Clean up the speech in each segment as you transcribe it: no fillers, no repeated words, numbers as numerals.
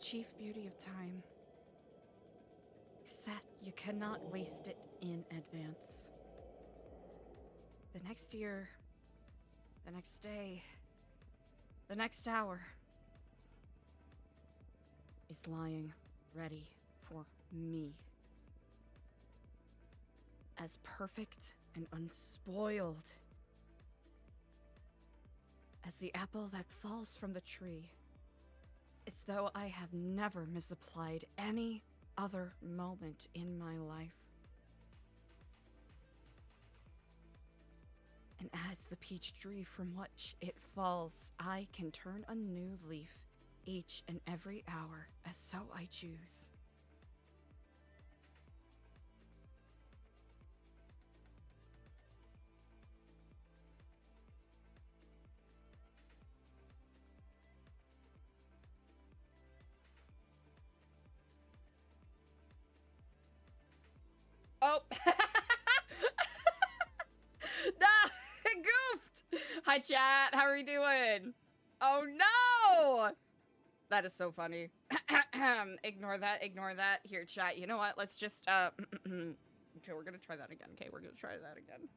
chief beauty of time is that you cannot waste it in advance. The next year, the next day, the next hour is lying ready for me. As perfect and unspoiled as the apple that falls from the tree, as though I have never misapplied any other moment in my life. And as the peach tree from which it falls, I can turn a new leaf each and every hour as so I choose. Oh! No! It goofed! Hi, chat. How are you doing? Oh, no! That is so funny. Ignore that. Ignore that. Here, chat. You know what? Let's just, okay, we're gonna try that again. Okay, we're gonna try that again.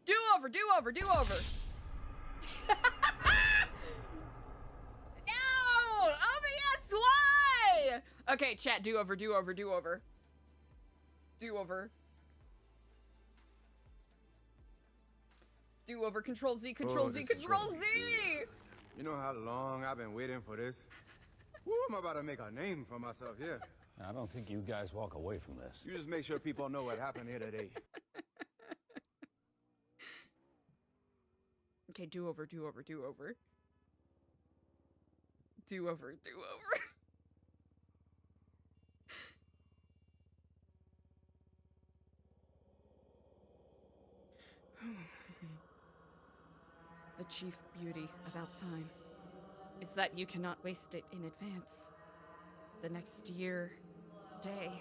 Do over! Do over! Do over! No! OBS, why? Okay, chat. Do over. Do over. Do over. Do over. Do over. Control Z. Control Z. Control Z! You know how long I've been waiting for this? Woo, I'm about to make a name for myself here. I don't think you guys walk away from this. You just make sure people know what happened here today. Okay, do over, do over, do over. Do over, do over. The chief beauty about time is that you cannot waste it in advance. The next year, day,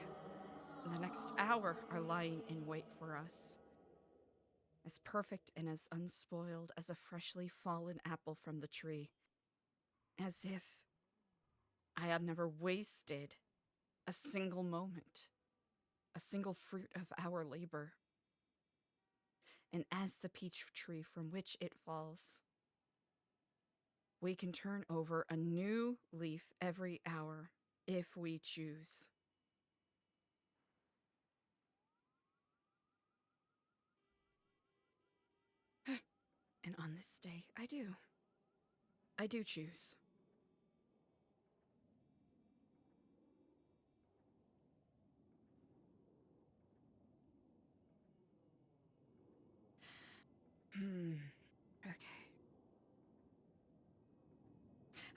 and the next hour are lying in wait for us. As perfect and as unspoiled as a freshly fallen apple from the tree. As if I had never wasted a single moment, a single fruit of our labor. And as the peach tree from which it falls, we can turn over a new leaf every hour if we choose. And on this day, I do. I do choose. Okay.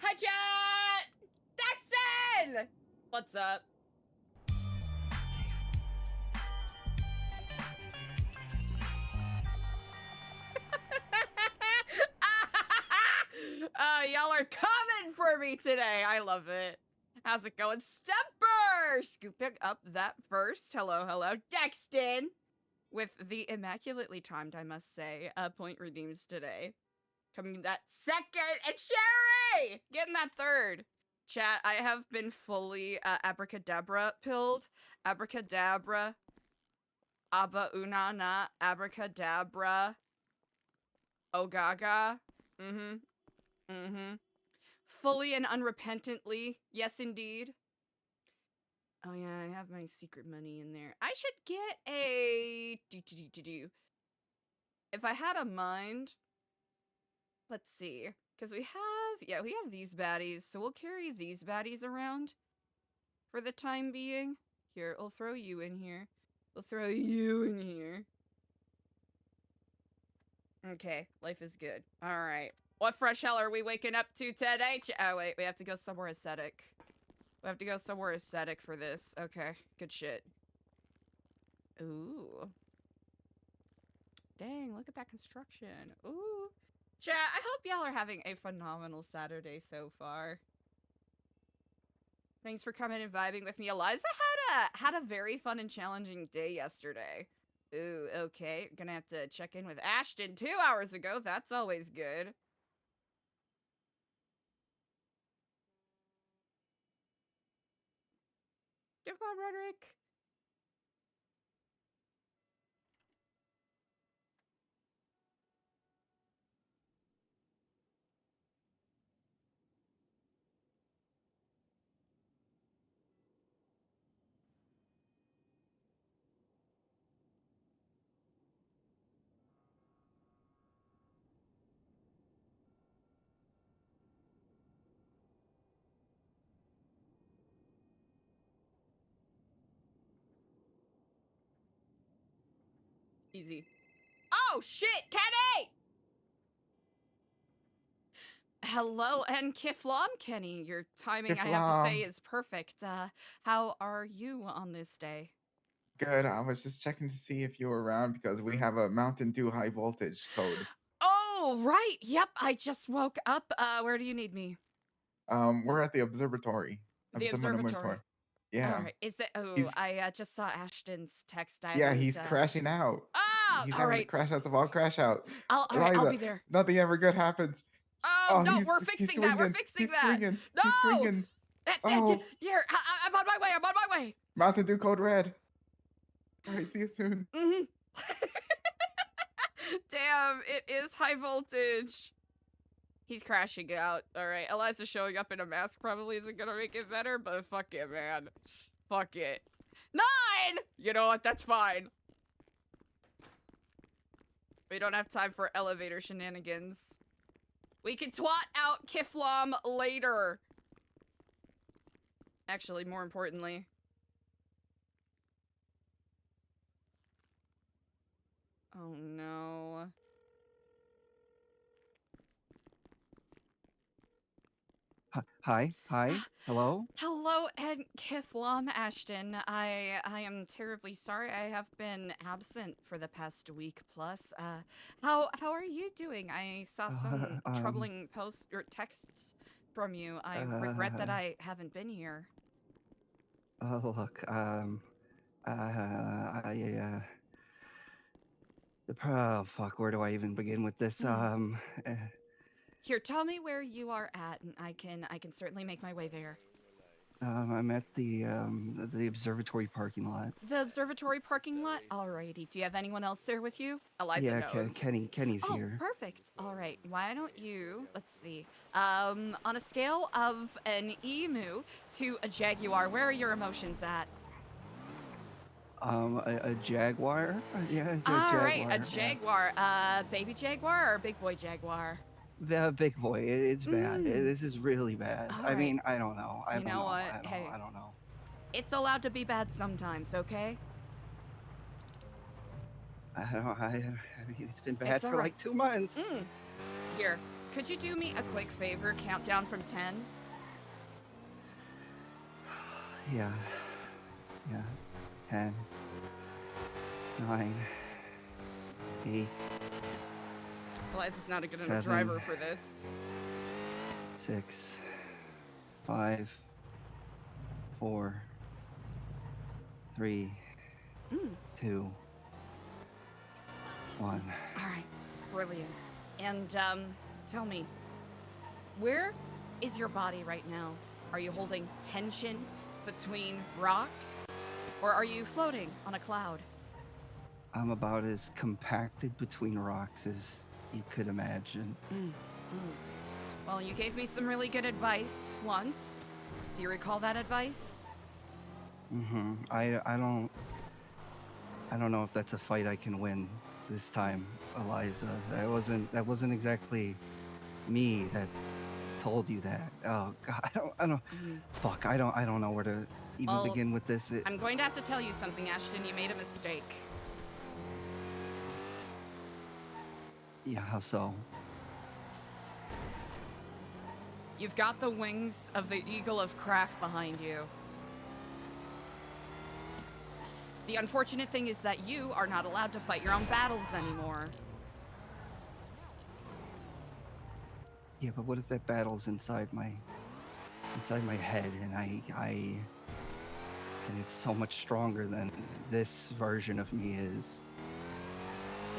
Hi, chat! Daxton! What's up? Y'all are coming for me today. I love it. How's it going? Stepper! Scooping up that first. Hello, hello. Daxton! With the immaculately timed, I must say, point redeems today. Coming that second, and Sherry! Getting that third. Chat, I have been fully abracadabra pilled. Abracadabra. Abba unana. Abracadabra. Oh gaga. Fully and unrepentantly. Yes, indeed. Oh yeah, I have my secret money in there. I should get a... If I had a mind... Let's see. Because we have these baddies. So we'll carry these baddies around for the time being. Here, we'll throw you in here. We'll throw you in here. Okay, life is good. Alright. What fresh hell are we waking up to today? Oh, wait, we have to go somewhere aesthetic. We have to go somewhere aesthetic for this. Okay, good shit. Ooh. Dang, look at that construction. Ooh. Chat, I hope y'all are having a phenomenal Saturday so far. Thanks for coming and vibing with me. Eliza had a very fun and challenging day yesterday. Ooh, okay. Gonna have to check in with Ashton 2 hours ago. That's always good. Kiflam Roderick. Easy. Oh, shit, Kenny! Hello and Kiflam, Kenny. Your timing, I have to say, Kiflam. is perfect. How are you on this day? Good. I was just checking to see if you were around because we have a Mountain Dew high voltage code. Oh, right. Yep, I just woke up. Where do you need me? We're at the observatory. The observatory. Yeah. All right. Is it? Oh, He's I just saw Ashton's text. I yeah, haven't. he's crashing out. Ah, He's all having a right. crash out of all crash out. All right. I'll Eliza, be there. nothing ever good happens. Oh no, we're fixing that. We're fixing He's that. swinging. No. He's swinging. Oh, Here, I'm on my way. I'm on my way. Mountain Dew code red. All right, see you soon. Mm-hmm. Damn, it is high voltage. He's crashing out. All right, Eliza showing up in a mask probably isn't gonna make it better, but fuck it, man. Fuck it. 9! You know what? That's fine. We don't have time for elevator shenanigans. We can twat out Kiflam later. Actually, more importantly. Oh no. Hi, hello. Hello, and Kiflam Ashton. I am terribly sorry. I have been absent for the past week plus. How are you doing? I saw some troubling posts or texts from you. I regret that I haven't been here. Oh, look, oh, fuck, where do I even begin with this? Here, tell me where you are at, and I can certainly make my way there. I'm at the observatory parking lot. The observatory parking lot? Alrighty. Do you have anyone else there with you? Eliza knows. Kenny's here. Perfect. All right. Why don't you, let's see, on a scale of an emu to a jaguar, where are your emotions at? A jaguar? Yeah, All jaguar. right, a jaguar. Baby jaguar or big boy jaguar? The big boy. It's bad. This is really bad. All I right. mean, I don't know. I You know what? Hey. I don't know. It's allowed to be bad sometimes, okay? I mean, it's been bad It's all for right. like 2 months. Here, could you do me a quick favor? Count down from 10? Yeah. 10, 9, 8, Eliza's not a good enough 7, driver for this. 6, 5, 4, 3, 2, 1. All right, brilliant. And tell me, where is your body right now? Are you holding tension between rocks, or are you floating on a cloud? I'm about as compacted between rocks as you could imagine. Well, you gave me some really good advice once. Do you recall that advice? I don't know if that's a fight I can win this time, Eliza. That wasn't exactly me that told you that. Oh God, I don't. Fuck, I don't know where to even begin with this. I'm going to have to tell you something, Ashton. You made a mistake. Yeah, how so? You've got the wings of the Eagle of Craft behind you. The unfortunate thing is that you are not allowed to fight your own battles anymore. Yeah, but what if that battle's inside my head, and and it's so much stronger than this version of me is.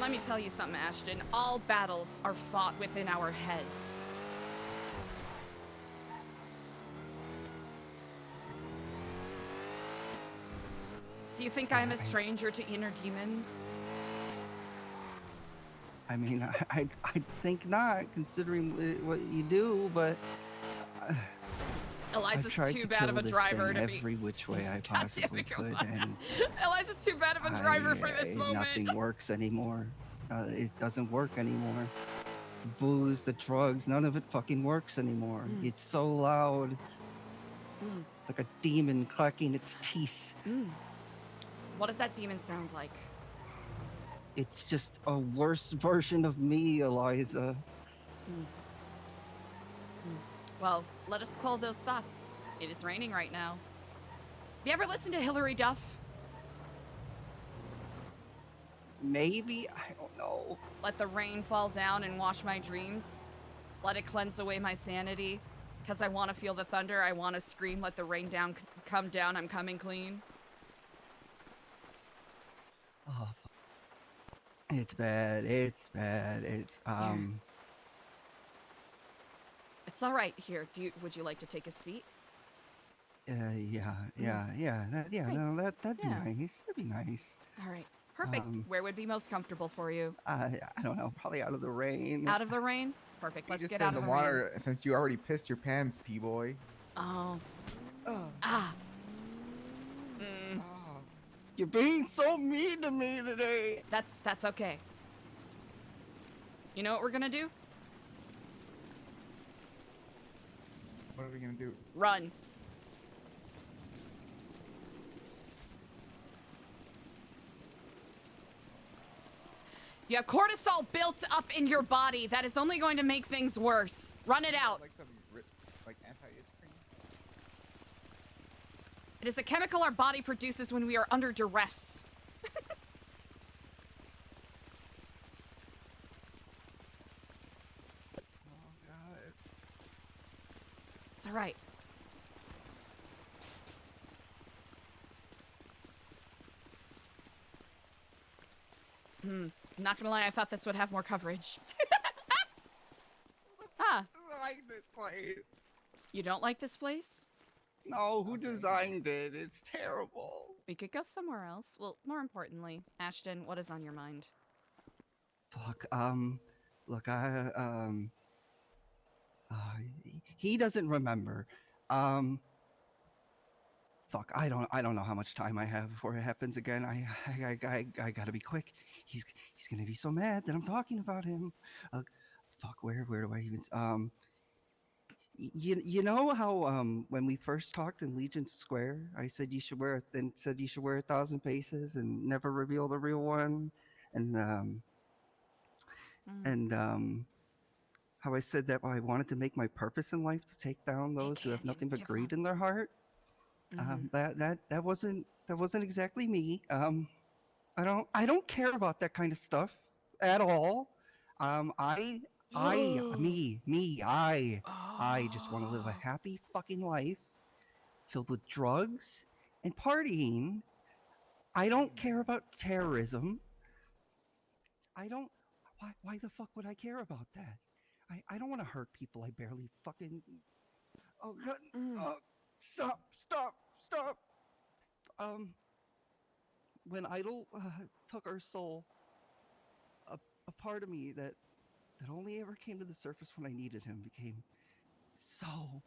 Let me tell you something, Ashton. All battles are fought within our heads. Do you think I'm a stranger to inner demons? I mean, I think not, considering what you do, but I've Eliza's tried too to bad of kill a this driver thing to be. every which way I God damn possibly it, could, come on. and Eliza's too bad of a driver for this moment. nothing works anymore. It doesn't work anymore. The booze, the drugs, none of it fucking works anymore. It's so loud. It's like a demon clacking its teeth. What does that demon sound like? It's just a worse version of me, Eliza. Well, let us quell those thoughts. It is raining right now. You ever listen to Hilary Duff? Maybe? I don't know. Let the rain fall down and wash my dreams. Let it cleanse away my sanity. Because I want to feel the thunder. I want to scream, let the rain down come down. I'm coming clean. Oh, fuck. It's bad. It's bad. It's It's all right. Here, would you like to take a seat? Yeah. That'd be nice. That'd be nice. All right. Perfect. Where would be most comfortable for you? I don't know. Probably out of the rain. Out of the rain? Perfect. Let's just get sit out in of the the water rain. since you already pissed your pants, P-boy. Oh. Oh. You're being so mean to me today. That's okay. You know what we're gonna do? What are we gonna do? Run. You have cortisol built up in your body. That is only going to make things worse. Run it out. Like some anti-itch cream? It is a chemical our body produces when we are under duress. Oh god. It's all right. Not gonna lie, I thought this would have more coverage. I like this place. You don't like this place? No, who designed it? It's terrible. We could go somewhere else. Well, more importantly, Ashton, what is on your mind? Fuck. Look, he doesn't remember. Fuck. I don't know how much time I have before it happens again. I gotta be quick. He's gonna be so mad that I'm talking about him. Fuck. Where do I even? You know how when we first talked in Legion Square, I said you should wear 1,000 paces and never reveal the real one, and how I said that I wanted to make my purpose in life to take down those who have nothing but greed in their heart. That wasn't exactly me. I don't care about that kind of stuff at all. I just want to live a happy fucking life filled with drugs and partying. I don't care about terrorism. Why the fuck would I care about that? I don't want to hurt people I barely fucking... Oh, God. Stop. When Idol took our soul, a part of me that only ever came to the surface when I needed him became so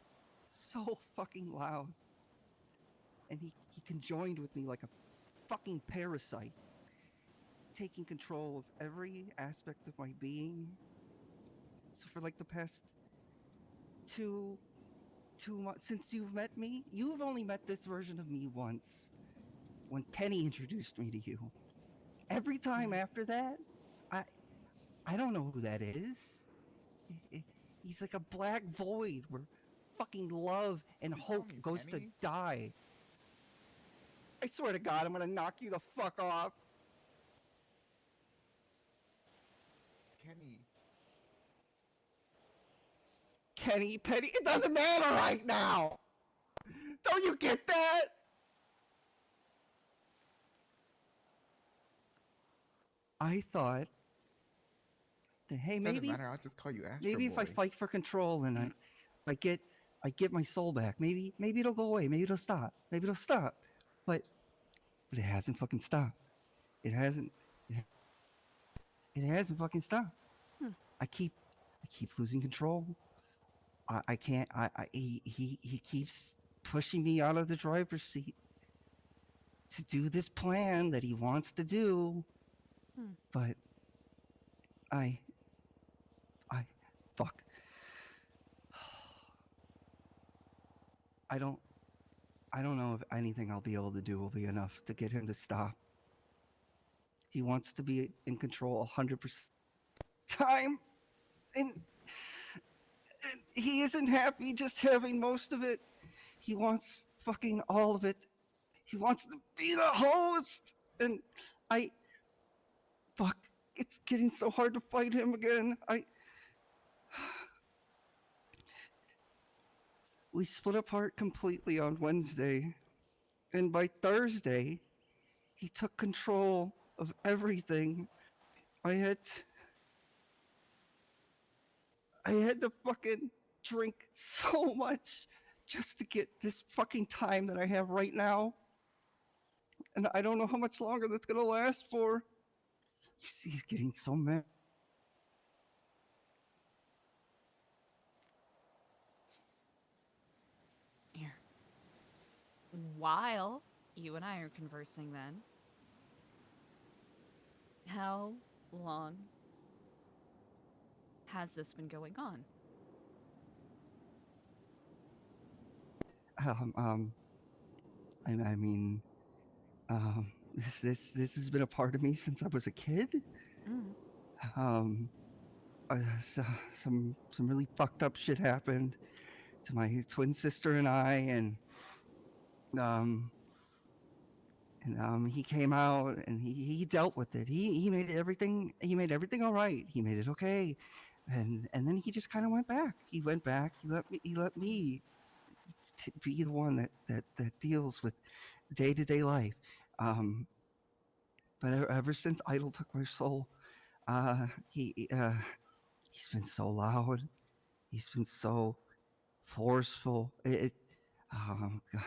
fucking loud. And he conjoined with me like a fucking parasite, taking control of every aspect of my being. So for like the past two months, since you've met me, you've only met this version of me once, when Kenny introduced me to you. Every time after that, I don't know who that is. He's like a black void where fucking love and hope goes to die. I swear to God, I'm gonna knock you the fuck off. Kenny, Petty, it doesn't matter right now! Don't you get that? I thought that, hey, Doesn't maybe matter. I'll just call you Astro maybe if I Boy. fight for control and I get my soul back, maybe it'll go away, maybe it'll stop. But but it hasn't fucking stopped. It hasn't. It hasn't fucking stopped. Hmm. I keep losing control. I can't. He keeps pushing me out of the driver's seat to do this plan that he wants to do, but I fuck. I don't know if anything I'll be able to do will be enough to get him to stop. He wants to be in control 100% time, and he isn't happy just having most of it. He wants fucking all of it. He wants to be the host, and I fuck. It's getting so hard to fight him again. We split apart completely on Wednesday, and by Thursday, he took control of everything. I had to fucking drink so much just to get this fucking time that I have right now. And I don't know how much longer that's gonna last for. You see, he's getting so mad. Here. While you and I are conversing, then, how long has this been going on? I mean, this has been a part of me since I was a kid. Some really fucked up shit happened to my twin sister and I, and he came out and he dealt with it. He made everything all right. He made it okay, and then he just kind of went back. He went back. He let me be the one that deals with day-to-day life. But ever since Idol took my soul, he's been so loud. He's been so forceful. Oh God.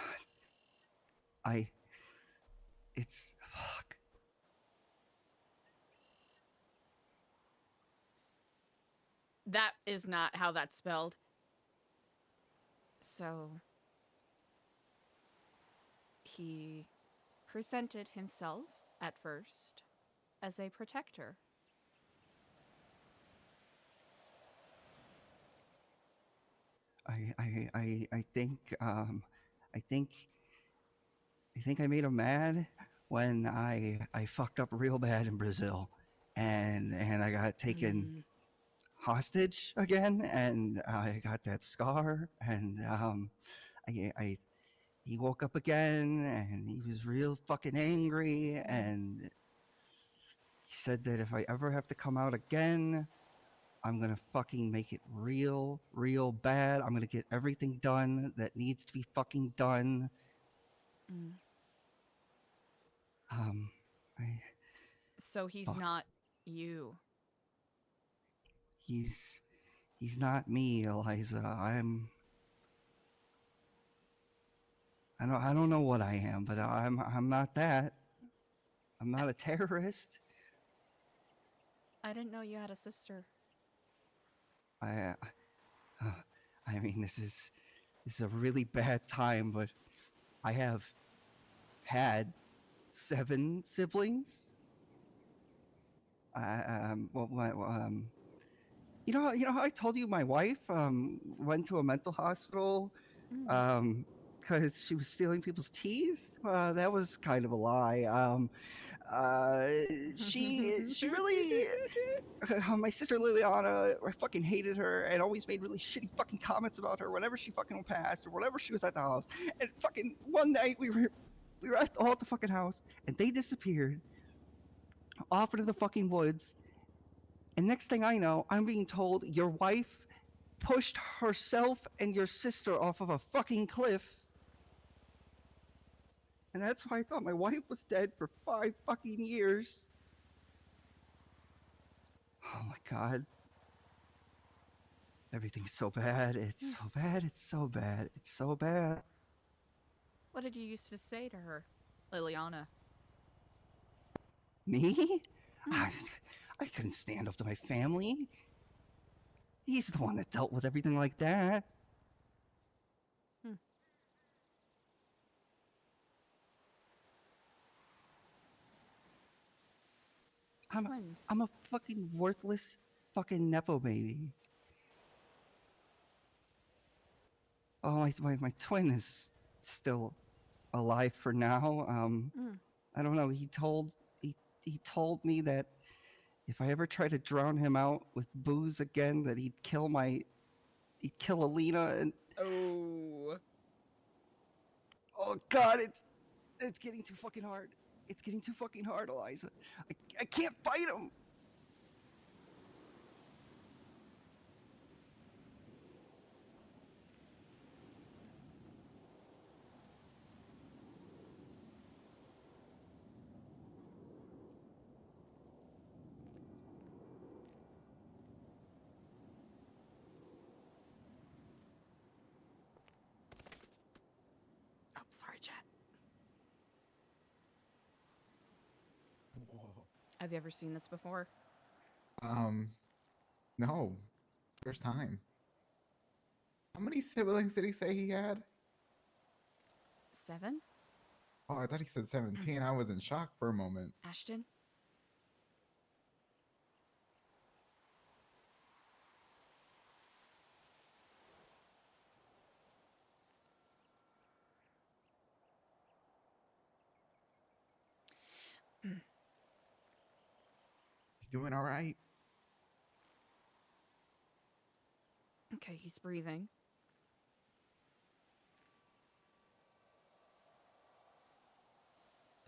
It's fuck. That is not how that's spelled. So, he presented himself at first as a protector. I think I made him mad when I fucked up real bad in Brazil, and I got taken hostage again, and I got that scar, and he woke up again, and he was real fucking angry, and he said that if I ever have to come out again, I'm gonna fucking make it real bad. I'm gonna get everything done that needs to be fucking done. So he's not you. He's not me, Eliza. I don't know what I am, but I'm not that. I'm not a terrorist. I didn't know you had a sister. I mean, this is a really bad time, but I have had 7 siblings. You know how I told you my wife went to a mental hospital because she was stealing people's teeth? That was kind of a lie. She really, my sister Liliana, I fucking hated her and always made really shitty fucking comments about her whenever she fucking passed or whenever she was at the house. And fucking one night we were all at the fucking house and they disappeared off into the fucking woods. And next thing I know, I'm being told your wife pushed herself and your sister off of a fucking cliff. And that's why I thought my wife was dead for 5 fucking years. Oh my God. Everything's so bad. It's so bad. It's so bad. It's so bad. What did you used to say to her, Liliana? Me? I couldn't stand up to my family. He's the one that dealt with everything like that. Hmm. Twins. I'm a fucking worthless fucking nepo baby. Oh, my twin is still alive for now. I don't know. He told me that if I ever try to drown him out with booze again, that he'd kill Alina. And Oh. oh God, it's getting too fucking hard. It's getting too fucking hard, Eliza. I can't fight him. Oh, sorry, Chet. Whoa. Have you ever seen this before? No. First time. How many siblings did he say he had? 7? Oh, I thought he said 17. I was in shock for a moment. Ashton? He's doing all right. Okay, he's breathing.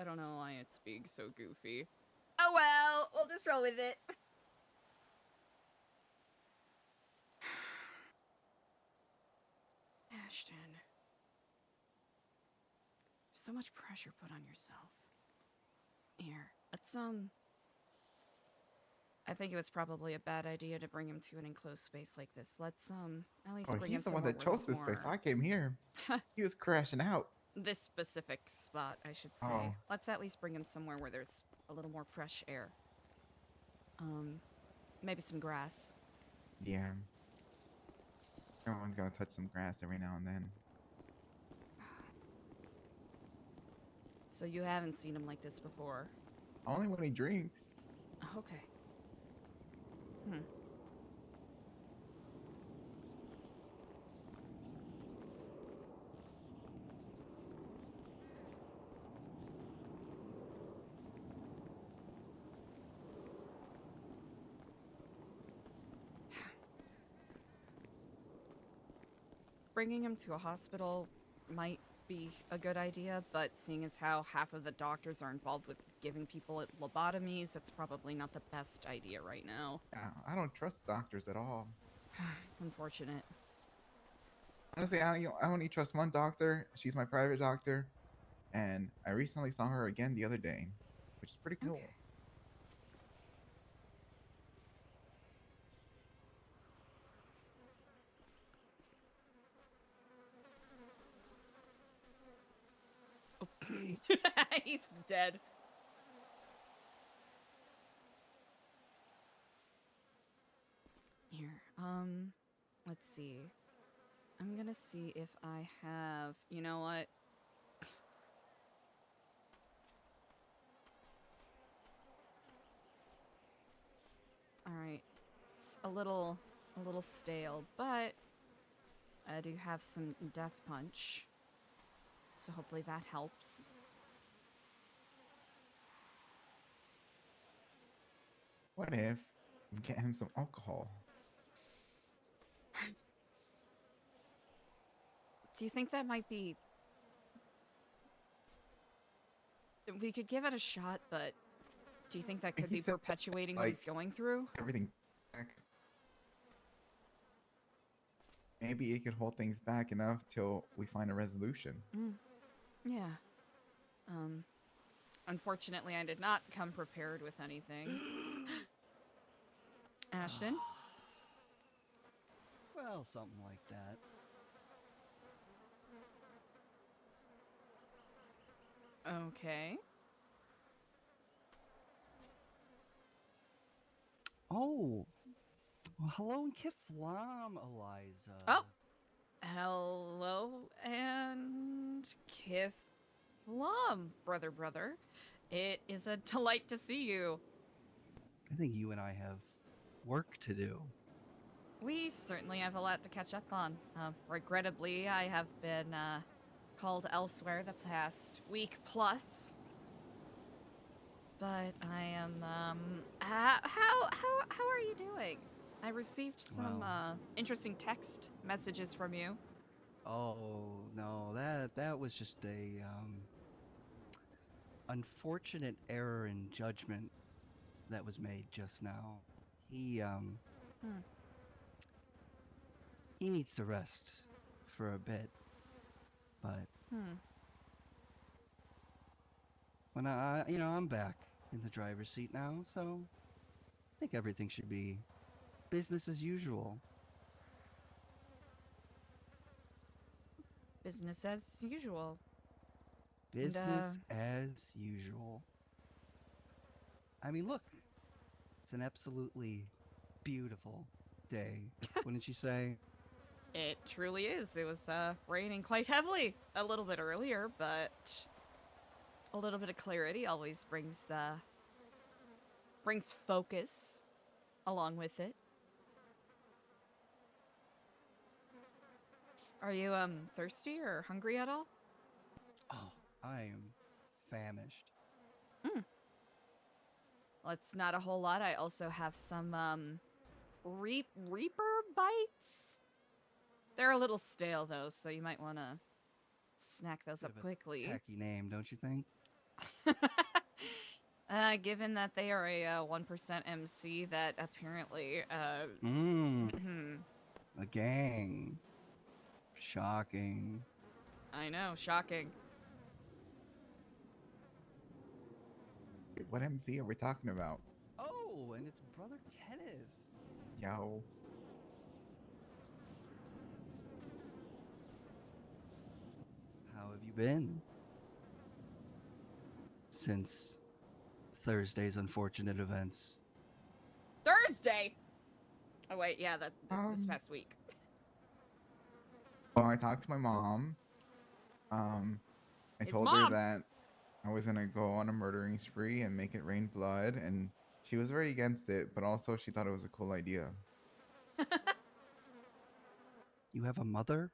I don't know why it's being so goofy. Oh well, we'll just roll with it. Ashton. So much pressure put on yourself. Here, let's I think it was probably a bad idea to bring him to an enclosed space like this. Let's at least Oh, bring him he's the one somewhere that where chose there's this space. more- I came here. He was crashing out. This specific spot, I should say. Oh. Let's at least bring him somewhere where there's a little more fresh air. Maybe some grass. Yeah. Everyone's got to touch some grass every now and then. So you haven't seen him like this before? Only when he drinks. Okay. Bringing him to a hospital might be a good idea, but seeing as how half of the doctors are involved with giving people lobotomies, that's probably not the best idea right now. Yeah, I don't trust doctors at all. Unfortunate. Honestly, I only trust one doctor. She's my private doctor. And I recently saw her again the other day, which is pretty cool. Okay. He's dead. Here, let's see. I'm gonna see if I have, you know what? Alright. It's a little stale, but I do have some death punch. So hopefully that helps. What if we get him some alcohol? Do you think that might be... We could give it a shot, but do you think that could He be said that, perpetuating what like, he's going through? Everything back. Maybe it could hold things back enough till we find a resolution. Yeah. Unfortunately, I did not come prepared with anything. Ashton? Well, something like that. Okay. Oh, well, hello and Kiflam, Eliza. Oh, hello and Kif Lum, brother. It is a delight to see you. I think you and I have work to do. We certainly have a lot to catch up on. Regrettably, I have been called elsewhere the past week plus. But I am. How are you doing? I received some Well- interesting text messages from you. Oh no, that was just a unfortunate error in judgment that was made just now. He needs to rest for a bit, but when I'm back in the driver's seat now, so I think everything should be business as usual. Business as usual. Business as usual. I mean, look, it's an absolutely beautiful day, wouldn't you say? It truly is. It was raining quite heavily a little bit earlier, but a little bit of clarity always brings focus along with it. Are you thirsty or hungry at all? Oh, I am famished. Well, it's not a whole lot. I also have some Reaper bites. They're a little stale though, so you might want to snack those up Bit of a quickly. Tacky name, don't you think? Given that they are a 1% MC, that apparently A gang. Shocking. I know, shocking. What MC are we talking about? Oh, and it's Brother Kenneth. Yo. How have you been? Since Thursday's unfortunate events. Thursday. Oh wait, yeah, this past week. Well, I talked to my mom. I It's told Mom. her that I was gonna go on a murdering spree and make it rain blood, and she was very against it, but also she thought it was a cool idea. You have a mother?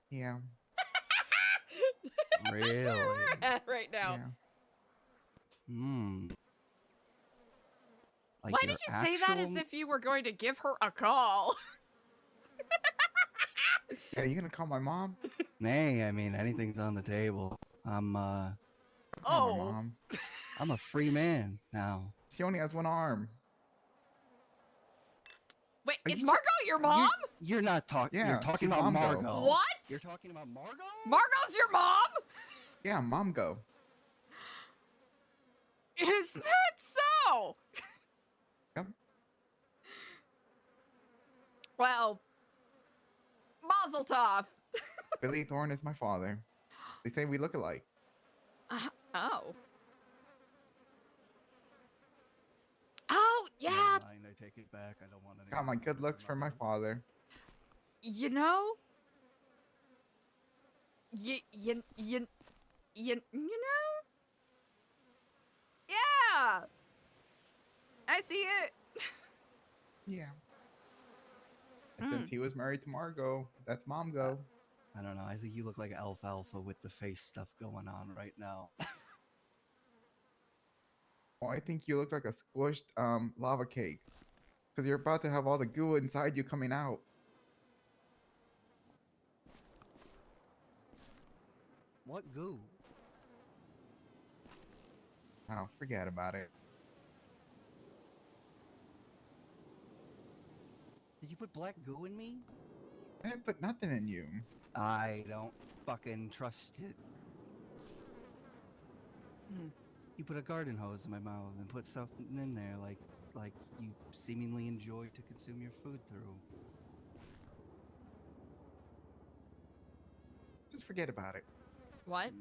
Yeah. Really? That's where we're at right now. Yeah. Like Why your did you say that as actual- if you were going to give her a call? Yeah, you gonna call my mom? Nay, I mean anything's on the table. Call my Oh. mom. I'm a free man now. She only has one arm. Wait, Are is you Margot your mom? You're not talking. Yeah, You're talking she's about Mongo. Margot. What? You're talking about Margot? Margot's your mom? Yeah, mom go. Is that so? Yep. Well, Mazel tov. Billy Thorne is my father. They say we look alike. Oh. Oh, yeah. Never mind, I take it back. I don't want to. Got my good looks from my father. You know? You know? Yeah. I see it. Yeah. And since he was married to Margot, that's mom go. I don't know. I think you look like Alfalfa with the face stuff going on right now. Oh, I think you look like a squished lava cake. Because you're about to have all the goo inside you coming out. What goo? Oh, forget about it. Did you put black goo in me? I didn't put nothing in you. I don't fucking trust it. You put a garden hose in my mouth and put stuff in there like you seemingly enjoy to consume your food through. Just forget about it. What?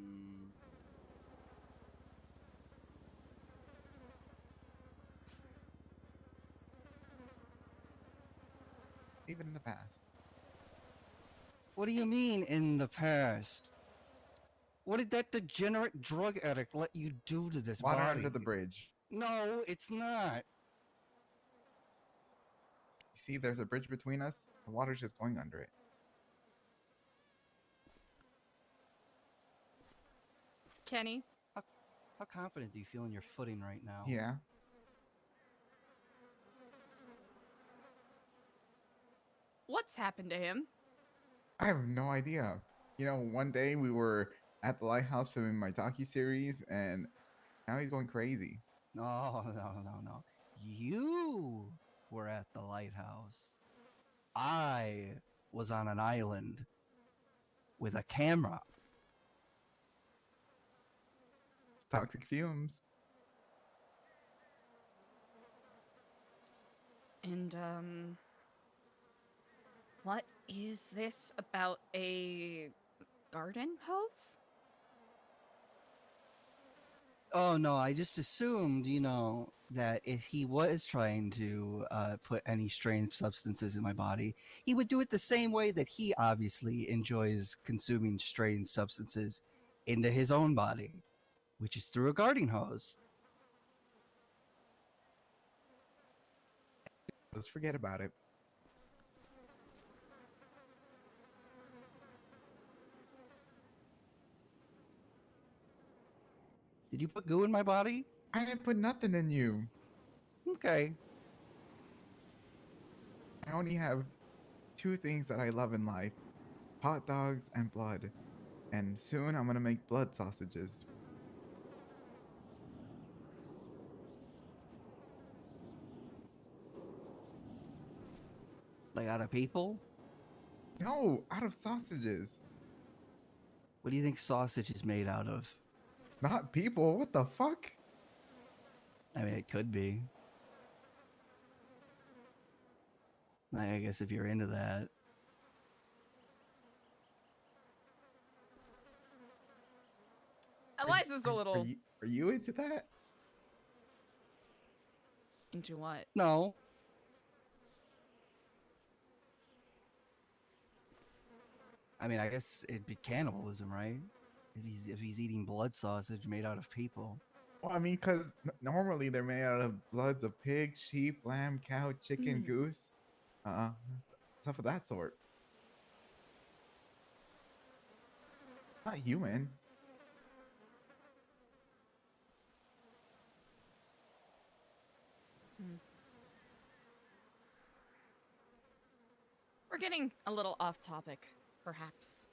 Leave it in the past. What do you mean in the past? What did that degenerate drug addict let you do to this Water body? under the bridge. No, it's not. You see, there's a bridge between us. The water's just going under it. Kenny, How confident do you feel in your footing right now? Yeah. what's happened to him? I have no idea. You know, one day we were at the lighthouse filming my docu-series, and now he's going crazy. No. You were at the lighthouse. I was on an island with a camera. Toxic fumes. And, what is this about a garden hose? Oh no, I just assumed, that if he was trying to put any strange substances in my body, he would do it the same way that he obviously enjoys consuming strange substances into his own body, which is through a garden hose. Let's forget about it. Did you put goo in my body? I didn't put nothing in you. Okay. I only have two things that I love in life: hot dogs and blood. And soon I'm gonna make blood sausages. Like out of people? No, out of sausages. What do you think sausage is made out of? Not people. What the fuck? I mean, it could be. I guess if you're into that. Eliza's a little Are you into that? into what? No. I mean, I guess it'd be cannibalism, right? If he's eating blood sausage made out of people. Well, I mean, because normally they're made out of bloods of pig, sheep, lamb, cow, chicken, goose, stuff of that sort. Not human. We're getting a little off topic, perhaps.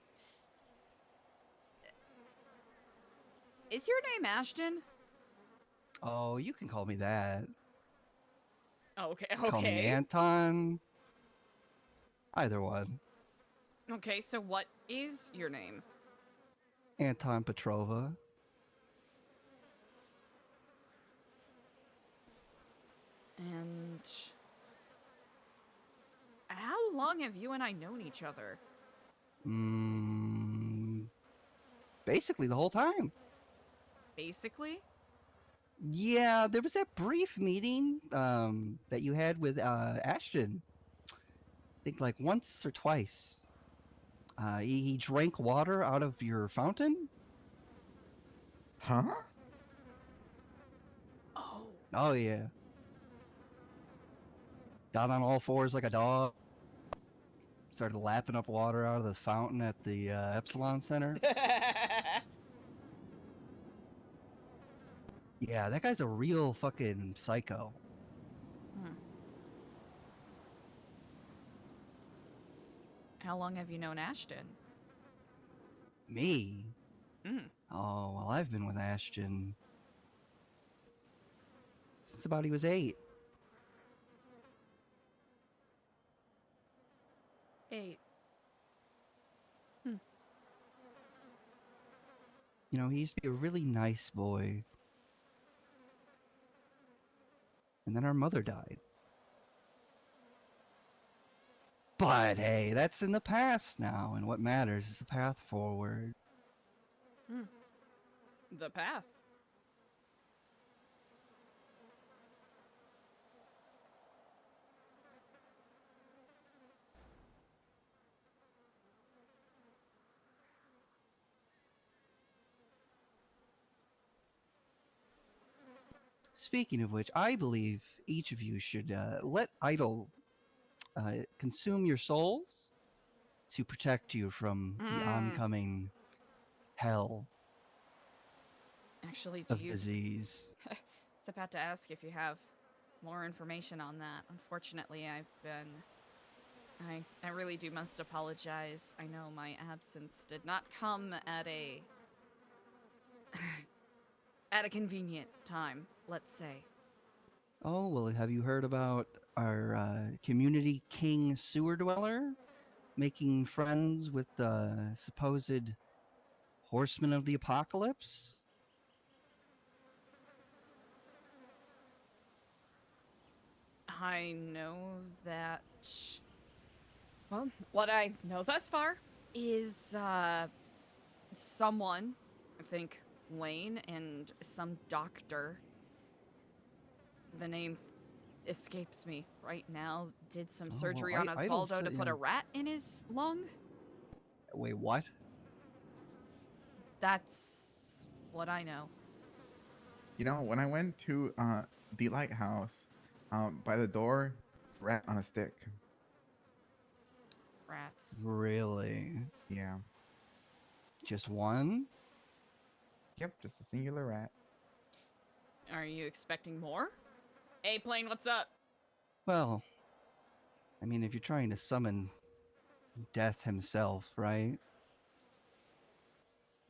Is your name Ashton? Oh, you can call me that. Oh, okay, Call me Anton. Either one. Okay, so what is your name? Anton Petrova. And how long have you and I known each other? Basically the whole time. Basically? Yeah, there was that brief meeting that you had with Ashton. I think like once or twice. He drank water out of your fountain. Huh? Oh. Oh yeah. Got on all fours like a dog. Started lapping up water out of the fountain at the Epsilon Center. Yeah, that guy's a real fucking psycho. How long have you known Ashton? Me? Oh, well, I've been with Ashton since about he was 8. 8. You know, he used to be a really nice boy. And then our mother died. But hey, that's in the past now, and what matters is the path forward. The path. Speaking of which, I believe each of you should let Idol consume your souls to protect you from the Mm. oncoming hell Actually, do of you? disease. I was about to ask if you have more information on that. Unfortunately, I've been. I really do must apologize. I know my absence did not come at a at a convenient time, let's say. Oh, well, have you heard about our community king sewer dweller making friends with the supposed horseman of the apocalypse? I know that. Well, what I know thus far is someone, I think Wayne, and some doctor. The name escapes me right now. Did some Oh, well, surgery on Idol Osvaldo to said, put a rat in his lung. wait, what? That's what I know. You know, when I went to the lighthouse, by the door, rat on a stick. Rats. Really? Yeah. Just one? Yep, just a singular rat. Are you expecting more? Hey, Plane, what's up? Well, I mean, if you're trying to summon death himself, right?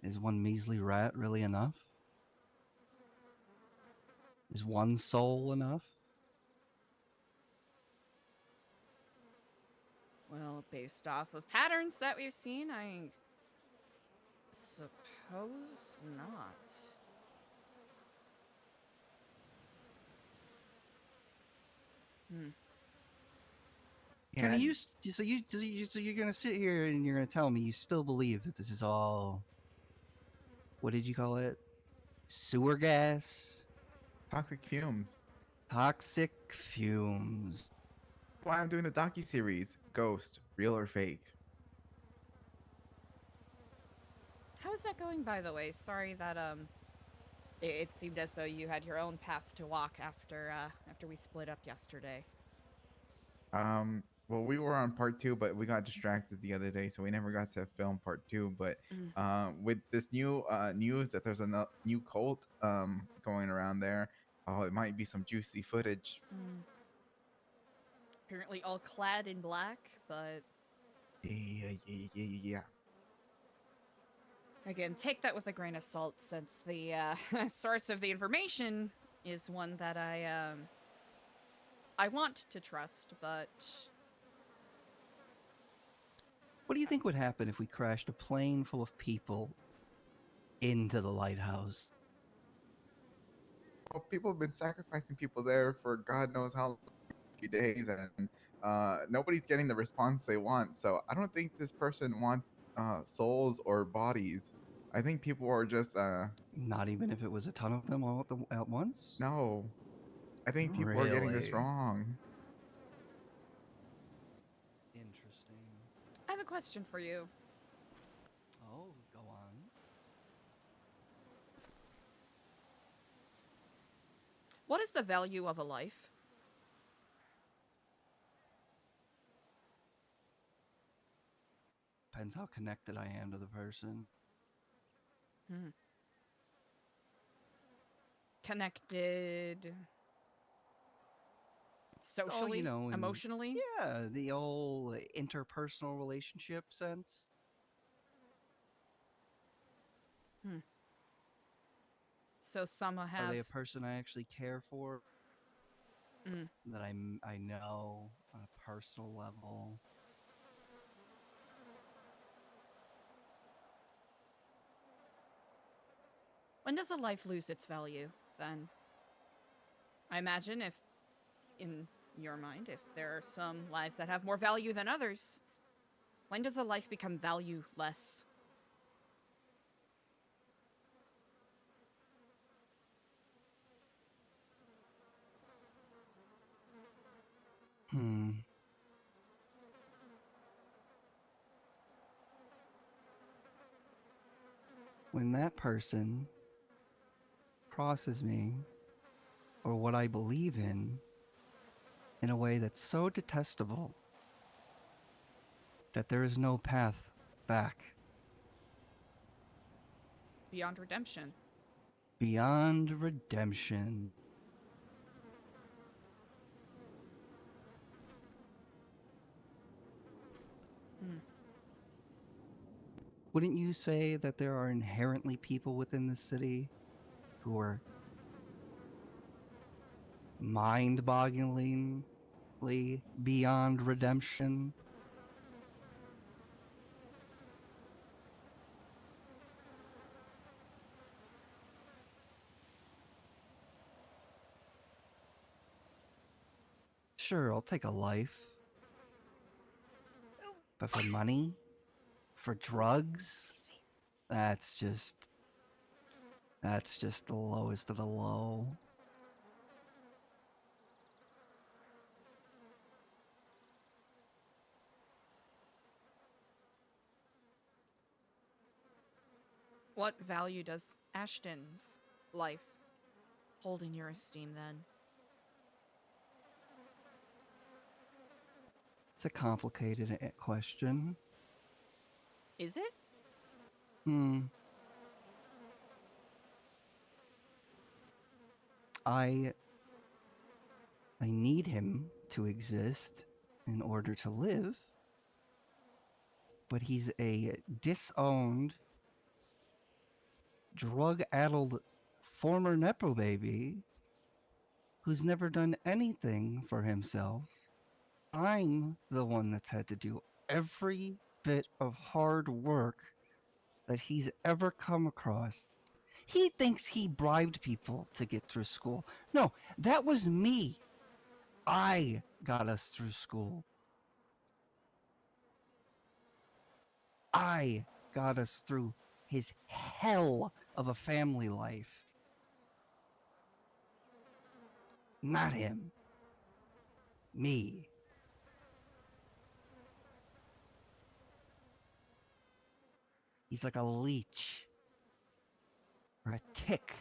Is one measly rat really enough? Is one soul enough? Well, based off of patterns that we've seen, I suppose not. Hmm. Kenny, Yeah, so you're gonna sit here and you're gonna tell me you still believe that this is all, what did you call it? Sewer gas? toxic fumes. Toxic fumes. That's why I'm doing the docu-series. Ghost, real or fake? How is that going, by the way? Sorry that it seemed as though you had your own path to walk after after we split up yesterday. Well, we were on part two, but we got distracted the other day, so we never got to film part two. But Mm. with this new news that there's a new cult going around there, oh, it might be some juicy footage. Mm. Apparently all clad in black, but Yeah. again, take that with a grain of salt, since the source of the information is one that I want to trust, but What do you think would happen if we crashed a plane full of people into the lighthouse? Well, people have been sacrificing people there for God knows how few days, and nobody's getting the response they want. So I don't think this person wants souls or bodies. I think people are just Not even if it was a ton of them all at once? no. I think people are getting this Really? wrong. Interesting. I have a question for you. Oh, go on. What is the value of a life? Depends how connected I am to the person. Hmm. Connected socially, and emotionally? yeah, the old interpersonal relationship sense. Hmm. So some Are have. they a person I actually care for? Mm. That I know on a personal level? When does a life lose its value, then? I imagine if, in your mind, if there are some lives that have more value than others, when does a life become valueless? Hmm. When that person crosses me or what I believe in a way that's so detestable that there is no path back. Beyond redemption. Beyond redemption. Hmm. Wouldn't you say that there are inherently people within the city who are mind-bogglingly beyond redemption? Sure, I'll take a life. But for money? For drugs? Excuse me. That's just the lowest of the low. What value does Ashton's life hold in your esteem then? It's a complicated question. Is it? I need him to exist in order to live, but he's a disowned, drug-addled former Nepo baby who's never done anything for himself. I'm the one that's had to do every bit of hard work that he's ever come across. He thinks he bribed people to get through school. No, that was me. I got us through school. I got us through his hell of a family life. Not him. Me. He's like a leech or a tick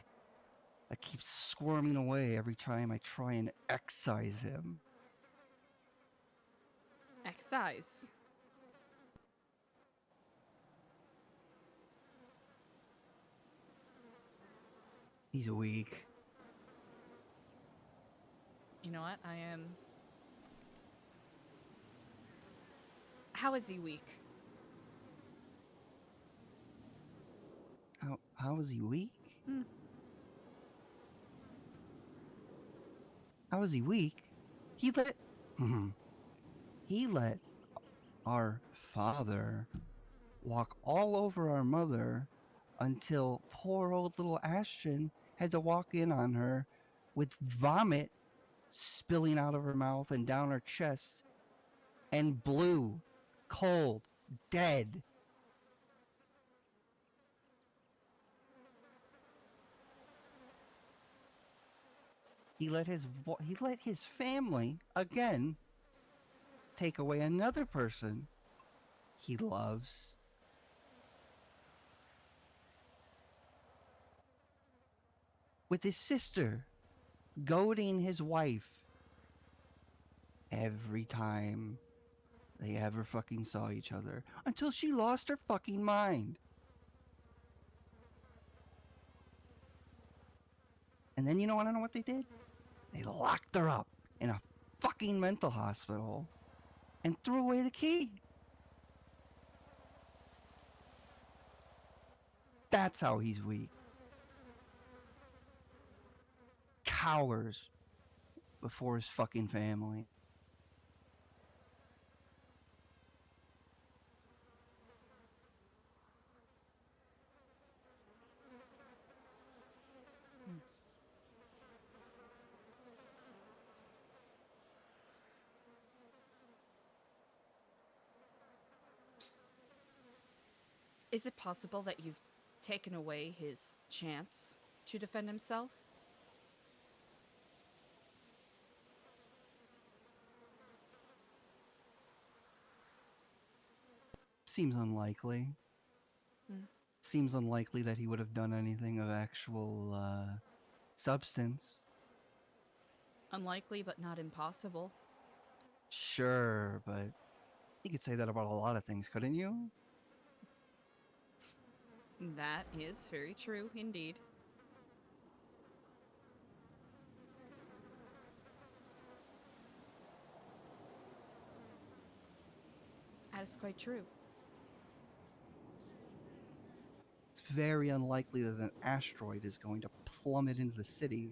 that keeps squirming away every time I try and excise him. Excise. He's weak. You know what? How is he weak? How is he weak? How is he weak? He let our father walk all over our mother until poor old little Ashton had to walk in on her with vomit spilling out of her mouth and down her chest and blue, cold, dead. He let his family again take away another person he loves. With his sister goading his wife every time they ever fucking saw each other until she lost her fucking mind. And then you know what they did? They locked her up in a fucking mental hospital and threw away the key. That's how he's weak. Cowers before his fucking family. Is it possible that you've taken away his chance to defend himself? Seems unlikely. Seems unlikely that he would have done anything of actual substance. Unlikely, but not impossible. Sure, but you could say that about a lot of things, couldn't you? That is very true indeed. That is quite true. It's very unlikely that an asteroid is going to plummet into the city,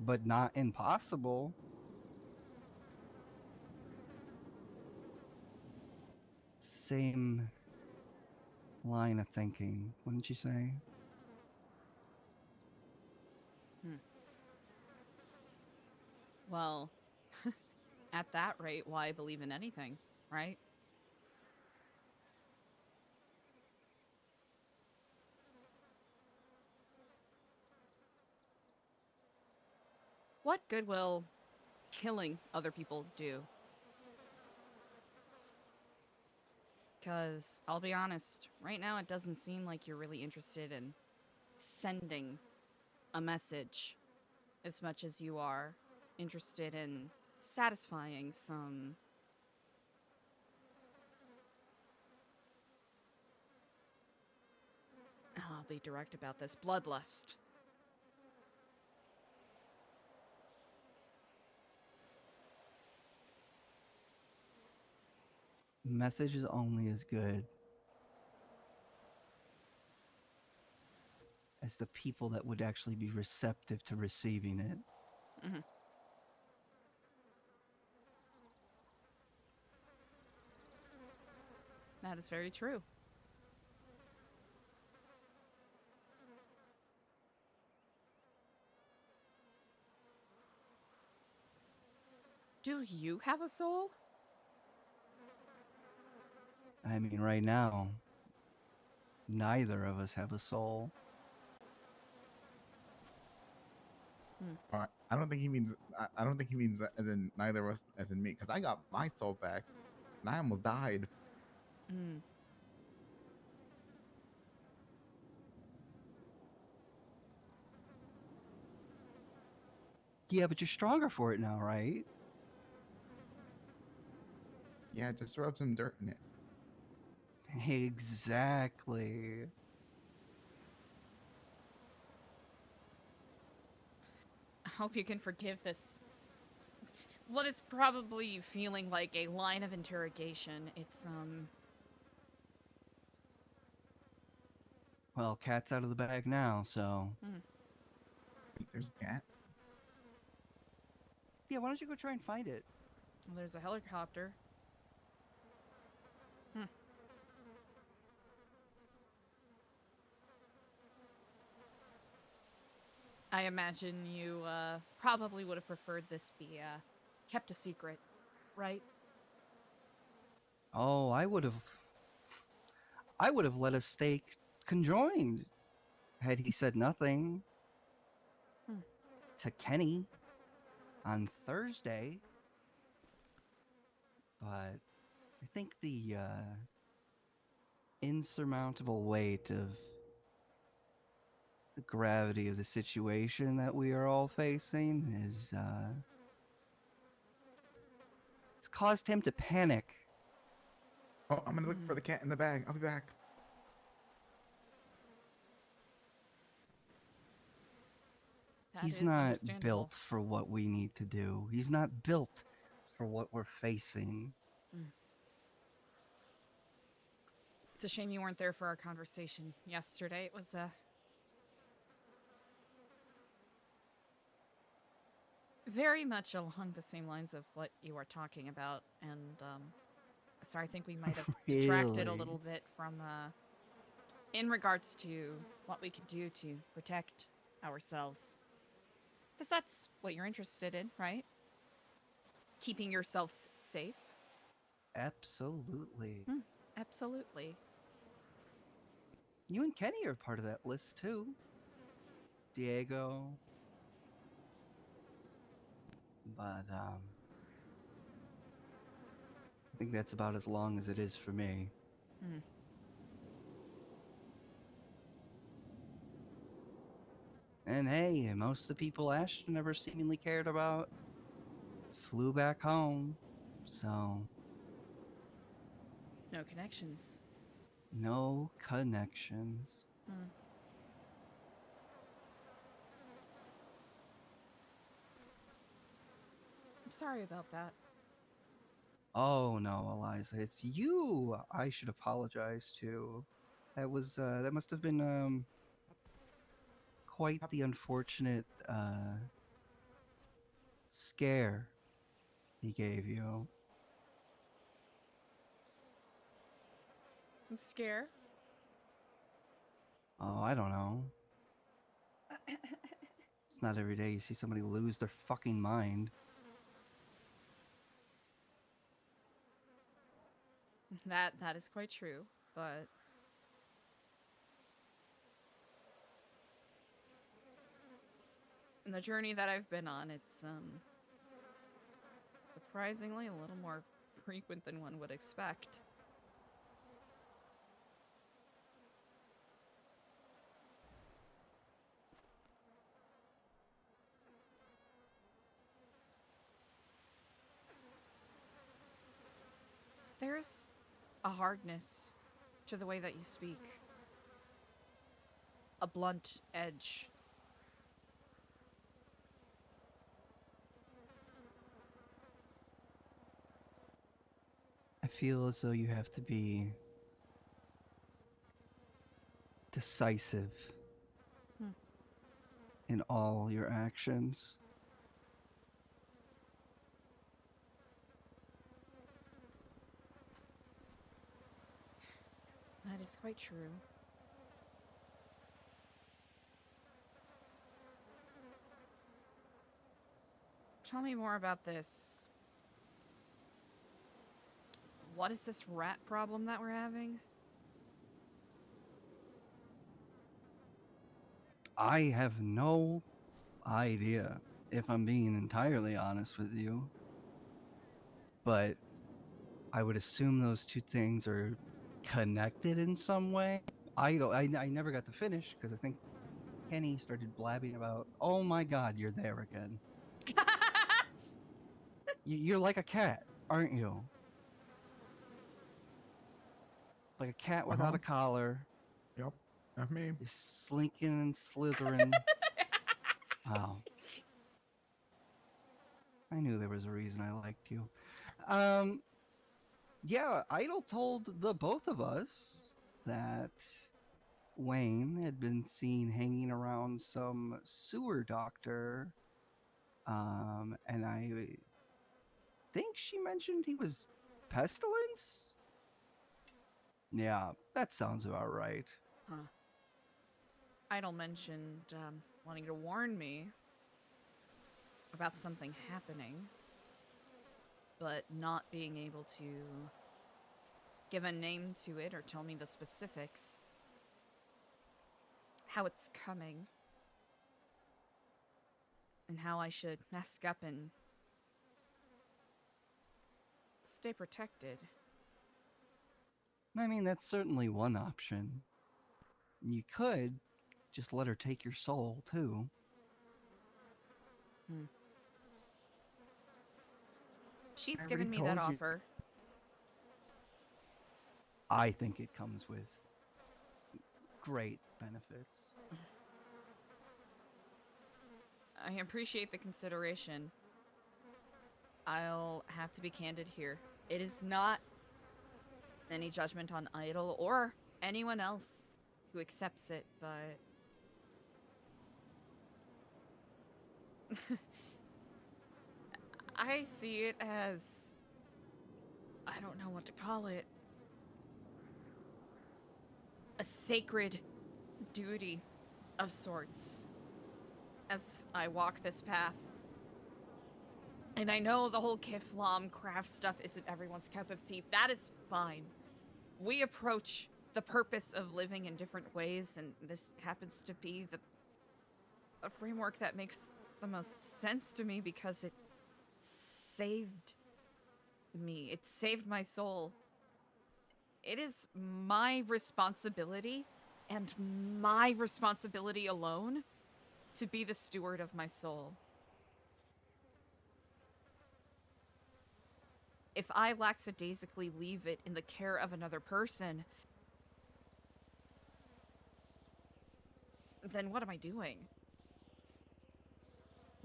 but not impossible. Same line of thinking, wouldn't you say? Well, at that rate, why believe in anything, right? What good will killing other people do? Because, I'll be honest, right now it doesn't seem like you're really interested in sending a message as much as you are interested in satisfying some... I'll be direct about this. Bloodlust. Message is only as good as the people that would actually be receptive to receiving it. Mm-hmm. That is very true. Do you have a soul? I mean, right now, neither of us have a soul. I don't think he means. I don't think he means as in neither of us, as in me, because I got my soul back, and I almost died. Mm. Yeah, but you're stronger for it now, right? Yeah, just rub some dirt in it. Exactly. I hope you can forgive this. What is probably feeling like a line of interrogation. It's, Well, cat's out of the bag now, so. Wait, there's a cat. Yeah, why don't you go try and find it? Well, there's a helicopter. I imagine you probably would have preferred this be kept a secret, right? Oh, I would have let us stay conjoined had he said nothing to Kenny on Thursday. But I think the insurmountable weight of the gravity of the situation that we are all facing is it's caused him to panic. Oh, I'm gonna look for the cat in the bag. I'll be back. That He's is not understandable. built for what we need to do. He's not built for what we're facing. It's a shame you weren't there for our conversation yesterday. It was very much along the same lines of what you are talking about, and sorry, I think we might have detracted a Really? little bit from in regards to what we could do to protect ourselves. Because that's what you're interested in, right? Keeping yourselves safe. Absolutely. Absolutely. You and Kenny are part of that list too. Diego. But I think that's about as long as it is for me. And hey, most of the people Ashton ever seemingly cared about flew back home. So, No connections. no connections. Hmm. I'm sorry about that. Oh no, Eliza, it's you. I should apologize to. That must have been quite the unfortunate scare he gave you. Scare? Oh, I don't know. It's not every day you see somebody lose their fucking mind. That is quite true, but in the journey that I've been on, it's surprisingly a little more frequent than one would expect. There's a hardness to the way that you speak. A blunt edge. I feel as though you have to be decisive Hmm. in all your actions. That is quite true. Tell me more about this. What is this rat problem that we're having? I have no idea, if I'm being entirely honest with you. But I would assume those two things are connected in some way. I never got to finish because I think Kenny started blabbing about, oh my god, you're there again. You're like a cat, aren't you? Like a cat without a collar. Yep, that's me. You're slinking and slithering. Oh. I knew there was a reason I liked you. Yeah, Idol told the both of us that Wayne had been seen hanging around some sewer doctor. And I think she mentioned he was Pestilence? Yeah, that sounds about right. Huh. Idol mentioned wanting to warn me about something happening, but not being able to give a name to it or tell me the specifics. How it's coming. And how I should mask up and stay protected. I mean, that's certainly one option. You could just let her take your soul, too. Hmm. She's I given already me that told you. offer. I think it comes with great benefits. I appreciate the consideration. I'll have to be candid here. It is not any judgment on Idol or anyone else who accepts it, but I see it as, I don't know what to call it, a sacred duty of sorts as I walk this path. And I know the whole Kiflam craft stuff isn't everyone's cup of tea. That is fine. We approach the purpose of living in different ways, and this happens to be a framework that makes the most sense to me because it saved me. It saved my soul. It is my responsibility, and my responsibility alone, to be the steward of my soul. If I lackadaisically leave it in the care of another person, then what am I doing?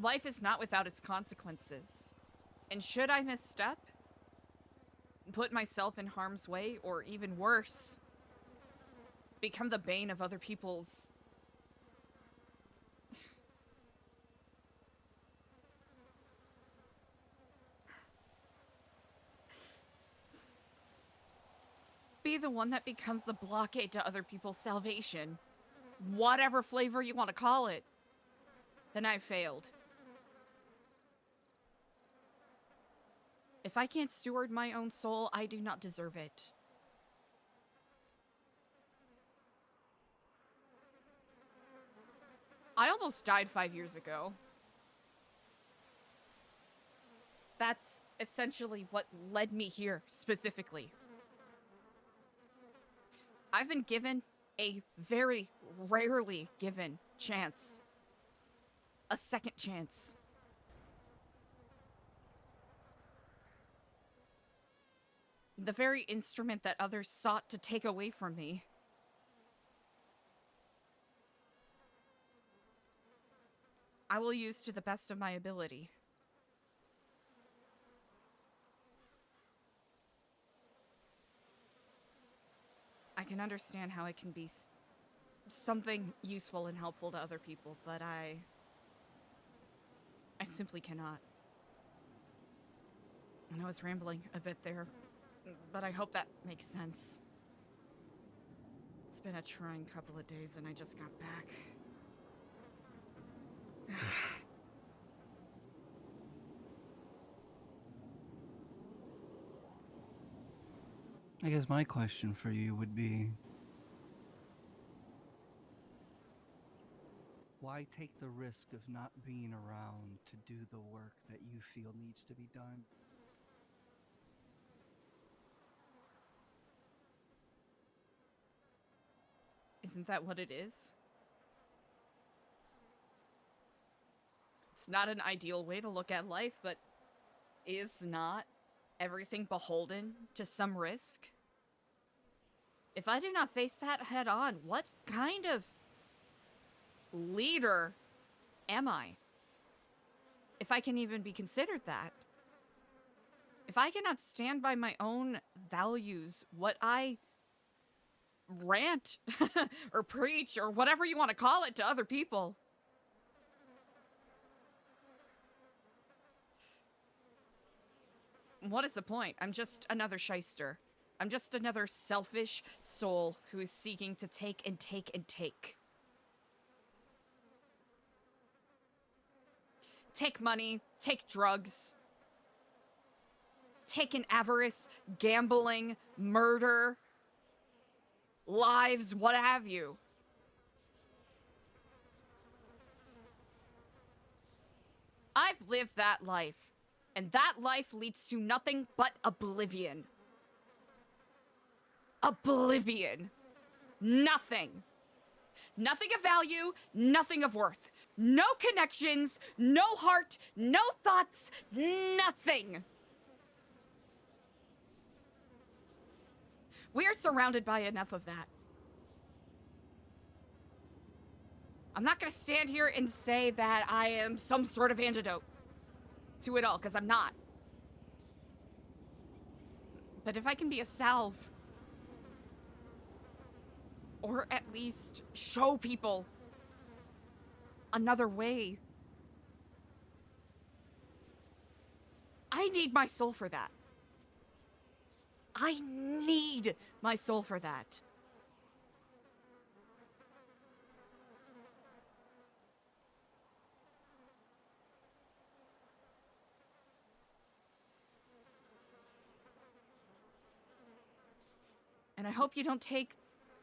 Life is not without its consequences. And should I misstep, put myself in harm's way, or even worse, become the bane of other people's... be the one that becomes the blockade to other people's salvation, whatever flavor you want to call it, then I've failed. If I can't steward my own soul, I do not deserve it. I almost died 5 years ago. That's essentially what led me here, specifically. I've been given a very rarely given chance. A second chance. The very instrument that others sought to take away from me. I will use to the best of my ability. I can understand how it can be something useful and helpful to other people, but I simply cannot. And I was rambling a bit there, but I hope that makes sense. It's been a trying couple of days and I just got back. I guess my question for you would be, why take the risk of not being around to do the work that you feel needs to be done? Isn't that what it is? It's not an ideal way to look at life, but is not everything beholden to some risk? If I do not face that head on, what kind of leader am I? If I can even be considered that. If I cannot stand by my own values, what I rant or preach or whatever you want to call it to other people, what is the point? I'm just another shyster. I'm just another selfish soul who is seeking to take and take and take. Take money, take drugs, take in avarice, gambling, murder, lives, what have you. I've lived that life, and that life leads to nothing but oblivion. Oblivion. Nothing. Nothing of value, nothing of worth. No connections, no heart, no thoughts, nothing. We are surrounded by enough of that. I'm not gonna stand here and say that I am some sort of antidote to it all, because I'm not. But if I can be a salve, or at least show people another way, I need my soul for that. I need my soul for that. And I hope you don't take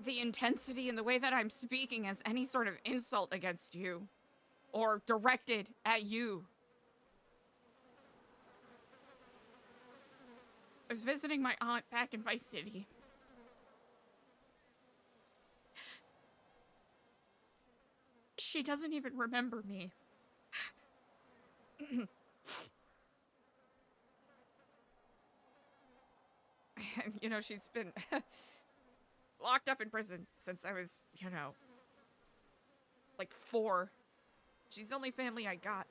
the intensity in the way that I'm speaking as any sort of insult against you, or directed at you. I was visiting my aunt back in Vice City. She doesn't even remember me. You know, she's been locked up in prison since I was, you know, like 4. She's the only family I got.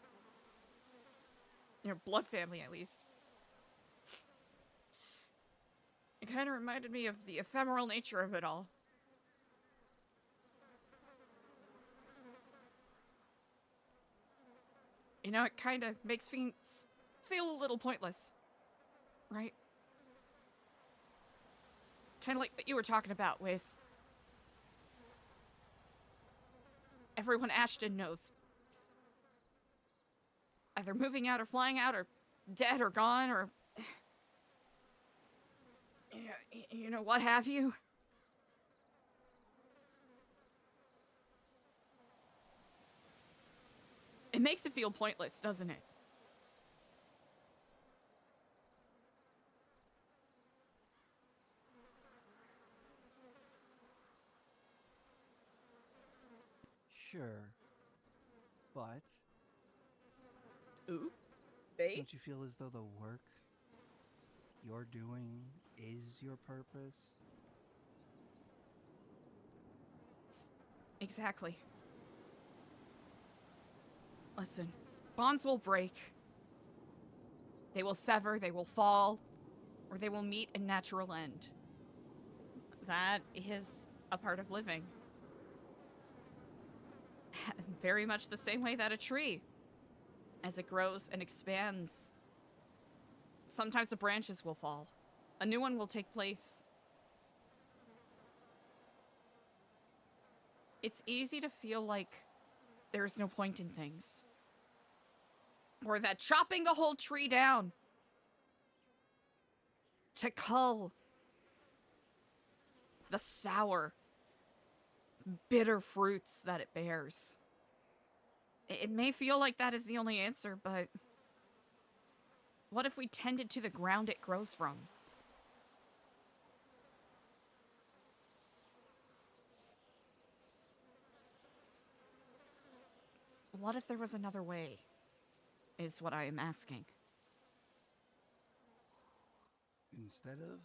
You know, blood family, at least. It kind of reminded me of the ephemeral nature of it all. You know, it kind of makes things feel a little pointless, right? Kind of like what you were talking about with everyone Ashton knows. Either moving out or flying out or dead or gone or... You know, what have you. It makes it feel pointless, doesn't it? Sure. But Ooh, bait? don't you feel as though the work you're doing is your purpose? Exactly. Listen, bonds will break. They will sever, they will fall, or they will meet a natural end. That is a part of living. Very much the same way that a tree, as it grows and expands, sometimes the branches will fall. A new one will take place. It's easy to feel like there's no point in things. Or that chopping the whole tree down to cull the sour, bitter fruits that it bears. It may feel like that is the only answer, but what if we tended to the ground it grows from? What if there was another way, is what I am asking. Instead of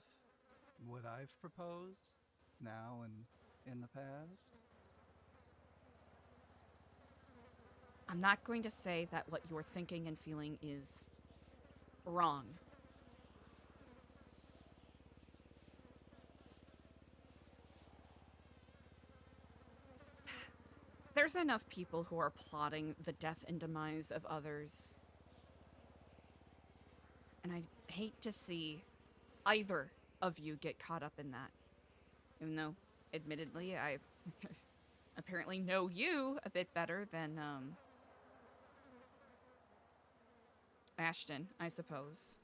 what I've proposed now and in the past? I'm not going to say that what you're thinking and feeling is wrong. There's enough people who are plotting the death and demise of others. And I hate to see either of you get caught up in that. Even though, admittedly, I apparently know you a bit better than, Ashton, I suppose.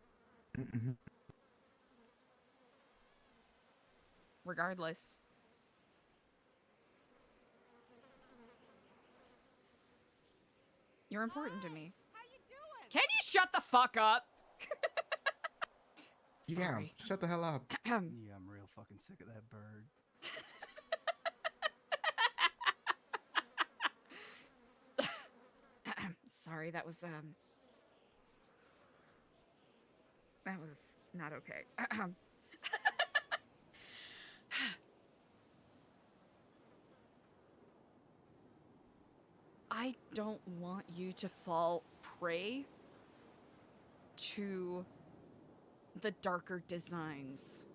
Regardless. You're important to me. How you doing? Can you shut the fuck up? Yeah, Sorry. shut the hell up. Yeah, I'm real fucking sick of that bird. Sorry, that was not okay. I don't want you to fall prey to the darker designs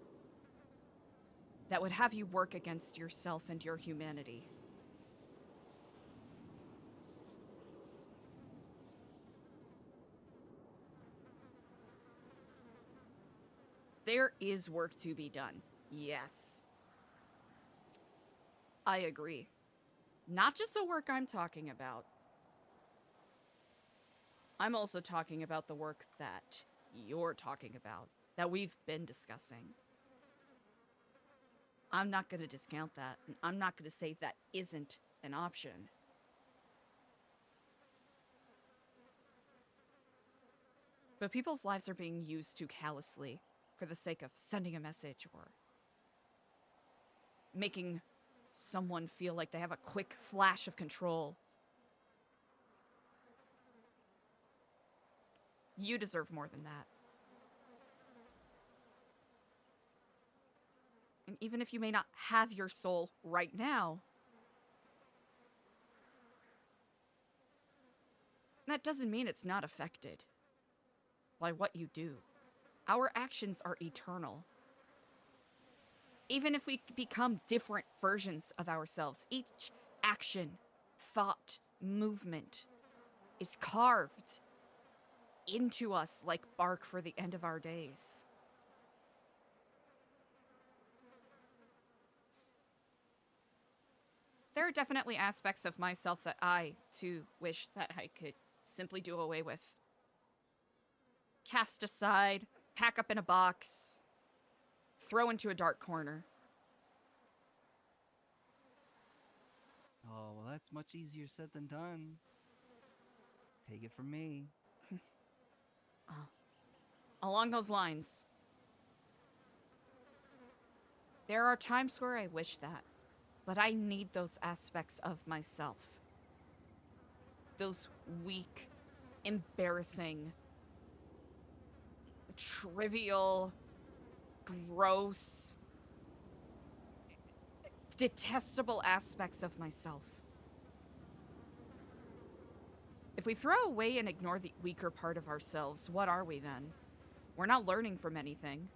that would have you work against yourself and your humanity. There is work to be done. Yes. I agree. Not just the work I'm talking about. I'm also talking about the work that you're talking about, that we've been discussing. I'm not going to discount that, and I'm not going to say that isn't an option. But people's lives are being used too callously for the sake of sending a message or making someone feel like they have a quick flash of control. You deserve more than that. And even if you may not have your soul right now, that doesn't mean it's not affected by what you do. Our actions are eternal. Even if we become different versions of ourselves, each action, thought, movement is carved into us like bark for the end of our days. There are definitely aspects of myself that I, too, wish that I could simply do away with. Cast aside, pack up in a box, throw into a dark corner. Oh, well, that's much easier said than done. Take it from me. Along those lines, there are times where I wish that, but I need those aspects of myself. Those weak, embarrassing, trivial, gross, detestable aspects of myself. If we throw away and ignore the weaker part of ourselves, what are we then? We're not learning from anything.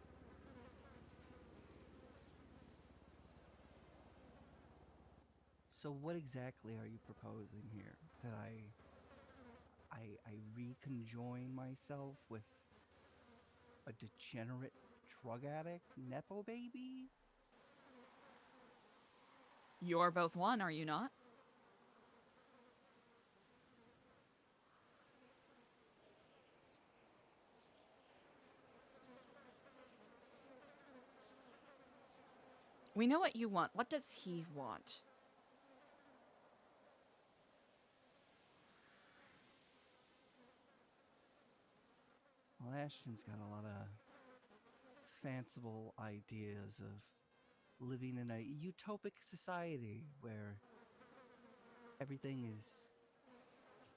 So what exactly are you proposing here? That I reconjoin myself with a degenerate drug addict, Nepo baby? You are both one, are you not? We know what you want. What does he want? Well, Ashton's got a lot of fanciful ideas of living in a utopic society where everything is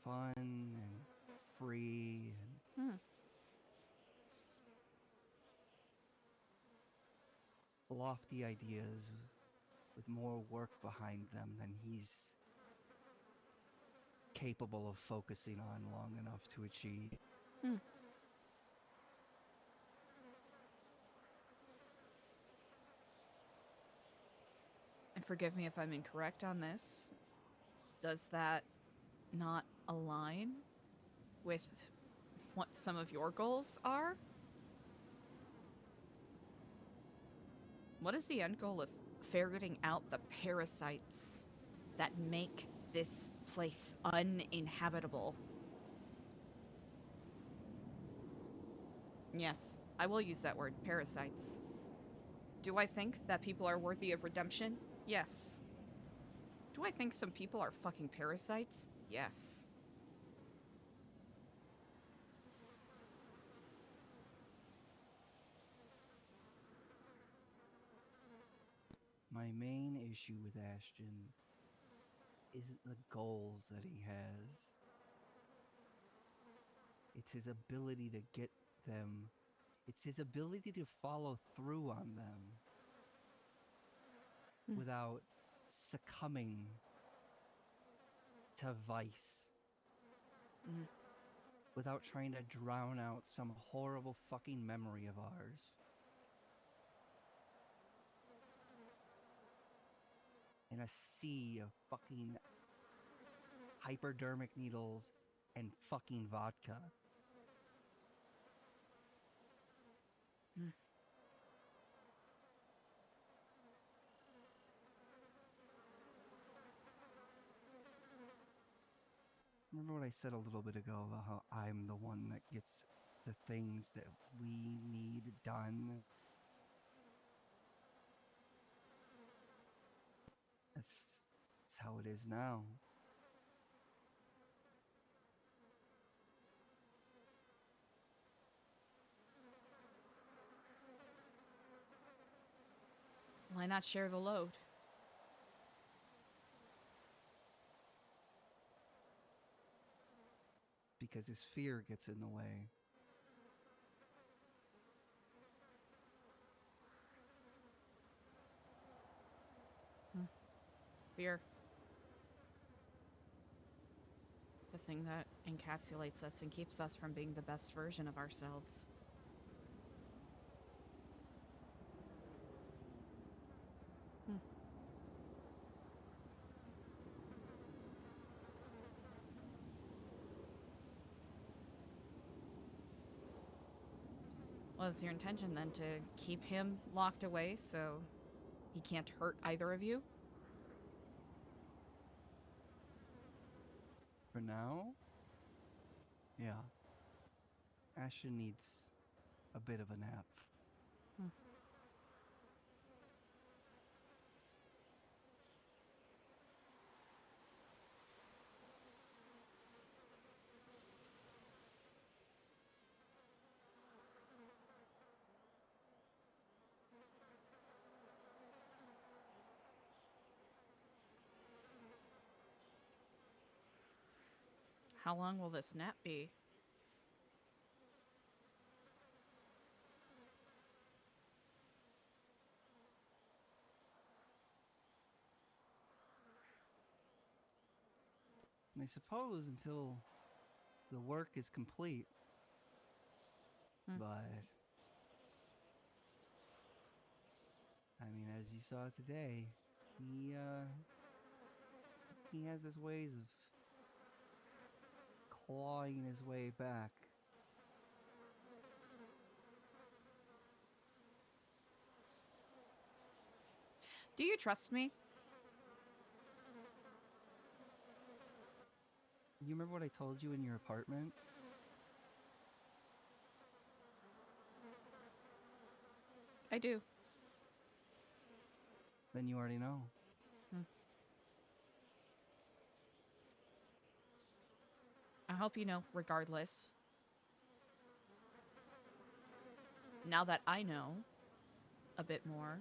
fun and free and lofty ideas with more work behind them than he's capable of focusing on long enough to achieve. And forgive me if I'm incorrect on this. Does that not align with what some of your goals are? What is the end goal of ferreting out the parasites that make this place uninhabitable? Yes, I will use that word, parasites. Do I think that people are worthy of redemption? Yes. Do I think some people are fucking parasites? Yes. My main issue with Ashton isn't the goals that he has. It's his ability to get them. It's his ability to follow through on them without succumbing to vice. Without trying to drown out some horrible fucking memory of ours. In a sea of fucking hypodermic needles and fucking vodka. Remember what I said a little bit ago about how I'm the one that gets the things that we need done? That's how it is now. Why not share the load? Because his fear gets in the way. Fear. The thing that encapsulates us and keeps us from being the best version of ourselves. Well, is your intention then to keep him locked away so he can't hurt either of you? For now, yeah. Ashton needs a bit of a nap. How long will this nap be? I suppose until the work is complete. But I mean, as you saw today, he has his ways of clawing his way back. Do you trust me? You remember what I told you in your apartment? I do. Then you already know. I hope you know, regardless. Now that I know a bit more,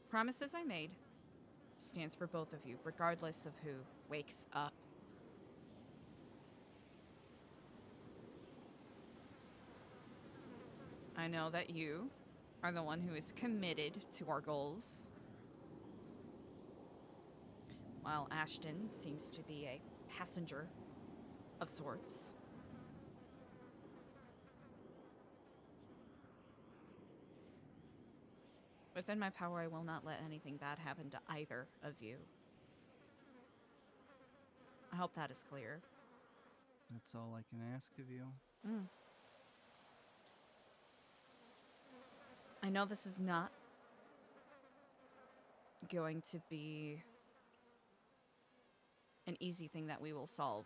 promises I made stands for both of you, regardless of who wakes up. I know that you are the one who is committed to our goals, while Ashton seems to be a passenger of sorts. Within my power, I will not let anything bad happen to either of you. I hope that is clear. That's all I can ask of you. I know this is not going to be an easy thing that we will solve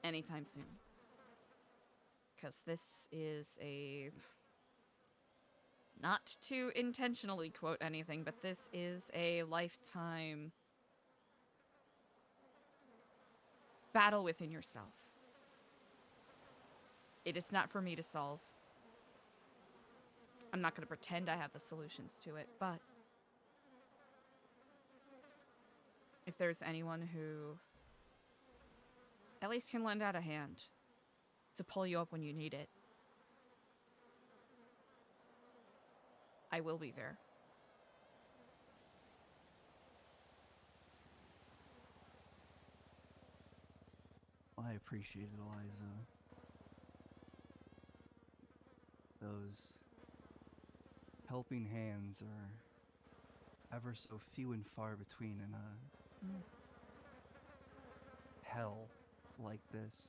anytime soon. Because this is a... Not to intentionally quote anything, but this is a lifetime battle within yourself. It is not for me to solve. I'm not going to pretend I have the solutions to it, but if there's anyone who at least can lend out a hand to pull you up when you need it, I will be there. I appreciate it, Eliza. Those helping hands are ever so few and far between in a hell like this.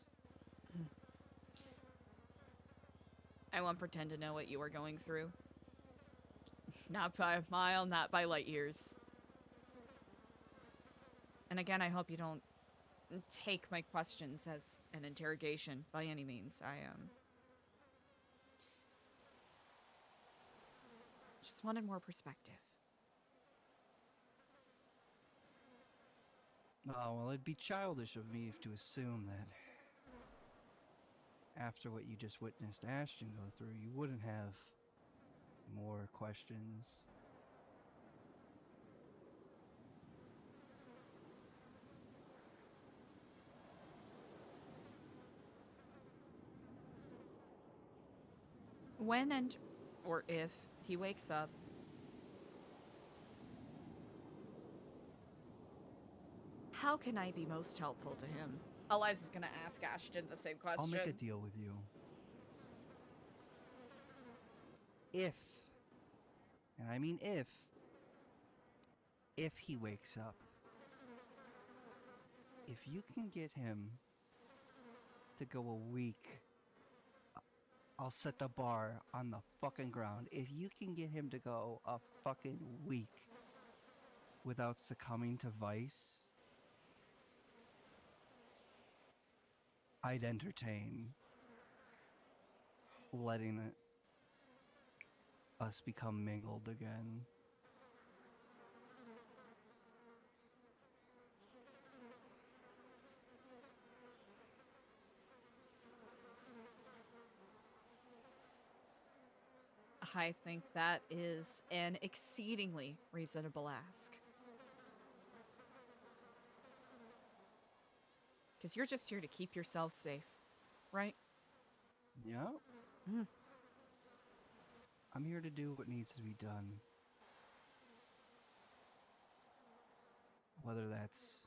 I won't pretend to know what you are going through. Not by a mile, not by light years. And again, I hope you don't take my questions as an interrogation by any means. I just wanted more perspective. Oh, well, it'd be childish of me to assume that after what you just witnessed Ashton go through, you wouldn't have more questions. When and or if he wakes up, how can I be most helpful to him? Eliza's gonna ask Ashton the same question. I'll make a deal with you. If, and I mean if he wakes up, if you can get him to go a week, I'll set the bar on the fucking ground. If you can get him to go a fucking week without succumbing to vice, I'd entertain letting us become mingled again. I think that is an exceedingly reasonable ask. Because you're just here to keep yourself safe, right? Yep. Mm. I'm here to do what needs to be done. Whether that's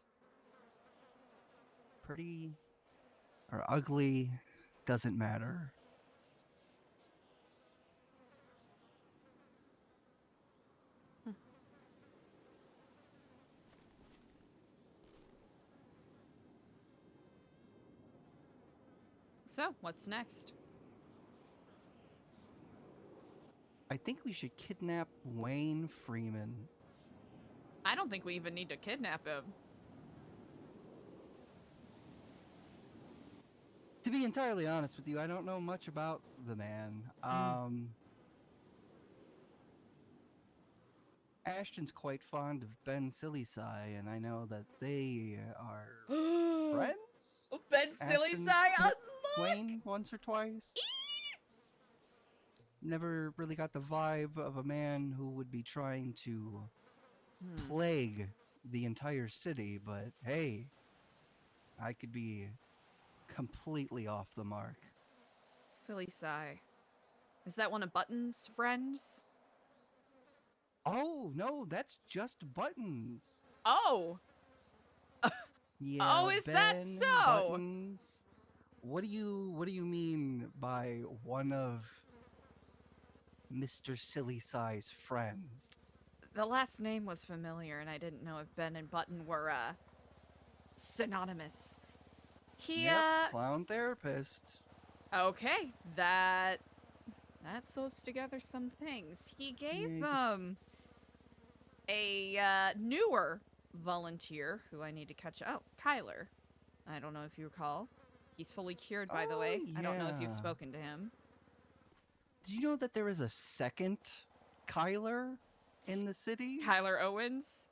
pretty or ugly, doesn't matter. So, what's next? I think we should kidnap Wayne Freeman. I don't think we even need to kidnap him. To be entirely honest with you, I don't know much about the man. Ashton's quite fond of Ben Sillisai, and I know that they are friends. Ben Ashton's Sillisai, met look! Wayne once or twice. Never really got the vibe of a man who would be trying to plague the entire city, but hey, I could be completely off the mark. Sillisai. Is that one of Button's friends? Oh, no, that's just Buttons. Oh! Yeah. Oh, is that so? Buttons. What do you mean by one of Mr. Sillisai's friends? The last name was familiar, and I didn't know if Ben and Button were, synonymous. Clown therapist. Okay, that sews together some things. He gave them a newer volunteer who I need to catch. Oh, Kyler. I don't know if you recall. He's fully cured, by the way. I don't know if you've spoken to him. Did you know that there is a second Kyler in the city? Kyler Owens?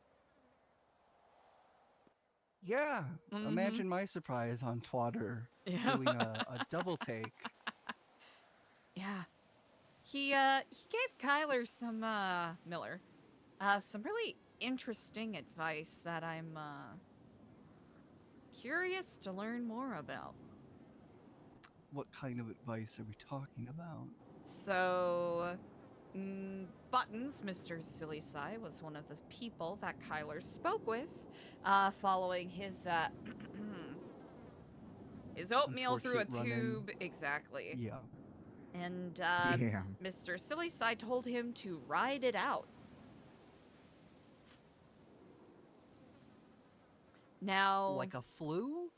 Yeah. Imagine my surprise on Twitter doing a double take. Yeah. He gave Kyler some, Miller, some really interesting advice that I'm, curious to learn more about. What kind of advice are we talking about? So, Buttons, Mr. Sillisai, was one of the people that Kyler spoke with, following his, his oatmeal through a tube. Exactly. Yeah. And, Yeah. Mr. Sillisai told him to ride it out. Now... Like a flu?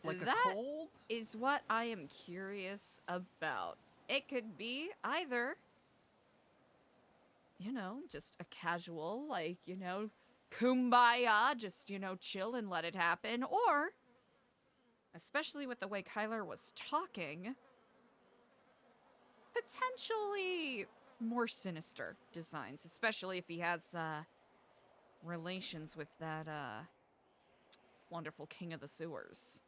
Like a cold? Is what I am curious about. It could be either, you know, just a casual, like, you know, kumbaya, just, you know, chill and let it happen, or, especially with the way Kyler was talking, potentially more sinister designs, especially if he has, relations with that, wonderful king of the sewers.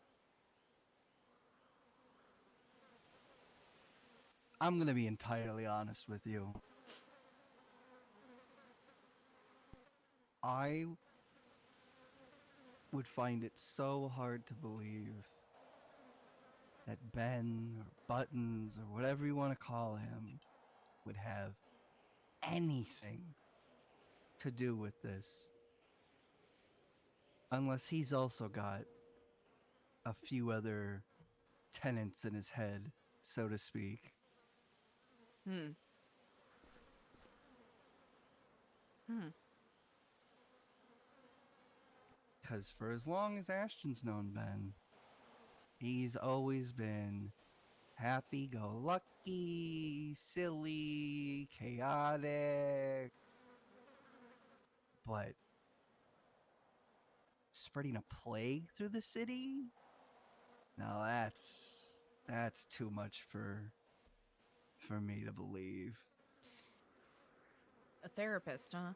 I'm gonna be entirely honest with you. I would find it so hard to believe that Ben or Buttons or whatever you want to call him would have anything to do with this. Unless he's also got a few other tenants in his head, so to speak. Hmm. Because for as long as Ashton's known Ben, he's always been happy-go-lucky, silly, chaotic, but spreading a plague through the city? Now that's too much for me to believe. A therapist, huh?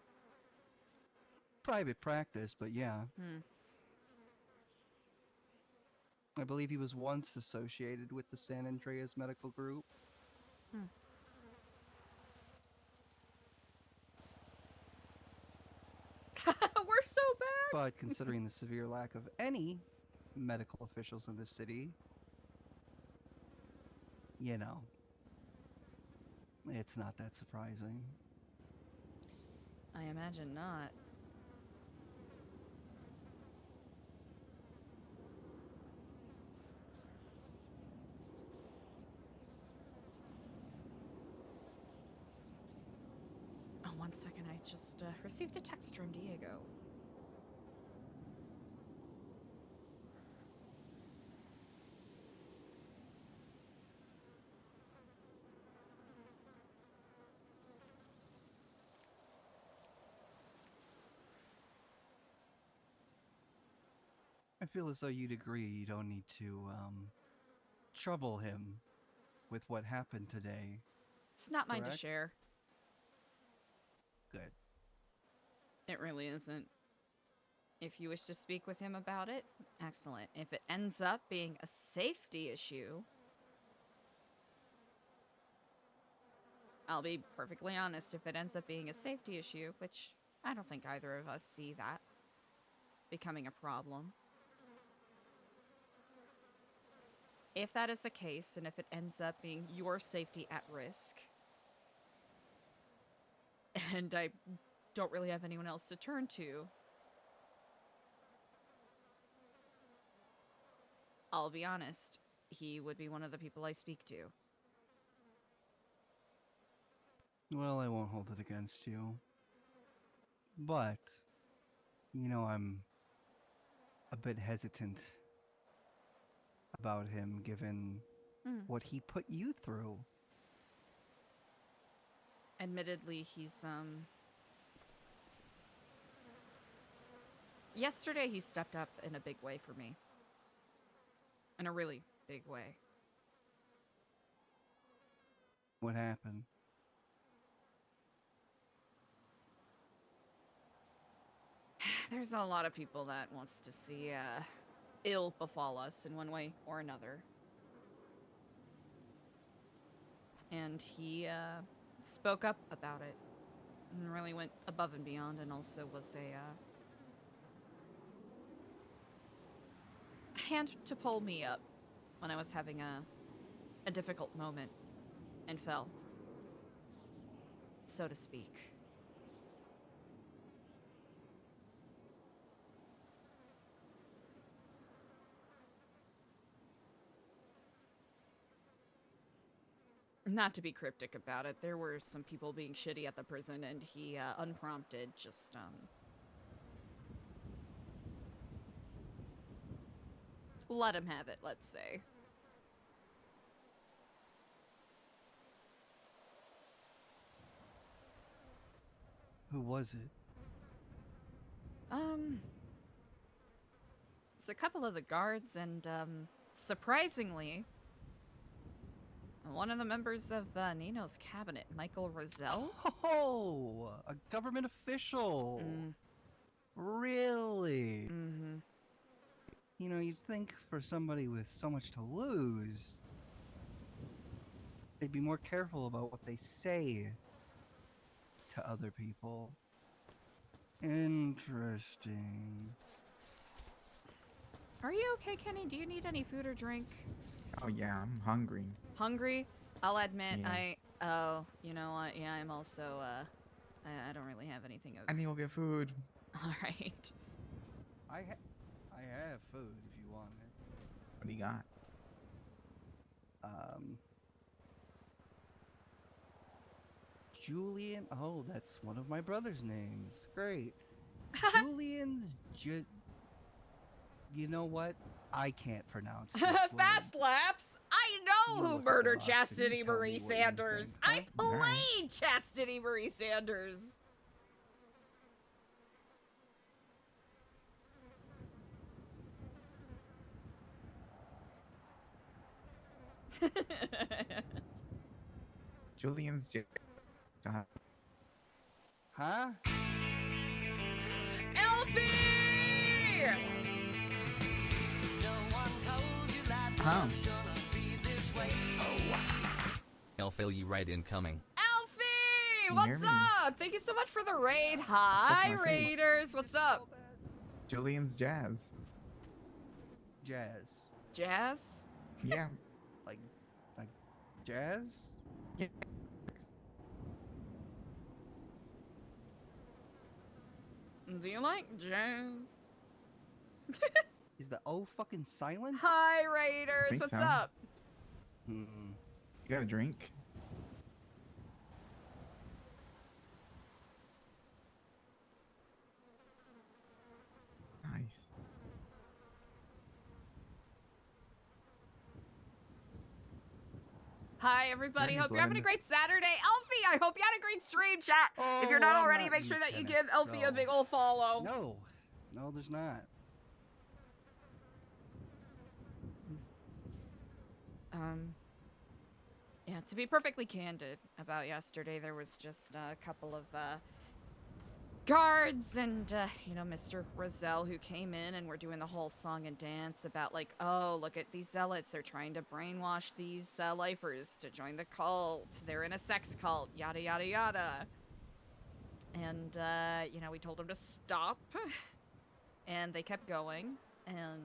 Private practice, but yeah. Hmm. I believe he was once associated with the San Andreas Medical Group. We're so bad. But considering the severe lack of any medical officials in the city, you know, it's not that surprising. I imagine not. Oh, 1 second. I just received a text from Diego. I feel as though you'd agree you don't need to trouble him with what happened today. It's not mine to Correct? share. Good. It really isn't. If you wish to speak with him about it, excellent. If it ends up being a safety issue, I'll be perfectly honest, if it ends up being a safety issue, which I don't think either of us see that becoming a problem. If that is the case, and if it ends up being your safety at risk, and I don't really have anyone else to turn to, I'll be honest, he would be one of the people I speak to. Well, I won't hold it against you. But, you know, I'm a bit hesitant about him given what he put you through. Admittedly, he's, yesterday he stepped up in a big way for me. In a really big way. What happened? There's a lot of people that wants to see, ill befall us in one way or another. And he, spoke up about it. And really went above and beyond, and also was a hand to pull me up when I was having a difficult moment and fell, so to speak. Not to be cryptic about it, there were some people being shitty at the prison, and he, unprompted, just, let him have it, let's say. Who was it? It's a couple of the guards, and, surprisingly, one of the members of, Nino's cabinet, Michael Rosell. Oh, a government official. Really? Mm-hmm. You know, you'd think for somebody with so much to lose, they'd be more careful about what they say to other people. Interesting. Are you okay, Kenny? Do you need any food or drink? Oh yeah, I'm hungry. Hungry? I'll admit, Yeah. oh, you know what? Yeah, I'm also, I don't really have anything of... I need to go get food. All right. I have food if you want it. What do you got? Julian. Oh, that's one of my brother's names. Great. Julian's You know what? I can't pronounce this word. Fast laps. I know You who look at the murdered box and you Chastity tell me Marie what you Sanders. think, I huh? Alright. played Chastity Marie Sanders. Julian's God. Huh? Elfie! Huh? Elfie raid incoming. Elfie! you What's hear me? up? Thank you so much for the raid. Hi, my face. Raiders. What's up? Julian's Jazz. Jazz. Jazz? Yeah. Like jazz? Do you like jazz? Is the O fucking silent? Hi, Raiders. Think What's so. up? Hmm. You got a drink? Nice. Hi, everybody. Any Hope you're having a blood in great Saturday. Elfie, I hope you had a great stream, chat. If you're Oh, not I'm already, not make sure that you Lieutenant, give Elfie a so- big ol' follow. No, there's not. Yeah, to be perfectly candid about yesterday, there was just a couple of guards and, you know, Mr. Roselle who came in and were doing the whole song and dance about, like, oh, look at these zealots. They're trying to brainwash these lifers to join the cult. They're in a sex cult, yada, yada, yada. And, you know, we told them to stop. And they kept going. And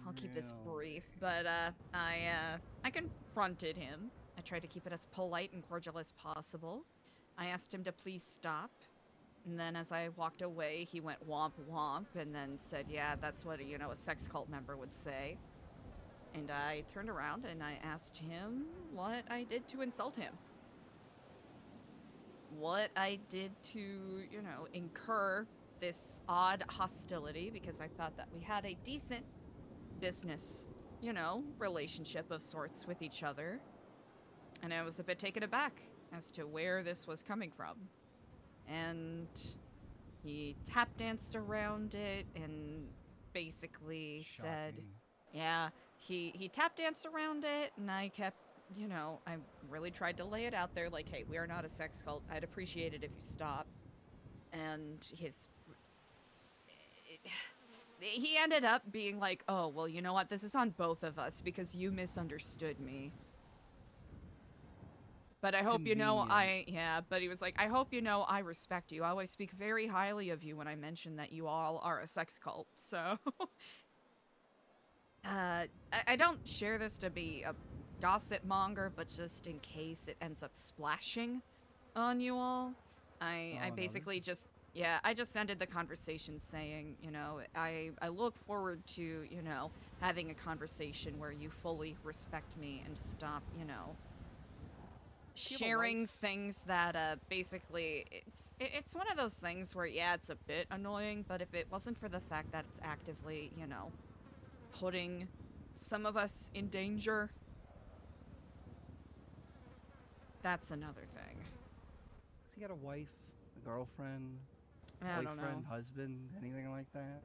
I'll keep this Real. brief, but I confronted him. I tried to keep it as polite and cordial as possible. I asked him to please stop, and then as I walked away, he went womp womp, and then said, "Yeah, that's what a sex cult member would say." And I turned around and I asked him what I did to insult him. What I did to, incur this odd hostility, because I thought that we had a decent business, relationship of sorts with each other. And I was a bit taken aback as to where this was coming from. And he tap danced around it and basically said, Shocking. yeah, he tap danced around it, and I kept, I really tried to lay it out there like, hey, we are not a sex cult. I'd appreciate it if you stop. And he ended up being like, oh, well, you know what? This is on both of us because you misunderstood me. But I hope Convenient. but he was like, I hope you know I respect you. I always speak very highly of you when I mention that you all are a sex cult. So, I don't share this to be a gossip monger, but just in case it ends up splashing on you all. I no, basically this is- I just ended the conversation saying, I look forward to, having a conversation where you fully respect me and stop, sharing things that basically it's one of those things where, yeah, it's a bit annoying, but if it wasn't for the fact that it's actively, putting some of us in danger, that's another thing. Has he got a wife, a girlfriend, I don't know. boyfriend, husband, anything like that?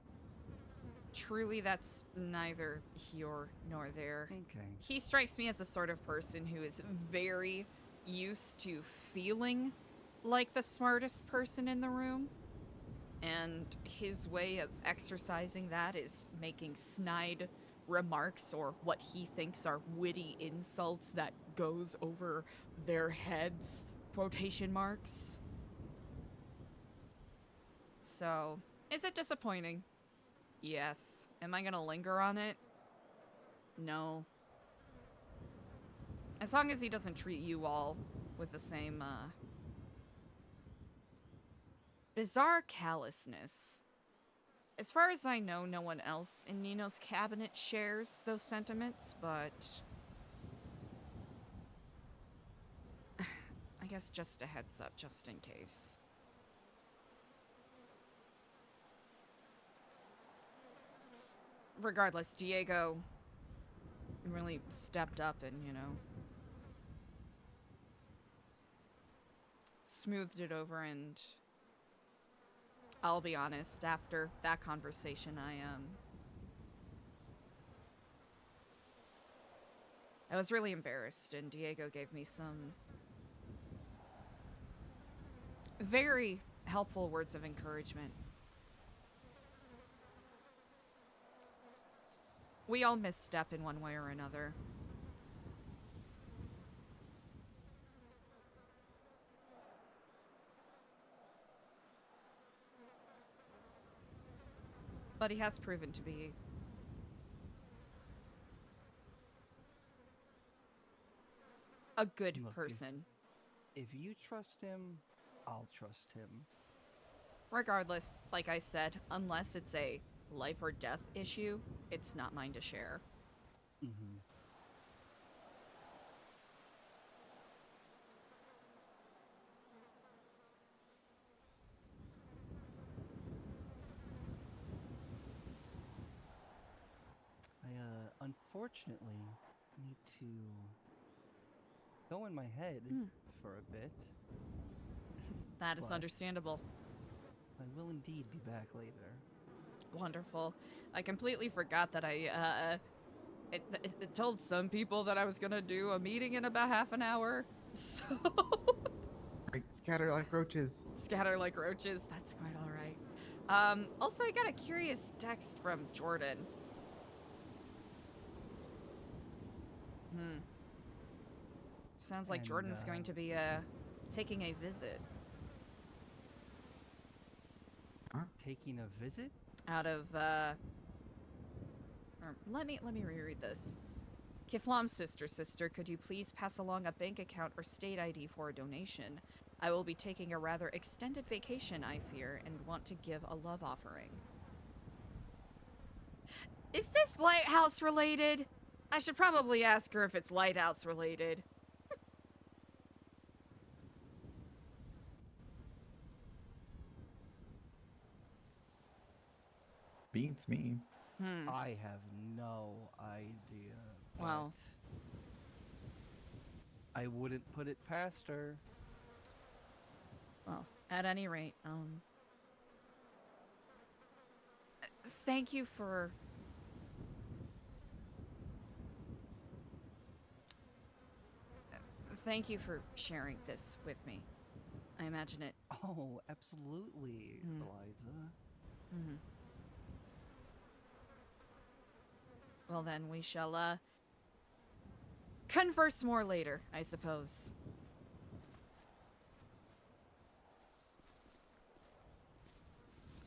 Truly, that's neither here nor there. Okay. He strikes me as a sort of person who is very used to feeling like the smartest person in the room. And his way of exercising that is making snide remarks or what he thinks are witty insults that goes over their heads, quotation marks. So, is it disappointing? Yes. Am I gonna linger on it? No. As long as he doesn't treat you all with the same, bizarre callousness. As far as I know, no one else in Nino's cabinet shares those sentiments, but I guess just a heads up, just in case. Regardless, Diego really stepped up and, you know, smoothed it over, and I'll be honest, after that conversation, I was really embarrassed, and Diego gave me some very helpful words of encouragement. We all misstep in one way or another. But he has proven to be a good Look, person. If you trust him, I'll trust him. Regardless, like I said, unless it's a life or death issue, it's not mine to share. Mm-hmm. I unfortunately need to go in my head for a bit. That is But understandable. I will indeed be back later. Wonderful. I completely forgot that it told some people that I was gonna do a meeting in about half an hour. So Right, scatter like roaches. scatter like roaches. That's quite all right. Also, I got a curious text from Jordan. Sounds like And, Jordan's going to be taking a visit Taking a visit? out of or let me reread this. Kiflam's sister, could you please pass along a bank account or state ID for a donation? I will be taking a rather extended vacation, I fear, and want to give a love offering. Is this lighthouse related? I should probably ask her if it's lighthouse related. Beats me. I have no idea. Well. but I wouldn't put it past her. Well, at any rate, thank you for sharing this with me. I imagine it. Oh, absolutely, Eliza. Well, then we shall converse more later, I suppose.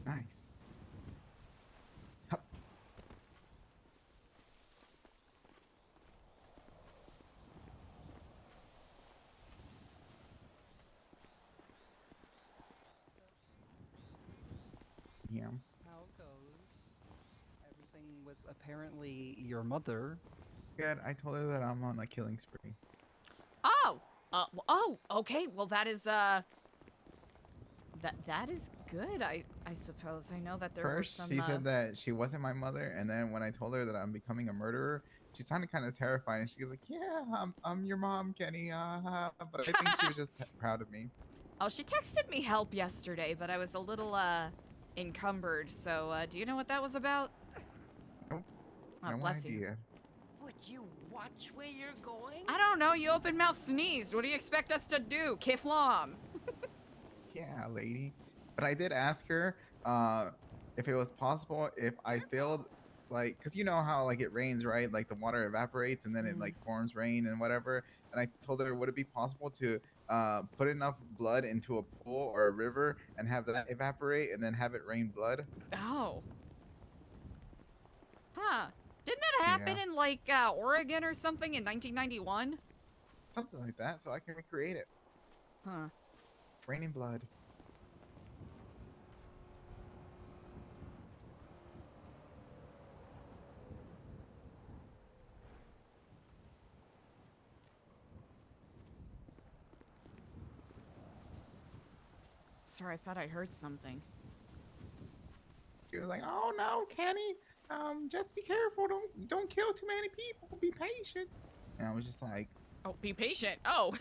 Nice. Hup. Yeah. How goes everything with apparently your mother? Good. I told her that I'm on a killing spree. Oh, okay. Well, that is that is good. I suppose. I know that there were First, some. she said that she wasn't my mother, and then when I told her that I'm becoming a murderer, she sounded kind of terrified, and she was like, "Yeah, I'm your mom, Kenny." But I think she was just proud of me. Oh, she texted me help yesterday, but I was a little encumbered. So, do you know what that was about? Nope. Oh, No bless you. idea. Would you watch where you're going? I don't know. You open mouth sneezed. What do you expect us to do? Kiflam. Yeah, lady. But I did ask her if it was possible if I failed, like, because you know how like it rains, right? Like the water evaporates and then it like forms rain and whatever. And I told her, would it be possible to put enough blood into a pool or a river and have that evaporate and then have it rain blood? Oh. Huh. Didn't that happen Yeah. in like Oregon or something in 1991? Something like that, so I can recreate it. Huh. Raining blood. Sorry, I thought I heard something. She was like, "Oh no, Kenny, just be careful. Don't kill too many people. Be patient." And I was just like, Oh, be patient. Oh.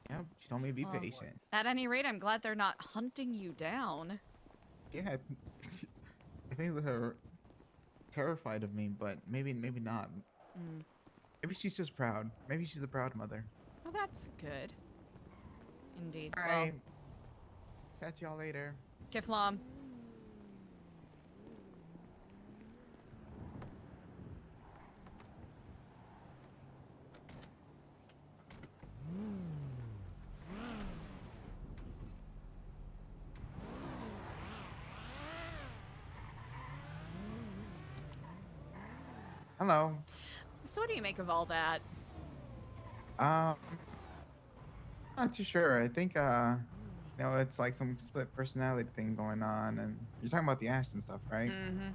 "Yeah." She told me to be Well, patient. at any rate, I'm glad they're not hunting you down. Yeah, I think they're terrified of me, but maybe not. Hmm. Maybe she's just proud. Maybe she's a proud mother. Well, that's good. Indeed. All Well, right. Catch y'all later. Kiflam. Hello. So what do you make of all that? Um, not too sure. I think it's like some split personality thing going on, and you're talking about the Ashton stuff, right? Mm-hmm.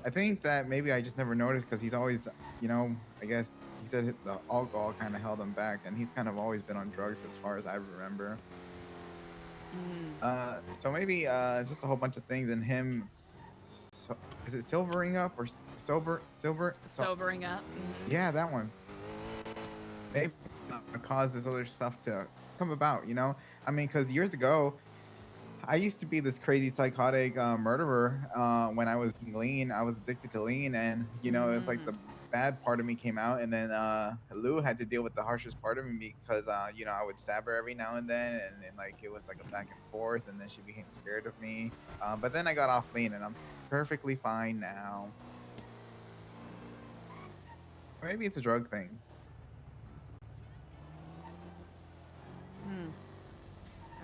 I think that maybe I just never noticed because he's always, I guess he said the alcohol kind of held him back, and he's kind of always been on drugs as far as I remember. So maybe just a whole bunch of things, and him. Is it silvering up or Sobering up. Mm-hmm. Yeah, that one. Maybe cause this other stuff to come about. I mean, because years ago, I used to be this crazy psychotic murderer. When I was lean, I was addicted to lean, and it was like the bad part of me came out, and then Lou had to deal with the harshest part of me because I would stab her every now and then, and like it was like a back and forth, and then she became scared of me. But then I got off lean, and I'm perfectly fine now. Maybe it's a drug thing.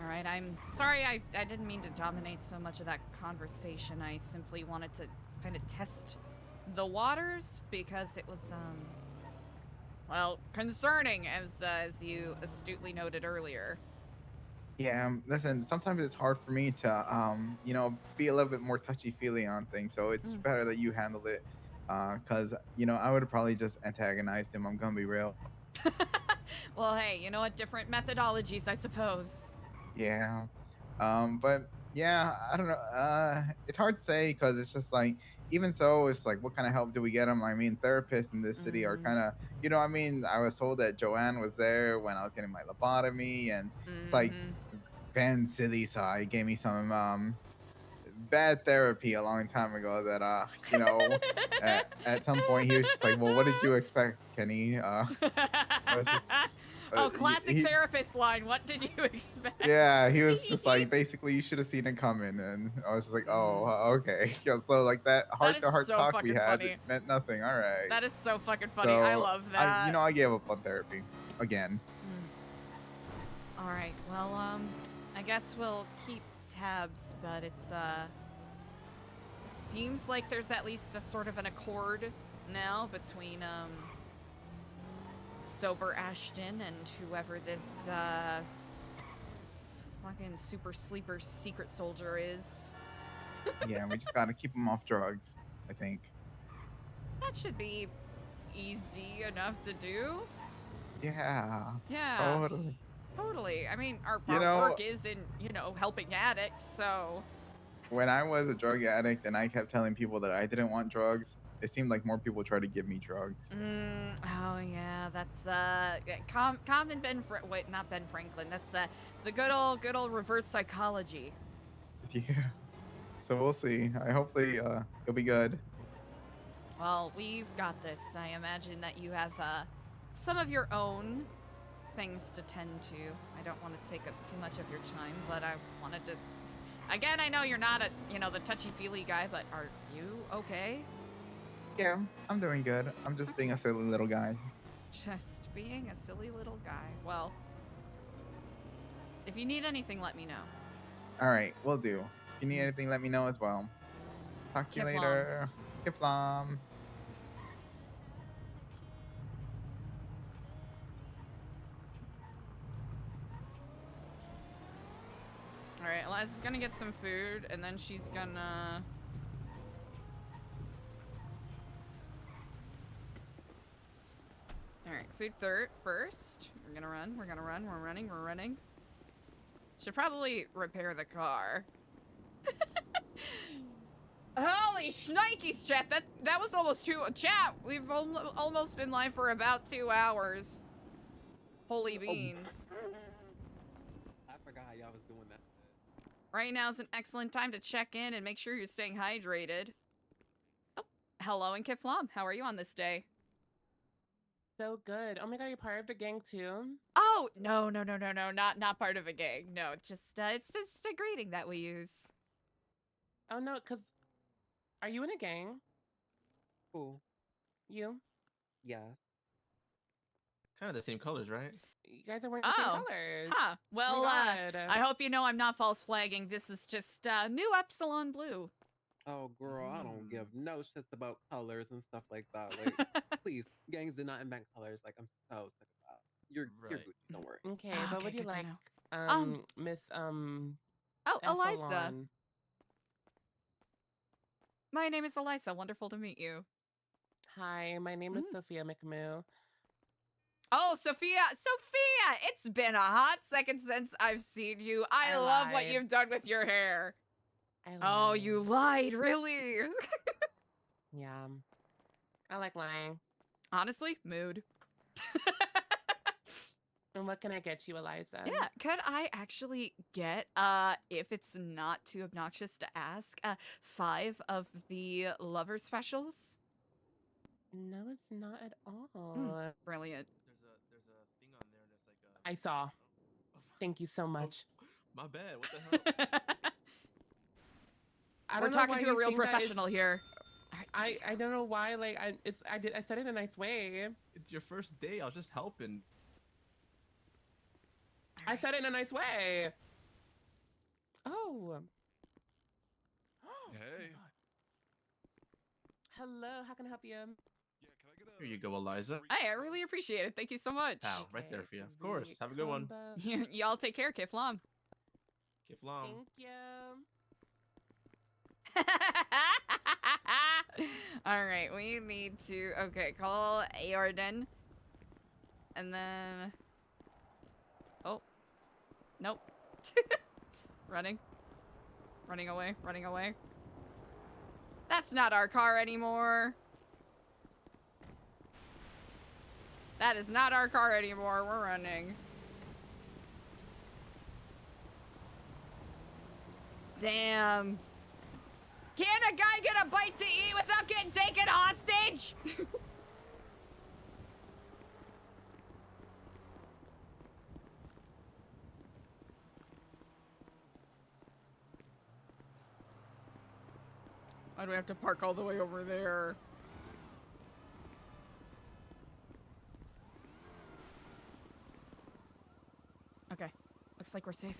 All right, I'm sorry I didn't mean to dominate so much of that conversation. I simply wanted to kind of test the waters because it was, well, concerning, as you astutely noted earlier. Yeah, listen, sometimes it's hard for me to, be a little bit more touchy-feely on things, so it's better that you handle it, because, I would have probably just antagonized him, I'm gonna be real. Well, hey, you know what? Different methodologies, I suppose. Yeah. But yeah, I don't know. It's hard to say because it's just like, even so, it's like, what kind of help do we get them? I mean, therapists in this city are kind of, I was told that Joanne was there when I was getting my lobotomy, and it's like Ben Silly Sai gave me some bad therapy a long time ago that at some point he was just like, well, what did you expect, Kenny? I was just Classic therapist line. What did you expect? Yeah, he was just like, basically, you should have seen it coming, and I was just like, oh, okay. Yeah, so like that heart-to-heart so talk we fucking had funny. meant nothing. All right. That is so fucking funny. So, I love that. I gave up on therapy again. All right. Well, I guess we'll keep tabs, but it seems like there's at least a sort of an accord now between sober Ashton and whoever this fucking super sleeper secret soldier is. Yeah, we just gotta keep him off drugs, I think. That should be easy enough to do. Yeah. Yeah. Totally. I mean, our work is in, helping addicts, so. When I was a drug addict and I kept telling people that I didn't want drugs, it seemed like more people tried to give me drugs. Oh yeah, that's common not Ben Franklin. That's the good old reverse psychology. Yeah. So we'll see. Hopefully it'll be good. Well, we've got this. I imagine that you have some of your own things to tend to. I don't want to take up too much of your time, but I wanted to. Again, I know you're not the touchy-feely guy, but are you okay? Yeah, I'm doing good. I'm just being a silly little guy. Just being a silly little guy. Well, if you need anything, let me know. All right, will do. If you need anything, let me know as well. Talk to you later. Kiflam. Alright, Eliza's gonna get some food, and then she's gonna... Alright, food first. We're running. Should probably repair the car. Holy shnikes, chat. That was almost chat. We've almost been live for about 2 hours. Holy beans. I forgot how y'all was doing that shit. Right now is an excellent time to check in and make sure you're staying hydrated. Oh, hello and Kiflam. How are you on this day? So good. Oh my god, you're part of the gang too? Oh, no. Not part of a gang. No, just it's just a greeting that we use. Oh no, cause are you in a gang? Who? You? Yes. Kind of the same colors, right? You guys are wearing the same Oh. colors. Huh. Well, Oh my God. I hope you know I'm not false flagging. This is just new Epsilon Blue. Oh, girl, I don't give no shits about colors and stuff like that. Like, please, gangs did not invent colors. Like, I'm so sick of that. You're Right. Gucci, don't worry. Okay, Ah, what okay, would you good to like, know. Miss Oh, Eliza. Epsilon? My name is Eliza. Wonderful to meet you. Hi, my name is Sophia McMoo. Oh, Sophia! Sophia! It's been a hot second since I've seen you. I love what lied. you've done with your hair. I Oh, lied. you lied, really? Yeah. I like lying. Honestly, mood. And what can I get you, Eliza? Yeah, could I actually get, if it's not too obnoxious to ask, 5 of the lover specials? No, it's not at all. Brilliant. There's a thing on there that's like a. I saw. Thank you so much. My bad. What the hell? I We're don't know talking why to a you real think that it's- professional here. I don't know why. Like I said it in a nice way. It's your first day. I was just helping. I said it in a nice way. Oh. Hey. Hello. How can I help you? Yeah, can I get a... Here you go, Eliza. Hey, I really appreciate it. Thank you so much. Pow, right there Okay, for you. Of the course. Have a good one. combo. Y'all take care, Kiflam. Keep long. Thank you. All right, we need to, okay, call Aorden. And then, oh, nope. Running away. That's not our car anymore. That is not our car anymore. We're running. Damn. Can a guy get a bite to eat without getting taken hostage? Why do we have to park all the way over there? Okay, looks like we're safe.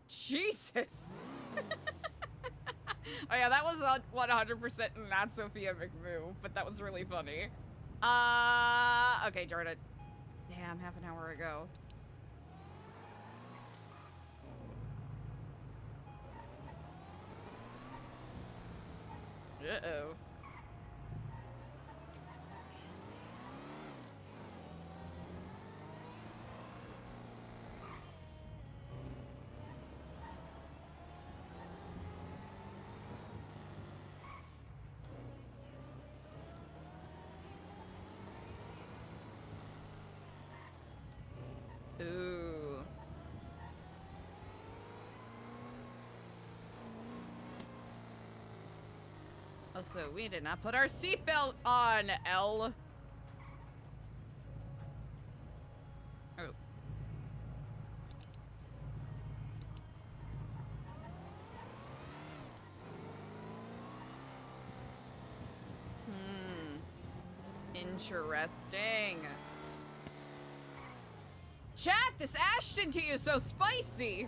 Jesus! Oh yeah, that was 100% not Sophia McMoo, but that was really funny. Okay, Jordan. Damn, half an hour ago. Uh-oh. Ooh. Also, we did not put our seatbelt on, L. Oh. Interesting. Chat, this Ashton tea is so spicy.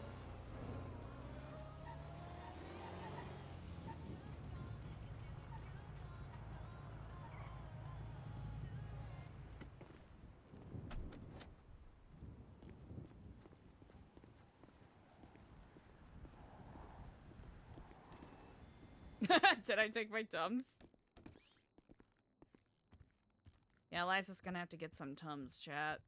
Did I take my Tums? Yeah, Eliza's gonna have to get some Tums, chat.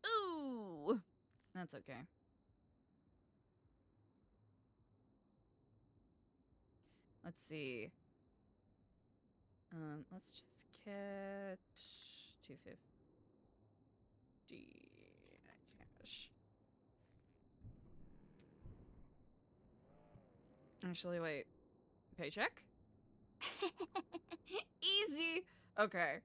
Ooh! That's okay. Let's see. Let's just get 250 cash. Actually, wait. Paycheck? Easy. Okay.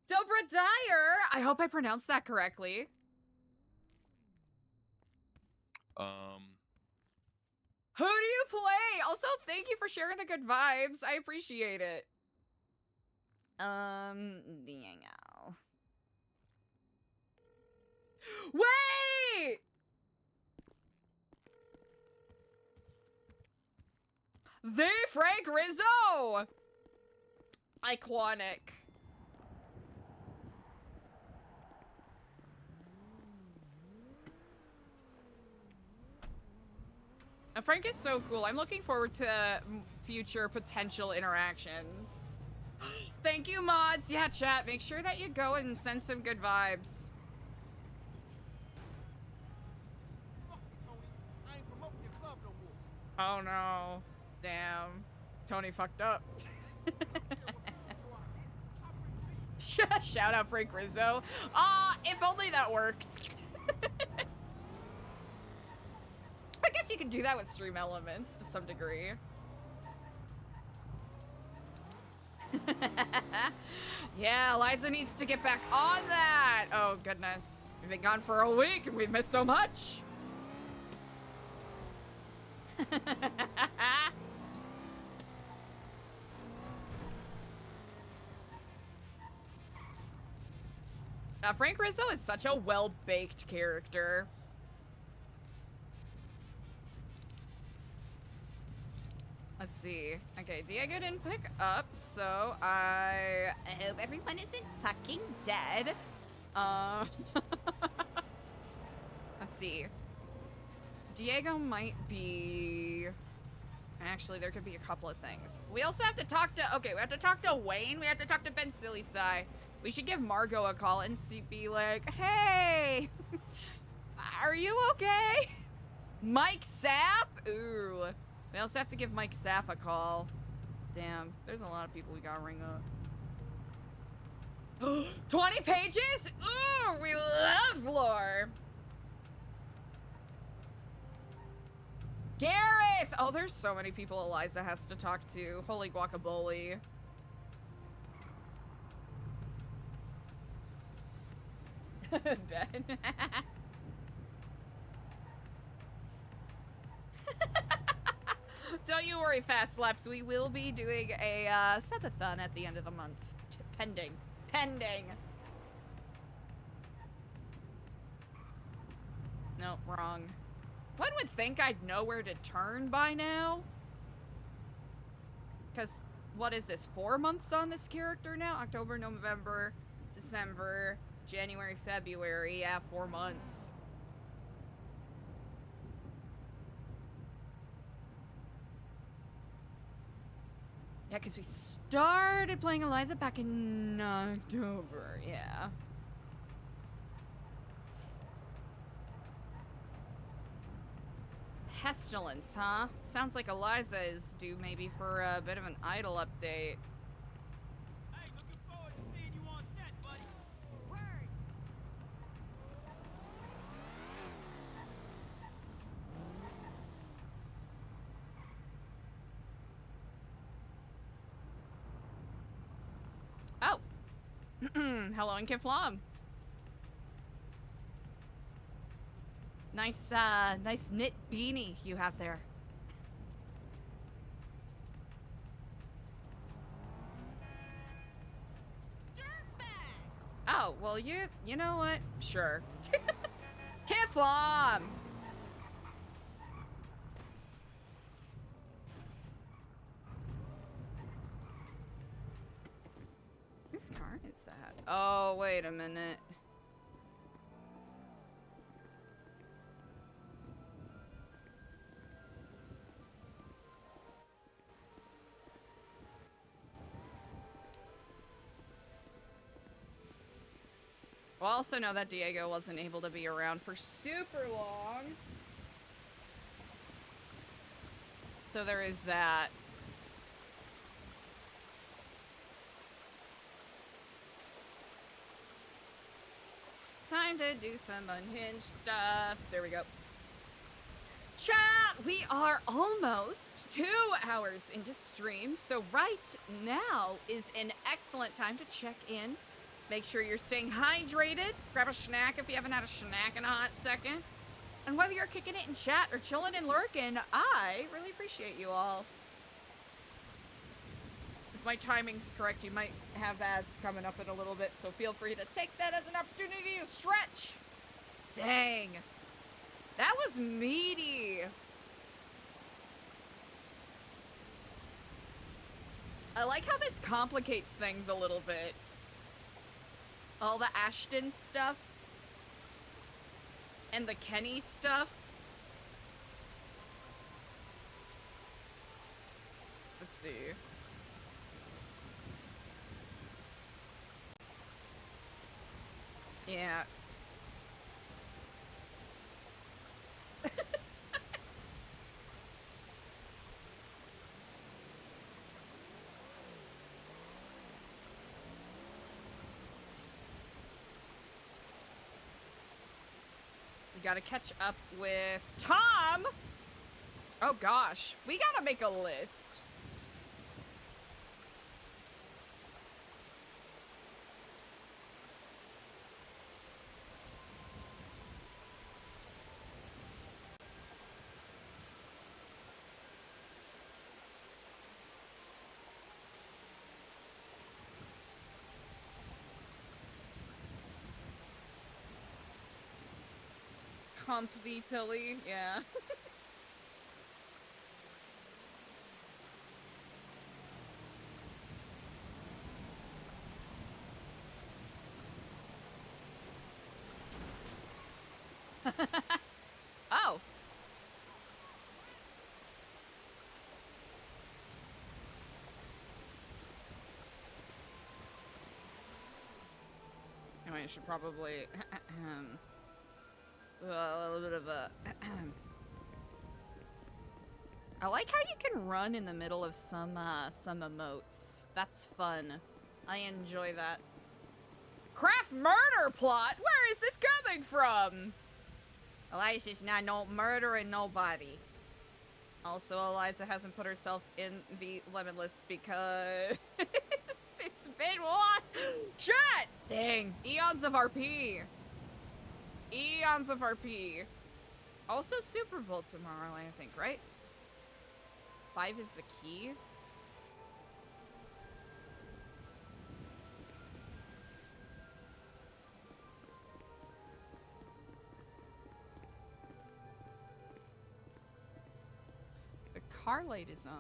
Dobra Dyer! I hope I pronounced that correctly. Who do you play? Also, thank you for sharing the good vibes. I appreciate it. Diego. Wait! The Frank Rizzo! Iconic. Frank is so cool. I'm looking forward to future potential interactions. Thank you, mods. Yeah, chat. Make sure that you go and send some good vibes. Oh no. Damn. Tony fucked up. Shout out Frank Rizzo. If only that worked. I guess you could do that with stream elements to some degree. Yeah, Eliza needs to get back on that. Oh, goodness. We've been gone for a week and we've missed so much. Frank Rizzo is such a well-baked character. Let's see. Okay, Diego didn't pick up, so I hope everyone isn't fucking dead. Let's see. Diego might be... Actually, there could be a couple of things. We also have to talk to... Okay, we have to talk to Wayne. We have to talk to Ben Sillisai. We should give Margot a call and be like, hey! Are you okay? Mike Sapp? Ooh. We also have to give Mike Sapp a call. Damn, there's a lot of people we gotta ring up. 20 pages? Ooh, we love lore. Gareth! Oh, there's so many people Eliza has to talk to. Holy guacamole. Ben. Don't you worry, Fast Laps. We will be doing a subathon at the end of the month. Pending. Pending. No, wrong. One would think I'd know where to turn by now. Because, what is this, 4 months on this character now? October, November, December, January, February. Yeah, 4 months. Yeah, because we started playing Eliza back in October, yeah. Pestilence, huh? Sounds like Eliza is due maybe for a bit of an idol update. Hey, looking forward to seeing you on set, buddy. Word. Oh. Hello, and Kiflam. Nice, nice knit beanie you have there. Dirtbag! Oh, well, you know what? Sure. Kiflom! Whose car is that? Oh, wait a minute. We'll also know that Diego wasn't able to be around for super long. So there is that. Time to do some unhinged stuff. There we go. Chat, we are almost 2 hours into stream, so right now is an excellent time to check in. Make sure you're staying hydrated. Grab a snack if you haven't had a snack in a hot second. And whether you're kicking it in chat or chilling and lurking, I really appreciate you all. If my timing's correct, you might have ads coming up in a little bit, so feel free to take that as an opportunity to stretch. Dang. That was meaty. I like how this complicates things a little bit. All the Ashton stuff. And the Kenny stuff. Let's see. Yeah. We gotta catch up with Tom! Oh gosh, we gotta make a list. Completely, yeah. Oh. Anyway, I should probably do a little bit of a I like how you can run in the middle of some emotes. That's fun. I enjoy that. Craft murder plot? Where is this coming from? Eliza's not murdering nobody. Also, Eliza hasn't put herself in the lemon list because it's been what? Shit! Dang. Eons of RP. Eons of RP. Also Super Bowl tomorrow, I think, right? 5 is the key. The car light is on.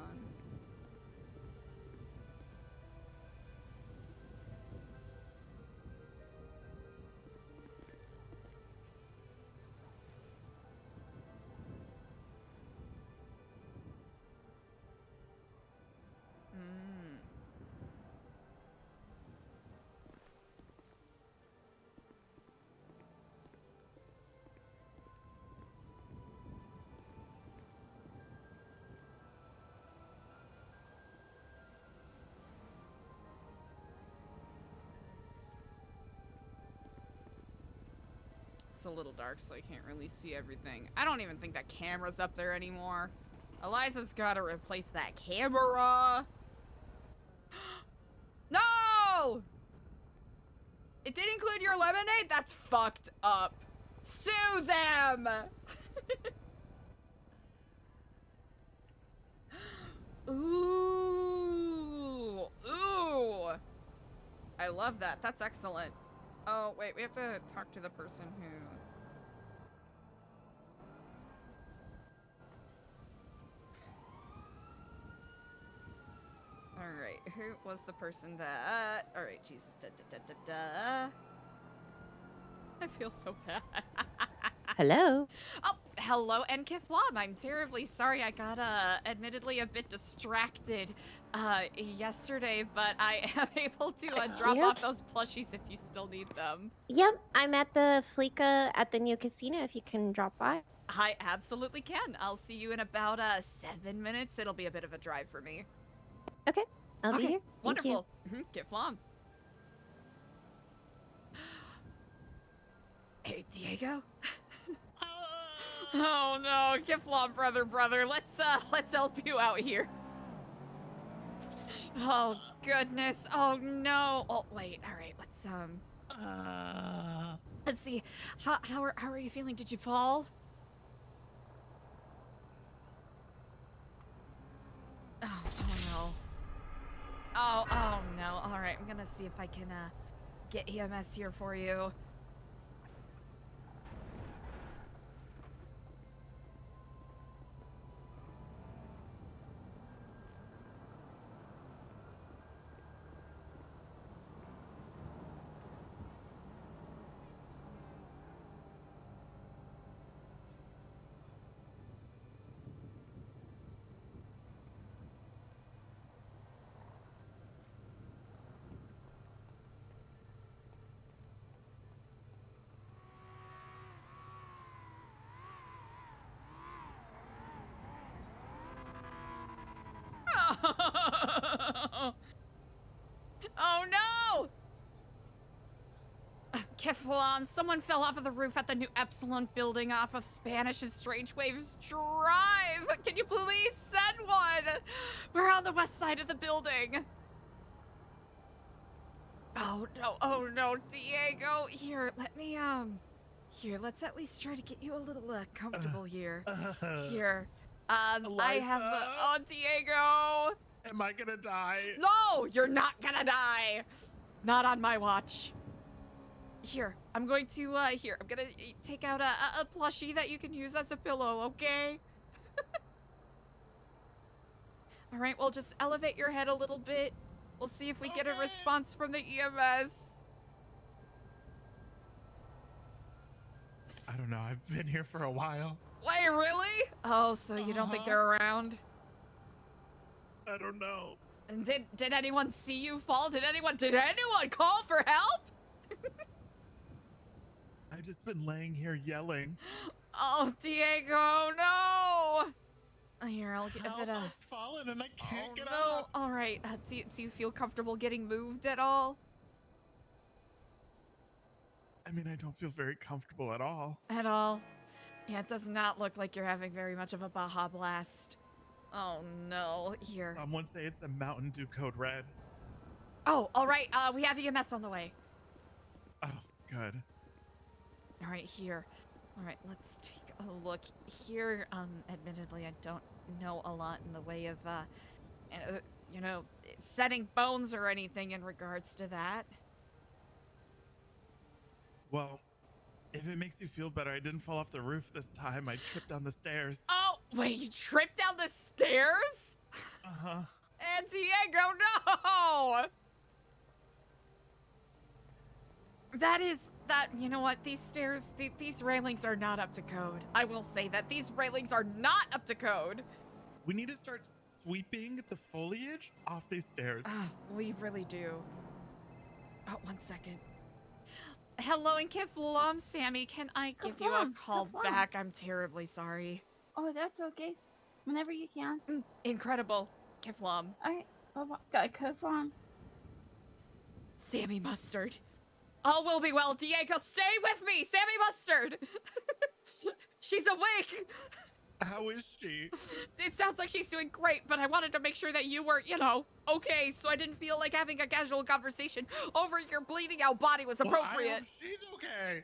It's a little dark, so I can't really see everything. I don't even think that camera's up there anymore. Eliza's gotta replace that camera. No! It did include your lemonade? That's fucked up. Sue them! Ooh. Ooh. I love that. That's excellent. Oh, wait, we have to talk to the person who... Alright, who was the person that... Alright, Jesus, I feel so bad. Hello. Oh, hello, and Kiflam. I'm terribly sorry. I got, admittedly a bit distracted, yesterday, but I am able to, drop off those plushies if you still need them. Yep, I'm at the Fleeka at the new casino if you can drop by. I absolutely can. I'll see you in about, 7 minutes. It'll be a bit of a drive for me. Okay, I'll be here. Thank you. Wonderful. Kiflam. Hey, Diego. Oh no, Kiflam, brother, let's help you out here. Oh goodness, oh no. Oh wait, all right, let's see. How are you feeling? Did you fall? Oh no. Oh no. All right, I'm gonna see if I can get EMS here for you. Oh no! Keflam, someone fell off of the roof at the new Epsilon building off of Spanish and Strange Waves Drive. Can you please send one? We're on the west side of the building. Oh no, Diego. Here, let me, here, let's at least try to get you a little, comfortable here. Here. I have, oh, Diego. Am I gonna die? No, you're not gonna die. Not on my watch. Here, I'm going to, here, I'm gonna take out a plushie that you can use as a pillow, okay? All right, we'll just elevate your head a little bit. We'll see if we get a response from the EMS. I don't know. I've been here for a while. Wait, really? Oh, so you don't think they're around? I don't know. And did anyone see you fall? Did anyone call for help? I've just been laying here yelling. Oh, Diego, no! Here, I'll give it a... I've fallen and I can't get no. up. All right, do you feel comfortable getting moved at all? I mean, I don't feel very comfortable at all. At all? Yeah, it does not look like you're having very much of a Baja Blast. Oh no, here. Someone say it's a Mountain Dew Code Red. Oh, all right, we have EMS on the way. Oh, good. All right, here. All right, let's take a look here. Admittedly, I don't know a lot in the way of, you know, setting bones or anything in regards to that. Well, if it makes you feel better, I didn't fall off the roof this time. I tripped down the stairs. Oh, wait, you tripped down the stairs? Uh-huh. And Diego, no! You know what, these stairs, these railings are not up to code. I will say that these railings are not up to code. We need to start sweeping the foliage off these stairs. We really do. Oh, 1 second. Hello, and Kiflam, Sammy, can I give you a call back? I'm terribly sorry. Oh, that's okay. Whenever you can. Incredible, Kiflam. Alright, got Kiflam. Sammy Mustard. All will be well, Diego. Stay with me, Sammy Mustard. She's awake. How is she? It sounds like she's doing great, but I wanted to make sure that you were, you know, okay, so I didn't feel like having a casual conversation over your bleeding out body was appropriate. Well, I hope she's okay.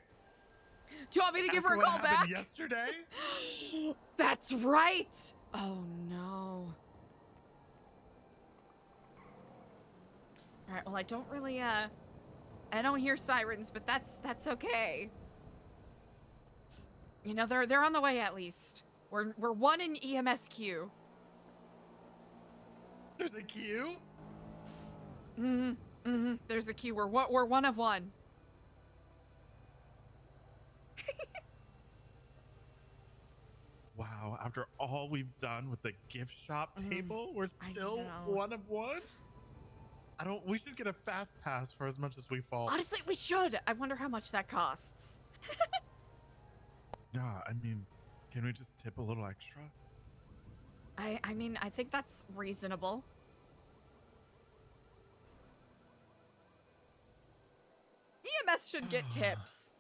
Do you want me to give her a After call what happened back? yesterday? That's right. Oh no. All right, well, I don't really I don't hear sirens, but that's okay. You know, they're on the way at least. We're one in EMS queue. There's a queue? There's a queue. We're one of one. Wow, after all we've done with the gift shop table, we're I still know. one of one? We should get a fast pass for as much as we fall. Honestly, we should. I wonder how much that costs. Yeah, I mean, can we just tip a little extra? I mean, I think that's reasonable. EMS should get tips.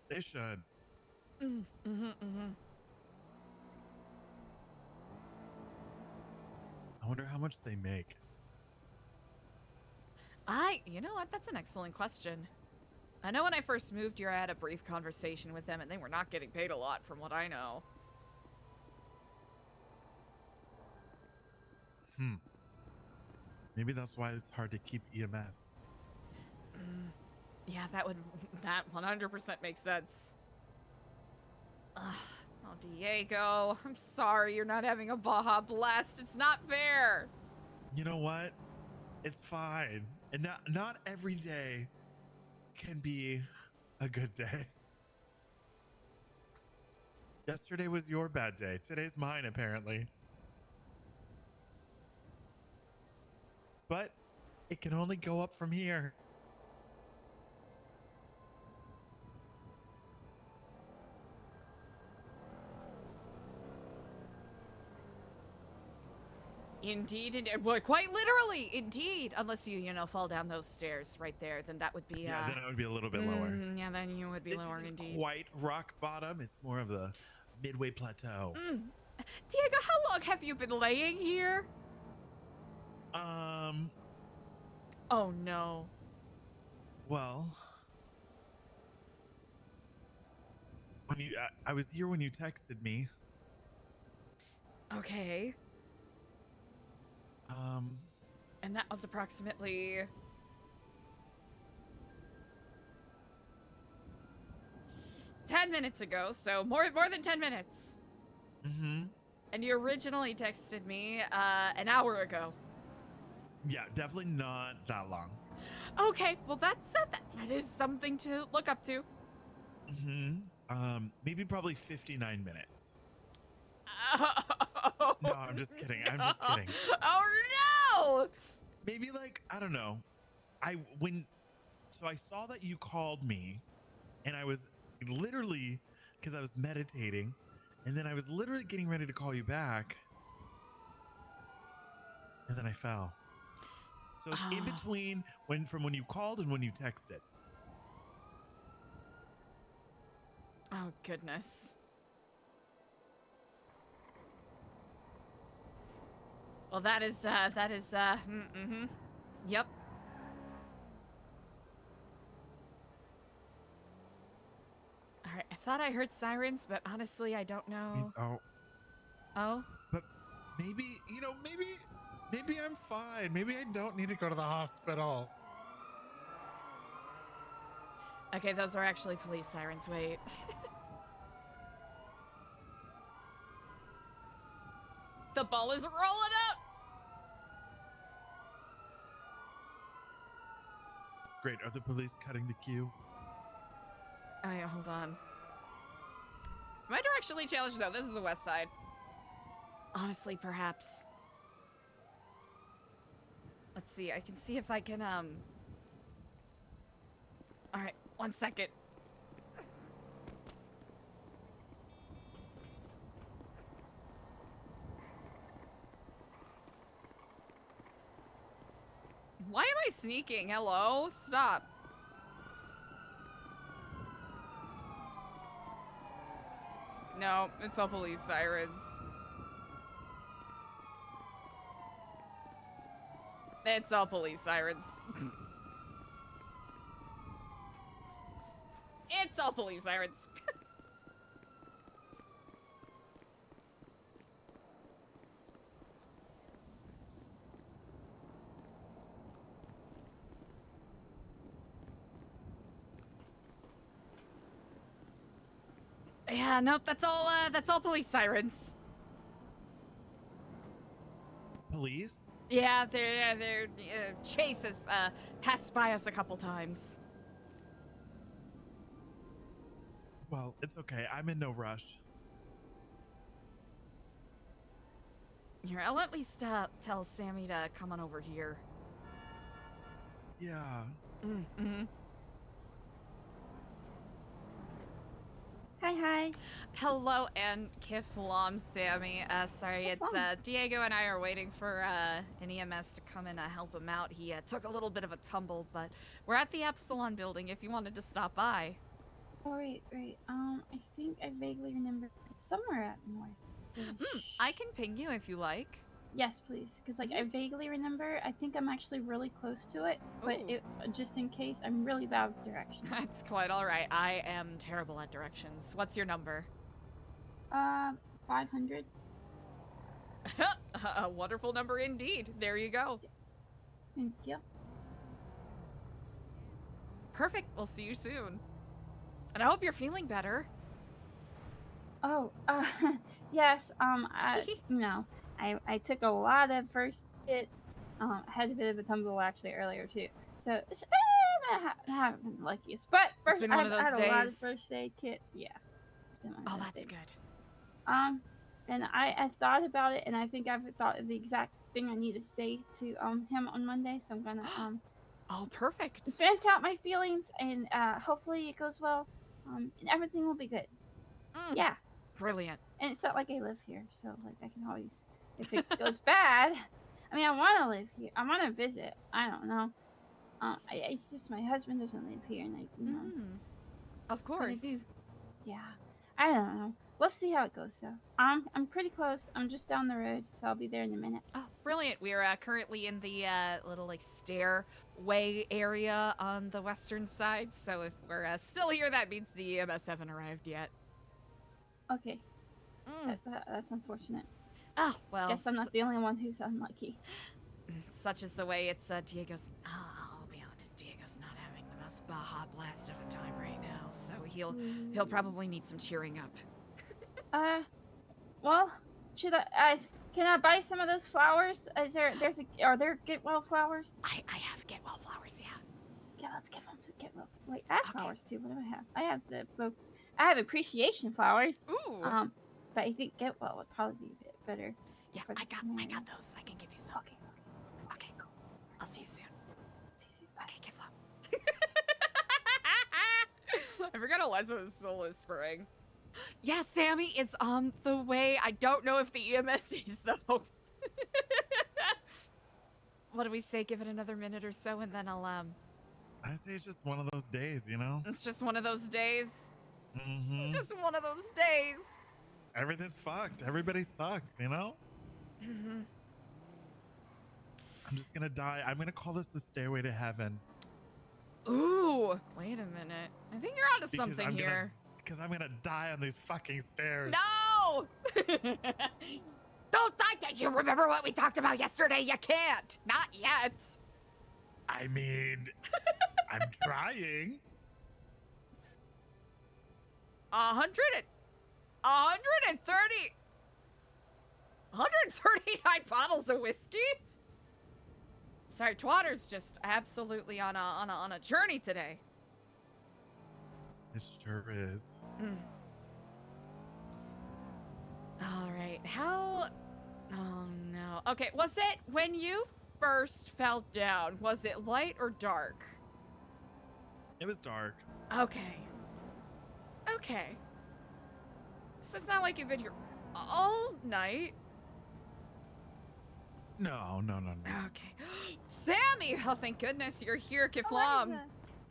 They should. I wonder how much they make. You know what? That's an excellent question. I know when I first moved here, I had a brief conversation with them, and they were not getting paid a lot from what I know. Maybe that's why it's hard to keep EMS. Yeah, that 100% makes sense. Oh, Diego, I'm sorry you're not having a Baja Blast. It's not fair. You know what? It's fine. And not every day can be a good day. Yesterday was your bad day. Today's mine, apparently. But it can only go up from here. Indeed, well, quite literally, indeed. Unless you fall down those stairs right there, then that would be. Yeah, then it would be a little bit lower. Yeah, then you would be This lower, isn't indeed. quite rock bottom. It's more of the midway plateau. Diego, how long have you been laying here? Oh no. Well, when I was here when you texted me. Okay. And that was approximately 10 minutes ago, so more than 10 minutes. And you originally texted me an hour ago. Yeah, definitely not that long. Okay, well that is something to look up to. Maybe probably 59 minutes. Oh, No, I'm just kidding. I'm just kidding. Oh no! Maybe like, I don't know. So I saw that you called me and I was literally, because I was meditating, and then I was literally getting ready to call you back. And then I fell. So it's in between from when you called and when you texted. Oh goodness. Well, that is, yep. All right, I thought I heard sirens, but honestly, I don't know. Oh? But maybe, maybe I'm fine. Maybe I don't need to go to the hospital. Okay, those are actually police sirens. Wait. The ball is rolling up! Great. Are the police cutting the queue? Oh yeah, hold on. Am I directionally challenged? No, this is the west side. Honestly, perhaps. Let's see, I can see if I can, Alright, 1 second. Why am I sneaking? Hello? Stop. No, it's all police sirens. It's all police sirens. It's all police sirens. Yeah, nope, that's all police sirens. Police? Yeah, their chase has passed by us a couple times. Well, it's okay. I'm in no rush. Here, I'll at least tell Sammy to come on over here. Yeah. Mm-hmm. Hi. Hello and Kiflam, Sammy. Sorry, it's Diego and I are waiting for an EMS to come and help him out. He took a little bit of a tumble, but we're at the Epsilon building if you wanted to stop by. Oh, right. I think I vaguely remember it's somewhere up north. I can ping you if you like. Yes, please. Because, like, I vaguely remember. I think I'm actually really close to it. But just in case, I'm really bad with directions. That's quite all right. I am terrible at directions. What's your number? 500. A wonderful number indeed. There you go. Thank you. Perfect. We'll see you soon. And I hope you're feeling better. Oh, yes. I took a lot of first hits. I had a bit of a tumble actually earlier too. So I haven't been the luckiest. But first, been one of those I've had a lot of days. first aid kits. Yeah, it's been one of those that's days. good. And I thought about it, and I think I've thought of the exact thing I need to say to him on Monday. So I'm gonna Oh, perfect. vent out my feelings, and hopefully it goes well. And everything will be good. Yeah. Brilliant. And it's not like I live here, so like I can always, if it goes bad, I mean, I want to live here. I want to visit. I don't know. It's just my husband doesn't live here, and Of course. Yeah. I don't know. We'll see how it goes, though. I'm pretty close. I'm just down the road, so I'll be there in a minute. Oh, brilliant. We're currently in the little like stairway area on the western side. So if we're still here, that means the EMS haven't arrived yet. Okay. That's unfortunate. Oh, well. Guess I'm not the only one who's unlucky. Such is the way. It's Diego's. I'll be honest. Diego's not having the most Baja Blast of a time right now, so he'll probably need some cheering up. Well, should can I buy some of those flowers? Are there get well flowers? I have get well flowers, yeah. Yeah, let's give them some get well. Wait, I have flowers too. What do I have? I have appreciation flowers. Ooh. But I think get well would probably be a bit better. Yeah, I got those. I can give you some. Okay, cool. I'll see you soon. Okay, give up. I forgot Eliza was still whispering. Yeah, Sammy is on the way. I don't know if the EMS is, though. What do we say? Give it another minute or so, and then I'll, I say it's just one of those days, you know? It's just one of those days? Mm-hmm. Just one of those days. Everything's fucked. Everybody sucks, you know? Mm-hmm. I'm just gonna die. I'm gonna call this the stairway to heaven. Ooh, wait a minute. I think you're onto something here. Because I'm gonna die on these fucking stairs. No! Don't think that you remember what we talked about yesterday. You can't. Not yet. I mean, I'm trying. 139 bottles of whiskey? Sorry, Twatter's just absolutely on a journey today. It sure is. All right, how... Oh, no. Okay, was it when you first fell down, was it light or dark? It was dark. Okay. So it's not like you've been here all night. No. Okay. Sammy! Oh, thank goodness you're here, Kiflam.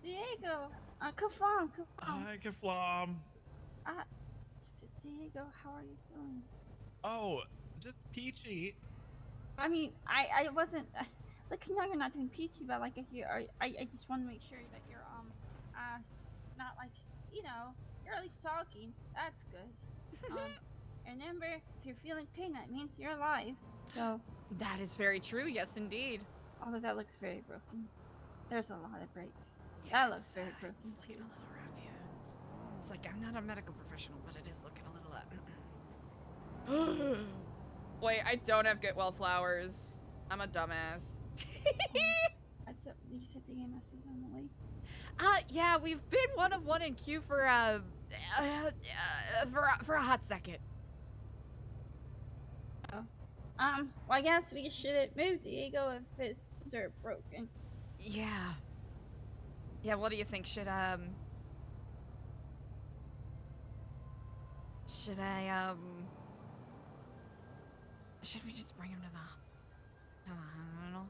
Diego. Kaflam. Hi, Kiflam. Diego, how are you feeling? Oh, just peachy. I mean, I wasn't. Like, now you're not doing peachy, but like, I just want to make sure that you're not like, you're at least talking. That's good. Remember, if you're feeling pain, that means you're alive. So. That is very true. Yes, indeed. Although that looks very broken. There's a lot of breaks. Yeah, that looks very broken too. A little rough, yeah. It's like I'm not a medical professional, but it is looking a little. Wait, I don't have get well flowers. I'm a dumbass. You said the EMS is on the way. Yeah, we've been one of one in queue for a hot second. Oh. Well, I guess we should move Diego if his are broken. Yeah. Yeah, what do you think? Should I, should we just bring him to the hospital?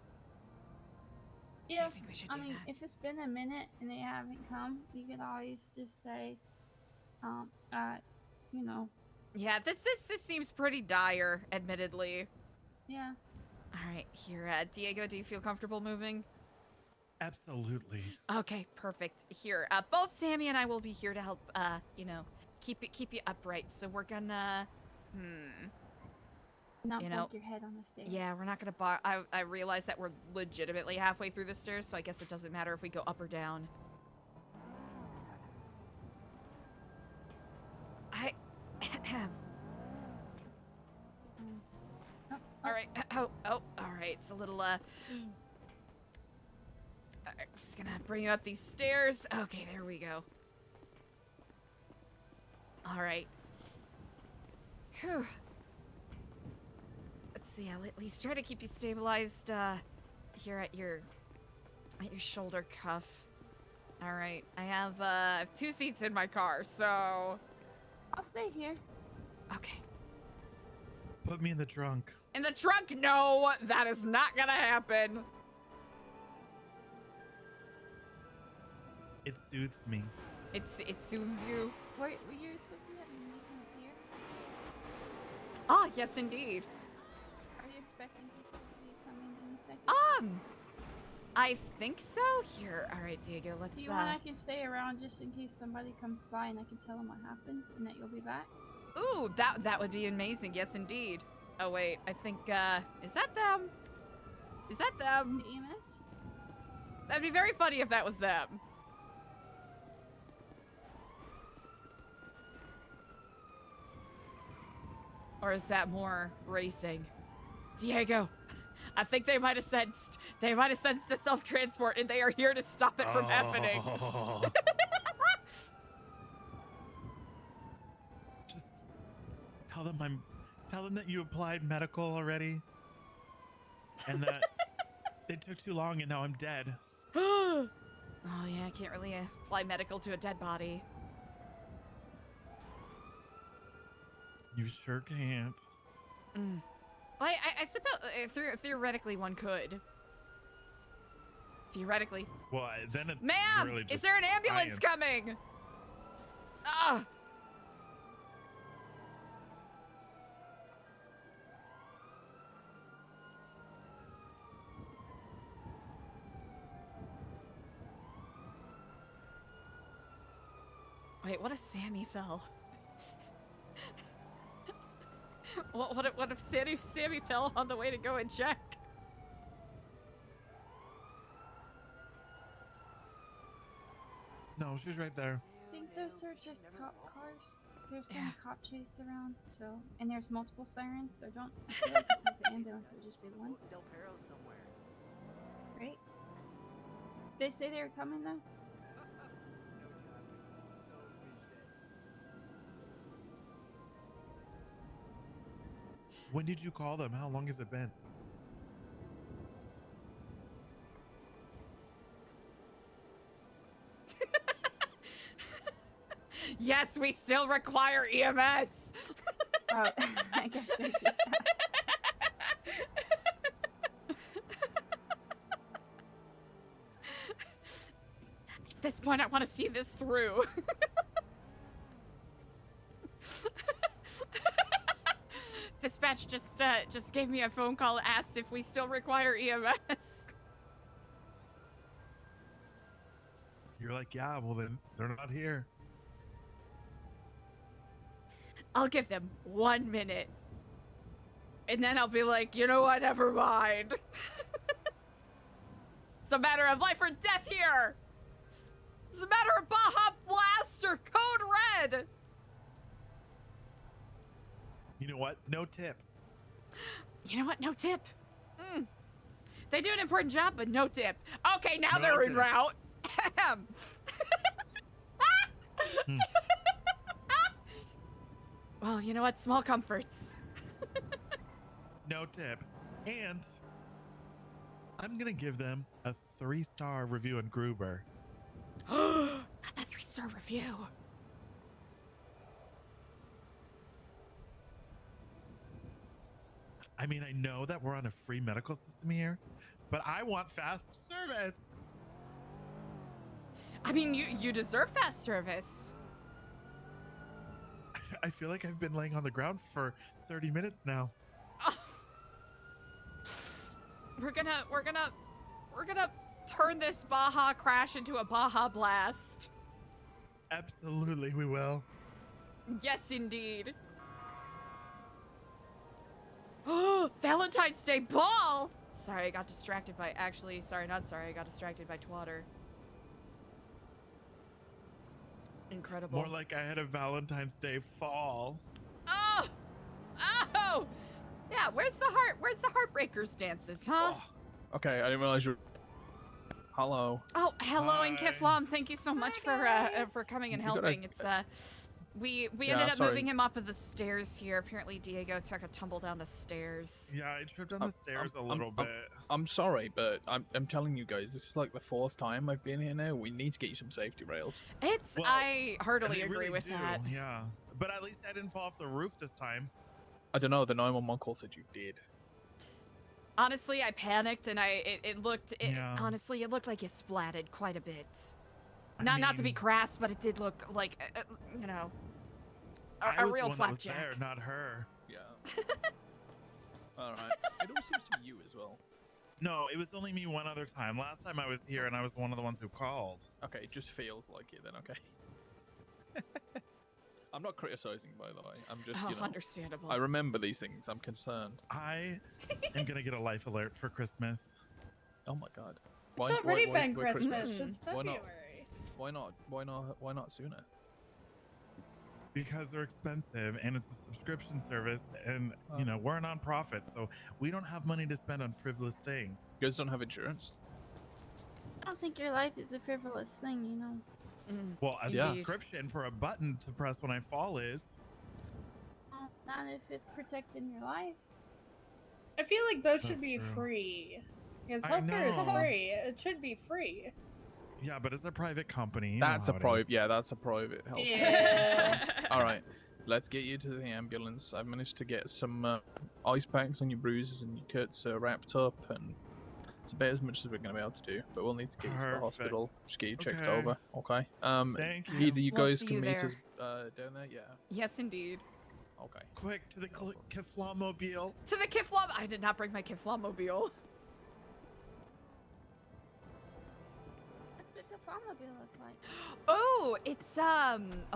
Yeah, Do you think we should do that? if it's been a minute and they haven't come, you could always just say, you know. Yeah, this seems pretty dire, admittedly. Yeah. All right, here, Diego, do you feel comfortable moving? Absolutely. Okay, perfect. Here, both Sammy and I will be here to help, you know, keep you upright. So we're gonna, Not you know, bump your head on the stairs. yeah, we're not gonna I realize that we're legitimately halfway through the stairs, so I guess it doesn't matter if we go up or down. All right. Oh, all right. It's a little, I'm just gonna bring you up these stairs. Okay, there we go. All right. Whew. Let's see. I'll at least try to keep you stabilized, here at your shoulder cuff. All right. I have, 2 seats in my car, so. I'll stay here. Okay. Put me in the trunk. In the trunk? No, that is not gonna happen. It soothes me. It soothes you. Were you supposed to be having a meeting up here? Ah, yes, indeed. Are you expecting people to be coming in a second? I think so. Here, all right, Diego. Let's. Do you want I can stay around just in case somebody comes by and I can tell them what happened and that you'll be back? Ooh, that would be amazing. Yes, indeed. Oh wait, I think is that them? Is that them? The EMS? That'd be very funny if that was them. Or is that more racing? Diego, I think they might have sensed a self-transport and they are here to stop it from happening. Just tell them that you applied medical already. And that it took too long and now I'm dead. Oh yeah, I can't really apply medical to a dead body. You sure can't. Well, I suppose theoretically one could. Theoretically. Well, then it's Ma'am, really just is there an ambulance science. coming? Ah. Wait, what if Sammy fell? What if Sammy fell on the way to go and check? No, she's right there. I think those are just cop cars. There's been a cop chase around, so and there's multiple sirens, so don't I feel like if there's an ambulance it would just be one. Del Perro somewhere. Right? Did they say they were coming though? When did you call them? How long has it been? Yes, we still require EMS. Oh, I guess they just At this point, I want to see this through. Dispatch just gave me a phone call, asked if we still require EMS. You're like, yeah, well then they're not here. I'll give them 1 minute. And then I'll be like, you know what, never mind. It's a matter of life or death here. It's a matter of Baja Blast Master Code Red. You know what? No tip. You know what? No tip. They do an important job, but no tip. Okay, now No they're en tip. route. Well, you know what? Small comforts. No tip. And I'm gonna give them a 3-star review on Gruber. Not that 3-star review. I mean, I know that we're on a free medical system here, but I want fast service. I mean, you deserve fast service. I feel like I've been laying on the ground for 30 minutes now. We're gonna turn this Baja crash into a Baja blast. Absolutely, we will. Yes, indeed. Valentine's Day ball! Sorry, I got distracted by, I got distracted by Twatter. Incredible. More like I had a Valentine's Day fall. Oh! Oh! Yeah, where's the Heartbreakers dances, huh? Okay, I didn't realize you. Hello. Oh, hello, and Hi. Kiflam, thank you so much for coming and You gotta- helping. It's we Yeah, ended up sorry. moving him off of the stairs here. Apparently Diego took a tumble down the stairs. Yeah, I tripped on the stairs a little I'm- bit. I'm sorry, but I'm telling you guys, this is like the 4th time I've been here now. We need to get you some safety rails. It's Well, I heartily They agree really with do, that. Yeah, but at least I didn't fall off the roof this time. I don't know. The 911 call said you did. Honestly, I panicked and it looked Yeah. honestly it looked like you splatted quite a bit. I Not to be mean, crass, but it did look like you know I a was real the one that was flapjack. there, not her. Yeah. All right. It all seems to be you as well. No, it was only me one other time. Last time I was here, and I was one of the ones who called. Okay, it just feels like it then. Okay. I'm not criticizing, by the way. I'm just, Oh, you know. understandable. I remember these things. I'm concerned. I am gonna get a life alert for Christmas. Oh my god. It's already been why Christmas. It's Why not? February. Why not sooner? Because they're expensive and it's a subscription service, and you know we're a non-profit, so we don't have money to spend on frivolous things. You guys don't have insurance? I don't think your life is a frivolous thing, you know. Well, a Yeah. subscription for a button to press when I fall is. Well, not if it's protecting your life. I feel like those That's should be true. free. Because I healthcare is know. free. It should be free. Yeah, but it's a private company. you know That's how a it private. is. Yeah, that's a private health. Yeah. All right, let's get you to the ambulance. I've managed to get some ice packs on your bruises and your cuts wrapped up, and it's about as much as we're going to be able to do. But we'll need to get you to the Perfect. hospital, just get you checked Okay. over. Okay. Thank you. Either you We'll guys see can you meet there. us down there. Yeah. Yes, indeed. Okay. Quick to the Kiflamobile. To the Kiflam. I did not bring my Kiflamobile. What's the Teflonmobile look like? Oh, it's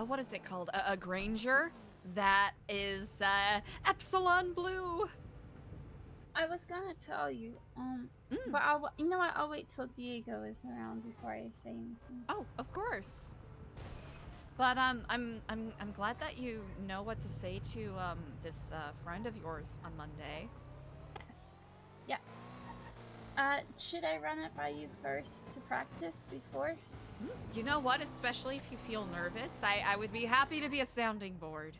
what is it called? A Granger that is Epsilon blue. I was gonna tell you, but you know what? I'll wait till Diego is around before I say anything. Oh, of course. But I'm glad that you know what to say to this friend of yours on Monday. Yes. Yeah. Should I run it by you first to practice before? You know what? Especially if you feel nervous, I would be happy to be a sounding board.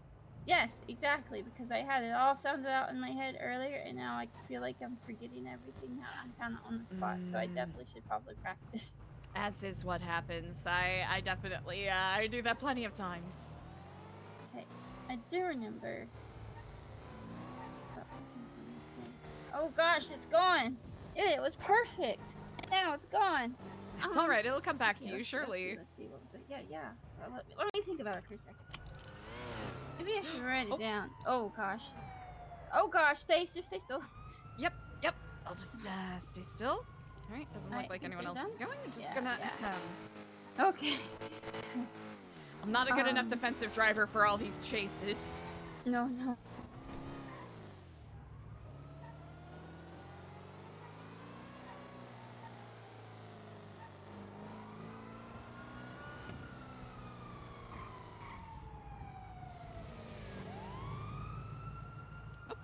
Yes, exactly, because I had it all sounded out in my head earlier, and now I feel like I'm forgetting everything now. I'm kind of on the spot, so I definitely should probably practice. As is what happens. I definitely I do that plenty of times. Okay, I do remember. What was I gonna say? Oh gosh, it's gone. It was perfect. And now it's gone. It's all right. It'll come back to Okay, you, let's surely. Let's see. What was it? Yeah. Let me think about it for a second. Maybe I should write it down. Oh gosh. Oh gosh, stay still. Yep. I'll just stay still. All right. Doesn't look like anyone else is going. I'm just gonna. Okay. I'm not a good enough defensive driver for all these chases. No.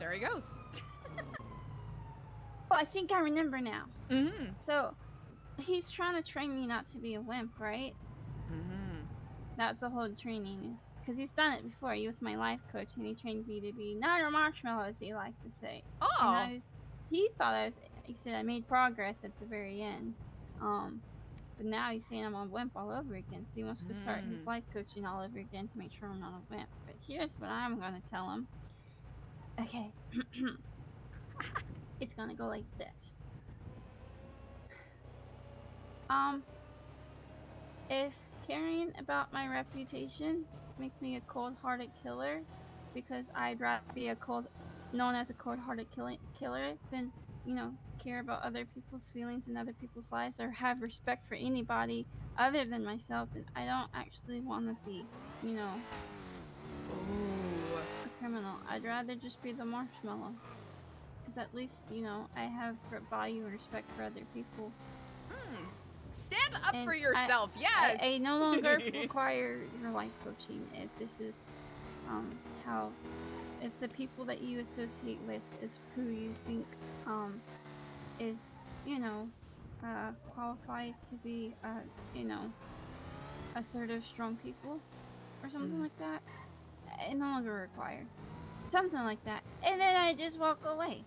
There he goes. Oh, I think I remember now. Mm-hmm. So, he's trying to train me not to be a wimp, right? Mm-hmm. That's the whole training is because he's done it before. He was my life coach, and he trained me to be not a marshmallow, as he liked to say. Oh. And he thought I was. He said I made progress at the very end. But now he's saying I'm a wimp all over again. So he wants to start his life coaching all over again to make sure I'm not a wimp. But here's what I'm gonna tell him. Okay. It's gonna go like this. If caring about my reputation makes me a cold-hearted killer, because I'd rather be known as a cold-hearted killer than, care about other people's feelings and other people's lives, or have respect for anybody other than myself, then I don't actually want to be, a criminal. I'd rather just be the marshmallow. Because at least, I have value and respect for other people. Stand up And for yourself, yes! I no longer require your life coaching if this is if the people that you associate with is who you think is, qualified to be, assertive, strong people or something like that. I no longer require something like that. And then I just walk away.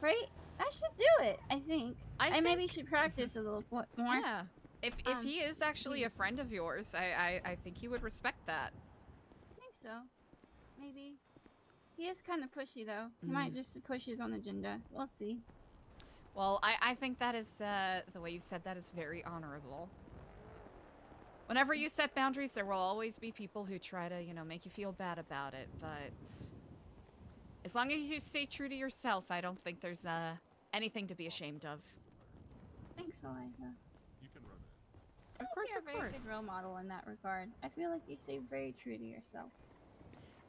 Right? I should do it, I think. I maybe should practice a little more. Yeah. If he is actually a friend of yours, I think he would respect that. I think so. Maybe. He is kind of pushy, though. He might just push his own agenda. We'll see. Well, I think that is, the way you said that is very honorable. Whenever you set boundaries, there will always be people who try to, make you feel bad about it, but as long as you stay true to yourself, I don't think there's, anything to be ashamed of. Thanks, Eliza. You can run it. Of course, You're of a very course. good role model in that regard. I feel like you stay very true to yourself.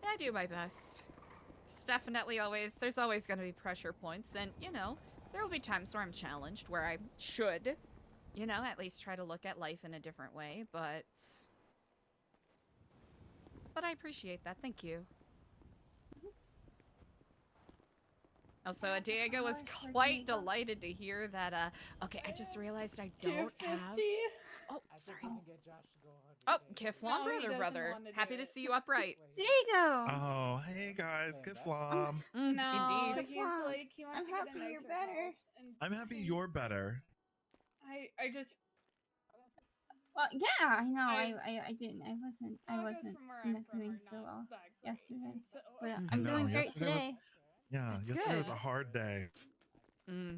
I do my best. There's always going to be pressure points, and, there will be times where I'm challenged, where I should, at least try to look at life in a different way, but I appreciate that. Thank you. Also, Diego was quite delighted to hear that, okay, I just realized I don't have... Oh, sorry. Oh, Kiflom, brother. Happy to see you upright. Diego! Oh, hey guys, good flom. No, Indeed. he's like, he wants I'm to get happy a you're nicer better. house, and I'm happy you're better. I just Well, yeah, I know. I- I didn't. I wasn't from where I'm from doing are so not well that great. yesterday. So, But I I'm know, doing great yesterday was- today. Yeah, That's yesterday was good. a hard day.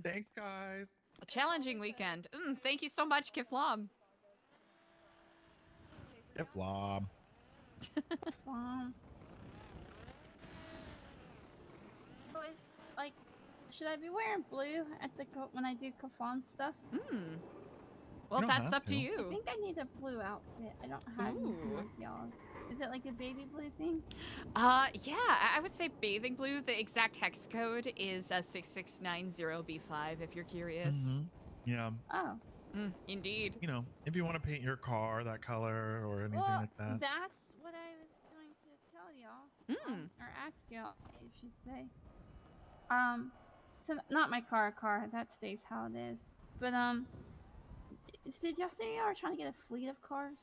Thanks, guys. A challenging weekend. Thank you so much, Kiflom. Good flom. So is, like, should I be wearing blue at when I do Kafon stuff? Well, don't that's have up to to. I you. think I need a blue outfit. I don't have anything Ooh. like y'all's. Is it like a baby blue thing? Yeah, I would say bathing blue. The exact hex code is 6690B5 if you're curious. Yeah. Oh. Indeed. If you want to paint your car that color or anything Well, like that. that's what I was going to tell y'all. Or ask y'all, I should say. So not my car. That stays how it is. But did y'all say y'all were trying to get a fleet of cars?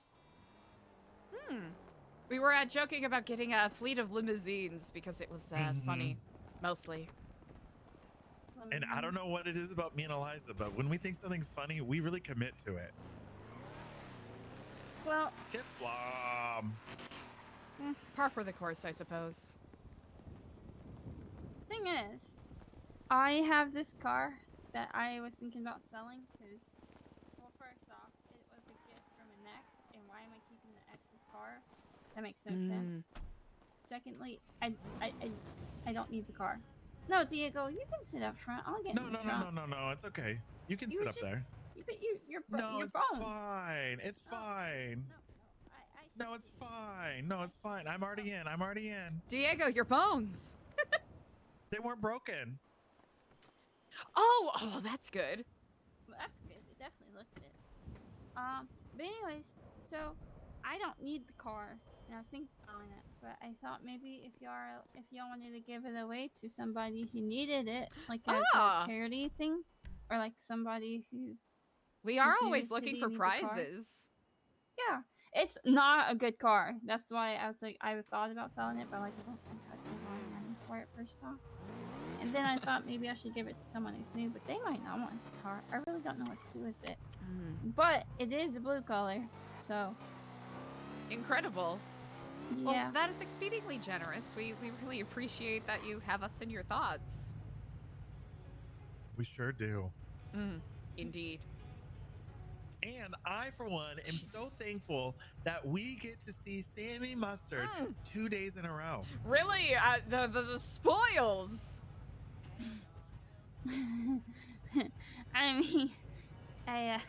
We were joking about getting a fleet of limousines because it was funny, mostly. And I don't know what it is about me and Eliza, but when we think something's funny, we really commit to it. Well, Get flom. Par for the course, I suppose. Thing is, I have this car that I was thinking about selling because, well, first off, it was a gift from an ex, and why am I keeping the ex's car? That makes no sense. Secondly, I don't need the car. No, Diego, you can sit up front. I'll get No, in the no, trunk. no, it's okay. You can You sit were up just- there. But you're No, your it's bones. fine. It's fine. No, it's fine. No, it's fine. I'm already in. Diego, your bones. They weren't broken. Oh, that's good. Well, that's good. It definitely looked it. But anyways, so I don't need the car and I was thinking about it, but I thought maybe if y'all wanted to give it away to somebody who needed it, like as Ah. a charity thing, or like somebody who We are who's new to always the looking city for and needs a car. prizes. Yeah, it's not a good car. That's why I was like, I thought about selling it, but like, I don't think I can buy money for it first off. And then I thought maybe I should give it to someone who's new, but they might not want the car. I really don't know what to do with it. But it is a blue color, so Incredible. yeah. Well, that is exceedingly generous. We really appreciate that you have us in your thoughts. We sure do. Indeed. And I, for one, am so thankful that we get to see Sammy Mustard 2 days in a row. Really? The spoils. I mean, yeah,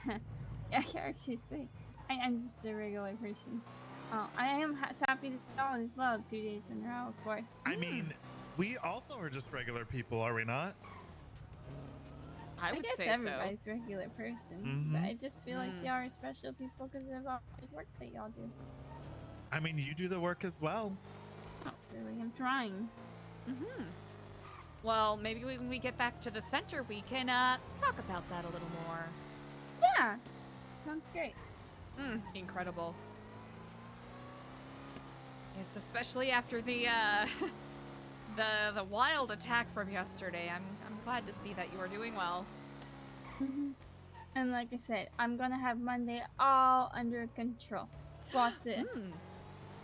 you're too sweet. I'm just a regular person. I am happy to tell as well 2 days in a row, of course. I mean, we also are just regular people, are we not? I would guess say everybody's a regular person, Mhm. but I just feel like they are special people because of all the work that y'all do. I mean, you do the work as well. Not really, I'm trying. Well, maybe when we get back to the center, we can talk about that a little more. Yeah, sounds great. Incredible. Yes, especially after the the wild attack from yesterday. I'm glad to see that you are doing well. And like I said, I'm gonna have Monday all under control. Got this.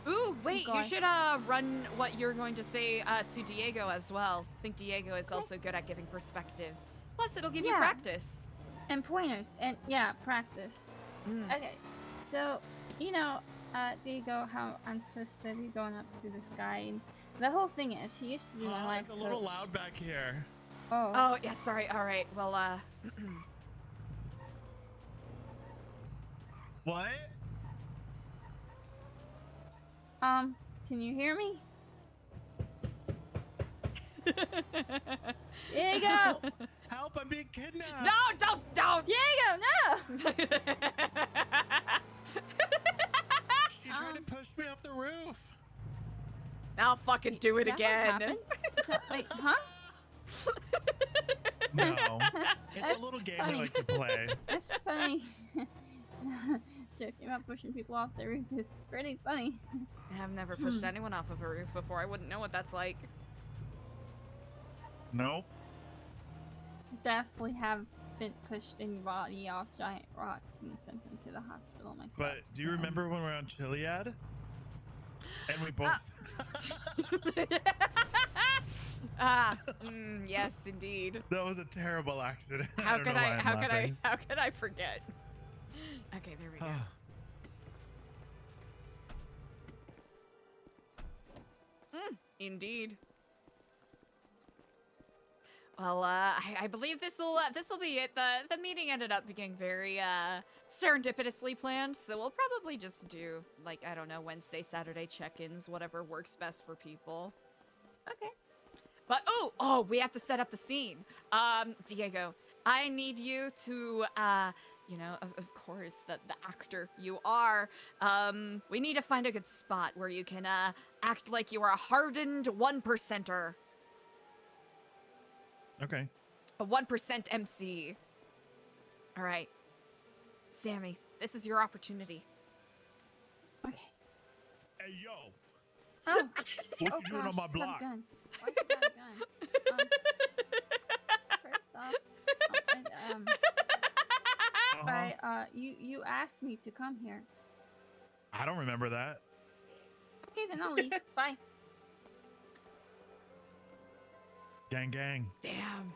Ooh, wait, you Okay. should run what you're going to say to Diego as well. I think Diego is also good at giving perspective. Plus, it'll give you Yeah. practice. And pointers, and yeah, practice. Okay, so you know, Diego, how I'm supposed to be going up to this guy, and the whole thing is, he used to be my life It's a little coach. loud back here. Oh, yeah, sorry. All right. Well, What? Can you hear me? Diego! Help, I'm being kidnapped. No, don't! Diego, no! She tried to push me off the roof. I'll fucking do it Is that what again. happened? Is that, wait, huh? No. It's That's a little game funny. I like to play. That's funny. Joking about pushing people off the roof is pretty funny. I've never pushed anyone off of a roof before. I wouldn't know what that's like. Nope. Definitely haven't pushed anybody off giant rocks and sent them to the hospital myself. But do you remember when we were on Chiliad? And we both... Yes, indeed. That was a terrible accident. How don't could know why I? I'm How could I? laughing. How could I forget? Okay, there we go. Indeed. Well, I believe this'll be it. The meeting ended up being very serendipitously planned, so we'll probably just do like, I don't know, Wednesday, Saturday check-ins, whatever works best for people. Okay. But oh, we have to set up the scene. Diego, I need you to you know, of course, the actor you are, we need to find a good spot where you can act like you are a hardened 1%er. Okay. A 1% MC. All right. Sammy, this is your opportunity. Okay. Hey, yo. Oh, What you doing on my gosh, block? Gun. Why'd you got a gun? First off, you asked me to come here. I don't remember that. Okay, then I'll leave. Bye. Gang, gang. Damn.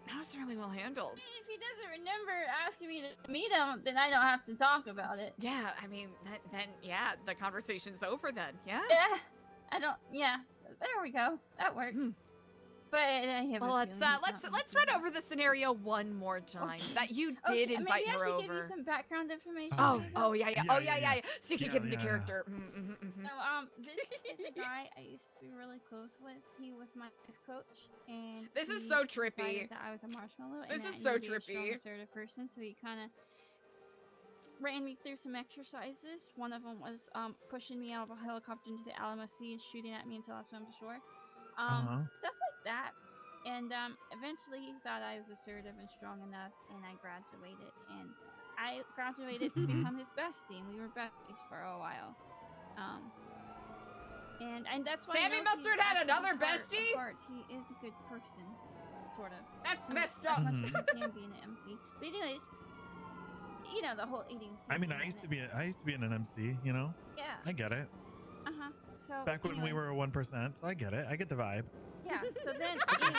That was really well handled. I mean, if he doesn't remember asking me to meet him, then I don't have to talk about it. Yeah, I mean, then yeah, the conversation's over then. Yeah. Yeah. I don't. Yeah. There we go. That works. But I have Well, a let's feeling he's not let's run over the scenario one more time. That you did shit, invite maybe her I should over. give you some background information. Oh yeah. Yeah. So you can Yeah, get into yeah. character. So, this is a guy I used to be really close with. He was my life coach, and This is he so trippy. decided that I was a marshmallow. This and is I so need to be a strong, trippy. assertive person, so he kind of ran me through some exercises. One of them was pushing me out of a helicopter into the Alamo Sea and shooting at me until I swam to shore. Stuff like that. And eventually he thought I was assertive and strong enough, and I graduated. And I graduated to become his bestie, and we were besties for a while. And that's why Sammy Mustard had another bestie? He is a good person, sort of. That's messed up. As much as he can be in an MC. But anyways, you know the whole eating. I mean, I used to be in an MC. You know. Yeah. I get it. So Back when we were 1%, so I get it. I get the vibe. Yeah. So then, anyways,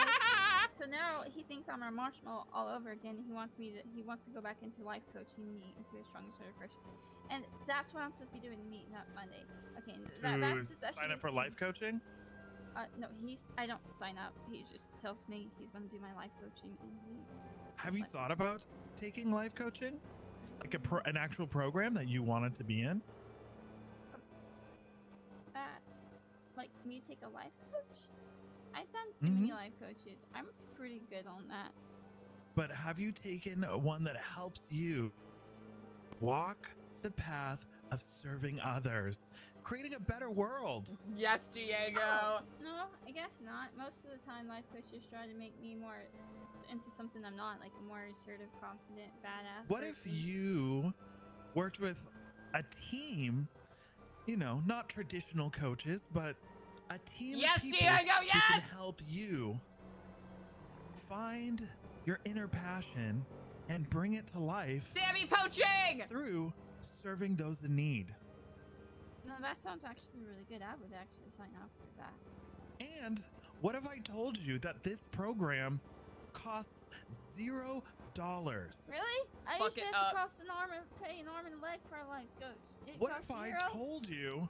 so now he thinks I'm a marshmallow all over again. He wants to go back into life coaching me into a stronger sort of person, and that's what I'm supposed to be doing to meet up Monday. Okay. That's Sign up for life coaching. No, I don't sign up. He just tells me he's going to do my life coaching. Have you thought about taking life coaching, like an actual program that you wanted to be in? Like me take a life coach? I've done too many life coaches. I'm pretty good on that. But have you taken one that helps you walk the path of serving others, creating a better world? Yes, Diego. No, I guess not. Most of the time, life coaches try to make me more into something I'm not, like a more assertive, confident, badass. What if you worked with a team, you know, not traditional coaches, but a team of people Diego, who can help you find your inner passion and bring it to life? Sammy poaching! Through serving those in need. No, that sounds actually really good. I would actually sign up for that. And what if I told you that this program costs $0? Really? I used to have to pay an arm and a leg for a life coach. What if I told you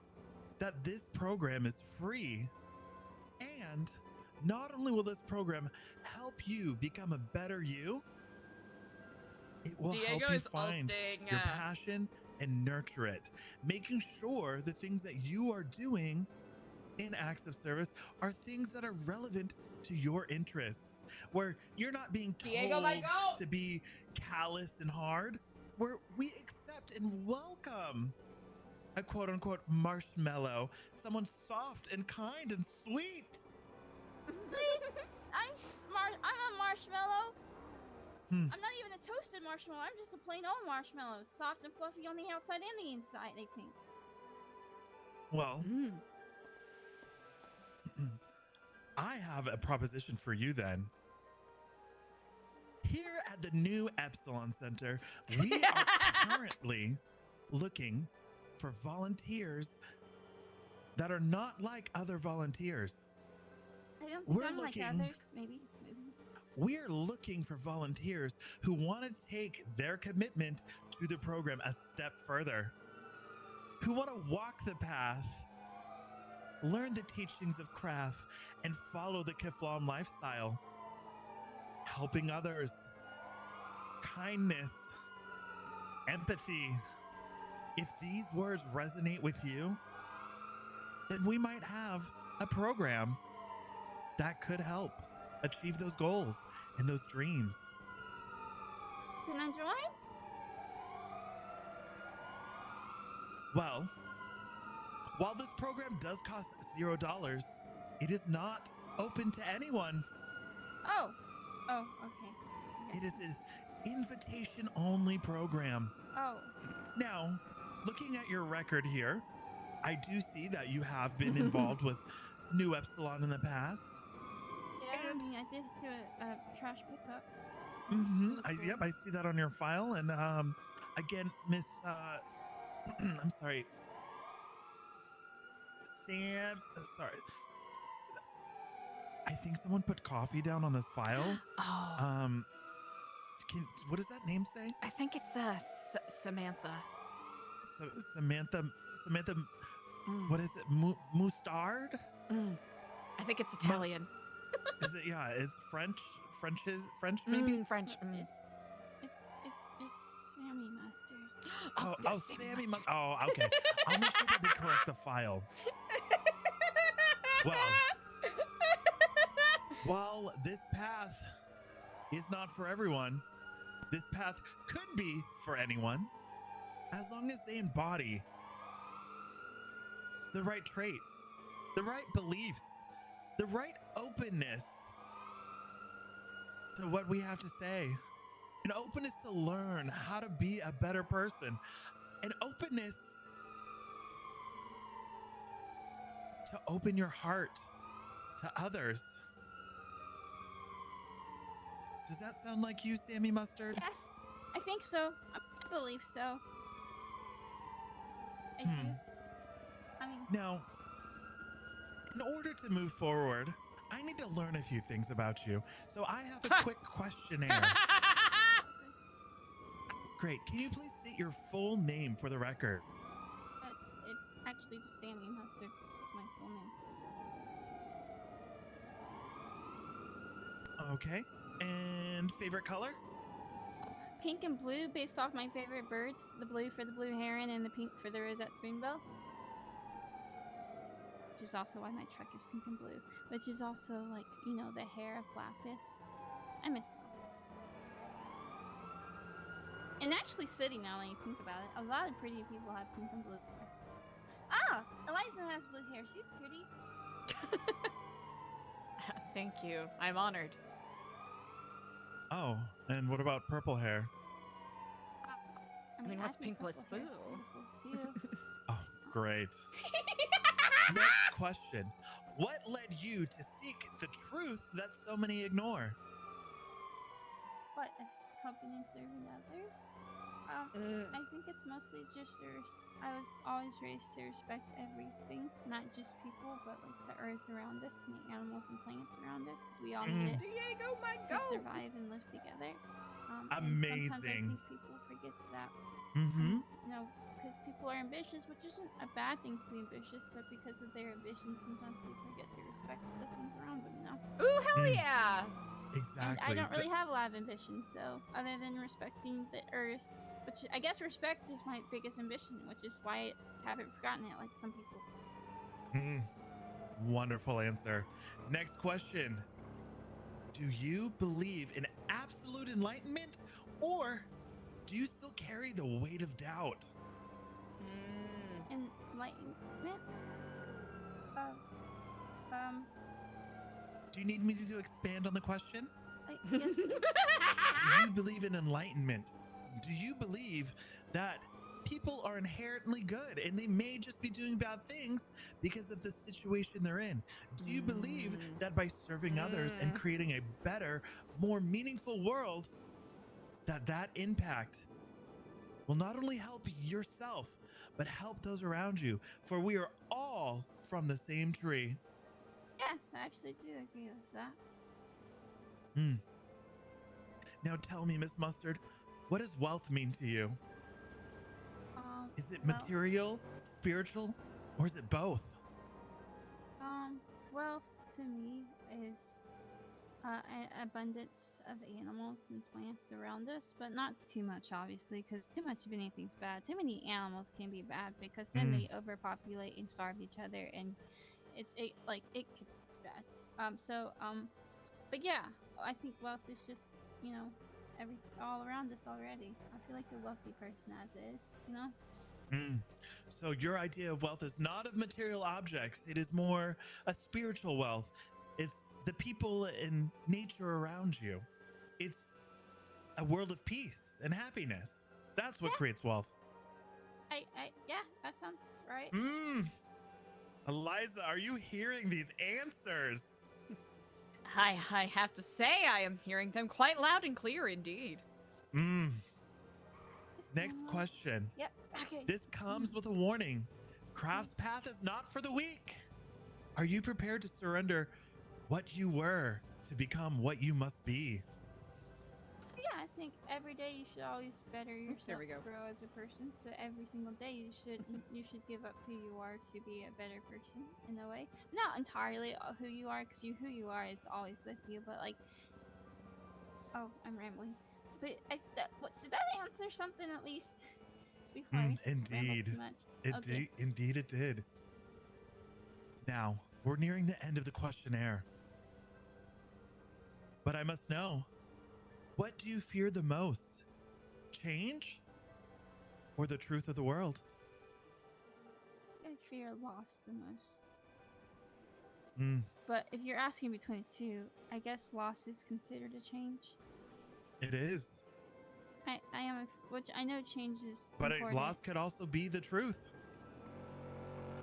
that this program is free? And not only will this program help you become a better you, it will help you find your passion and nurture it, making sure the things that you are doing in acts of service are things that are relevant to your interests, where you're not being told to be callous and hard, where we accept and welcome a quote-unquote marshmallow, someone soft and kind and sweet. Please, I'm smart. I'm a marshmallow. I'm not even a toasted marshmallow. I'm just a plain old marshmallow, soft and fluffy on the outside and the inside, I think. Well, I have a proposition for you then. Here at the new Epsilon Center, we are currently looking for volunteers that are not like other volunteers. I don't think I'm like others. Maybe. We're looking for volunteers who want to take their commitment to the program a step further, who want to walk the path, learn the teachings of craft, and follow the Kiflam lifestyle, helping others, kindness, empathy. If these words resonate with you, then we might have a program that could help achieve those goals and those dreams. Can I join? Well, while this program does cost $0, it is not open to anyone. Oh, okay. It is an invitation-only program. Oh. Now, looking at your record here, I do see that you have been involved with New Epsilon in the past. Yeah, I did do a trash pickup. Yep, I see that on your file. And again, Miss, I'm sorry, Sam. Sorry, I think someone put coffee down on this file. Oh. What does that name say? I think it's Samantha. Samantha. What is it? Mustard? I think it's Italian. Is it? Yeah, it's French. French maybe. French. It's Sammy Mustard. Oh, Sammy Mustard. Oh, okay. I'll make sure that they correct the file. Well, while this path is not for everyone, this path could be for anyone. as long as they embody the right traits, the right beliefs, the right openness to what we have to say, an openness to learn how to be a better person, an openness to open your heart to others. Does that sound like you, Sammy Mustard? Yes, I think so. I believe so. I do. I mean, Now, in order to move forward, I need to learn a few things about you. So I have a quick questionnaire. Great. Can you please state your full name for the record? it's actually just Sammy Mustard. It's my full name. Okay. And favorite color? Pink and blue, based off my favorite birds. The blue for the blue heron and the pink for the rosette spoonbill. Which is also why my truck is pink and blue. Which is also like, you know, the hair of Lapis. I miss Lapis. And actually city, now that you think about it, a lot of pretty people have pink and blue hair. Ah! Eliza has blue hair. She's pretty. Thank you. I'm honored. Oh, and what about purple hair? I mean, what's I think pink plus purple blue? hair's beautiful, too. Oh, great. Next question. What led you to seek the truth that so many ignore? What, if helping and serving others? I think it's mostly just I was always raised to respect everything, not just people, but like the earth around us and the animals and plants around us, because we all need it Diego, my to survive and live together. Amazing. And sometimes I think people forget that. Mm-hmm. You know, because people are ambitious, which isn't a bad thing to be ambitious, but because of their ambition, sometimes they forget to respect the things around them, you know? Ooh, hell yeah! Exactly. And I don't really have a lot of ambition, so other than respecting the earth, which I guess respect is my biggest ambition, which is why I haven't forgotten it like some people. Wonderful answer. Next question. Do you believe in absolute enlightenment, or do you still carry the weight of doubt? Enlightenment? Do you need me to expand on the question? Yes, please. Do you believe in enlightenment? Do you believe that people are inherently good and they may just be doing bad things because of the situation they're in? Do you believe that by serving others and creating a better, more meaningful world, that impact will not only help yourself, but help those around you? For we are all from the same tree. Yes, I actually do agree with that. Now tell me, Miss Mustard, what does wealth mean to you? Is it material, spiritual, or is it both? Wealth to me is an abundance of animals and plants around us, but not too much, obviously, because too much of anything's bad. Too many animals can be bad because then they overpopulate and starve each other, and it could be bad. But yeah, I think wealth is just, you know, all around us already. I feel like a wealthy person as is, you know? So your idea of wealth is not of material objects. It is more a spiritual wealth. It's the people and nature around you. It's a world of peace and happiness. That's what creates wealth. Yeah, that sounds right. Eliza, are you hearing these answers? I have to say, I am hearing them quite loud and clear indeed. Next question. Yep, okay. This comes with a warning. Craft's path is not for the weak. Are you prepared to surrender what you were to become what you must be? Yeah, I think every day you should always better yourself, there we go. grow as a person. So every single day you should give up who you are to be a better person in a way. Not entirely who you are, because who you are is always with you. But like, oh, I'm rambling. But did that answer something at least? Before I rambled too much. Indeed it did. Now, we're nearing the end of the questionnaire. But I must know, what do you fear the most? Change or the truth of the world? I fear loss the most. Mm, But if you're asking between the two, I guess loss is considered a change. it is. I am, which I know change is But a important. loss could also be the truth.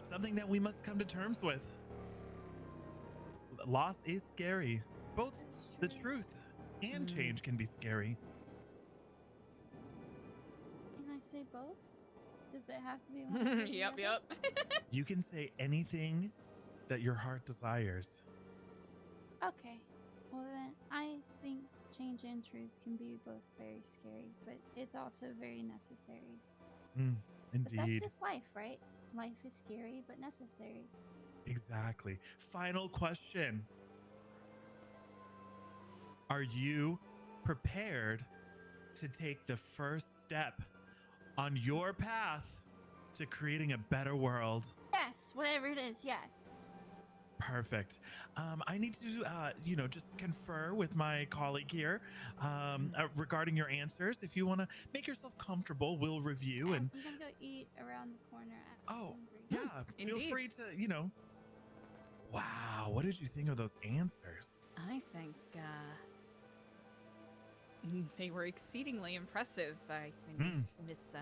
Something that we must come to terms with. Loss is scary. Both the truth and change can be scary. Can I say both? Does it have to be one? or the Yep, other? yep. You can say anything that your heart desires. Okay. Well then, I think change and truth can be both very scary, but it's also very necessary. But that's Indeed. just life, right? Life is scary, but necessary. Exactly. Final question. Are you prepared to take the first step on your path to creating a better world? Yes, whatever it is, yes. Perfect. I need to, just confer with my colleague here regarding your answers. If you want to make yourself comfortable, we'll review and. You can go eat around the corner. Oh, yeah. Feel Indeed. free to. Wow. What did you think of those answers? I think they were exceedingly impressive. I think Miss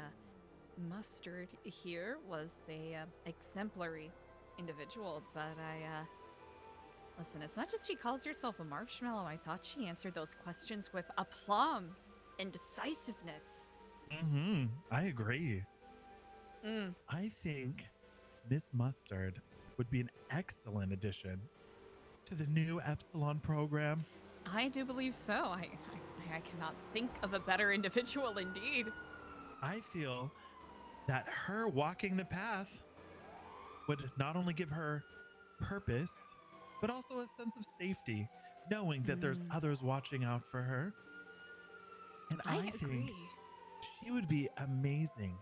Mustard here was a exemplary individual, but listen, as much as she calls herself a marshmallow, I thought she answered those questions with aplomb and decisiveness. I agree. I think Miss Mustard would be an excellent addition to the new Epsilon program. I do believe so. I cannot think of a better individual indeed. I feel that her walking the path would not only give her purpose, but also a sense of safety, knowing that there's others watching out for her. And I think agree. she would be amazing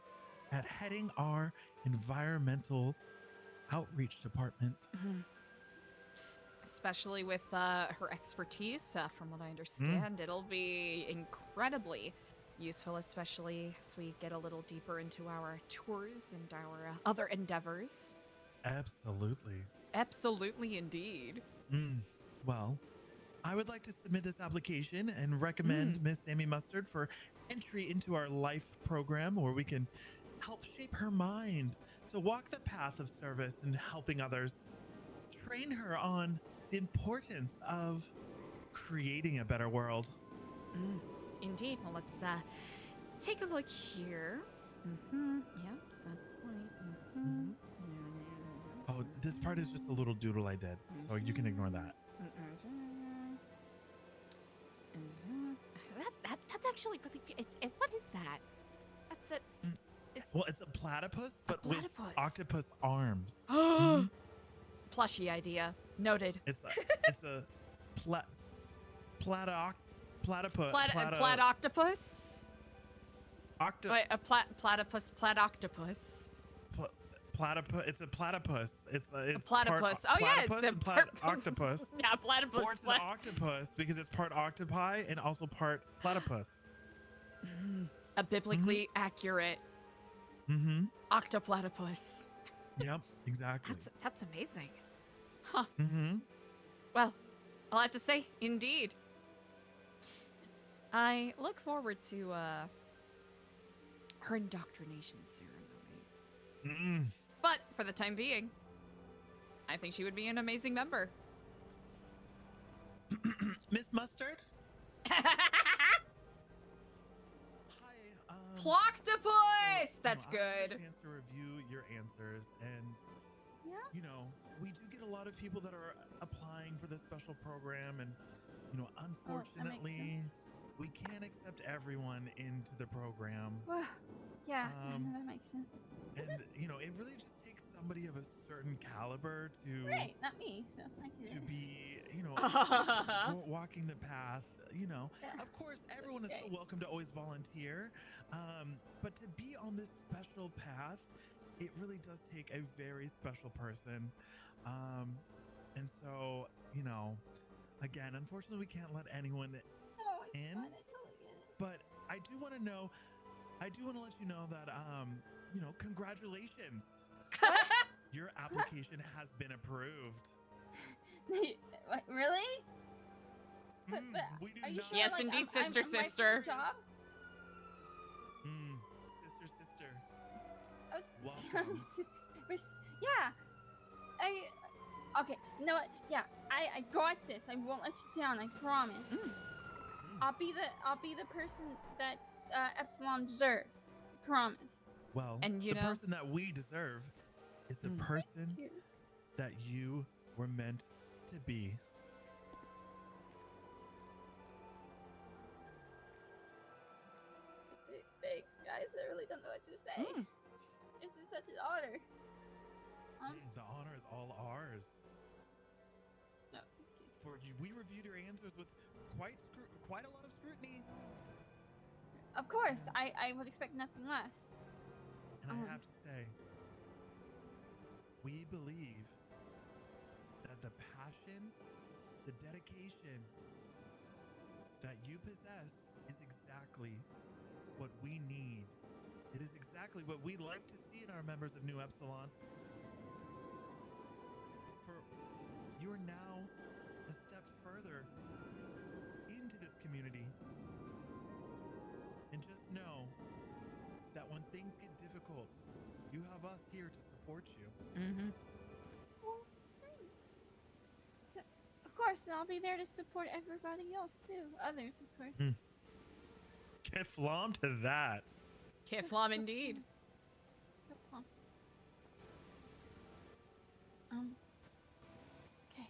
at heading our environmental outreach department. Especially with her expertise, from what I understand, it'll be incredibly useful, especially as we get a little deeper into our tours and our other endeavors. Absolutely. Absolutely, indeed. Well, I would like to submit this application and recommend Miss Sammy Mustard for entry into our life program, where we can help shape her mind to walk the path of service and helping others. Train her on the importance of creating a better world. Indeed. Well, let's take a look here. Yeah, set point. Oh, this part is just a little doodle I did, so you can ignore that. That's actually really good. What is that? That's it. Well, it's a platypus, but platypus. with octopus arms. Plushy idea. Noted. It's a platypus. Plat octopus? Wait, a platypus, octopus. Platypus. It's a platypus. It's a platypus. Oh yeah, it's a octopus. Yeah, platypus. Or it's an octopus because it's part octopi and also part platypus. A biblically accurate octoplatypus. Yep, exactly. That's amazing. Huh. Well, I'll have to say, indeed. I look forward to her indoctrination ceremony. But for the time being, I think she would be an amazing member. Miss Mustard? Ploctopus! That's good. I had a chance to review your answers, and we do get a lot of people that are applying for this special program, and unfortunately, we can't accept everyone into the program. Yeah, that makes sense. And it really just takes somebody of a certain caliber to Right, not me, so I get to it. be walking the path. Of course, everyone is so welcome to always volunteer, but to be on this special path, it really does take a very special person. And so, again, unfortunately, we can't let anyone in. Fine, I totally get it. But I do want to know, I do want to let you know that, congratulations. Your application has been approved. What, really? But we do are you not. sure? Yes, like, indeed, I'm sister, right for the sister. job? Sister. Oh, Welcome. Yeah. Okay. You know what? Yeah. I got this. I won't let you down. I promise. I'll be the person that Epsilon deserves. I promise. Well, And the person that we deserve is the person that you were meant to be. Thanks, guys. I really don't know what to say. This is such an honor. The honor is all ours. No. We reviewed your answers with quite a lot of scrutiny. Of course, I would expect nothing less. And I have to say, we believe that the passion, the dedication that you possess is exactly what we need. It is exactly what we like to see in our members of New Epsilon. For you are now a step further into this community. And just know that when things get difficult, you have us here to support you. Well, thanks. Of course, and I'll be there to support everybody else too. Others, of course. Kiflam to that. Kiflam indeed. Okay.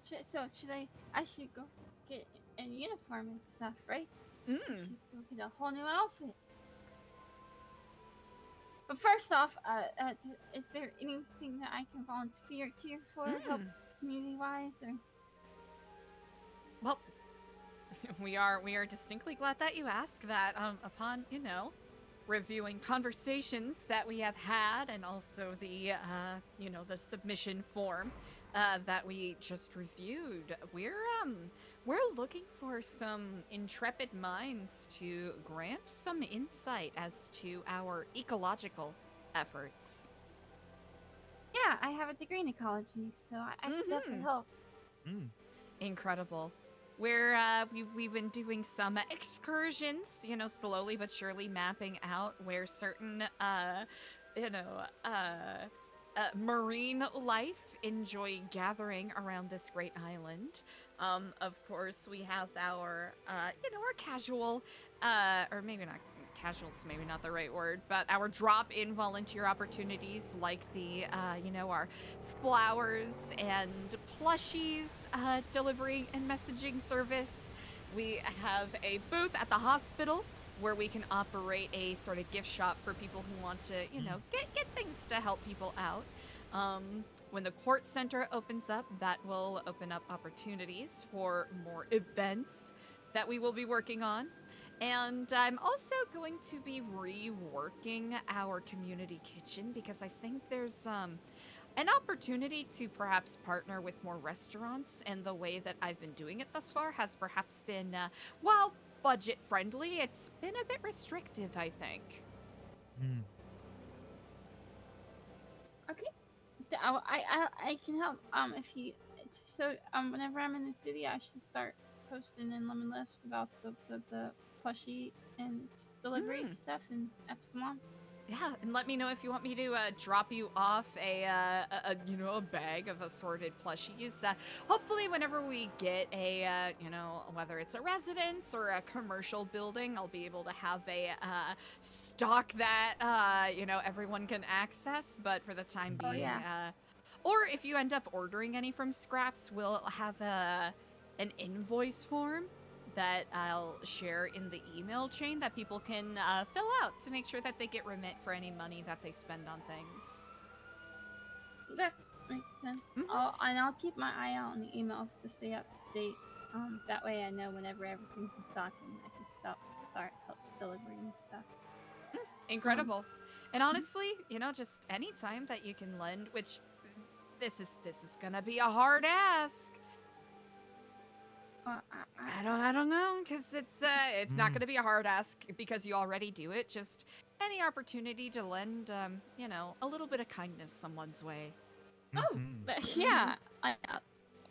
Should I should go get in uniform and stuff, right? I should go get a whole new outfit. But first off, is there anything that I can volunteer for, help community-wise, or? Well, we are distinctly glad that you asked that. Upon reviewing conversations that we have had, and also the the submission form that we just reviewed, we're looking for some intrepid minds to grant some insight as to our ecological efforts. Yeah, I have a degree in ecology, so I can definitely help. Incredible. We've been doing some excursions, slowly but surely mapping out where certain marine life enjoy gathering around this great island. Of course, we have our our casual, or maybe not casual's maybe not the right word, but our drop-in volunteer opportunities like the our flowers and plushies delivery and messaging service. We have a booth at the hospital where we can operate a sort of gift shop for people who want to get things to help people out. When the court center opens up, that will open up opportunities for more events that we will be working on. And I'm also going to be reworking our community kitchen because I think there's an opportunity to perhaps partner with more restaurants, and the way that I've been doing it thus far has perhaps been, while budget friendly, it's been a bit restrictive, I think. Okay. I can help. If you whenever I'm in the city, I should start posting in Lemon List about the plushie and delivery stuff in Epsilon. Yeah, and let me know if you want me to drop you off a bag of assorted plushies. Hopefully, whenever we get a whether it's a residence or a commercial building, I'll be able to have a stock that everyone can access. But for the time being, or if you end up ordering any from Scraps, we'll have an invoice form that I'll share in the email chain that people can fill out to make sure that they get remit for any money that they spend on things. That makes sense. I'll keep my eye out on the emails to stay up to date. That way I know whenever everything's in stock and I can start delivering stuff. Incredible. And honestly, just any time that you can lend, which this is gonna be a hard ask. I don't know, because it's not going to be a hard ask because you already do it. Just any opportunity to lend, you know, a little bit of kindness someone's way. Oh, yeah.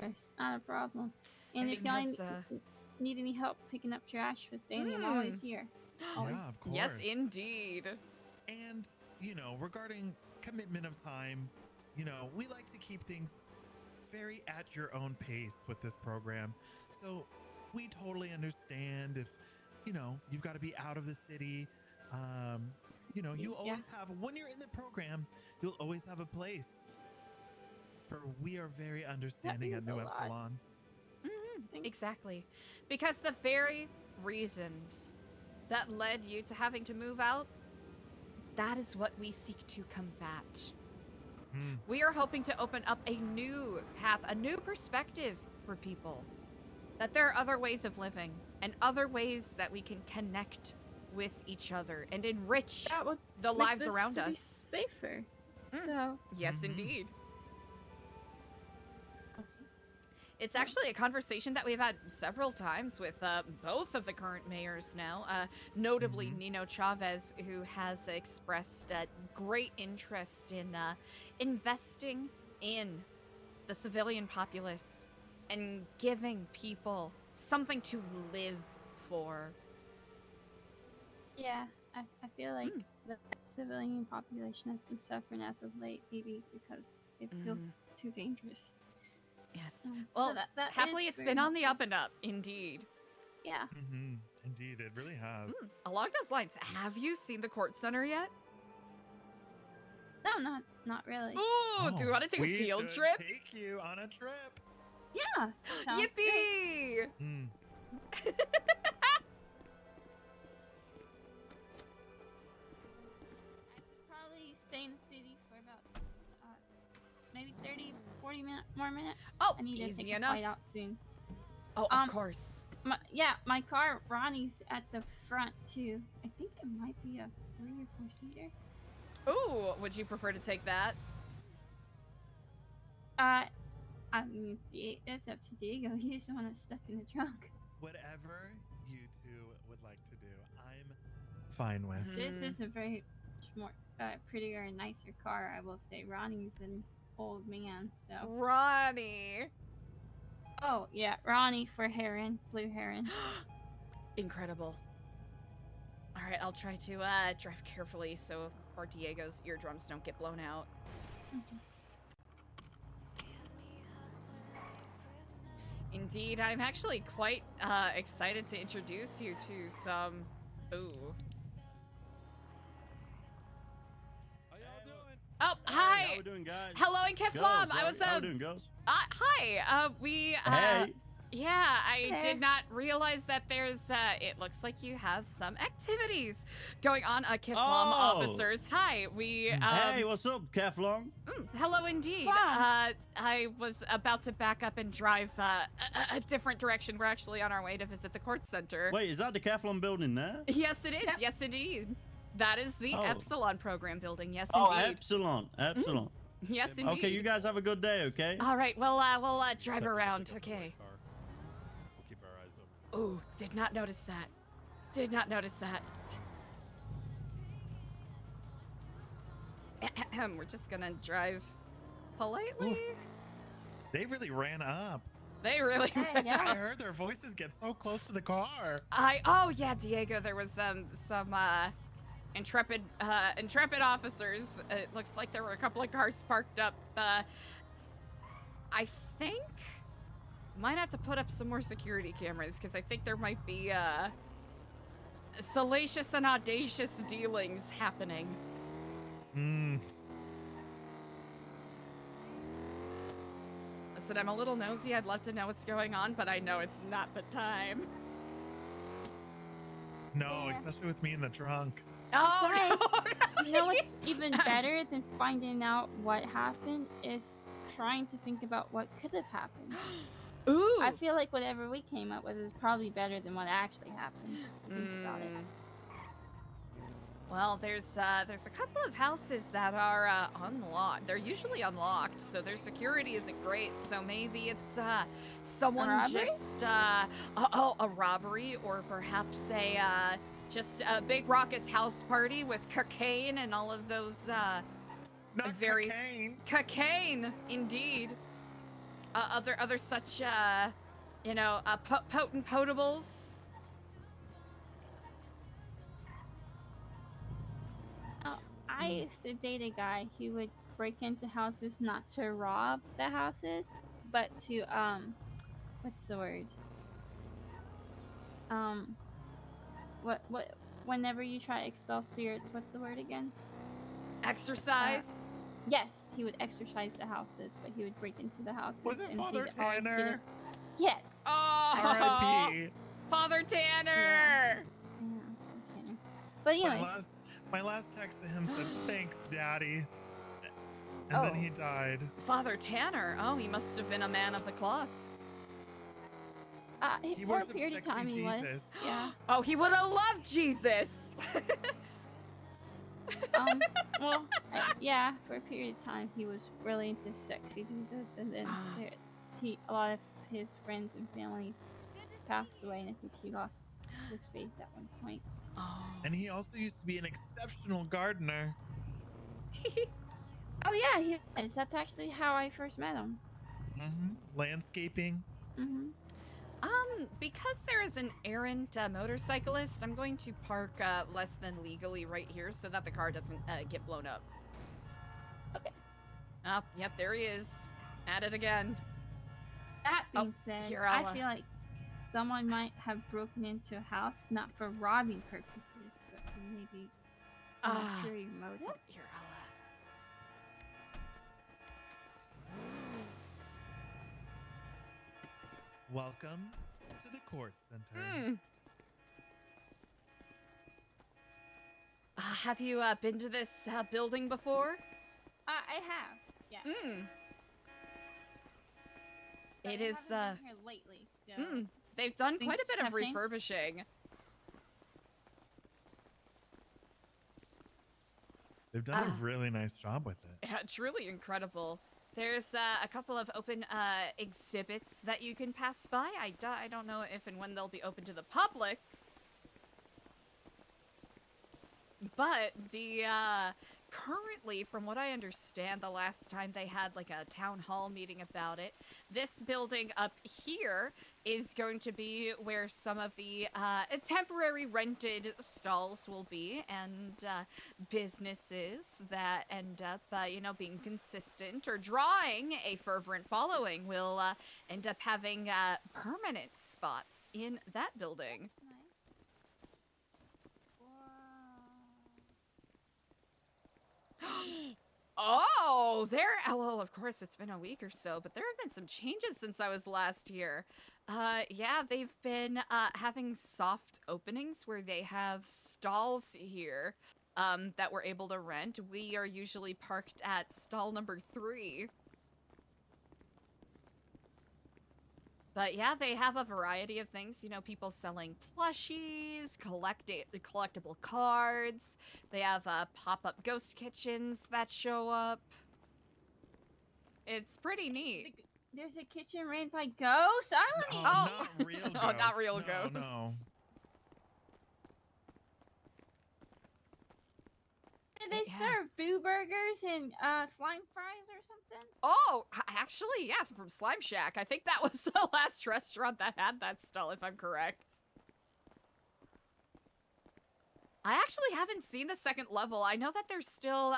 It's not a problem. And if y'all Because, need any help picking up trash for Sandy, I'm always here. Always. Yeah, of course. Yes, indeed. And, you know, regarding commitment of time, you know, we like to keep things very at your own pace with this program. So we totally understand if, you know, you've got to be out of the city. You know, you always have, when you're in the program, you'll always have a place. For we are very understanding at New Epsilon. Exactly. Because the very reasons that led you to having to move out, that is what we seek to combat. We are hoping to open up a new path, a new perspective for people. That there are other ways of living and other ways that we can connect with each other and enrich the lives around us. Safer. So. Yes, indeed. It's actually a conversation that we've had several times with both of the current mayors now, notably Nino Chavez, who has expressed great interest in investing in the civilian populace and giving people something to live for. Yeah, I feel like the civilian population has been suffering as of late, maybe because it feels too dangerous. Yes. Well, so that happily it's been on the up and up, indeed. Yeah. Indeed, it really has. Along those lines, have you seen the court center yet? No, not really. Ooh, do you want to take a field trip? Take you on a trip. Yeah. Yippee! Probably stay in the city for about maybe 30, 40 more minutes. Oh, I need to easy take enough. a flight out soon. Oh, of course. My car, Ronnie's at the front too. I think it might be a 3 or 4 seater. Ooh, would you prefer to take that? I mean, it's up to Diego. He's the one that's stuck in the trunk. Whatever you two would like to do, I'm fine with. This is a very more prettier and nicer car, I will say. Ronnie's an old man, so. Ronnie. Oh yeah, Ronnie for Heron, Blue Heron. Incredible. All right, I'll try to drive carefully so our Diego's eardrums don't get blown out. Indeed, I'm actually quite excited to introduce you to some. Ooh. Oh, hi. How we doing, guys? Hello, in Keflam. I was How we doing, girls? Hi. We Hey. Yeah, I did not realize that there's it looks like you have some activities going on, Keflam officers. Hi. We Hey, what's up, Keflong? Hello indeed. I was about to back up and drive a different direction. We're actually on our way to visit the court center. Wait, is that the Keflon building there? Yes, it is. Yep. Yes, indeed. That is the Epsilon program building. Yes, oh, indeed. Epsilon. Yes, indeed. Okay, you guys have a good day, okay? All right, well, we'll drive around, okay. We'll keep our eyes open. Ooh, did not notice that. Did not notice that. We're just gonna drive politely. Ooh. They really ran up. They really ran I up. heard their voices get so close to the car. Oh yeah, Diego, there was some intrepid officers. It looks like there were a couple of cars parked up. I think might have to put up some more security cameras because I think there might be salacious and audacious dealings happening. Listen, I'm a little nosy. I'd love to know what's going on, but I know it's not the time. No, especially with me in the trunk. Oh, no. You know what's even better than finding out what happened is trying to think about what could have happened. Ooh. I feel like whatever we came up with is probably better than what actually happened. Think about it. Well, there's a couple of houses that are unlocked. They're usually unlocked, so their security isn't great. So maybe it's someone robbery? just a robbery, or perhaps just a big raucous house party with cocaine and all of those Not very cocaine. cocaine indeed. Other such potent potables. Oh, I used to date a guy. He would break into houses not to rob the houses, but to what's the word? What whenever you try to expel spirits, what's the word again? Exercise. Yes, he would exercise the houses, but he would break into the houses. Was it and Father he'd always get Tanner? Yes. Oh, R.I.P. Father Tanner. Yeah, Tanner. But anyways, My last text to him said, "Thanks, Daddy," and then he died. Father Tanner. Oh, he must have been a man of the cloth. He for a worships period of sexy time he was. Jesus. Yeah. Oh, he would have loved Jesus. Well, yeah, for a period of time he was really into sexy Jesus, and then a lot of his friends and family passed away, and I think he lost his faith at one point. And he also used to be an exceptional gardener. Oh yeah, he is. That's actually how I first met him. Landscaping. Because there is an errant motorcyclist, I'm going to park less than legally right here so that the car doesn't get blown up. Okay. Oh, yep, there he is. At it again. That being said, here, I I'll, feel like someone might have broken into a house not for robbing purposes, but for maybe some ulterior motive. Here, Welcome to the court center. Have you been to this building before? I have. Yeah. But It I is. haven't been here lately. So They've done things quite a bit of have changed? refurbishing. They've done a really nice job with it. Yeah, it's really incredible. There's a couple of open exhibits that you can pass by. I don't know if and when they'll be open to the public. But the currently, from what I understand, the last time they had like a town hall meeting about it, this building up here is going to be where some of the temporary rented stalls will be, and businesses that end up, being consistent or drawing a fervent following will end up having permanent spots in that building. Oh, well, of course, it's been a week or so, but there have been some changes since I was last here. Yeah, they've been having soft openings where they have stalls here that we're able to rent. We are usually parked at stall number 3. But yeah, they have a variety of things. People selling plushies, collectible cards. They have pop-up ghost kitchens that show up. It's pretty neat. There's a kitchen ran by ghosts. I want to. Not real ghosts. Oh, not real No, ghosts. No. Do they serve boo burgers and slime fries or something? Oh, actually, yes, from Slime Shack. I think that was the last restaurant that had that stall, if I'm correct. I actually haven't seen the second level. I know that they're still,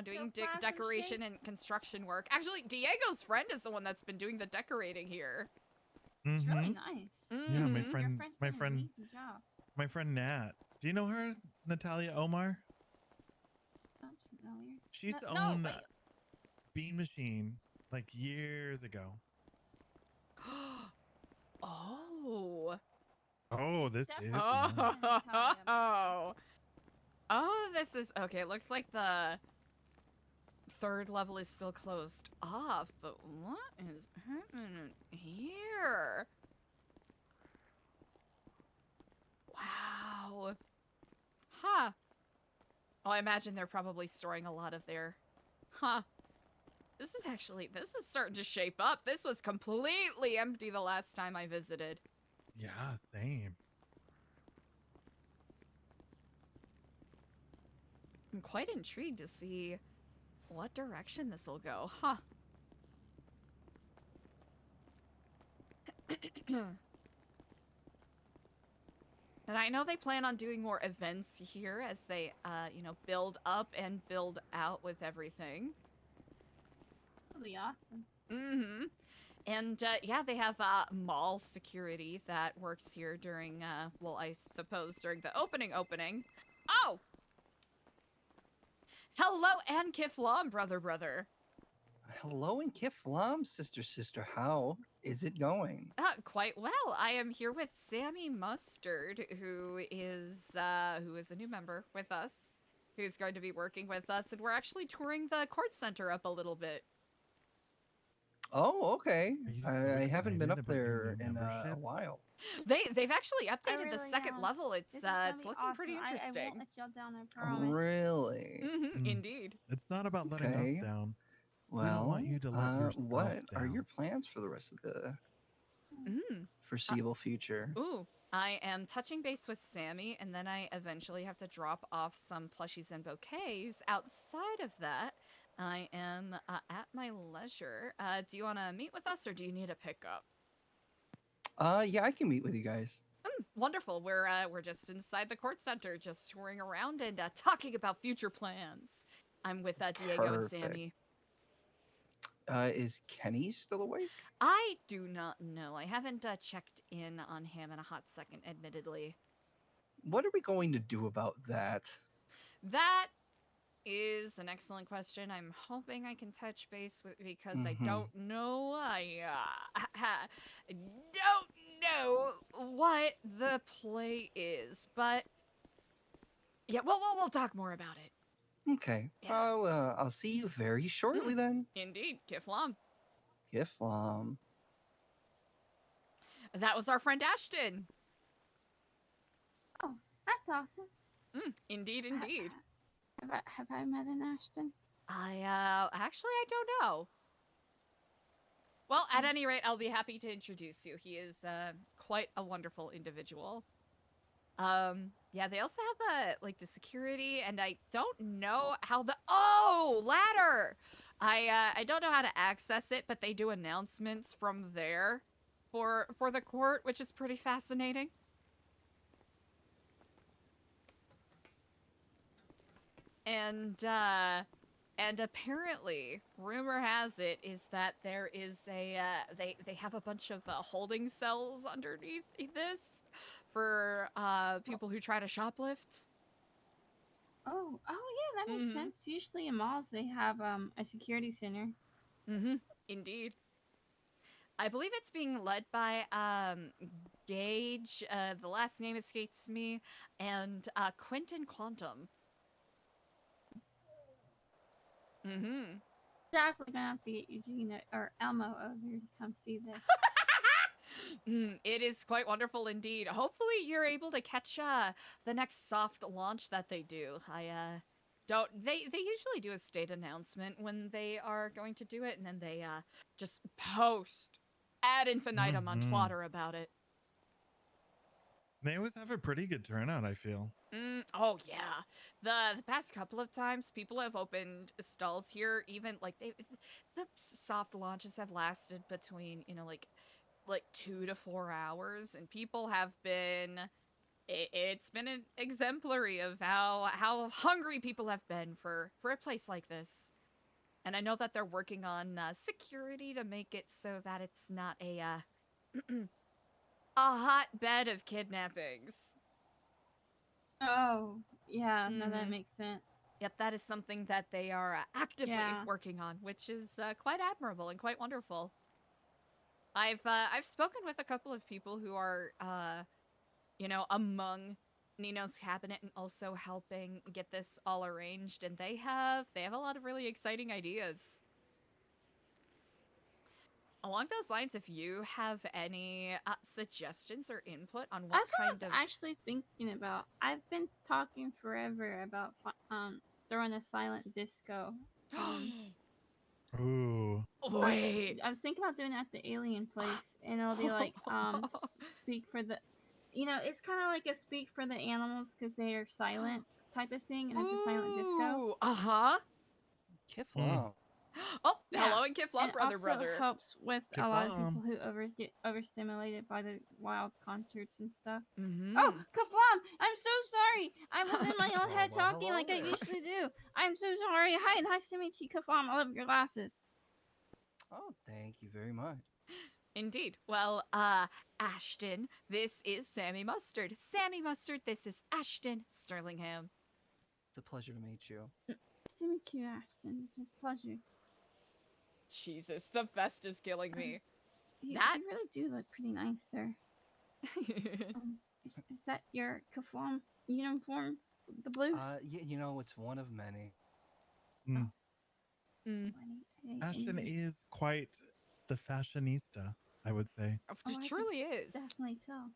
doing decoration and construction work. Actually, Diego's friend is the one that's been doing the decorating here. It's really nice. Yeah, my Your friend, friend's my doing an friend, amazing job. my friend Nat. Do you know her, Natalia Omar? Sounds familiar. She used to No, own wait. Bean Machine like years ago. Oh. Oh, this is. Oh. Oh, this is okay. It looks like the third level is still closed off, but what is happening here? Wow. Huh. Oh, I imagine they're probably storing a lot of their... Huh. This is starting to shape up. This was completely empty the last time I visited. Yeah, same. I'm quite intrigued to see what direction this will go. Huh. And I know they plan on doing more events here as they, you know, build up and build out with everything. That'll be awesome. Mm-hmm. And, yeah, they have, mall security that works here during, well, I suppose during the opening. Oh! Hello, and Kiflam, brother. Hello and Kiflam, sister. How is it going? Quite well. I am here with Sammy Mustard, who is a new member with us, who's going to be working with us, and we're actually touring the court center up a little bit. Oh, okay. so I haven't been excited up about your there new in a membership? while. They've actually updated the really second am. level. This It's is gonna it's be looking pretty awesome. interesting. I won't let y'all down, I promise. Really? Indeed. It's not about letting Okay. us down. We Well, don't want you to let yourself what down. are your plans for the rest of the foreseeable future? Ooh, I am touching base with Sammy, and then I eventually have to drop off some plushies and bouquets. Outside of that, I am at my leisure. Do you want to meet with us, or do you need a pickup? Yeah, I can meet with you guys. Wonderful. We're just inside the court center, just touring around and talking about future plans. I'm with Diego and Sammy. Is Kenny still awake? I do not know. I haven't checked in on him in a hot second, admittedly. What are we going to do about that? That is an excellent question. I'm hoping I can touch base with because I don't know. I don't know what the play is, but yeah, we'll talk more about it. Okay. I'll see you very shortly then. Indeed, Kiflam. Kiflam. That was our friend Ashton. Oh, that's awesome. Indeed. Have I met an Ashton? Actually, I don't know. Well, at any rate, I'll be happy to introduce you. He is quite a wonderful individual. Yeah, they also have the security, and I don't know how ladder. I don't know how to access it, but they do announcements from there for the court, which is pretty fascinating. And apparently, rumor has it is that there is a they have a bunch of holding cells underneath this for people who try to shoplift. Oh yeah, that makes sense. Usually in malls they have a security center. Indeed. I believe it's being led by Gage, the last name escapes me, and Quentin Quantum. Definitely gonna have to get Eugene or Elmo over here to come see this. It is quite wonderful indeed. Hopefully you're able to catch the next soft launch that they do. They usually do a state announcement when they are going to do it, and then they just post ad infinitum on Twitter about it. They always have a pretty good turnout, I feel. Oh yeah, the past couple of times people have opened stalls here. Even the soft launches have lasted between like 2 to 4 hours, and people have been. It's been an exemplary of how hungry people have been for a place like this. And I know that they're working on security to make it so that it's not a hotbed of kidnappings. Oh, yeah, no, that makes sense. Yep, that is something that they are actively working on, which is quite admirable and quite wonderful. I've spoken with a couple of people who are, among Nino's cabinet and also helping get this all arranged, and they have a lot of really exciting ideas. Along those lines, if you have any suggestions or input on what That's what I kind was of actually thinking about. I've been talking forever about throwing a silent disco. Ooh. Wait. I was thinking about doing it at the alien place, and it'll be like speak for the, it's kind of like a speak for the animals because they are silent type of thing, and it's a silent disco. Uh-huh. Kiflam. Oh, Yeah. hello and Kiflam, And brother, also brother. helps with a lot of people Kiflam. who get overstimulated by the wild concerts and stuff. Mm-hmm. Oh, Kaflam! I'm so sorry. I was in my own head Well, talking hello like I there. usually do. I'm so sorry. Hi, nice to meet you, Kaflam. I love your glasses. Oh, thank you very much. Indeed. Well, Ashton, this is Sammy Mustard. Sammy Mustard, this is Ashton Sterlingham. It's a pleasure to meet you. Nice to meet you, Ashton. It's a pleasure. Jesus, the vest is killing me. You really do look pretty nice, sir. Is that your Kaflam uniform? The blues? You know, it's one of many. Ashton is quite the fashionista, I would say. It truly is. Definitely tell.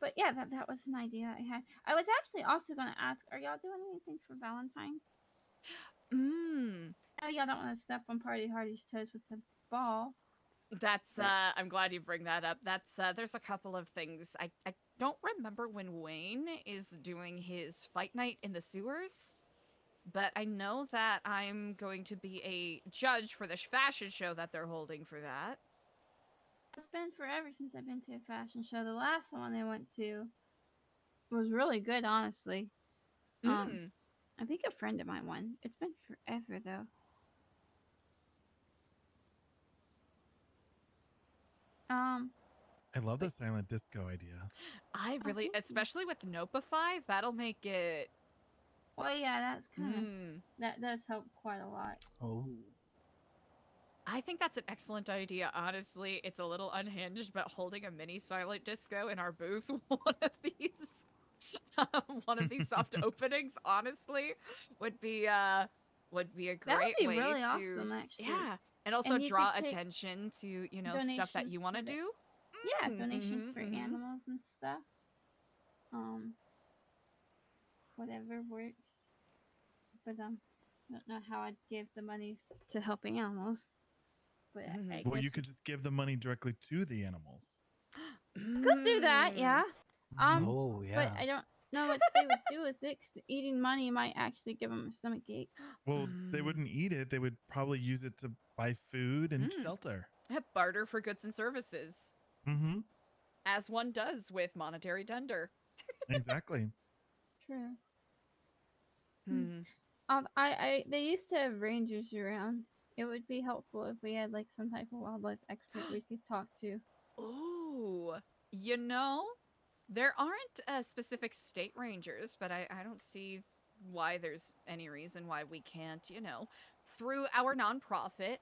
But yeah, that was an idea I had. I was actually also going to ask, are y'all doing anything for Valentine's? Oh, y'all don't want to step on Party Hardy's toes with the ball. That's I'm glad you bring that up. That's there's a couple of things. I don't remember when Wayne is doing his fight night in the sewers, but I know that I'm going to be a judge for the fashion show that they're holding for that. It's been forever since I've been to a fashion show. The last one I went to was really good, honestly. I think a friend of mine won. It's been forever, though. I love the silent disco idea. I really, especially with Nopify, that'll make it. Well, yeah, that's kind of that does help quite a lot. Oh. I think that's an excellent idea. Honestly, it's a little unhinged, but holding a mini silent disco in our booth, one of these soft openings, honestly, would be a great way really to awesome, actually. Yeah, and also And you draw could take attention to stuff that you donations want to for the- do. Yeah, donations for animals and stuff. Whatever works. But I don't know how I'd give the money to helping animals. But I Well, guess you could just give the money directly to the animals. could do that, yeah. Oh, yeah. But I don't know what they would do with it, because eating money might actually give them a stomach ache. Well, they wouldn't eat it. They would probably use it to buy food and shelter. Barter for goods and services. Mm-hmm. As one does with monetary tender. Exactly. True. They used to have rangers around. It would be helpful if we had like some type of wildlife expert we could talk to. Ooh, there aren't specific state rangers, but I don't see why there's any reason why we can't, through our nonprofit,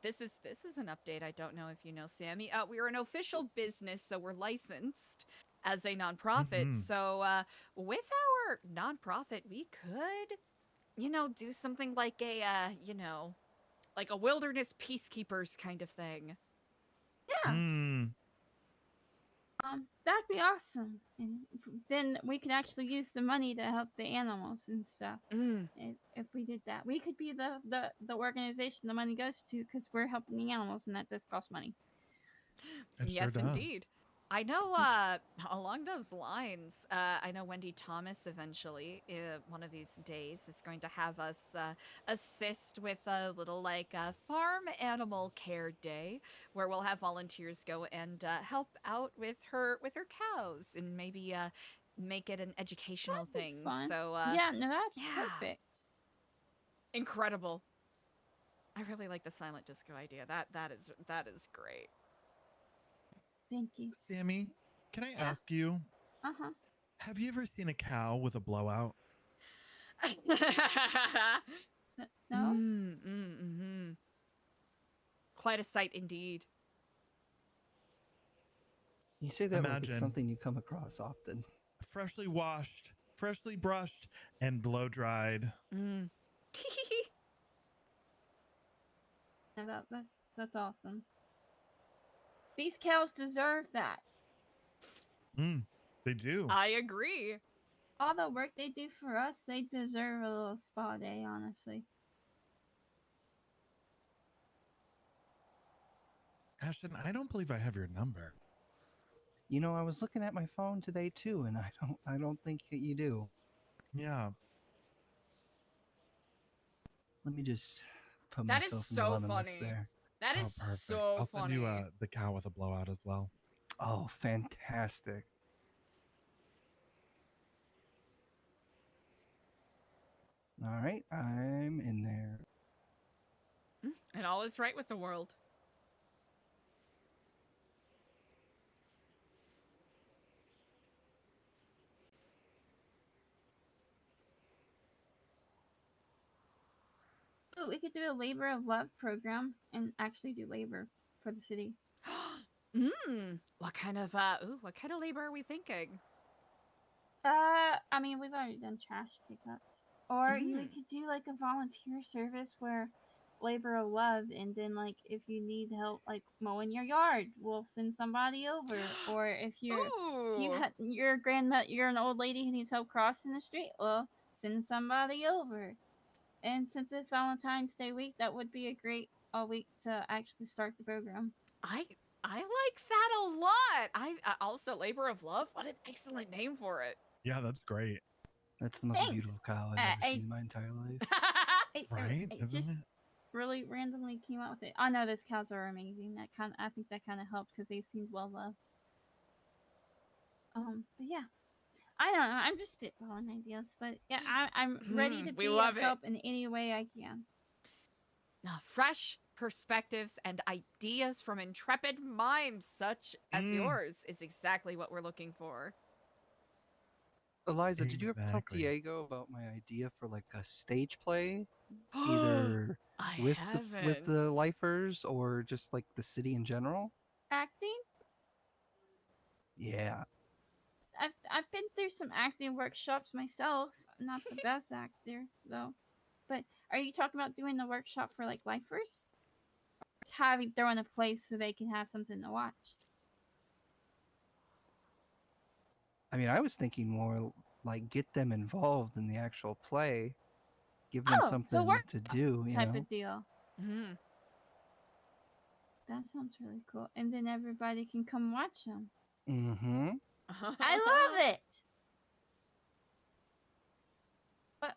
this is an update. I don't know if you know, Sammy. We're an official business, so we're licensed as a nonprofit. So with our nonprofit, we could, do something like a, like a wilderness peacekeepers kind of thing. Yeah. That'd be awesome. And then we could actually use the money to help the animals and stuff. If we did that, we could be the organization the money goes to, because we're helping the animals, and that does cost money. Yes, indeed. I know, along those lines, I know Wendy Thomas eventually, one of these days, is going to have us assist with a little, farm animal care day, where we'll have volunteers go and help out with her cows, and maybe make it an educational thing. Fun. So, yeah, no, that's perfect. Incredible. I really like the silent disco idea. That is great. Thank you. Sammy, can I ask you? Uh-huh. Have you ever seen a cow with a blowout? No? Quite a sight indeed. You say that like Imagine. it's something you come across often. Freshly washed, freshly brushed, and blow dried. Yeah, that's awesome. These cows deserve that. They do. I agree. All the work they do for us, they deserve a little spa day, honestly. Ashton, I don't believe I have your number. You know, I was looking at my phone today too, and I don't think that you do. Yeah. Let me just put That is myself in the so lemon list funny. there. That is Perfect. so I'll send funny. you the cow with a blowout as well. Oh, fantastic. All right, I'm in there. And all is right with the world. Ooh, we could do a labor of love program and actually do labor for the city. What kind of labor are we thinking? I mean, we've already done trash pickups. Or we could do like a volunteer service where labor of love, and then like if you need help like mowing your yard, we'll send somebody over. Or if you're an old lady who needs help crossing the street, well, send somebody over. And since it's Valentine's Day week, that would be a great week to actually start the program. I like that a lot. I also labor of love. What an excellent name for it. Yeah, that's great. That's the most Thanks. beautiful cow I've ever seen in my entire life. Right? It Isn't just it? really randomly came out with it. I know those cows are amazing. I think that kind of helped because they seemed well loved. But yeah, I don't know. I'm just spitballing ideas, but yeah, I'm ready to We be love of it. help in any way I can. Fresh perspectives and ideas from intrepid minds such as yours is exactly what we're looking for. Eliza, did you ever tell Exactly. Diego about my idea for like a stage play, either with the lifers or just like the city in general? Acting? Yeah. I've been through some acting workshops myself. I'm not the best actor though. But are you talking about doing the workshop for like lifers? Or just throwing a place so they can have something to watch? I mean, I was thinking more like get them involved in the actual play, give them something to do, you type know? of deal. That sounds really cool. And then everybody can come watch them. Mm-hmm. I love it.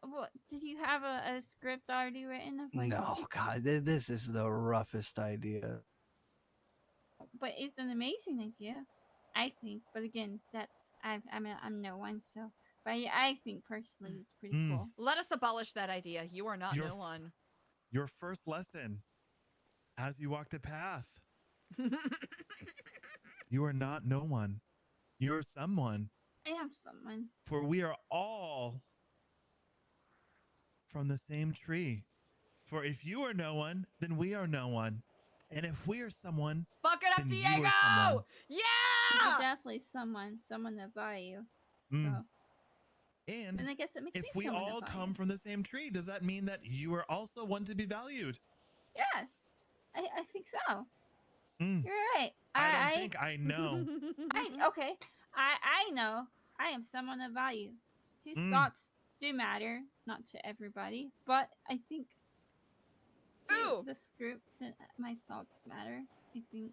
What did you have a script already written of like? No, God, this is the roughest idea. But it's an amazing idea, I think. But again, I'm no one, so. But I think personally it's pretty cool. Let us abolish that idea. You are not Your no one. Your first lesson as you walk the path. You are not no one. You are someone. I am someone. For we are all from the same tree. For if you are no one, then we are no one. And if we are someone, fuck it up, then you Diego! are someone. Yeah! You're definitely someone of value. So. And I guess it makes if me we someone all of come value. from the same tree, does that mean that you are also one to be valued? Yes, I think so. Mm. You're right. I don't think I know. I know. I am someone of value whose thoughts do matter, not to everybody, but I think to this group that my thoughts matter. I think.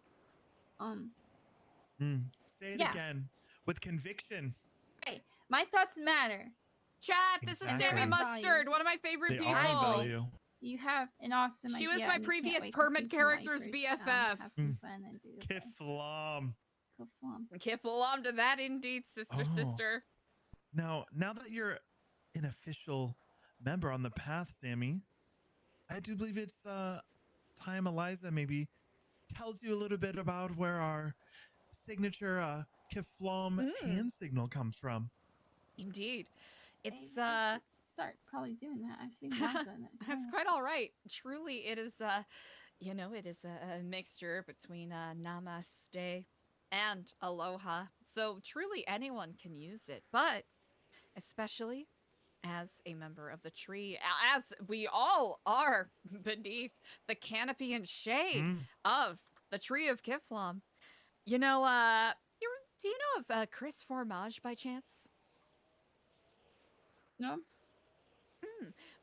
Say it Yeah. again with conviction. Right. My thoughts matter. Chat, this is Exactly. Sammy Mustard, one of my favorite They people. are of value. You have an awesome She idea. was my and we can't previous wait to permit see some character's lifers, BFF. have some fun and do the play. Kiflam. Kiffle to that indeed, sister. Now that you're an official member on the path, Sammy, I do believe it's time Eliza maybe tells you a little bit about where our signature Kiflam hand signal comes from. Indeed. It's I should start probably doing that. I've seen Mom done it. That's quite all right. Truly, it is it is a mixture between namaste and aloha. So truly anyone can use it, but especially as a member of the tree, as we all are beneath the canopy and shade of the tree of Kiflam. You know, do you know of Chris Formage by chance? No.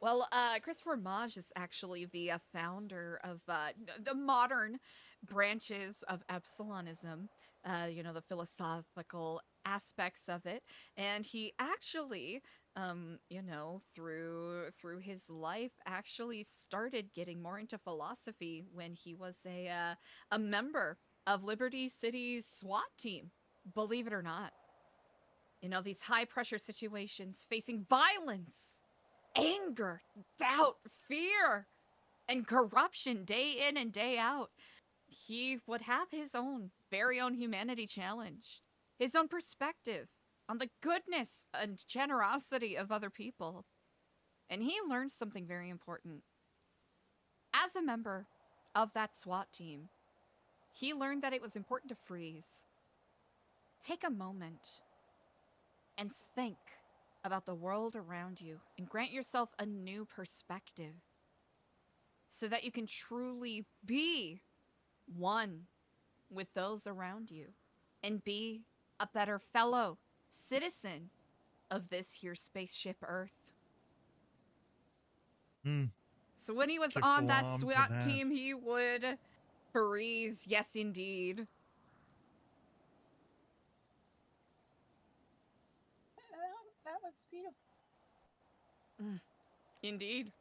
Well, Chris Formage is actually the founder of the modern branches of Epsilonism, you know, the philosophical aspects of it. And he actually, you know, through his life, actually started getting more into philosophy when he was a member of Liberty City's SWAT team, believe it or not. You know, these high pressure situations facing violence, anger, doubt, fear, and corruption day in and day out. He would have his own very own humanity challenged, his own perspective on the goodness and generosity of other people. And he learned something very important. As a member of that SWAT team, he learned that it was important to freeze. Take a moment and think about the world around you and grant yourself a new perspective so that you can truly be one with those around you and be a better fellow citizen of this here spaceship Earth. So when he was on that Kiflam to SWAT that. team, he would freeze. Yes, indeed. That was beautiful. Indeed.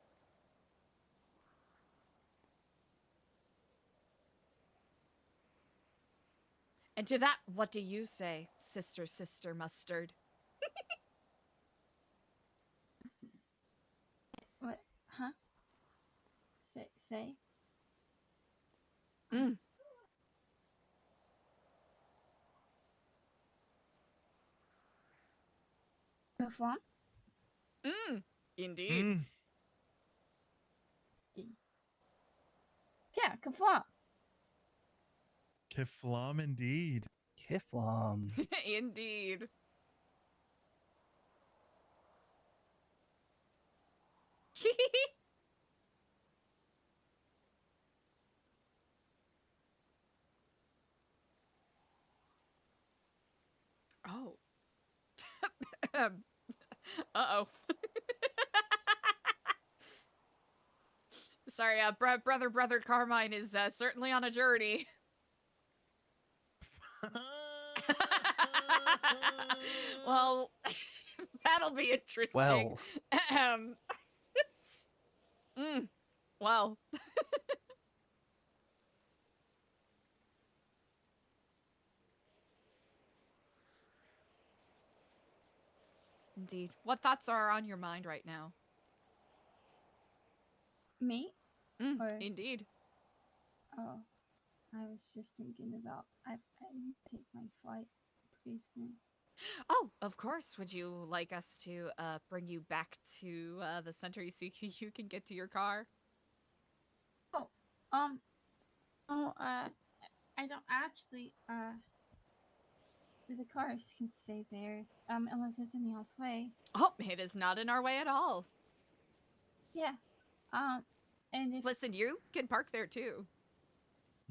And to that, what do you say, Sister Mustard? What? Huh? Say? Kaflam? Indeed. Yeah, Kaflam. Kiflam indeed. Kiflam. Indeed. Oh. Uh-oh. Sorry, brother Carmine is certainly on a journey. Well, that'll be interesting. Well. Well. Indeed. What thoughts are on your mind right now? Me? Indeed. Oh, I was just thinking about I take my flight pretty soon. Oh, of course. Would you like us to bring you back to the center so you can get to your car? I don't actually, the cars can stay there, unless it's in y'all's way. Oh, it is not in our way at all. Yeah, and if... Listen, you can park there too.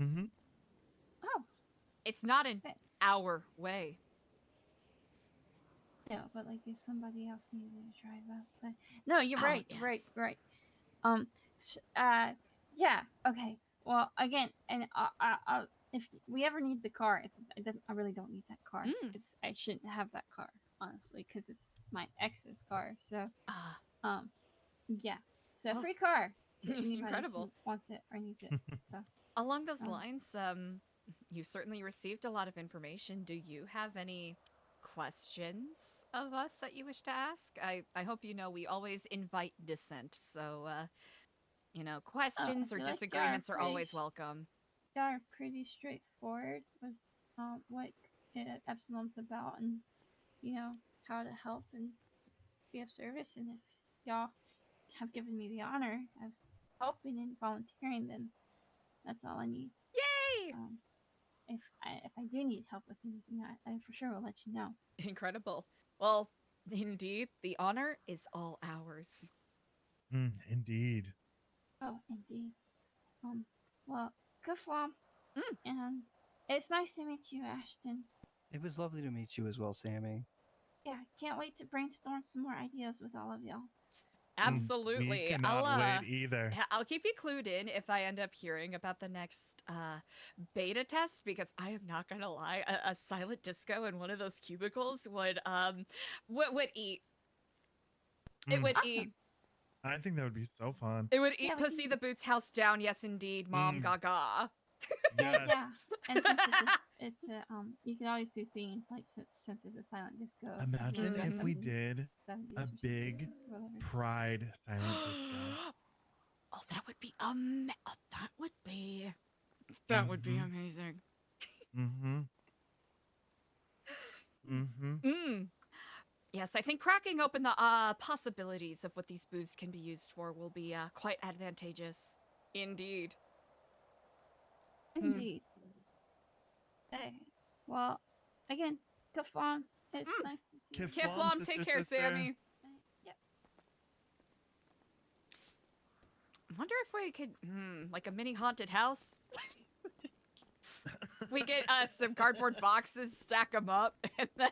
Oh. It's not in our way. No, but like if somebody else needed to drive up, but no, you're right, yes. right. Yeah, okay. Well, again, and if we ever need the car, I really don't need that car. I shouldn't have that car, honestly, because it's my ex's car. So, yeah. So free car to anybody Incredible. who wants it or needs it. So along those lines, you certainly received a lot of information. Do you have any questions of us that you wish to ask? I hope you know we always invite dissent. So, you know, questions or disagreements are always welcome. Y'all are pretty straightforward with what Epsilon's about, and you know how to help and be of service. And if y'all have given me the honor of helping and volunteering, then that's all I need. Yay! If I do need help with anything, I for sure will let you know. Incredible. Well, Indeed, the honor is all ours. Indeed. Oh, indeed. Well, good flam. And it's nice to meet you, Ashton. It was lovely to meet you as well, Sammy. Yeah, can't wait to brainstorm some more ideas with all of y'all. Absolutely. We cannot wait either. I'll keep you clued in if I end up hearing about the next beta test, because I am not gonna lie, a silent disco in one of those cubicles would eat. It would eat. I think that would be so fun. It would eat Pussy the Boots house down. Yes, indeed, Mom Gaga. Yes. Yeah, and since it's a you can always do themes like since it's a silent disco. Imagine if we 70s, did 70s, a or big 60s, whatever. Pride silent disco. Oh, that would be that would be amazing. Yes, I think cracking open the possibilities of what these booths can be used for will be quite advantageous. Indeed. Indeed. Hey, well, again, Kaflan, it's nice to see you. Kiflom, take care, Sammy. Yep. I wonder if we could, like a mini haunted house. We get some cardboard boxes, stack them up, and then.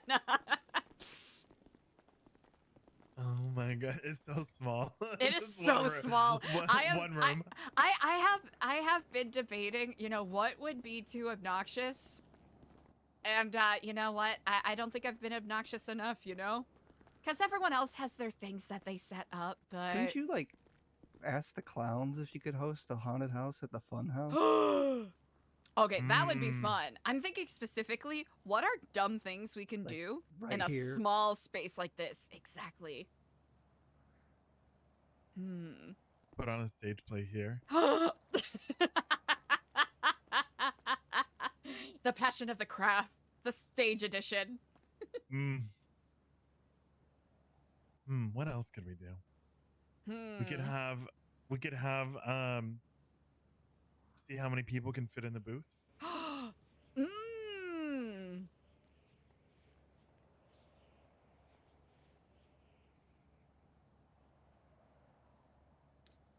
Oh my god, it's so small. It is Just so one room. small. One room. I have been debating, what would be too obnoxious. And you know what? I don't think I've been obnoxious enough, Because everyone else has their things that they set up, but Didn't you ask the clowns if you could host a haunted house at the fun house? Okay, that would be fun. I'm thinking specifically, what are dumb things we can do right in a here. small space like this? Exactly. Put on a stage play here. The Passion of the Craft, the stage edition. What else could we do? We could have see how many people can fit in the booth.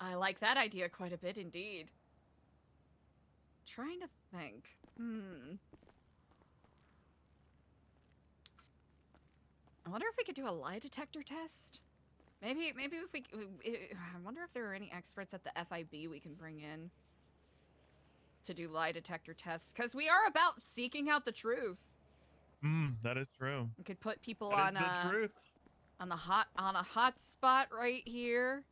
I like that idea quite a bit indeed. Trying to think. I wonder if we could do a lie detector test. Maybe if we. I wonder if there are any experts at the FIB we can bring in to do lie detector tests, because we are about seeking out the truth. That is true. We could put people That on is the truth. on a hot spot right here.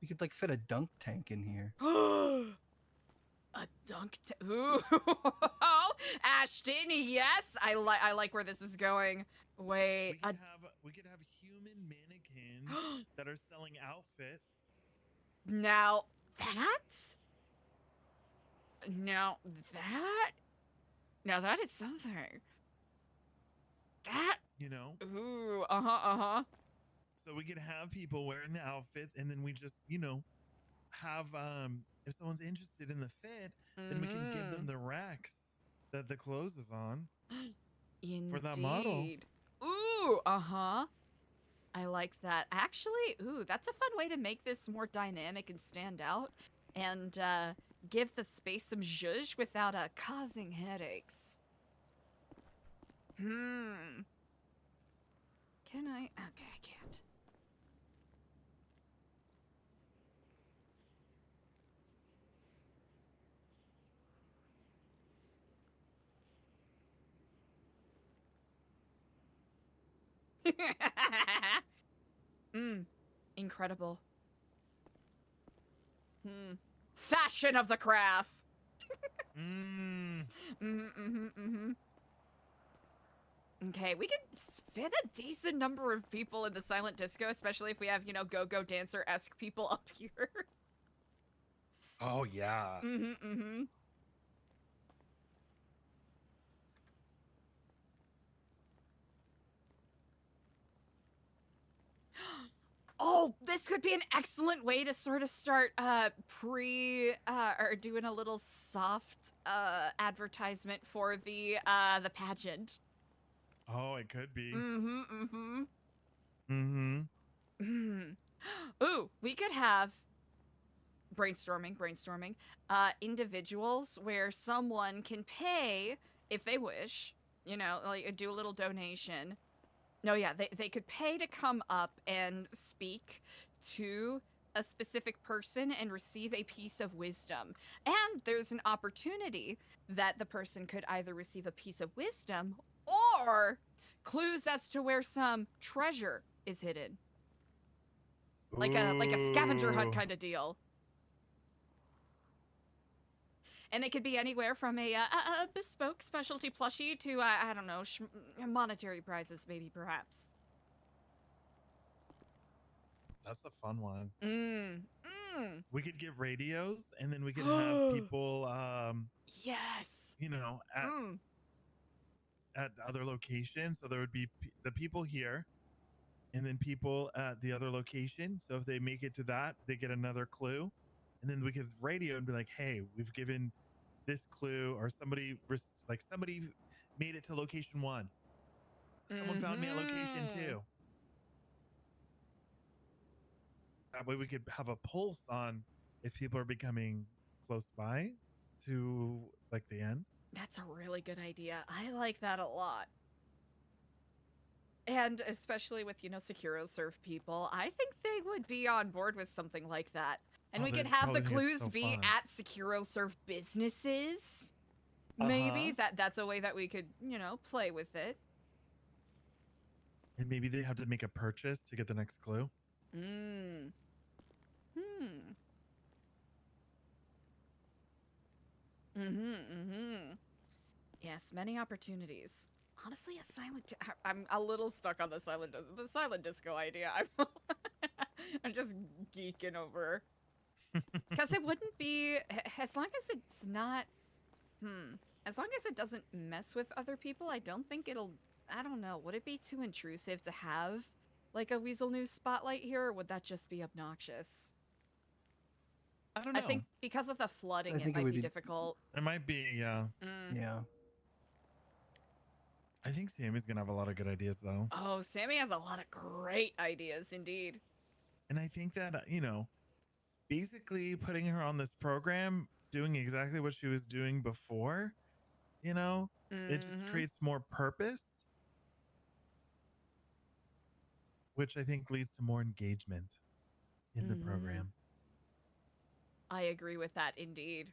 We could fit a dunk tank in here. A dunk ooh. Ashton, yes, I like where this is going. Wait, we could have human mannequins that are selling outfits. Now that is something. That Ooh, So we could have people wearing the outfits, and then we just, have if someone's interested in the fit, then we can give them the racks that the clothes is on. For that model. Ooh, I like that. Actually, that's a fun way to make this more dynamic and stand out, and give the space some zhuzh without causing headaches. Can I? Okay, I can't. Incredible. Fashion of the craft. Okay, we can fit a decent number of people in the silent disco, especially if we have, go-go dancer-esque people up here. Oh yeah. Oh, this could be an excellent way to sort of start or doing a little soft advertisement for the pageant. Oh, it could be. Mm-hmm. Mm-hmm. Ooh, we could have brainstorming. Individuals where someone can pay if they wish, you know, like do a little donation. No, yeah, they could pay to come up and speak to a specific person and receive a piece of wisdom. And there's an opportunity that the person could either receive a piece of wisdom or clues as to where some treasure is hidden. Like a scavenger hunt Ooh. kind of deal. And it could be anywhere from a bespoke specialty plushie to, I don't know, monetary prizes, maybe, perhaps. That's a fun one. Mm. We could get radios, and then we could have people, Yes. you know, at other locations. So there would be the people here, and then people at the other location. So if they make it to that, they get another clue, and then we could radio and be like, "Hey, we've given this clue," or somebody made it to location 1. Someone found me at location 2. That way we could have a pulse on if people are becoming close by to like the end. That's a really good idea. I like that a lot. And especially with, you know, SecuroServe people, I think they would be on board with something like that. And we could have the clues be at SecuroServe businesses. Maybe that's a way that we could, you know, play with it. And maybe they have to make a purchase to get the next clue. Yes, many opportunities. Honestly, a silent. I'm a little stuck on the silent disco idea. I'm just geeking over. Because it wouldn't be, as long as it's not, as long as it doesn't mess with other people, I don't think it'll, I don't know, would it be too intrusive to have, like, a Weasel News spotlight here, or would that just be obnoxious? I don't know. I think because of the flooding, it might be difficult. It might be, yeah. Yeah. I think Sammy's going to have a lot of good ideas, though. Oh, Sammy has a lot of great ideas, indeed. And I think that, you know, basically putting her on this program, doing exactly what she was doing before, you know, it just creates more purpose, which I think leads to more engagement in the program. I agree with that, indeed.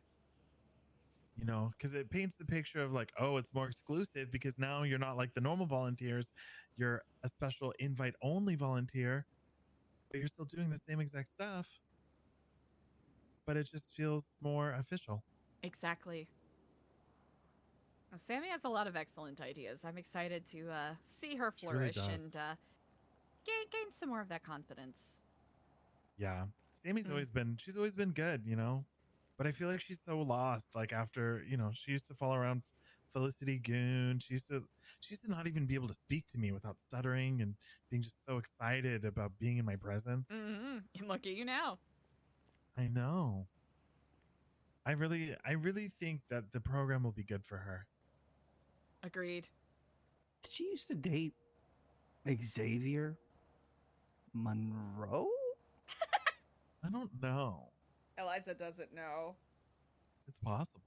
You know, because it paints the picture of like, oh, it's more exclusive because now you're not like the normal volunteers. You're a special invite-only volunteer, but you're still doing the same exact stuff. But it just feels more official. Exactly. Well, Sammy has a lot of excellent ideas. I'm excited to see her flourish and gain some more of that confidence. Yeah. Sammy's she's always been good, you know, but I feel like she's so lost. Like after, you know, she used to follow around Felicity Goon. She used to not even be able to speak to me without stuttering and being just so excited about being in my presence. And look at you now. I know. I really think that the program will be good for her. Agreed. Did she used to date Xavier Monroe? I don't know. Eliza doesn't know. It's possible.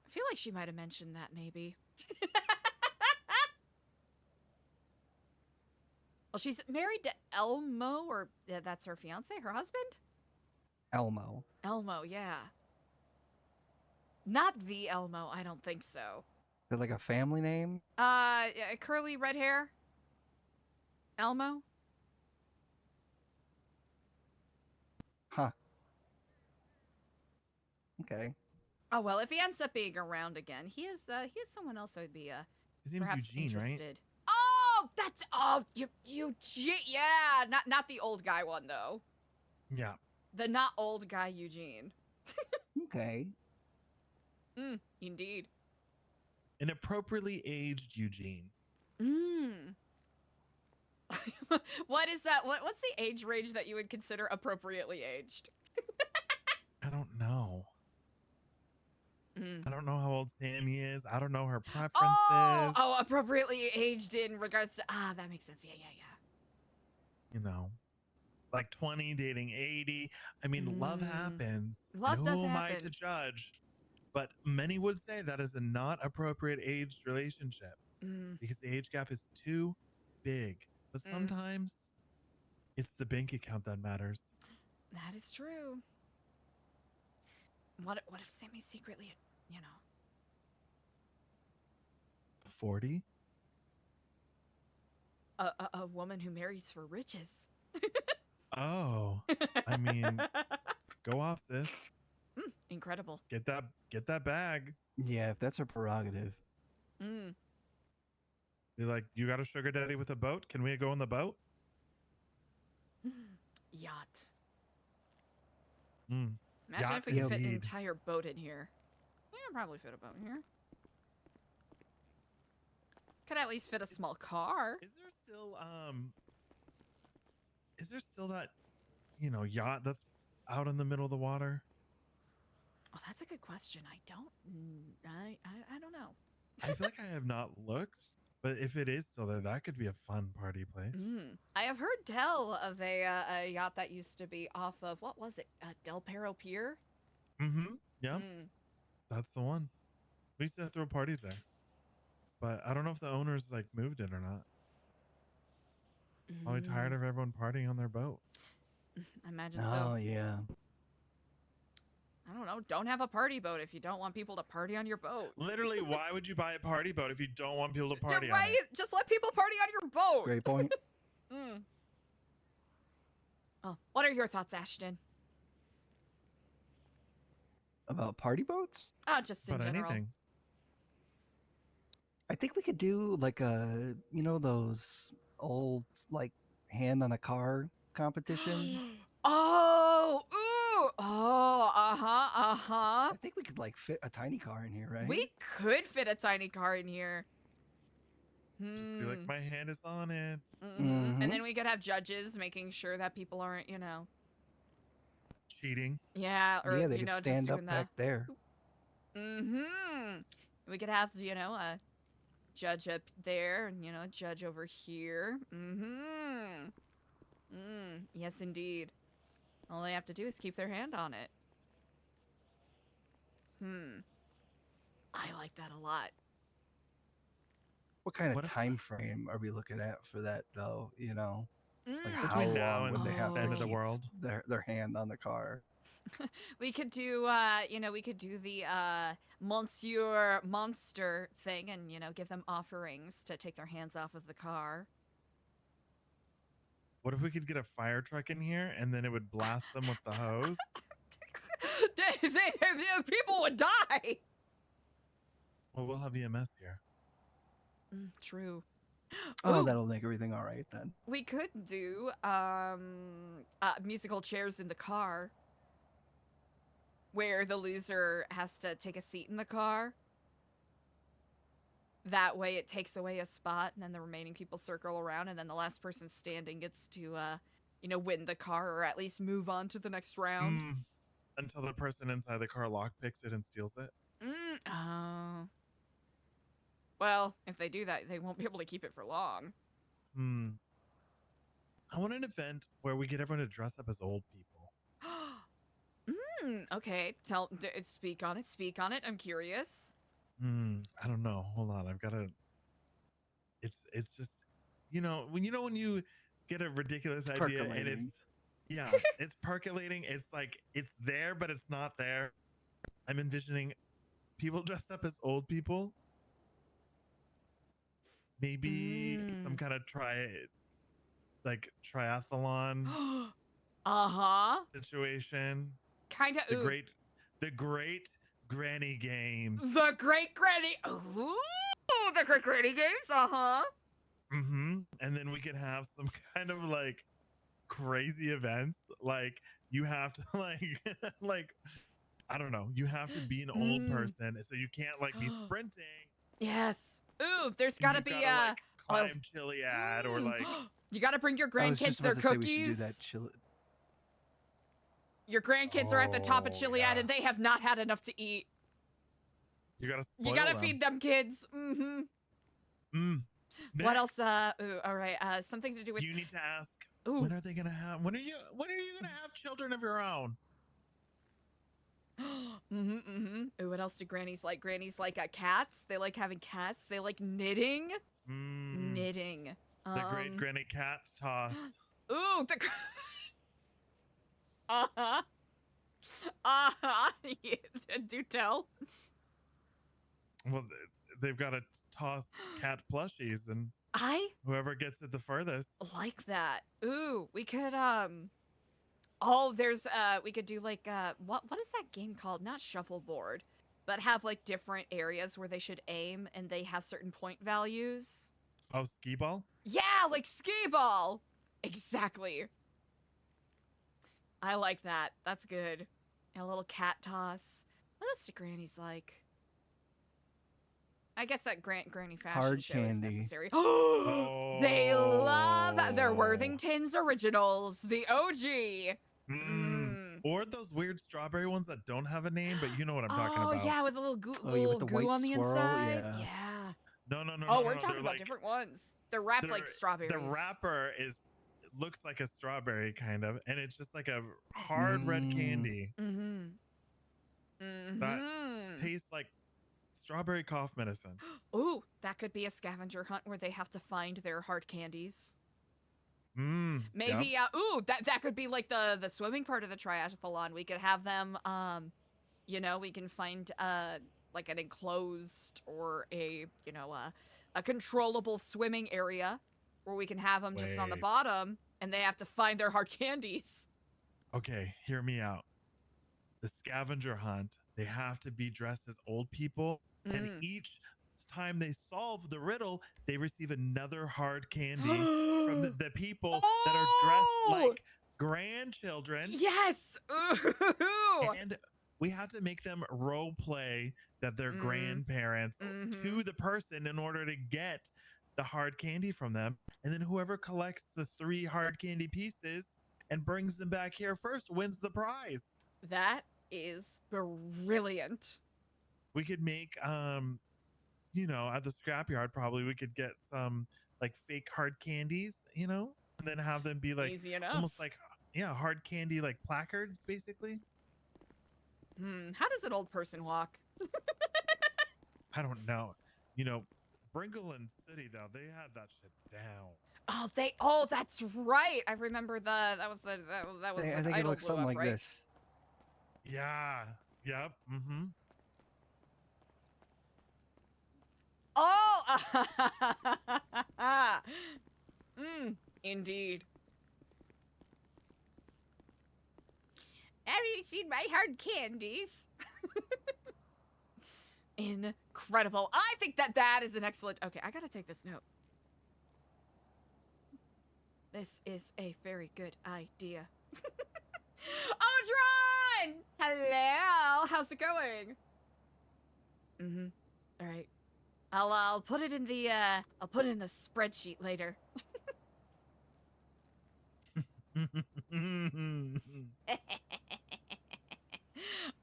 I feel like she might have mentioned that, maybe. Well, she's married to Elmo, or that's her fiance, her husband? Elmo. Elmo, yeah. Not the Elmo, I don't think so. Is it like a family name? Curly red hair? Elmo? Huh. Okay. Oh, well, if he ends up being around again, he is someone else I would be, His name's perhaps Eugene, interested. right? Oh, Eugene, yeah, not the old guy one, though. Yeah. The not old guy Eugene. Okay. Indeed. An appropriately aged Eugene. What is that? What's the age range that you would consider appropriately aged? I don't know. I don't know how old Sammy is. I don't know her preferences. Oh, appropriately aged in regards to that makes sense. Yeah. You know, like 20 dating 80. I mean, love happens. Love and does who am I happen. to judge? But many would say that is a not appropriate aged relationship because the age gap is too big. But sometimes it's the bank account that matters. That is true. What if Sammy's secretly, 40? a woman who marries for riches? Oh, I mean, go off, sis. Incredible. Get that bag. Yeah, if that's her prerogative. Be like, you got a sugar daddy with a boat? Can we go on the boat? Yacht. Mm. Imagine Yacht if we could fit an indeed. entire boat in here. Yeah, probably fit a boat in here. Could at least fit a small car. Is there still that, yacht that's out in the middle of the water? Oh, that's a good question. I don't know. I feel like I have not looked, but if it is still there, that could be a fun party place. I have heard tell of a yacht that used to be off of, what was it? Del Perro Pier? Yeah. That's the one. We used to throw parties there. But I don't know if the owners like moved it or not. Probably tired of everyone partying on their boat. I imagine so. Oh, yeah. I don't know. Don't have a party boat if you don't want people to party on your boat. Literally, why would you buy a party boat if you don't want people to party You're right. on it? Just let people party on your boat. Great point. Oh, what are your thoughts, Ashton? About party boats? Oh, just in But general. anything. I think we could do like a, those old like hand on a car competition. Oh, I think we could like fit a tiny car in here, right? We could fit a tiny car in here. Just be like, my hand is on it. And then we could have judges making sure that people aren't, Cheating. Yeah, or yeah, they could stand just up doing back there. We could have, a judge up there and, a judge over here. Yes, indeed. All they have to do is keep their hand on it. I like that a lot. What kind of time frame are we looking at for that, though? Like how Between now long would and they have the to end of the keep world. their hand on the car? We could do, we could do the Monsieur Monster thing and, give them offerings to take their hands off of the car. What if we could get a fire truck in here and then it would blast them with the hose? People would die. Well, we'll have EMS here. True. Oh, Ooh, that'll make everything all right then. we could do musical chairs in the car, where the loser has to take a seat in the car. That way, it takes away a spot, and then the remaining people circle around, and then the last person standing gets to, win the car or at least move on to the next round. Until the person inside the car lockpicks it and steals it. Oh. Well, if they do that, they won't be able to keep it for long. I want an event where we get everyone to dress up as old people. Okay. Speak on it. I'm curious. I don't know. Hold on. I've got to. It's just, when you get a ridiculous idea and it's percolating. It's like it's there, but it's not there. I'm envisioning people dressed up as old people. Maybe some kind of triathlon situation. Kind of. The great granny games. The great granny. Ooh, the great granny games. And then we could have some kind of like crazy events. Like you have to like I don't know. You have to be an old person, so you can't like be sprinting. Yes. Ooh, there's gotta be climb Chiliad or like you gotta bring your I was grandkids just their about to say we cookies. should do that Your grandkids are at the top of Chiliad and they have not had enough to eat. You gotta You spoil gotta them. feed them kids. Mm-hmm. What else? Ooh, all right. Something to do with. You need to ask. Ooh. When are they gonna have? When are you gonna have children of your own? Ooh, what else do grannies like? Grannies like cats. They like having cats. They like knitting. Knitting. The great granny cat toss. Ooh, the. Uh-huh. Yeah, do tell. Well, they've got to toss cat plushies, and whoever gets it the furthest. Like that. Ooh, we could oh, there's we could do like what is that game called? Not shuffleboard, but have like different areas where they should aim and they have certain point values. Oh, skee ball? Yeah, like skee ball. Exactly. I like that. That's good. And a little cat toss. What else do grannies like? I guess that granny fashion Hard show candy. is necessary. They love their Worthington's Originals, the OG. Or those weird strawberry ones that don't have a name, but you know what I'm talking Oh about. yeah, with a little goo, Oh, yeah, with the goo white on the swirl, inside. yeah. Yeah. No. Oh, we're no, talking they're about like, different ones. They're wrapped like strawberries. The wrapper looks like a strawberry kind of, and it's just like a hard red candy that tastes like strawberry cough medicine. Ooh, that could be a scavenger hunt where they have to find their hard candies. Maybe ooh, that could be like the swimming part of the triathlon. We could have them you know, we can find like an enclosed or a controllable swimming area where we can have them just on the Wait. bottom and they have to find their hard candies. Okay, hear me out. The scavenger hunt, they have to be dressed as old people, and each time they solve the riddle, they receive another hard candy from the people that are dressed like grandchildren. Yes! Ooh. And we have to make them role play that they're grandparents to the person in order to get the hard candy from them. And then whoever collects the 3 hard candy pieces and brings them back here first wins the prize. That is brilliant. We could make you know, at the scrapyard probably we could get some like fake hard candies, you know, and then have them be like Easy enough. almost like hard candy like placards basically. How does an old person walk? I don't know. You know, Bringle and City though, they had that shit down. Oh, that's right. I remember that was I when think it Idol looks blew something up, like right? this. Yeah. Yep. Oh! Indeed. Have you seen my hard candies? Incredible. I think that is an excellent... Okay, I gotta take this note. This is a very good idea. Audron! Hello! How's it going? All right. I'll put it in the spreadsheet later.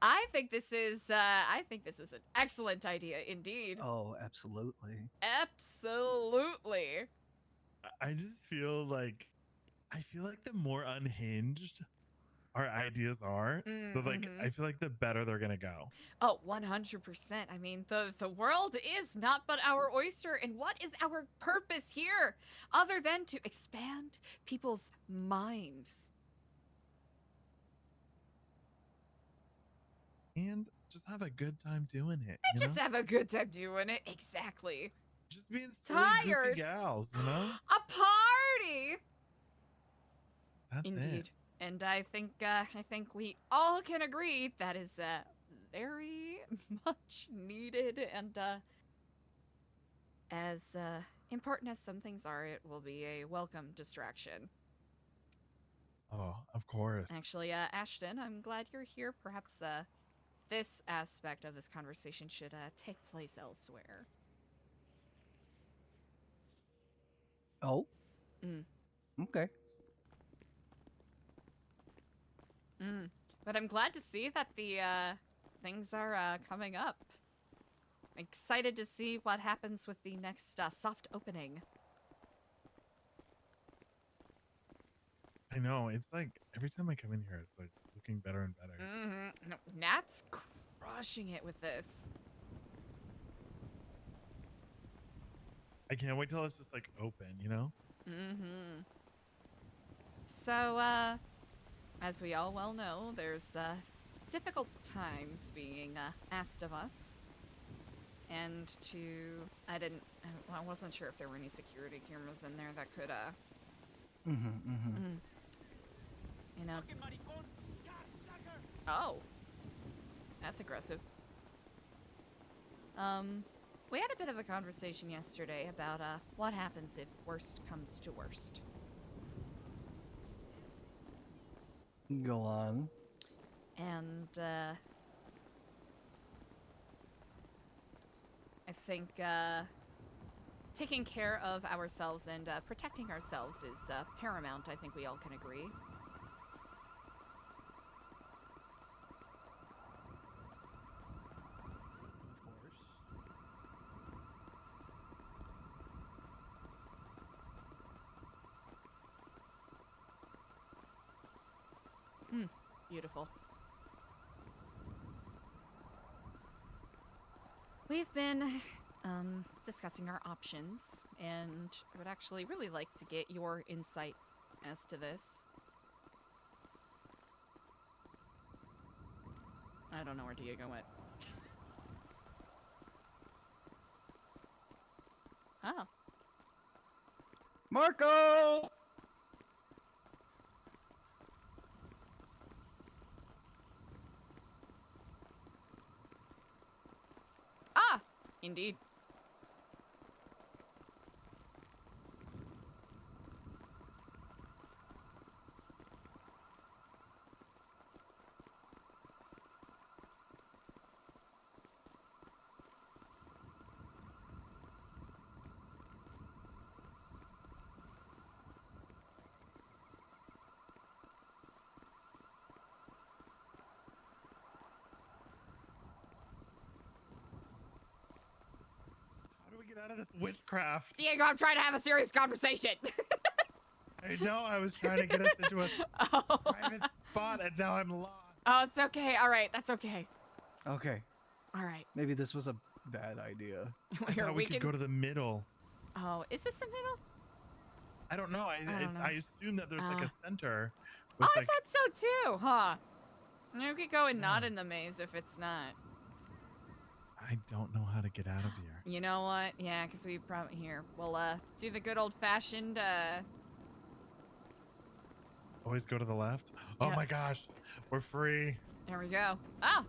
I think this is an excellent idea indeed. Oh, absolutely. Absolutely. I just feel like the more unhinged our ideas are, I feel like the better they're gonna go. Oh, 100%. I mean, the world is not but our oyster, and what is our purpose here other than to expand people's minds? And just have a good time doing it. And just have a good time doing it. Exactly. Just being silly, tired. goofy gals, you know? A party. That's Indeed. it. And I think we all can agree that is very much needed, and as important as some things are, it will be a welcome distraction. Oh, of course. Actually, Ashton, I'm glad you're here. Perhaps this aspect of this conversation should take place elsewhere. Oh. Okay. But I'm glad to see that the things are coming up. excited to see what happens with the next soft opening. I know. It's like every time I come in here, it's like looking better and better. No, Nat's crushing it with this. I can't wait till it's just like open, you know? So, as we all well know, there's difficult times being asked of us. And I wasn't sure if there were any security cameras in there that could, you know. Oh, that's aggressive. We had a bit of a conversation yesterday about what happens if worst comes to worst. Go on. And I think taking care of ourselves and protecting ourselves is paramount. I think we all can agree. Beautiful. We've been discussing our options, and I would actually really like to get your insight as to this. I don't know where Diego went. Oh. Marco! Ah! Indeed. How do we get out of this witchcraft? Diego, I'm trying to have a serious conversation. I know. I was trying to get us into a private spot, and now I'm lost. Oh, it's okay. All right, that's okay. Okay. All right. Maybe this was a bad idea. I thought we could go to the middle. Oh, is this the middle? I don't know. I assume that there's like a center. Oh, With I like, thought so too, huh? You could go and not in the maze if it's not. I don't know how to get out of here. You know what? Yeah, because we probably here. We'll do the good old-fashioned. Always go to the left. Oh Yeah. my gosh, we're free. There we go. Oh.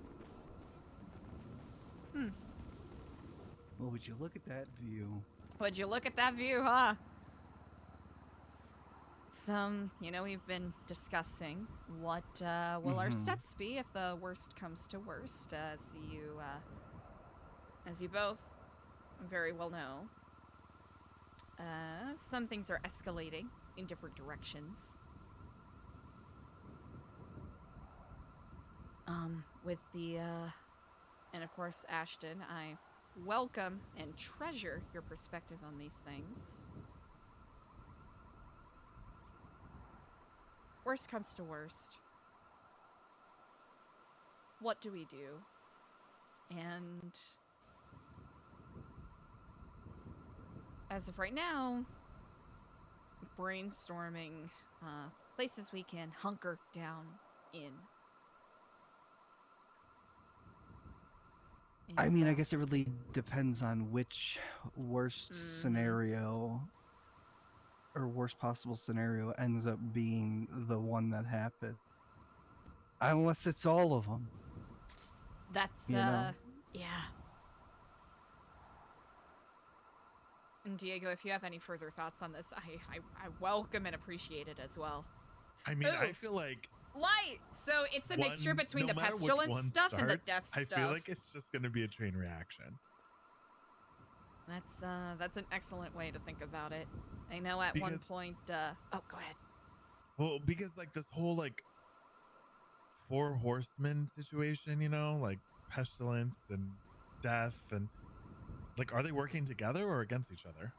Well, would you look at that view? Would you look at that view, huh? You know, we've been discussing what will our steps be if the worst comes to worst, as you both very well know. Some things are escalating in different directions. With the, and of course, Ashton, I welcome and treasure your perspective on these things. Worst comes to worst. What do we do? And as of right now, brainstorming places we can hunker down in. I mean, I guess it really depends on which worst scenario or worst possible scenario ends up being the one that happened. Unless it's all of them. That's, you know? yeah. And Diego, if you have any further thoughts on this, I welcome and appreciate it as well. I mean, I Ooh. feel like Light! So it's a mixture between no the matter which pestilence one stuff and the starts, death I stuff. feel like it's just gonna be a chain reaction. That's an excellent way to think about it. I know at one Because- point, oh, go ahead. Well, because like this whole like 4 horsemen situation, you know, like pestilence and death, and Like, are they working together or against each other?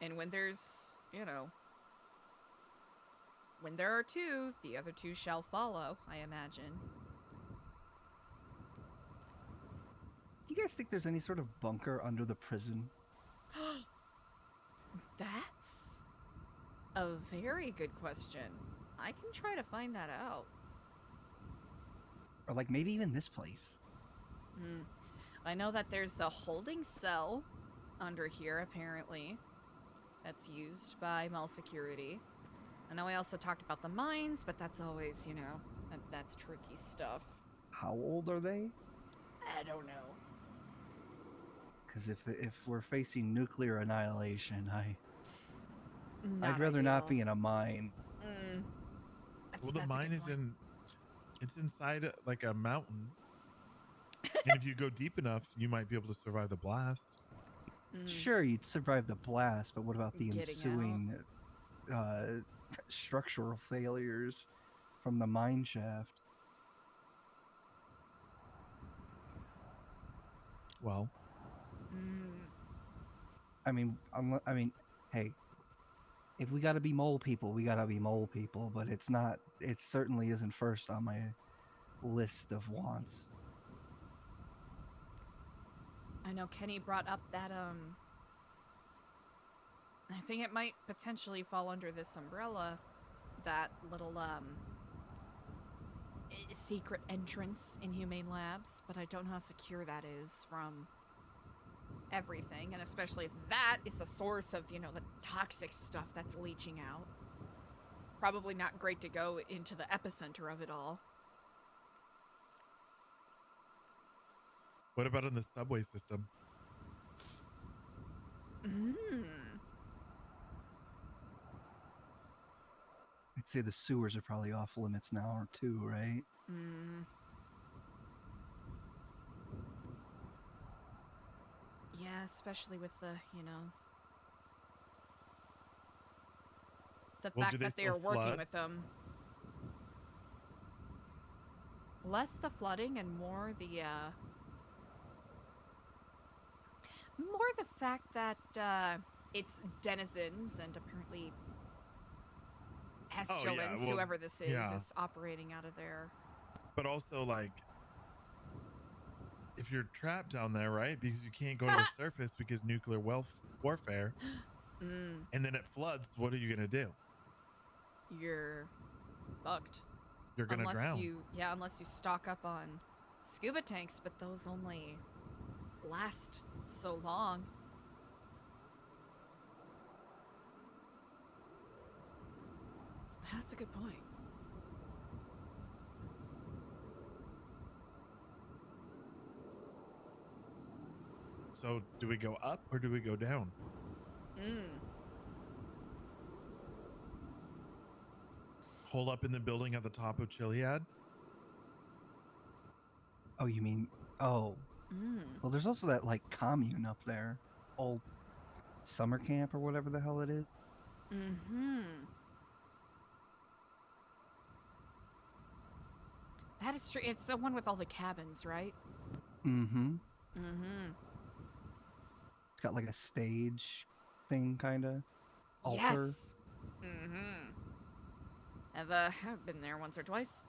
And when there's, you know, when there are two, the other two shall follow, I imagine. Do you guys think there's any sort of bunker under the prison? That's a very good question. I can try to find that out. Or like maybe even this place? I know that there's a holding cell under here, apparently, that's used by mall security. I know we also talked about the mines, but that's always, you know, that's tricky stuff. How old are they? I don't know. Because if we're facing nuclear annihilation, Not I'd rather not ideal. be in a mine. Well, the that's a mine good is point. it's inside like a mountain. And if you go deep enough, you might be able to survive the blast. Sure, you'd survive the blast, but what about the Getting ensuing structural failures from the mine shaft? Well, I mean, hey, if we gotta be mole people, we gotta be mole people, but it's not, it certainly isn't first on my list of wants. I know Kenny brought up that, I think it might potentially fall under this umbrella, that little, secret entrance in Humane Labs, but I don't know how secure that is from everything, and especially if that is a source of, you know, the toxic stuff that's leaching out. Probably not great to go into the epicenter of it all. what about in the subway system? I'd say the sewers are probably off limits now, or two, right? Yeah, especially with the, you know, the Well, do fact they that they still are working flood? with them. Less the flooding and more the fact that it's denizens and apparently pestilence, well, whoever this yeah. is operating out of there. But also, like, if you're trapped down there, right? Because you can't go to the surface because nuclear warfare, and then it floods, what are you going to do? You're fucked. You're going to drown. Unless you stock up on scuba tanks, but those only last so long. That's a good point. So do we go up or do we go down? Hole up in the building at the top of Chiliad? Oh, you mean, oh. Well, there's also that, like, commune up there. Old summer camp or whatever the hell it is. That is true. It's the one with all the cabins, right? It's got like a stage thing, kind of. Altar. Yes. I've been there once or twice.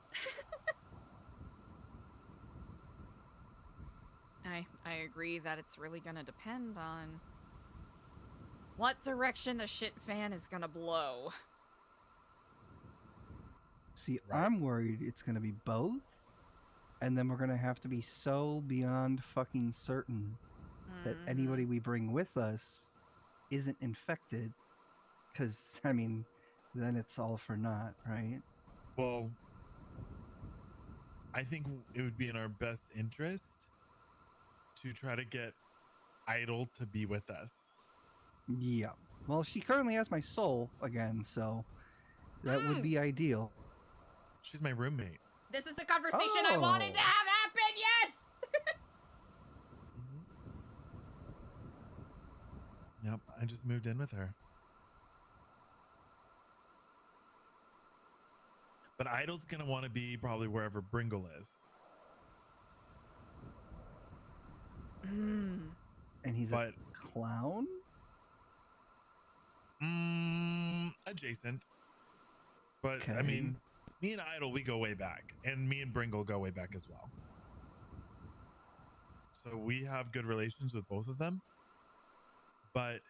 I agree that it's really gonna depend on what direction the shit fan is gonna blow. See, I'm worried it's going to be both, and then we're going to have to be so beyond fucking certain that anybody we bring with us isn't infected, because, I mean, then it's all for naught, right? Well, I think it would be in our best interest to try to get Idol to be with us. Yeah. Well, she currently has my soul again, so that would be ideal. She's my roommate. This is the conversation I wanted to have happen, yes! Yep, I just moved in with her. But Idol's going to want to be probably wherever Bringle is. Mm. And he's But a clown? adjacent. But I Okay. mean, me and Idol, we go way back, and me and Bringle go way back as well. So we have good relations with both of them. But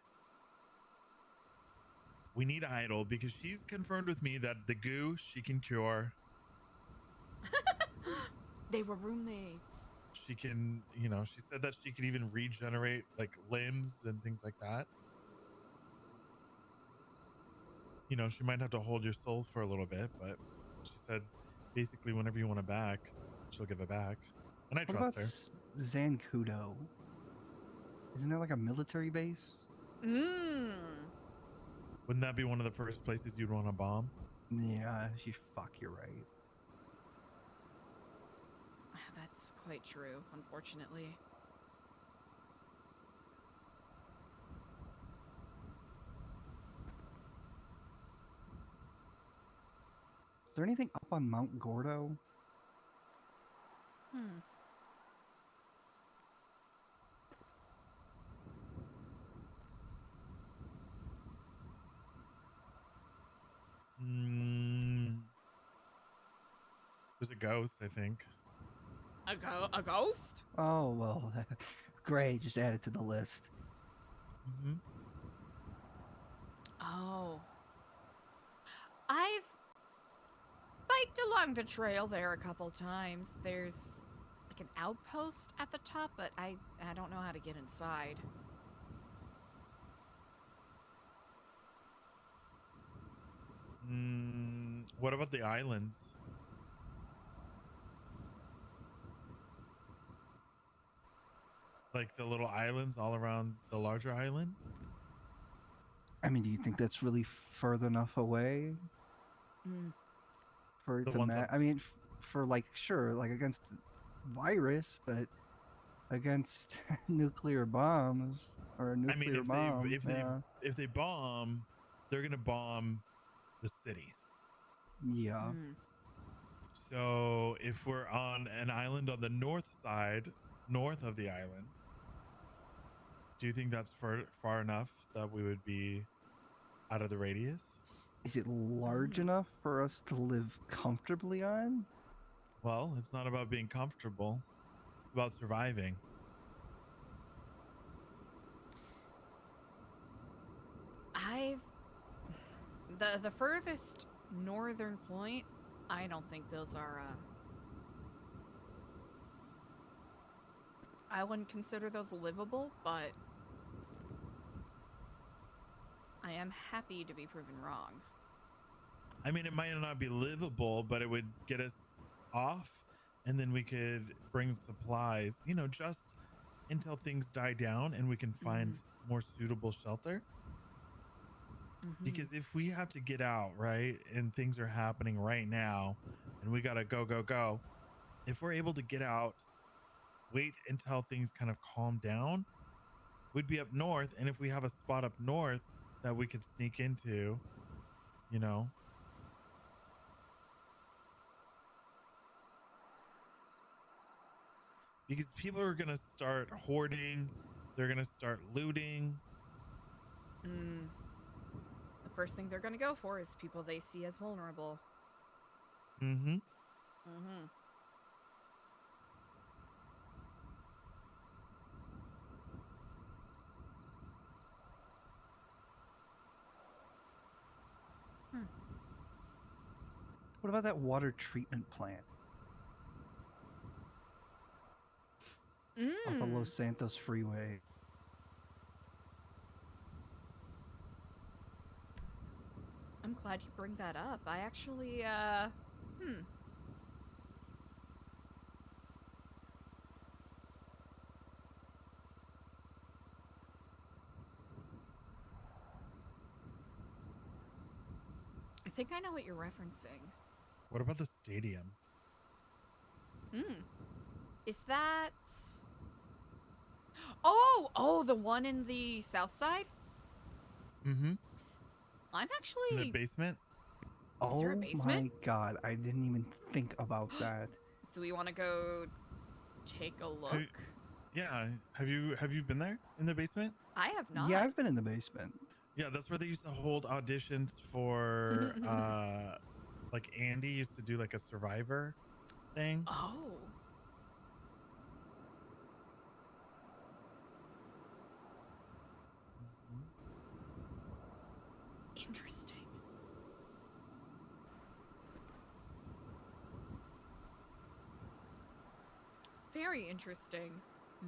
we need Idol because she's confirmed with me that the goo she can cure. They were roommates. She can, you know, she said that she could even regenerate like limbs and things like that. You know, she might have to hold your soul for a little bit, but she said basically whenever you want it back, she'll give it back. And I What trust about her. Zancudo? Isn't that like a military base? Mm. Wouldn't that be one of the first places you'd want to bomb? Yeah, you're right. That's quite true, unfortunately. Is there anything up on Mount Gordo? Hmm. There's a ghost, I think. A ghost? Oh, well, great. Just add it to the list. Mm-hmm. Oh. I've biked along the trail there a couple times. There's like an outpost at the top, but I don't know how to get inside. What about the islands? Like the little islands all around the larger island? I mean, do you think that's really further enough away Mm. for it The to ones matter? up- I mean, for like, sure, like against virus, but against nuclear bombs or a I mean, nuclear bomb. if they bomb, they're gonna bomb the city. Yeah. Mm. So if we're on an island on the north side, north of the island, do you think that's far enough that we would be out of the radius? Is it large enough for us to live comfortably on? Well, it's not about being comfortable, it's about surviving. The furthest northern point, I don't think those are I wouldn't consider those livable, but I am happy to be proven wrong. I mean, it might not be livable, but it would get us off, and then we could bring supplies, you know, just until things die down and we can find more suitable shelter. Because if we have to get out, right, and things are happening right now, and we gotta go, if we're able to get out, wait until things kind of calm down, we'd be up north, and if we have a spot up north that we could sneak into, you know. Because people are gonna start hoarding, they're gonna start looting. The first thing they're gonna go for is people they see as vulnerable. Mm-hmm. What about that water treatment plant off of Los Santos Freeway? I'm glad you bring that up. I actually, I think I know what you're referencing. What about the stadium? Is that... Oh, the one in the south side? Mm-hmm. I'm actually... In the basement? Is there a Oh basement? my god, I didn't even think about that. Do we want to go take a look? Yeah. Have you been there in the basement? I have not. Yeah, I've been in the basement. Yeah, that's where they used to hold auditions for like Andy used to do like a survivor thing. Oh. Interesting. Very interesting.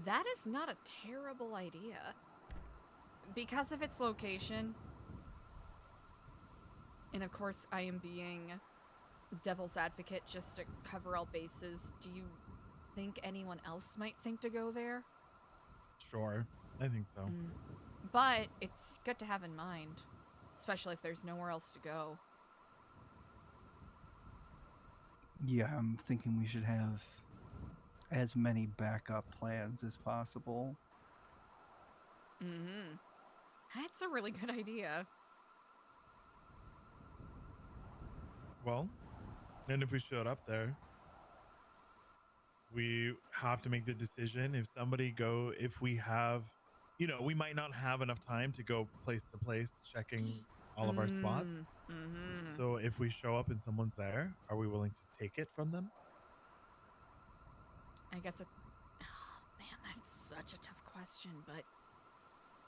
That is not a terrible idea. Because of its location, and of course I am being devil's advocate just to cover all bases, do you think anyone else might think to go there? Sure. I think so. But it's good to have in mind, especially if there's nowhere else to go. Yeah, I'm thinking we should have as many backup plans as possible. Mm-hmm. That's a really good idea. Well, and if we showed up there, we have to make the decision if we have, we might not have enough time to go place to place checking all of our spots. Mm-hmm. So if we show up and someone's there, are we willing to take it from them? I guess oh man, that's such a tough question, but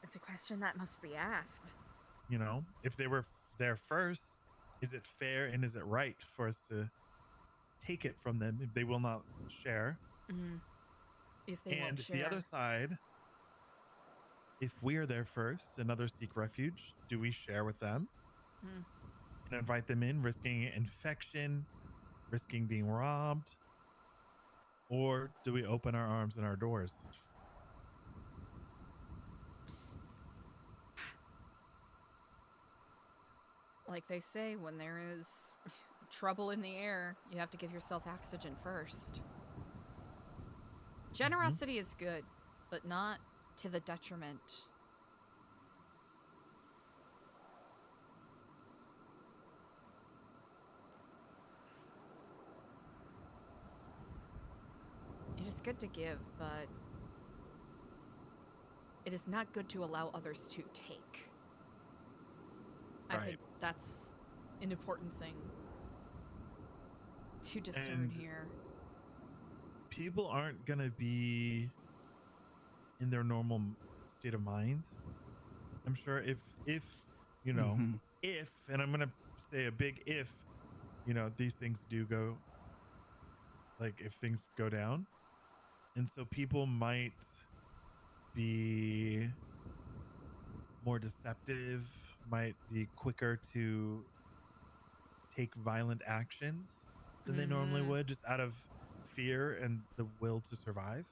it's a question that must be asked. If they were there first, is it fair and is it right for us to take it from them if they will not share? If they won't share. The other side, if we are there first and others seek refuge, do we share with them and invite them in, risking infection, risking being robbed? Or do we open our arms and our doors? Like they say, when there is trouble in the air, you have to give yourself oxygen first. Generosity is good, but not to the detriment. It is good to give, but it is not good to allow others to take. I think that's an important thing to discern here. People aren't going to be in their normal state of mind. I'm sure if if, and I'm going to say a big if, these things do go, like if things go down. And so people might be more deceptive, might be quicker to take violent actions than they normally would, just out of fear and the will to survive.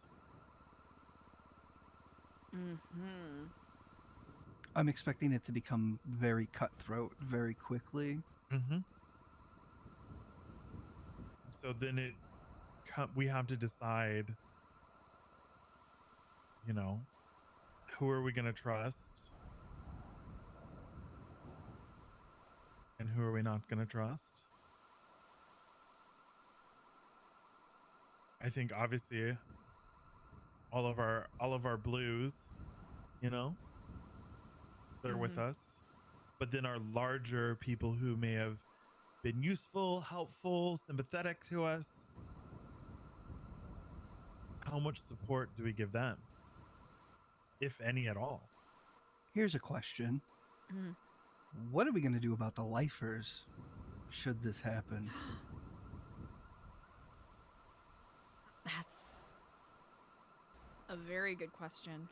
I'm expecting it to become very cutthroat very quickly. So then we have to decide, who are we going to trust and who are we not going to trust? I think obviously all of our blues, they're with us, but then our larger people who may have been useful, helpful, sympathetic to us, how much support do we give them, if any at all? Here's a question. What are we going to do about the lifers should this happen? That's a very good question.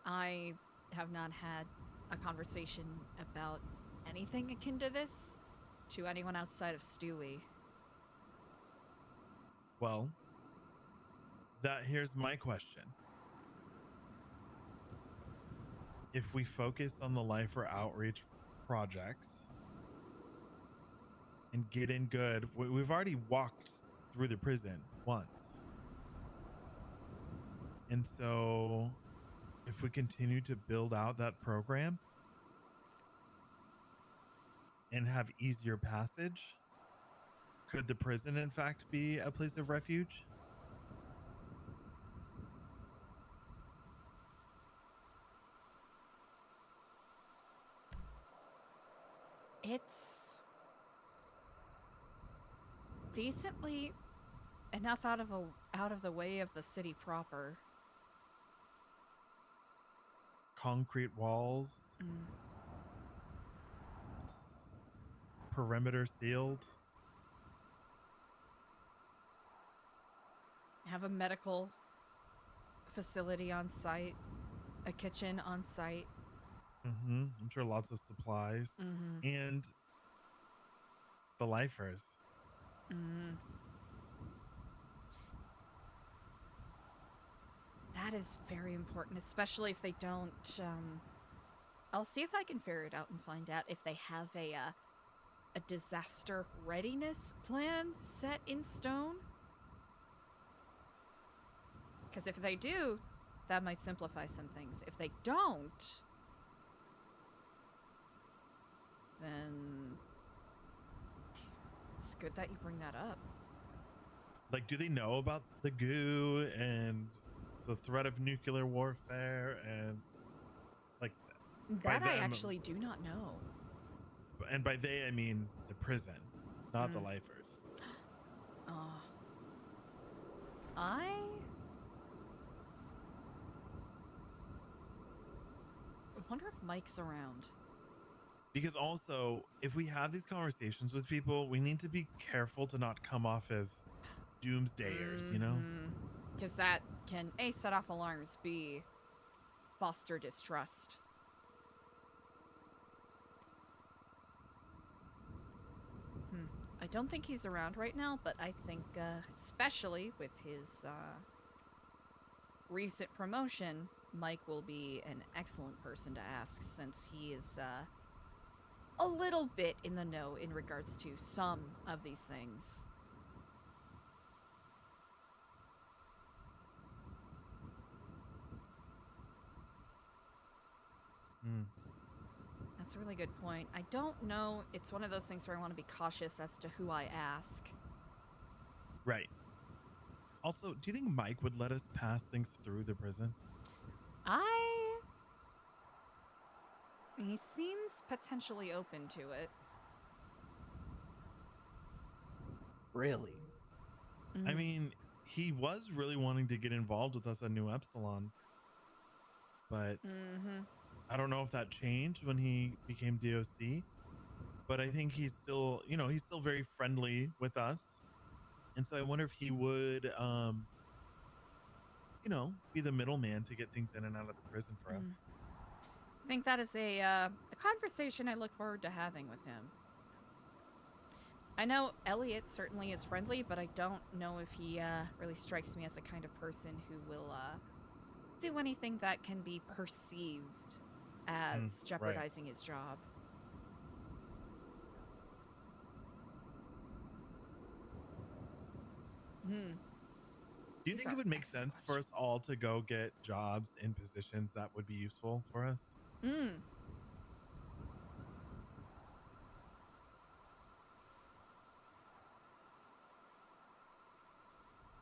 I have not had a conversation about anything akin to this to anyone outside of Stewie. Well, here's my question. If we focus on the lifer outreach projects and get in good, we've already walked through the prison once. And so if we continue to build out that program and have easier passage, could the prison in fact be a place of refuge? It's decently enough out of the way of the city proper. Concrete walls, perimeter sealed. Have a medical facility on site, a kitchen on site. I'm sure lots of supplies and the lifers. That is very important, especially if they don't. I'll see if I can figure it out and find out if they have a disaster readiness plan set in stone. Because if they do, that might simplify some things. If they don't, then it's good that you bring that up. Like, do they know about the goo and the threat of nuclear warfare and like That I actually do not know. And by they, I mean the prison, not the lifers. I wonder if Mike's around. Because also, if we have these conversations with people, we need to be careful to not come off as doomsdayers, you know? Because that can A, set off alarms, B, foster distrust. I don't think he's around right now, but I think, especially with his recent promotion, Mike will be an excellent person to ask, since he is a little bit in the know in regards to some of these things. That's a really good point. I don't know. It's one of those things where I want to be cautious as to who I ask. Right. Also, do you think Mike would let us pass things through the prison? He seems potentially open to it. Really? I mean, he was really wanting to get involved with us at New Epsilon, but I don't know if that changed when he became DOC, but I think he's still, he's still very friendly with us. And so I wonder if he would, be the middleman to get things in and out of the prison for us. I think that is a conversation I look forward to having with him. I know Elliot certainly is friendly, but I don't know if he really strikes me as the kind of person who will do anything that can be perceived as jeopardizing his job. Do you think it would make sense for us all to go get jobs in positions that would be useful for us?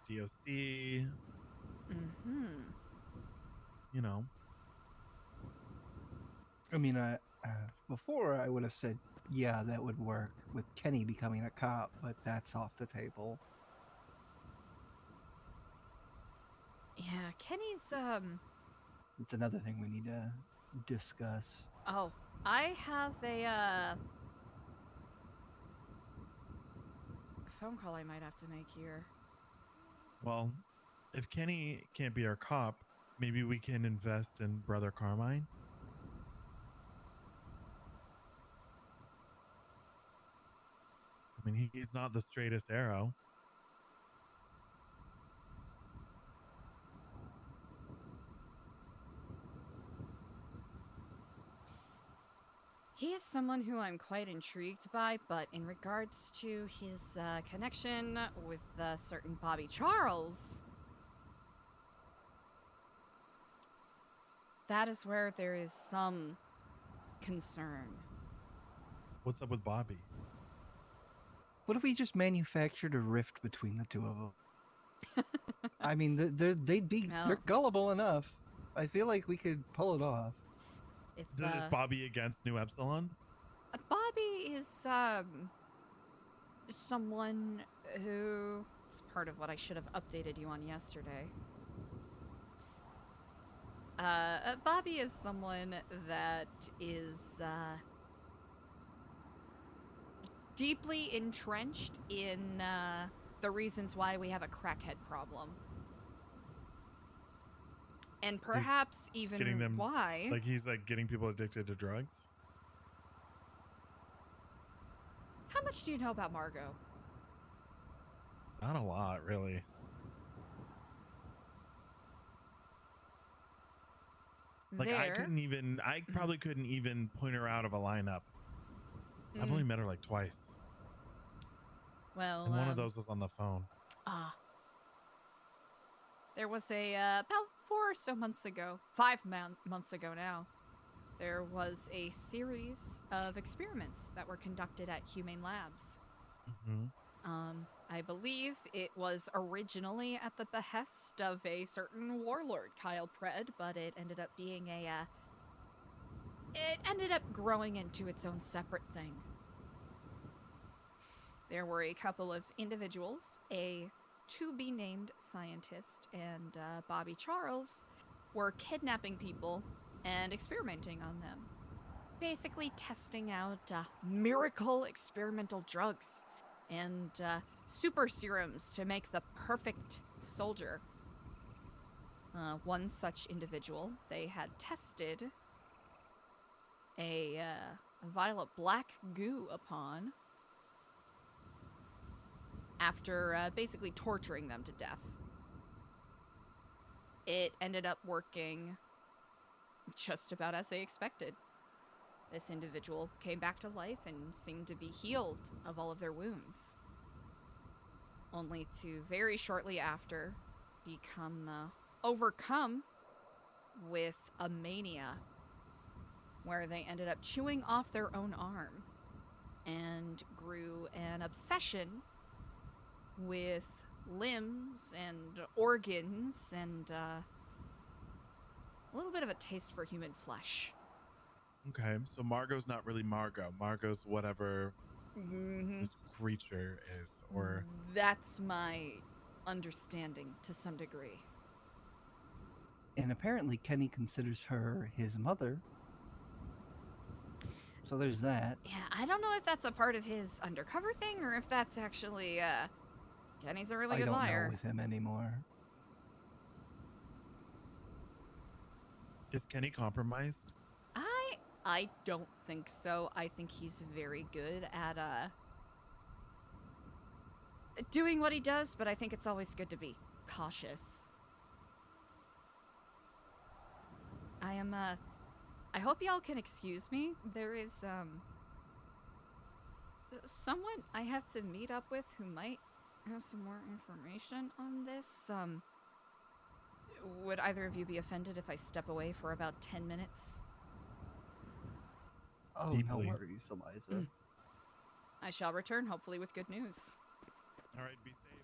DOC. I mean, before I would have said, yeah, that would work with Kenny becoming a cop, but that's off the table. Yeah, Kenny's, It's another thing we need to discuss. Oh, I have a phone call I might have to make here. Well, if Kenny can't be our cop, maybe we can invest in Brother Carmine. I mean, he's not the straightest arrow. He is someone who I'm quite intrigued by, but in regards to his connection with certain Bobby Charles, that is where there is some concern. What's up with Bobby? What if we just manufactured a rift between the two of them? I mean, they're gullible enough. I feel like we could pull it off. Is Bobby against New Epsilon? Bobby is someone who is part of what I should have updated you on yesterday. Bobby is someone that is deeply entrenched in the reasons why we have a crackhead problem. And perhaps even Getting them, why. like he's like getting people addicted to drugs. How much do you know about Margot? Not a lot, really. Like I probably couldn't even point her out of a lineup. I've only met her like twice. Well, and one of those was on the phone. There was about 4 or so months ago, 5 months ago now, there was a series of experiments that were conducted at Humane Labs. I believe it was originally at the behest of a certain warlord, Kyle Pred, but it ended up being it ended up growing into its own separate thing. There were a couple of individuals, a to-be-named scientist and Bobby Charles, were kidnapping people and experimenting on them. Basically testing out miracle experimental drugs and super serums to make the perfect soldier. One such individual they had tested a violet black goo upon after basically torturing them to death. It ended up working just about as they expected. This individual came back to life and seemed to be healed of all of their wounds, only to very shortly after become overcome with a mania where they ended up chewing off their own arm and grew an obsession with limbs and organs and a little bit of a taste for human flesh. Okay, so Margot's not really Margot. Margot's whatever this creature is, or That's my understanding to some degree. And apparently Kenny considers her his mother. So there's that. Yeah, I don't know if that's a part of his undercover thing or if that's actually, Kenny's a really good liar. I don't know with him anymore. Is Kenny compromised? I don't think so. I think he's very good at, doing what he does, but I think it's always good to be cautious. I hope y'all can excuse me. There is, someone I have to meet up with who might have some more information on this. Would either of you be offended if I step away for about 10 minutes? Oh, Deeply. no worries, Eliza. I shall return, hopefully with good news. All right, be safe.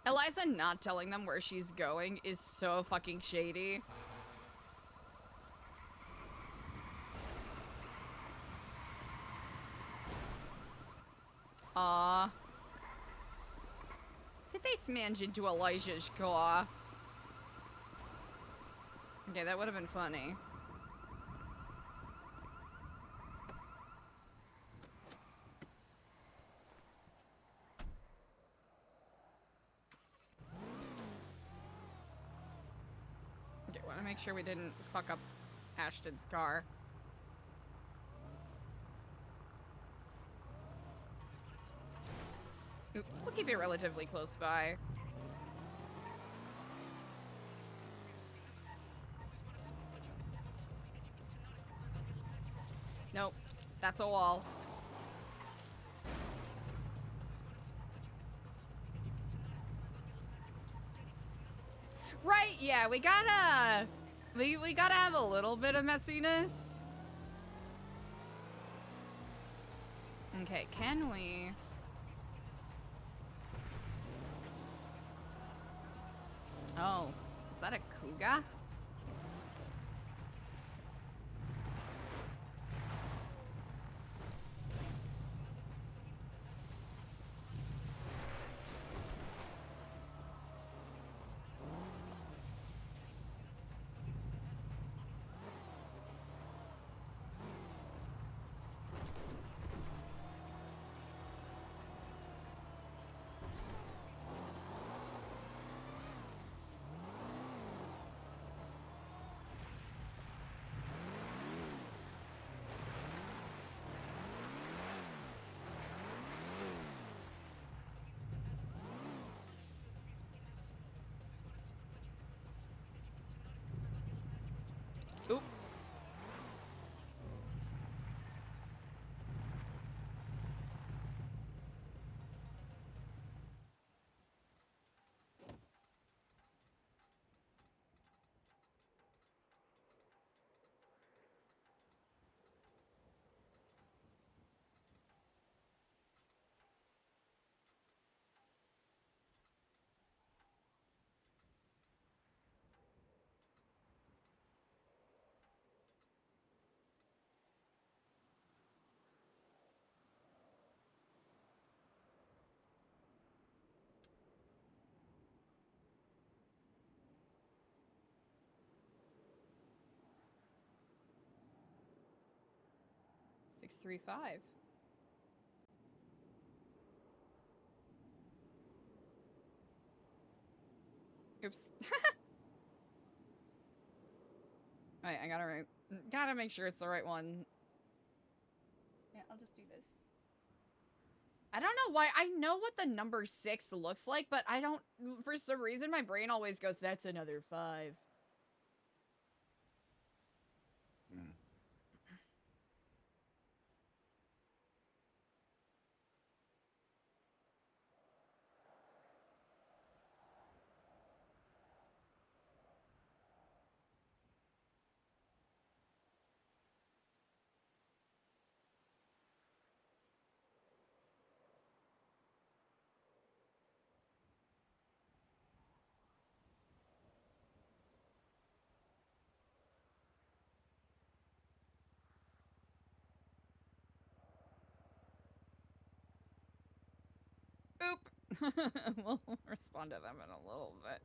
Eliza not telling them where she's going is so fucking shady. Aw. Did they smange into Elijah's car? Okay, that would have been funny. Okay, want to make sure we didn't fuck up Ashton's car. We'll keep it relatively close by. Nope, that's a wall. Right, yeah, we gotta We gotta have a little bit of messiness. Okay, can we? Oh, is that a cougar? Oop. Six, 3, 5. Oops. Alright, I gotta make sure it's the right one. Yeah, I'll just do this. I don't know why. I know what the number 6 looks like, but I don't. For some reason, my brain always goes, that's another 5. Oop. We'll respond to them in a little bit.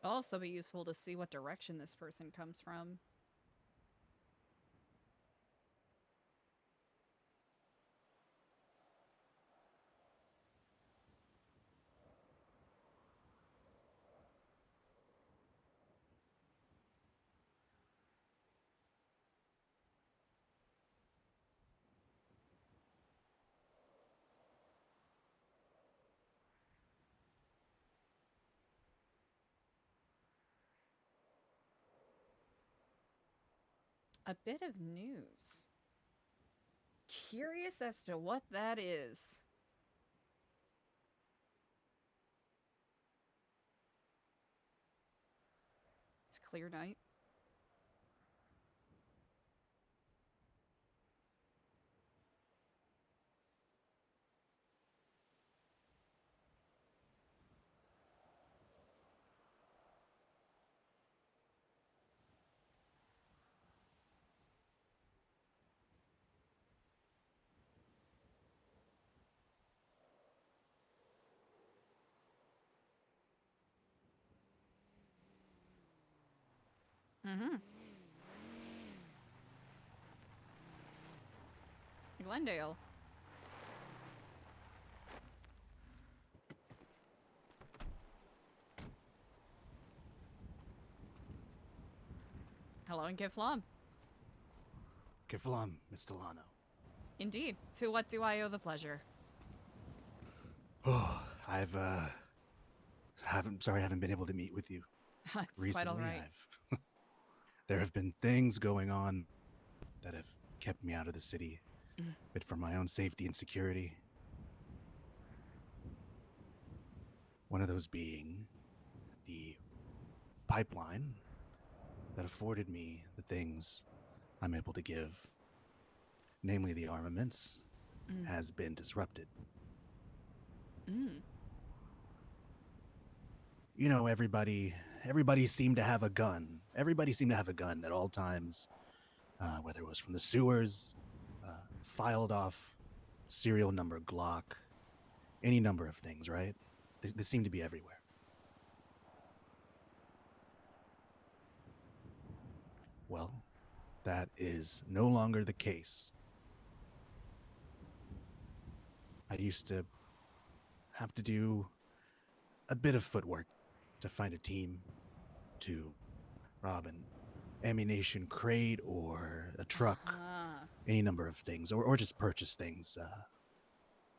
It'll also be useful to see what direction this person comes from. a bit of news. Curious as to what that is. It's clear night. Mm-hmm. Glendale. Hello and Giflam. Kiflam, Miss Stellano. Indeed. To what do I owe the pleasure? Oh, I haven't been able to meet with you. That's recently. quite all right. There have been things going on that have kept me out of the city, but for my own safety and security. One of those being the pipeline that afforded me the things I'm able to give, namely the armaments, has been disrupted. You know, everybody seemed to have a gun. Everybody seemed to have a gun at all times, whether it was from the sewers, filed off serial number Glock, any number of things, right? They seem to be everywhere. Well, that is no longer the case. I used to have to do a bit of footwork to find a team to rob an ammunition crate or a truck, any number of things, or just purchase things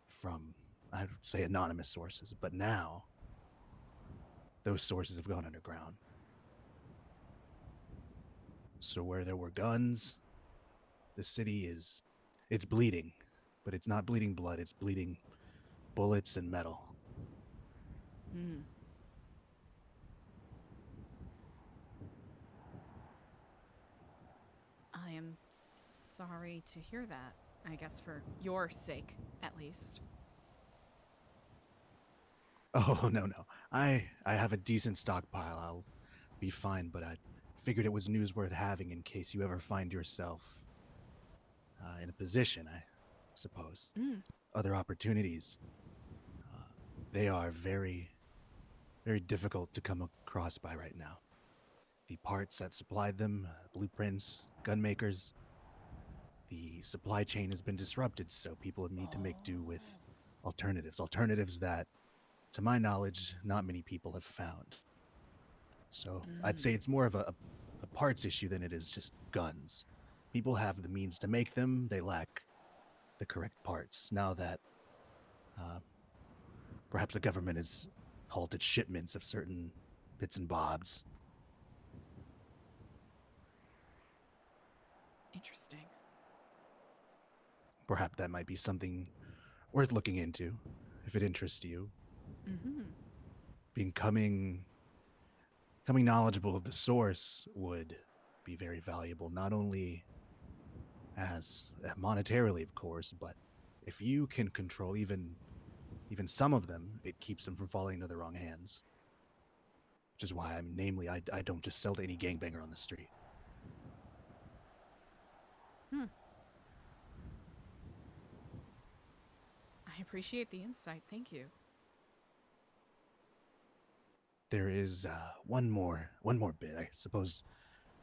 from, I would say, anonymous sources. But now, those sources have gone underground. So where there were guns, the city it's bleeding, but it's not bleeding blood, it's bleeding bullets and metal. I am sorry to hear that. I guess for your sake, at least. Oh, no. I have a decent stockpile. I'll be fine, but I figured it was news worth having in case you ever find yourself in a position, I suppose. Other opportunities. They are very, very difficult to come across by right now. The parts that supplied them, blueprints, gun makers, the supply chain has been disrupted, so people need to make do with alternatives that, to my knowledge, not many people have found. So I'd say it's more of a parts issue than it is just guns. People have the means to make them, they lack the correct parts. Now that perhaps the government has halted shipments of certain bits and bobs. Interesting. Perhaps that might be something worth looking into, if it interests you. Becoming knowledgeable of the source would be very valuable, not only as monetarily, of course, but if you can control even some of them, it keeps them from falling into the wrong hands. Which is why I don't just sell to any gangbanger on the street. I appreciate the insight. Thank you. There is one more bit, I suppose,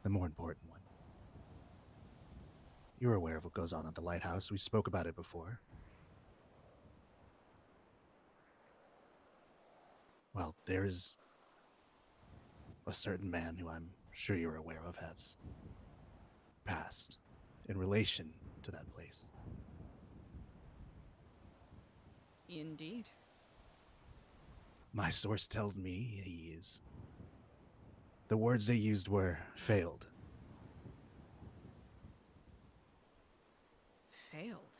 the more important one. You're aware of what goes on at the lighthouse. We spoke about it before. Well, there's a certain man who I'm sure you're aware of has passed in relation to that place. Indeed. My source told me he is... The words they used were failed. failed.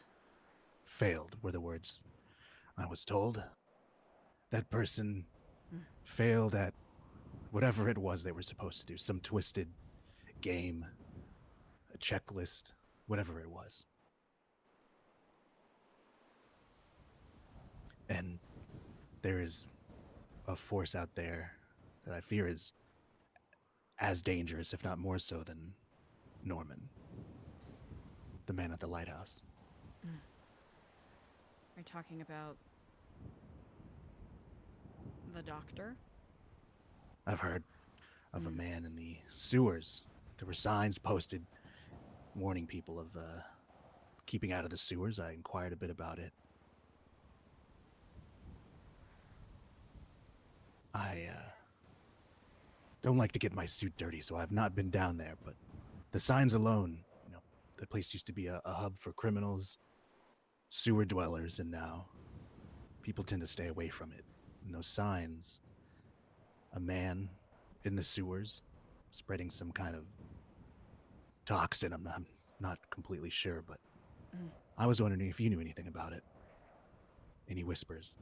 Failed were the words I was told. That person failed at whatever it was they were supposed to do. Some twisted game, a checklist, whatever it was. And there is a force out there that I fear is as dangerous, if not more so, than Norman, the man at the lighthouse. You're talking about the doctor? I've heard of a man in the sewers. There were signs posted warning people of keeping out of the sewers. I inquired a bit about it. I don't like to get my suit dirty, so I've not been down there, but the signs alone, you know, the place used to be a hub for criminals, sewer dwellers, and now people tend to stay away from it. And those signs, a man in the sewers spreading some kind of toxin, I'm not completely sure, but I was wondering if you knew anything about it. Any whispers?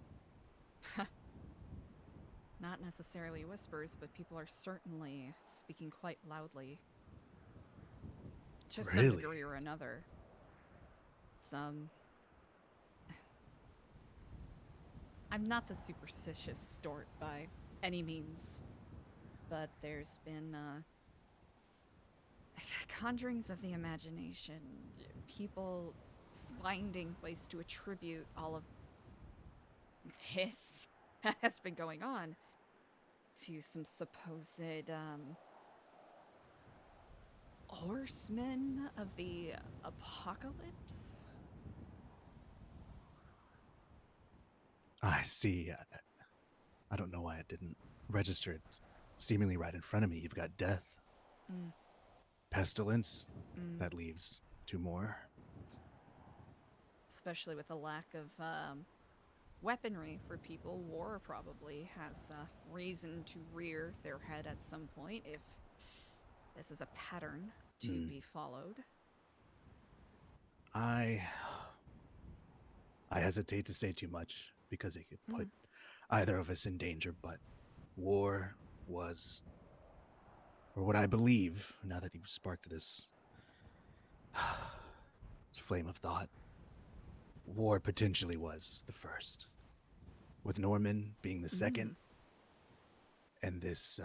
Not necessarily whispers, but people are certainly speaking quite loudly. To some Really? degree or another. Some... I'm not the superstitious sort by any means, but there's been conjurings of the imagination, people finding ways to attribute all of this that has been going on to some supposed horsemen of the apocalypse. I see. I don't know why it didn't register it seemingly right in front of me. You've got death, pestilence, that leaves two more. Especially with a lack of weaponry for people, war probably has reason to rear their head at some point if this is a pattern to be followed. I hesitate to say too much because it could put either of us in danger, but war was, or what I believe, now that you've sparked this flame of thought, war potentially was the first, with Norman being the second, and this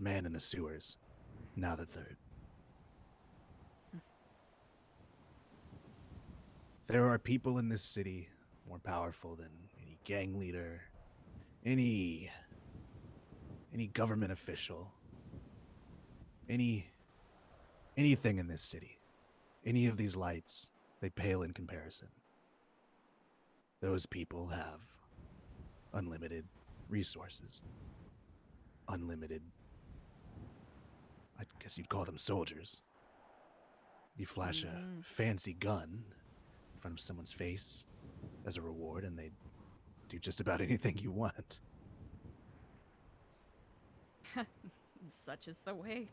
man in the sewers now the third. There are people in this city more powerful than any gang leader, any government official, anything in this city. Any of these lights, they pale in comparison. Those people have unlimited resources. Unlimited, I guess you'd call them soldiers. You flash a fancy gun in front of someone's face as a reward, and they do just about anything you want. Such is the way.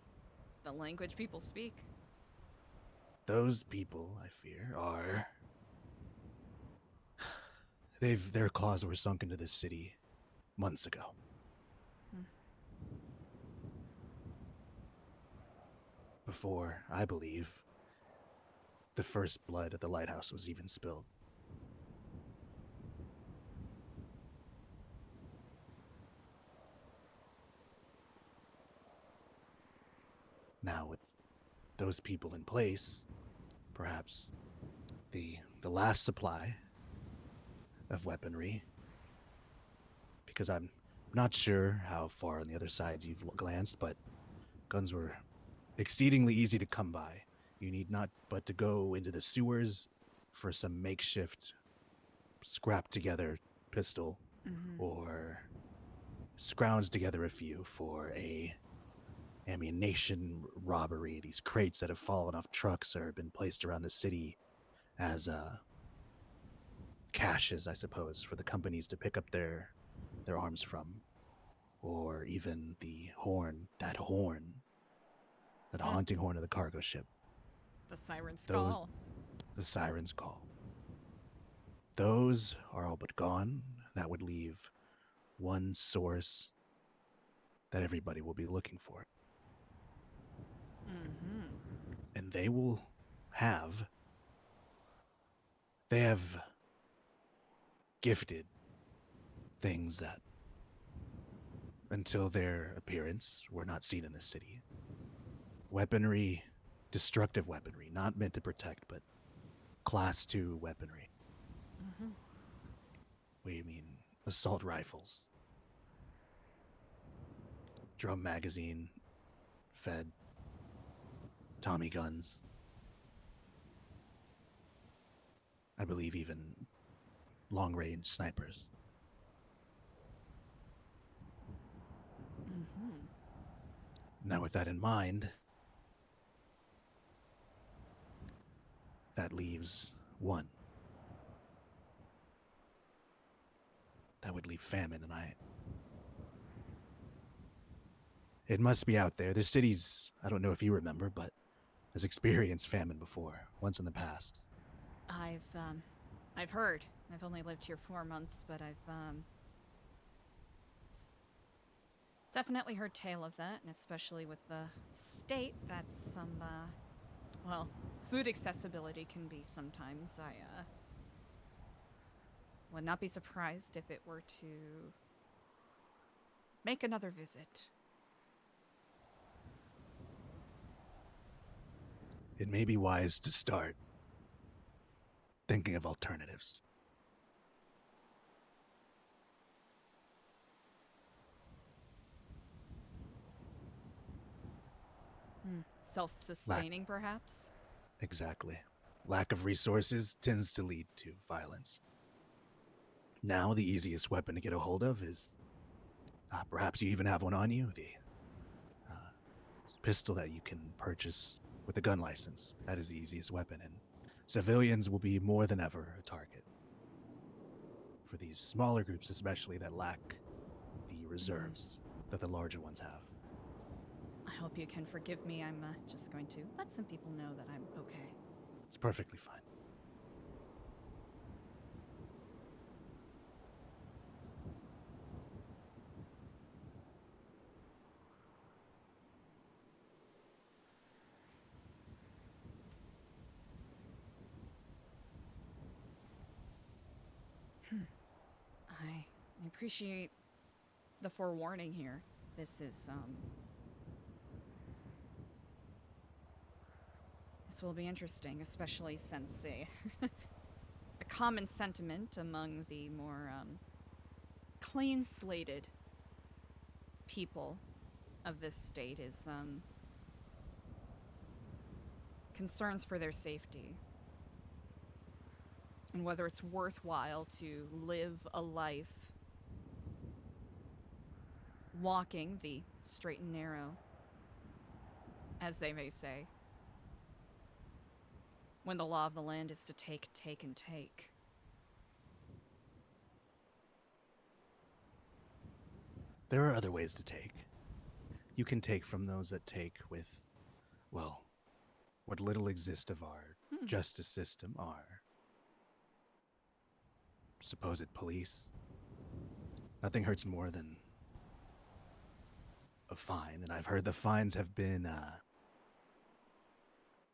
The language people speak. Those people, I fear, are... Their claws were sunk into this city months ago. Before, I believe, the first blood at the lighthouse was even spilled. Now, with those people in place, perhaps the last supply of weaponry, because I'm not sure how far on the other side you've glanced, but guns were exceedingly easy to come by. You need not but to go into the sewers for some makeshift scrap together pistol, or scrounge together a few for a ammunition robbery. These crates that have fallen off trucks or been placed around the city as caches, I suppose, for the companies to pick up their arms from. Or even the horn, that haunting horn of the cargo ship. The siren skull. the sirens call. Those are all but gone. That would leave one source that everybody will be looking for. And they have gifted things that, until their appearance, were not seen in the city. Weaponry, destructive weaponry, not meant to protect, but class 2 weaponry. We mean assault rifles, drum magazine, fed, Tommy guns. I believe even long-range snipers. Now, with that in mind, that leaves one. That would leave famine, and it must be out there. This city's, I don't know if you remember, but has experienced famine before, once in the past. I've heard. I've only lived here 4 months, but I've definitely heard tale of that, and especially with the state, that's some, well, food accessibility can be sometimes. I would not be surprised if it were to make another visit. It may be wise to start thinking of alternatives. Self-sustaining, perhaps? Exactly. Lack of resources tends to lead to violence. Now, the easiest weapon to get a hold of is, perhaps you even have one on you, the pistol that you can purchase with a gun license. That is the easiest weapon, and civilians will be more than ever a target. For these smaller groups especially that lack the reserves that the larger ones have. I hope you can forgive me. I'm just going to let some people know that I'm okay. It's perfectly fine. I appreciate the forewarning here. This is, this will be interesting, especially since a common sentiment among the more, clean-slated people of this state is, concerns for their safety. And whether it's worthwhile to live a life walking the straight and narrow, as they may say, when the law of the land is to take, and take. There are other ways to take. You can take from those that take with, well, what little exists of our justice system, our supposed police. Nothing hurts more than a fine, and I've heard the fines have been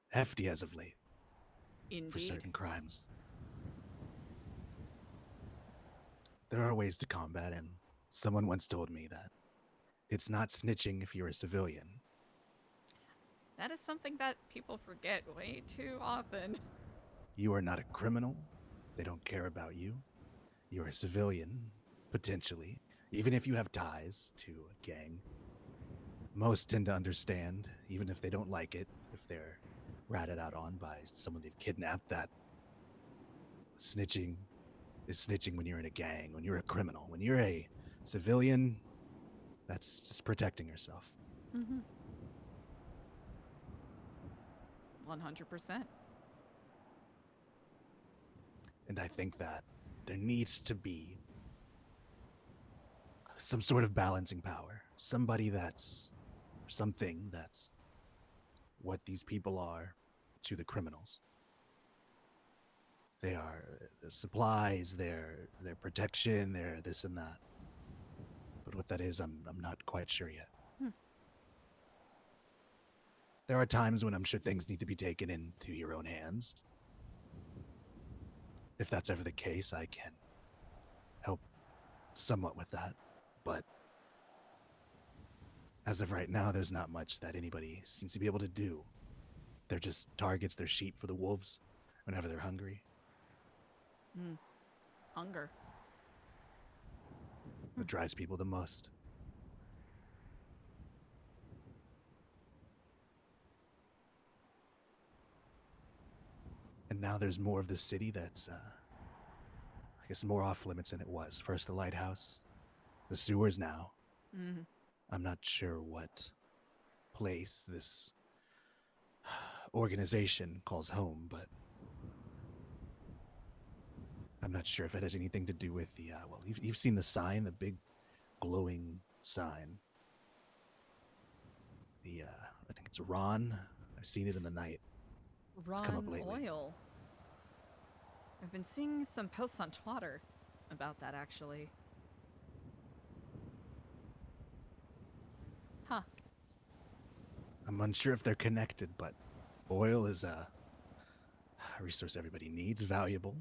hefty as of late. Indeed. For certain crimes. There are ways to combat, and someone once told me that it's not snitching if you're a civilian. That is something that people forget way too often. You are not a criminal. They don't care about you. You're a civilian, potentially, even if you have ties to a gang. Most tend to understand, even if they don't like it, if they're ratted out on by someone they've kidnapped, that snitching is snitching when you're in a gang, when you're a criminal. When you're a civilian, that's just protecting yourself. 100%. And I think that there needs to be some sort of balancing power. Somebody that's, something that's what these people are to the criminals. They are supplies, their protection, their this and that. But what that is, I'm not quite sure yet. Hmm. There are times when I'm sure things need to be taken into your own hands. If that's ever the case, I can help somewhat with that. But as of right now, there's not much that anybody seems to be able to do. They're just targets, they're sheep for the wolves whenever they're hungry. Hunger. It drives people the most. And now there's more of the city that's, I guess, more off limits than it was. First the lighthouse, the sewers now. Mm. I'm not sure what place this organization calls home, but I'm not sure if it has anything to do with the, well, you've seen the sign, the big glowing sign. The, I think it's Ron. I've seen it in the night. It's come up Ron lately. oil. I've been seeing some posts on Twitter about that, actually. Huh. I'm unsure if they're connected, but oil is a resource everybody needs, valuable.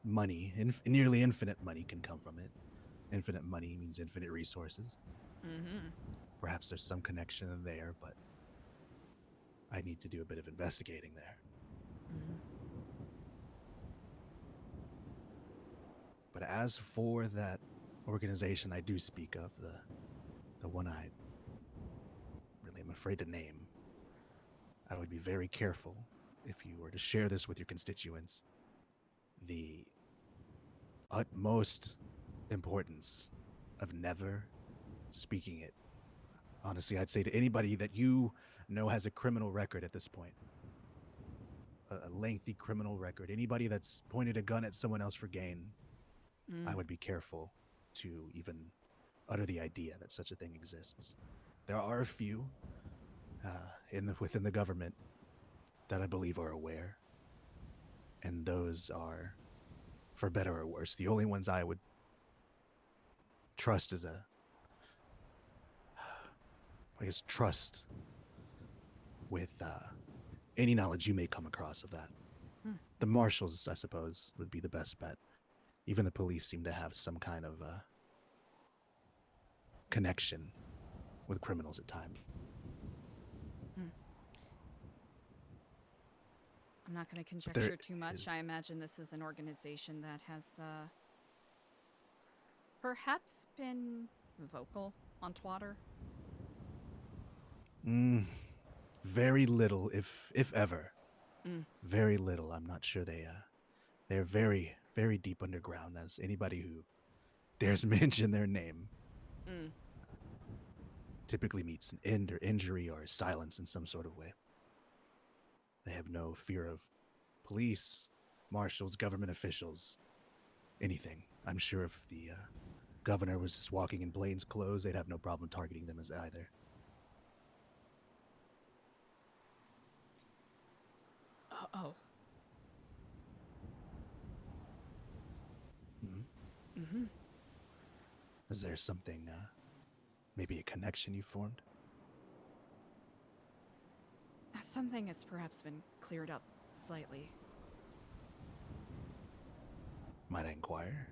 Money, nearly infinite money can come from it. Infinite money means infinite resources. Mm-hmm. Perhaps there's some connection there, but I need to do a bit of investigating there. Mm-hmm. But as for that organization I do speak of, the one I really am afraid to name, I would be very careful if you were to share this with your constituents. The utmost importance of never speaking it. Honestly, I'd say to anybody that you know has a criminal record at this point, a lengthy criminal record, anybody that's pointed a gun at someone else for gain, I would be careful to even utter the idea that such a thing exists. There are a few within the government that I believe are aware, and those are, for better or worse, the only ones I would trust as trust with any knowledge you may come across of that. The marshals, I suppose, would be the best bet. Even the police seem to have some kind of connection with criminals at times. I'm not going to conjecture too much. I imagine this is an organization that has perhaps been vocal on Twitter. Very little, if ever. Very little. I'm not sure they're very, very deep underground, as anybody who dares mention their name typically meets an end or injury or silence in some sort of way. They have no fear of police, marshals, government officials, anything. I'm sure if the governor was just walking in plain clothes, they'd have no problem targeting them as either. Uh-oh. Is there something, maybe a connection you formed? Something has perhaps been cleared up slightly. Might I inquire?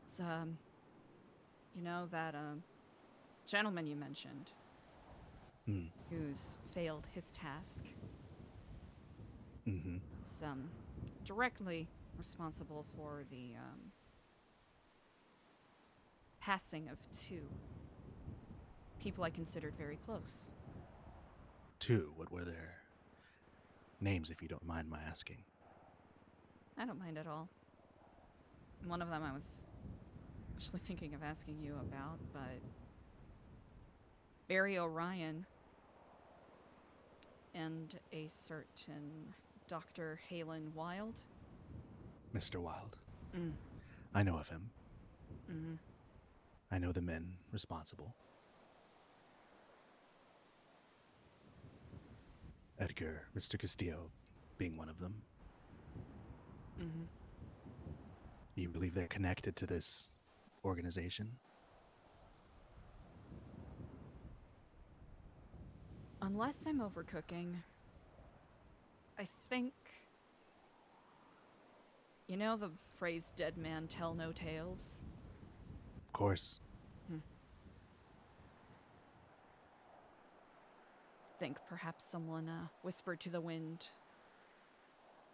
It's, you know, that, gentleman you mentioned, who's failed his task, is, directly responsible for the, passing of 2 people I considered very close. 2? What were their names, if you don't mind my asking? I don't mind at all. One of them I was actually thinking of asking you about, but Barry O'Ryan and a certain Dr. Halen Wild. Mr. Wild. I know of him. I know the men responsible. Edgar, Mr. Castillo, being one of them. Mm-hmm. You believe they're connected to this organization? Unless I'm overcooking, I think. You know the phrase "dead man tell no tales"? Of course. Think perhaps someone whispered to the wind,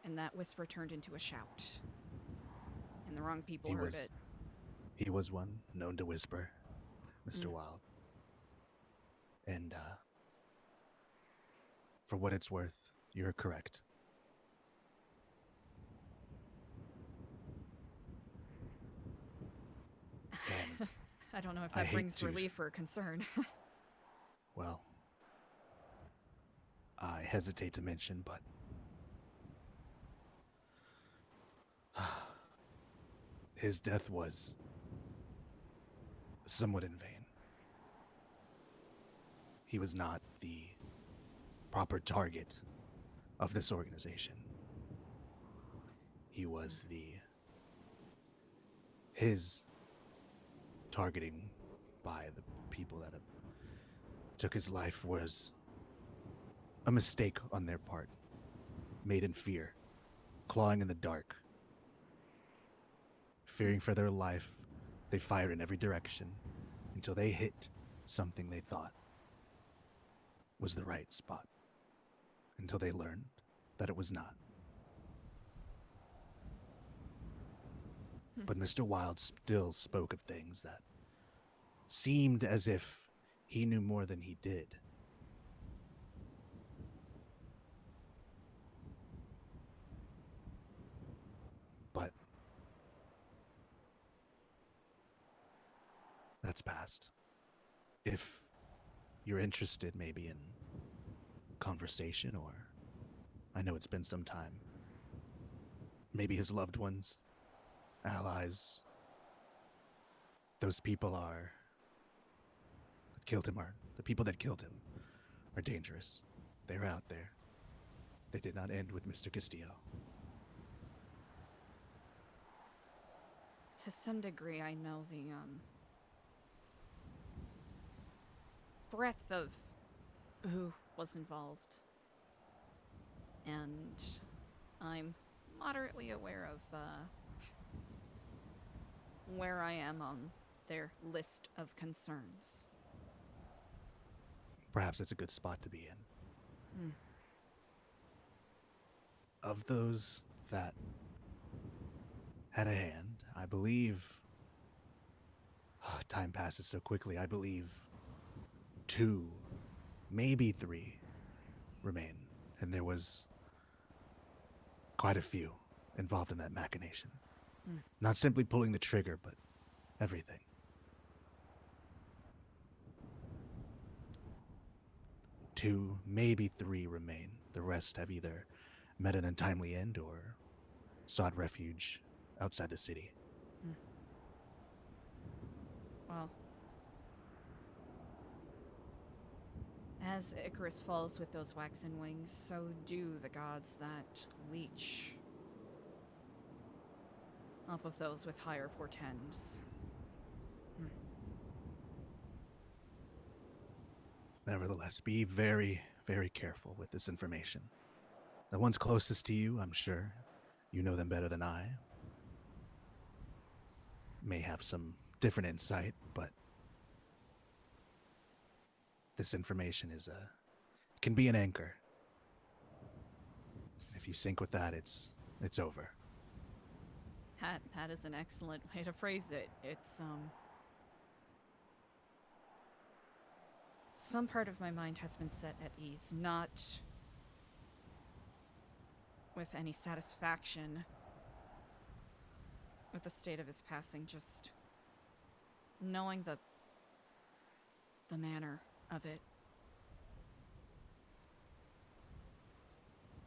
and that whisper turned into a shout, and the wrong people heard it. He was one known to whisper, Mr. Wild. And for what it's worth, you're correct. And I don't know if I that hate brings to- relief or concern. well, I hesitate to mention, but his death was somewhat in vain. He was not the proper target of this organization. He was his targeting by the people that took his life was a mistake on their part, made in fear, clawing in the dark. Fearing for their life, they fired in every direction until they hit something they thought was the right spot, until they learned that it was not. But Mr. Wild still spoke of things that seemed as if he knew more than he did. But that's past. If you're interested maybe in conversation, or I know it's been some time, maybe his loved ones, allies, those people that killed him, the people that killed him are dangerous. They're out there. They did not end with Mr. Castillo. To some degree, I know the breadth of who was involved. And I'm moderately aware of where I am on their list of concerns. Perhaps it's a good spot to be in. Of those that had a hand, I believe, time passes so quickly, I believe 2, maybe 3 remain. And there was quite a few involved in that machination. Not simply pulling the trigger, but everything. Two, maybe 3 remain. The rest have either met an untimely end or sought refuge outside the city. Well, as Icarus falls with those waxen wings, so do the gods that leech off of those with higher portends. Nevertheless, be very, very careful with this information. The ones closest to you, I'm sure, you know them better than I. May have some different insight, but this information can be an anchor. If you sink with that, it's over. That is an excellent way to phrase it. It's, some part of my mind has been set at ease, not with any satisfaction with the state of his passing, just knowing the manner of it.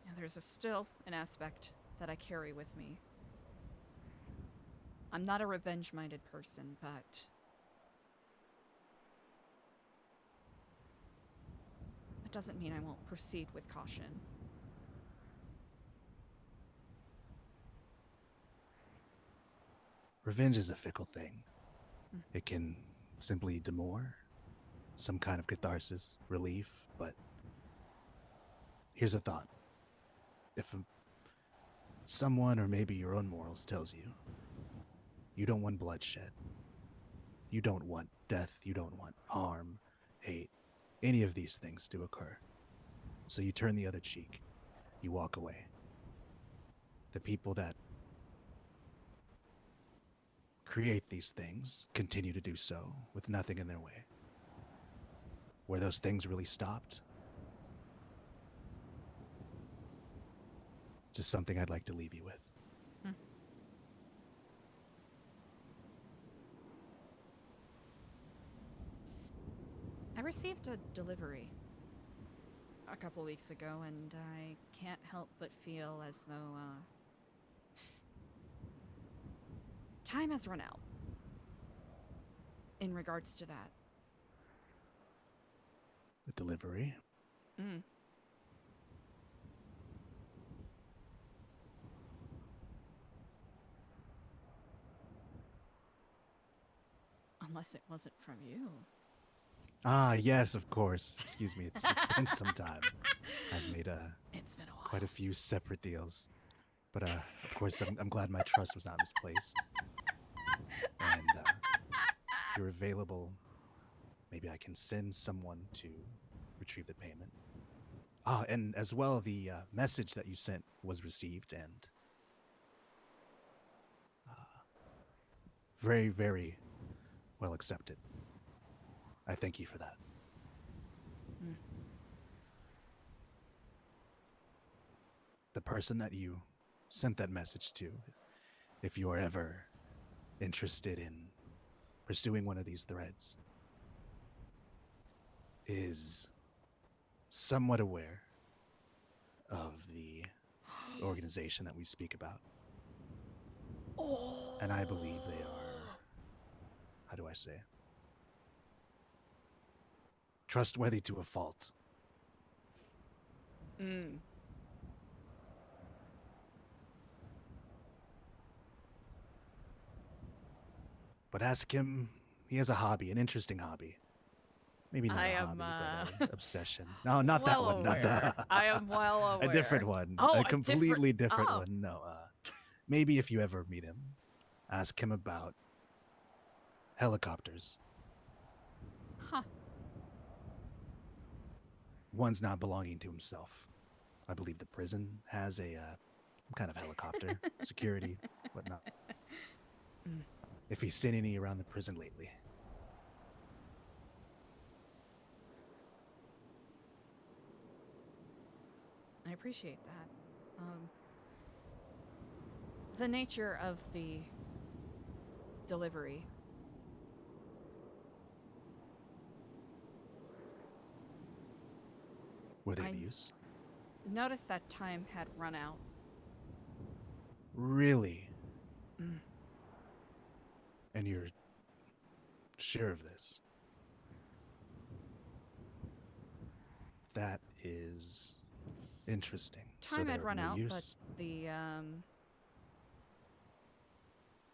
And there's still an aspect that I carry with me. I'm not a revenge-minded person, but it doesn't mean I won't proceed with caution. revenge is a fickle thing. It can simply demur, some kind of catharsis, relief, but here's a thought. If someone or maybe your own morals tells you you don't want bloodshed, you don't want death, you don't want harm, hate, any of these things to occur, so you turn the other cheek, you walk away. The people that create these things continue to do so with nothing in their way. Where those things really stopped? Just something I'd like to leave you with. I received a delivery a couple weeks ago, and I can't help but feel as though, time has run out in regards to that. The delivery? Unless it wasn't from you. Ah, yes, of course. Excuse me, it's been some time. I've made It's been a while. quite a few separate deals. But of course, I'm glad my trust was not misplaced. And if you're available, maybe I can send someone to retrieve the payment. Ah, and as well, the message that you sent was received and very, very well accepted. I thank you for that. The person that you sent that message to, if you are ever interested in pursuing one of these threads, is somewhat aware of the organization that we speak about. And I believe they are, how do I say, trustworthy to a fault. But ask him, he has a hobby, an interesting hobby. Maybe not a hobby, but an obsession. No, not that one. Not that. I am well aware. A different one. Oh, a completely different oh. one. No, maybe if you ever meet him, ask him about helicopters. Huh. One's not belonging to himself. I believe the prison has a kind of helicopter, security, whatnot. If he's seen any around the prison lately. I appreciate that. The nature of the delivery. Were they of use? Noticed that time had run out. Really? And you're sure of this? That is interesting. Time so had run out, use? but the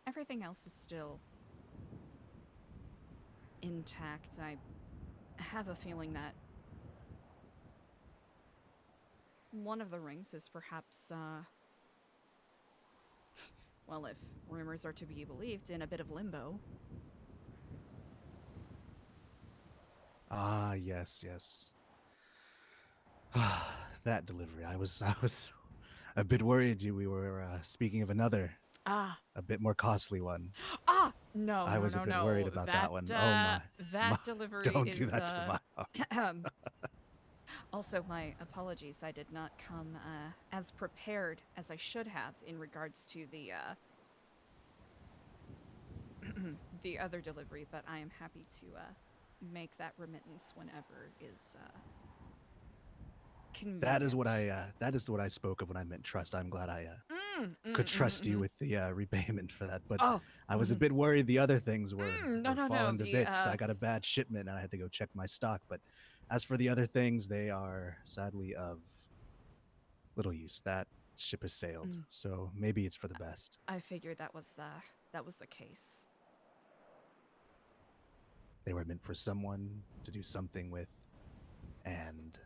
everything else is still intact. I have a feeling that one of the rings is perhaps well, if rumors are to be believed, in a bit of limbo. Ah, yes. That delivery. I was a bit worried we were speaking of another, a bit more costly one. No, I was a bit worried about that one. That delivery don't is, do that to my heart. Also, my apologies. I did not come as prepared as I should have in regards to the the other delivery, but I am happy to make that remittance whenever is convenient. That is what I spoke of when I meant trust. I'm glad I could trust you with the repayment for that. But I was a bit worried the other things were falling to bits. I got a bad shipment and I had to go check my stock. But as for the other things, they are sadly of little use. That ship has sailed, so maybe it's for the best. I figured that was that was the case. They were meant for someone to do something with, and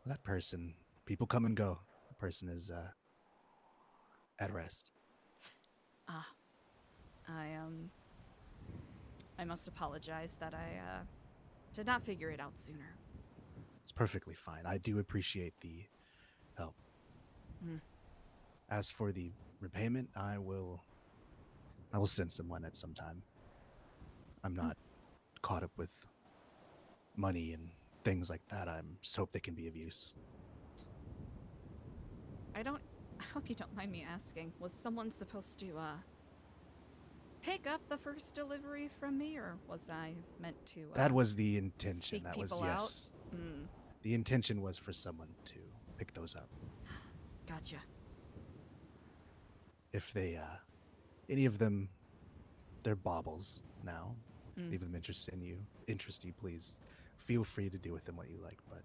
that person, people come and go. The person is at rest. Ah, I must apologize that I did not figure it out sooner. It's perfectly fine. I do appreciate the help. Mm. As for the repayment, I will send someone at some time. I'm not caught up with money and things like that. I just hope they can be of use. I hope you don't mind me asking. Was someone supposed to pick up the first delivery from me, or was I meant to That was the intention. seek That was, people out? yes. Mm, The intention was for someone to pick those up. gotcha. If they, any of them, they're baubles now. Mm. Leave them interest you, please. Feel free to do with them what you like, but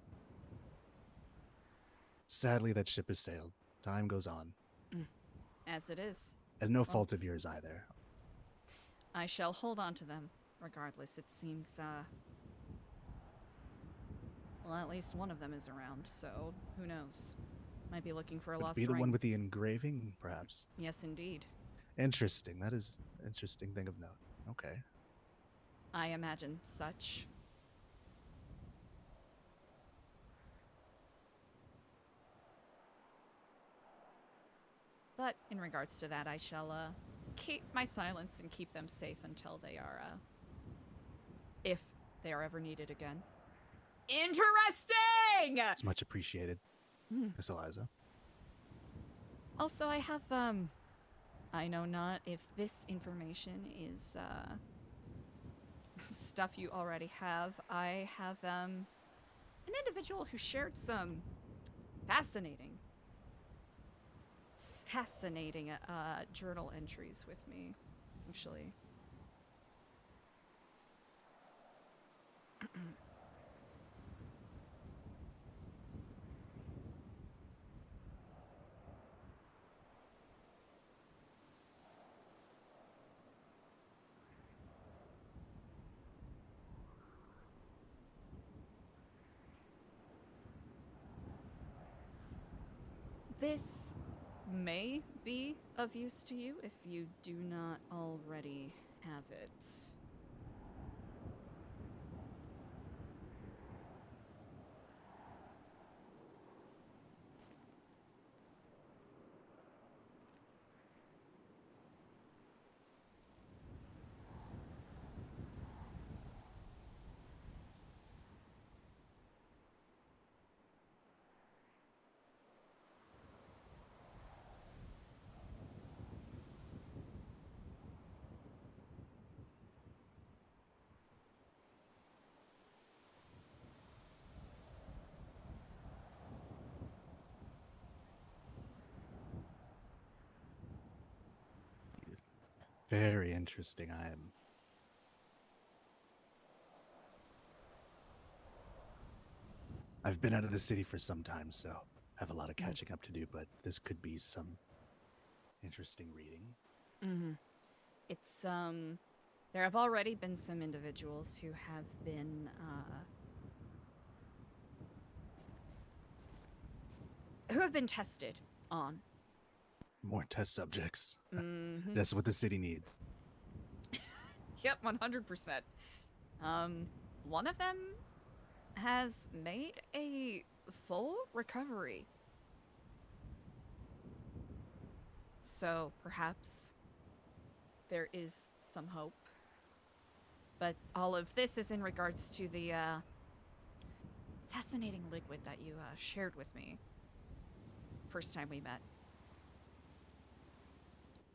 sadly that ship has sailed. Time goes on. As it is. And no Well, fault of yours either. I shall hold on to them. Regardless, it seems, well, at least one of them is around, so who knows? Might be looking for a Would lost be the ring. one with the engraving, perhaps. Yes, indeed. Interesting. That is an interesting thing of note. Okay. I imagine such. But in regards to that, I shall keep my silence and keep them safe until they are, if they are ever needed again. Interesting! It's much appreciated, Miss Eliza. Also, I have, I know not if this information is, stuff you already have. I have, an individual who shared some fascinating, journal entries with me, actually. This may be of use to you if you do not already have it. Very interesting. I've been out of the city for some time, so I have a lot of catching up to do, but this could be some interesting reading. Mm-hmm. It's, there have already been some individuals who have been, tested on. More test subjects. Mm-hmm. That's what the city needs. Yep, 100%. One of them has made a full recovery. So perhaps there is some hope. But all of this is in regards to the fascinating liquid that you shared with me first time we met.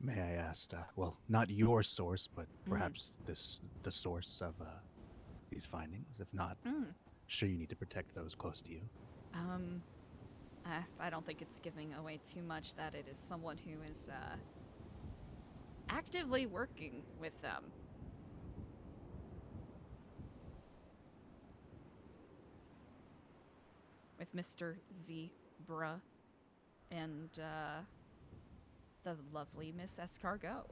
May I ask, well, not your source, but perhaps the source of these findings? If not, sure you need to protect those close to you. I don't think it's giving away too much that it is someone who is actively working with them. With Mr. Zebra and the lovely Miss Escargot.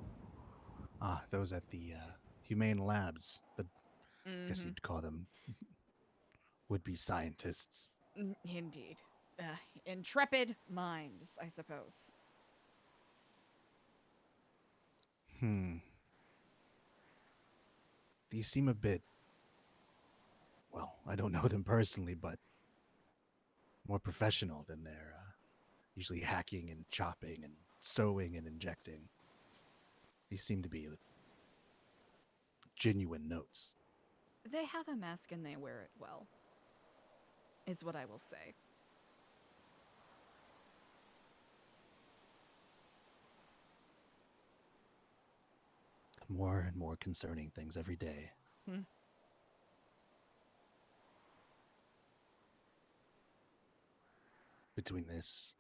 Ah, those at the humane labs. But I guess Mhm. you'd call them would-be scientists. Indeed. Intrepid minds, I suppose. These seem a bit... Well, I don't know them personally, but more professional than their usually hacking and chopping and sewing and injecting. These seem to be genuine notes. They have a mask and they wear it well, is what I will say. More and more concerning things every day. Between this,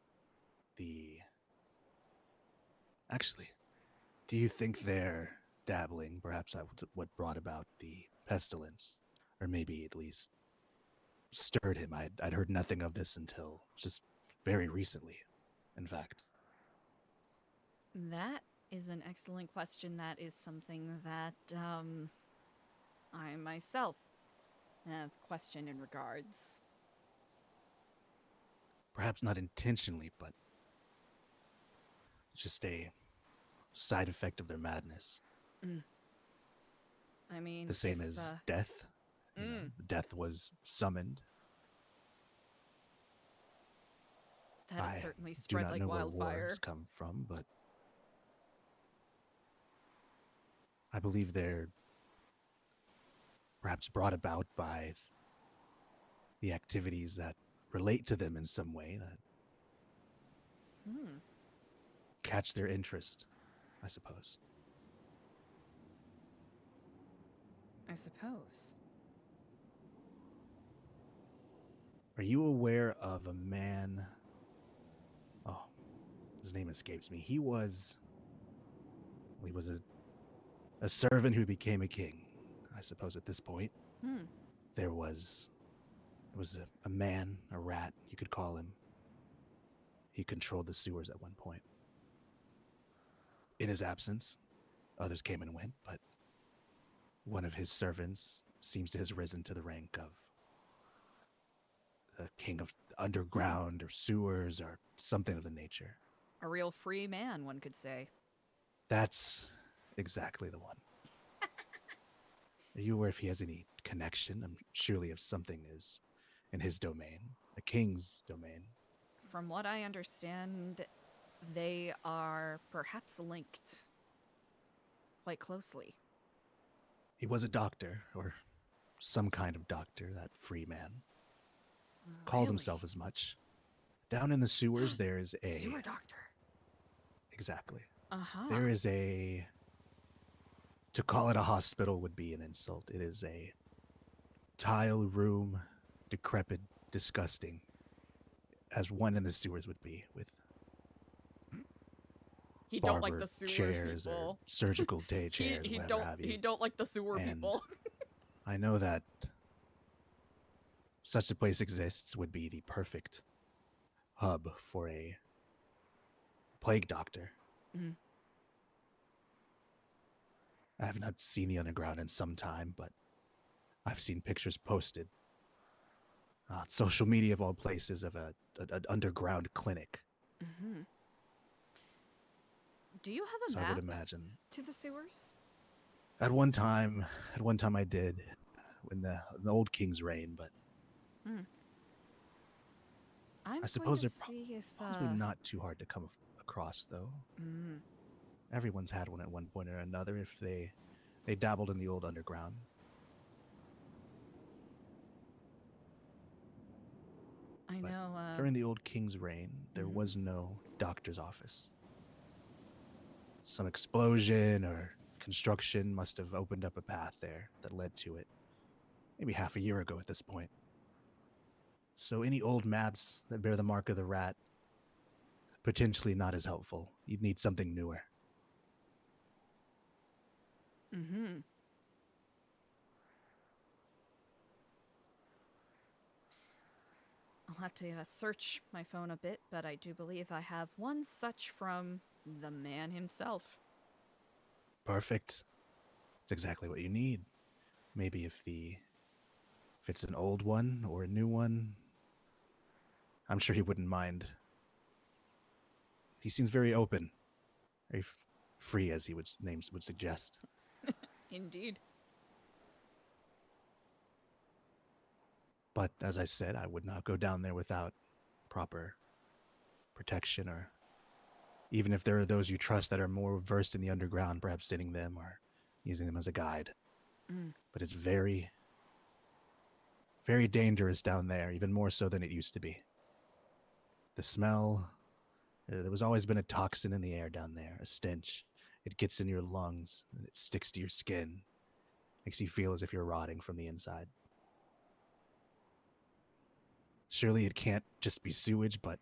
Actually, do you think they're dabbling? Perhaps that was what brought about the pestilence, or maybe at least stirred him. I'd heard nothing of this until just very recently, in fact. That is an excellent question. That is something that I myself have questioned in regards. Perhaps not intentionally, but just a side effect of their madness. I mean, The same as death. You know, death was summoned. That has I certainly do spread not like know where wildfire. wars come from, but I believe they're perhaps brought about by the activities that relate to them in some way, that catch their interest, I suppose. I suppose. Are you aware of a man? Oh, his name escapes me. He was a servant who became a king, I suppose, at this point. There was a man, a rat, you could call him. He controlled the sewers at one point. In his absence, others came and went, but one of his servants seems to have risen to the rank of a king of underground or sewers or something of the nature. A real free man, one could say. That's exactly the one. Are you aware if he has any connection? I'm surely if something is in his domain, a king's domain. From what I understand, they are perhaps linked quite closely. He was a doctor, or some kind of doctor, that free man. Called himself as much. Down in the sewers, there is a... Sewer doctor. Exactly. Uh-huh. There is a... To call it a hospital would be an insult. It is a tile room, decrepit, disgusting, as one in the sewers would be, with He don't like the barber sewer chairs or people. surgical day chairs, he whatever don't have you. he don't like the sewer And people. I know that such a place exists would be the perfect hub for a plague doctor. I have not seen the underground in some time, but I've seen pictures posted on social media of all places of an underground clinic. Do you have a So map I would imagine to the sewers? at one time I did in the old king's reign, but I'm I suppose going they're to see if probably not too hard to come across, though. Everyone's had one at one point or another if they dabbled in the old underground. I But know during the old king's reign, there was no doctor's office. Some explosion or construction must have opened up a path there that led to it. Maybe half a year ago at this point. So any old maps that bear the mark of the rat, potentially not as helpful. You'd need something newer. I'll have to search my phone a bit, but I do believe I have one such from the man himself. Perfect. It's exactly what you need. Maybe if it's an old one or a new one, I'm sure he wouldn't mind. He seems very open, very free, as he names would suggest. Indeed. But as I said, I would not go down there without proper protection, or even if there are those you trust that are more versed in the underground, perhaps sending them or using them as a guide. But it's very, very dangerous down there, even more so than it used to be. The smell, there was always been a toxin in the air down there, a stench. It gets in your lungs, and it sticks to your skin. Makes you feel as if you're rotting from the inside. Surely it can't just be sewage, but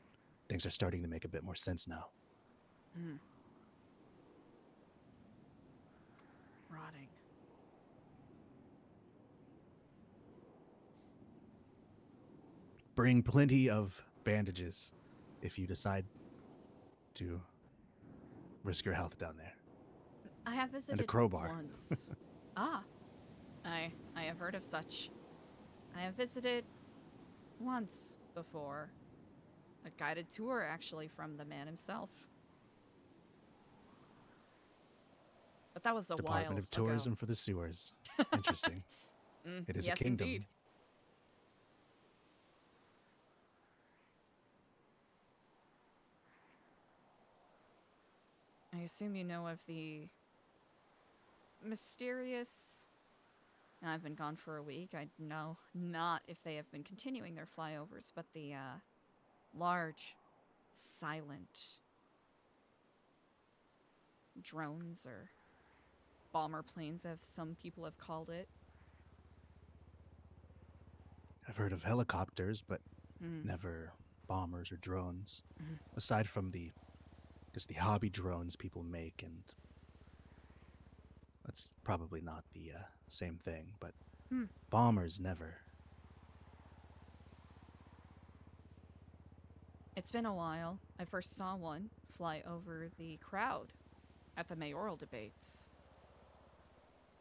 things are starting to make a bit more sense now. Rotting. Bring plenty of bandages if you decide to risk your health down there. I have visited And a crowbar. once. Ah, I have heard of such. I have visited once before. A guided tour, actually, from the man himself. But that was a while Department of Tourism for the sewers. Interesting. It is yes, a kingdom. Indeed. I assume you know of the mysterious... I've been gone for a week. I know not if they have been continuing their flyovers, but the large, silent drones or bomber planes, as some people have called it. I've heard of helicopters, but never bombers or drones. Aside from the hobby drones people make, and that's probably not the same thing, but bombers never. It's been a while. I first saw one fly over the crowd at the mayoral debates.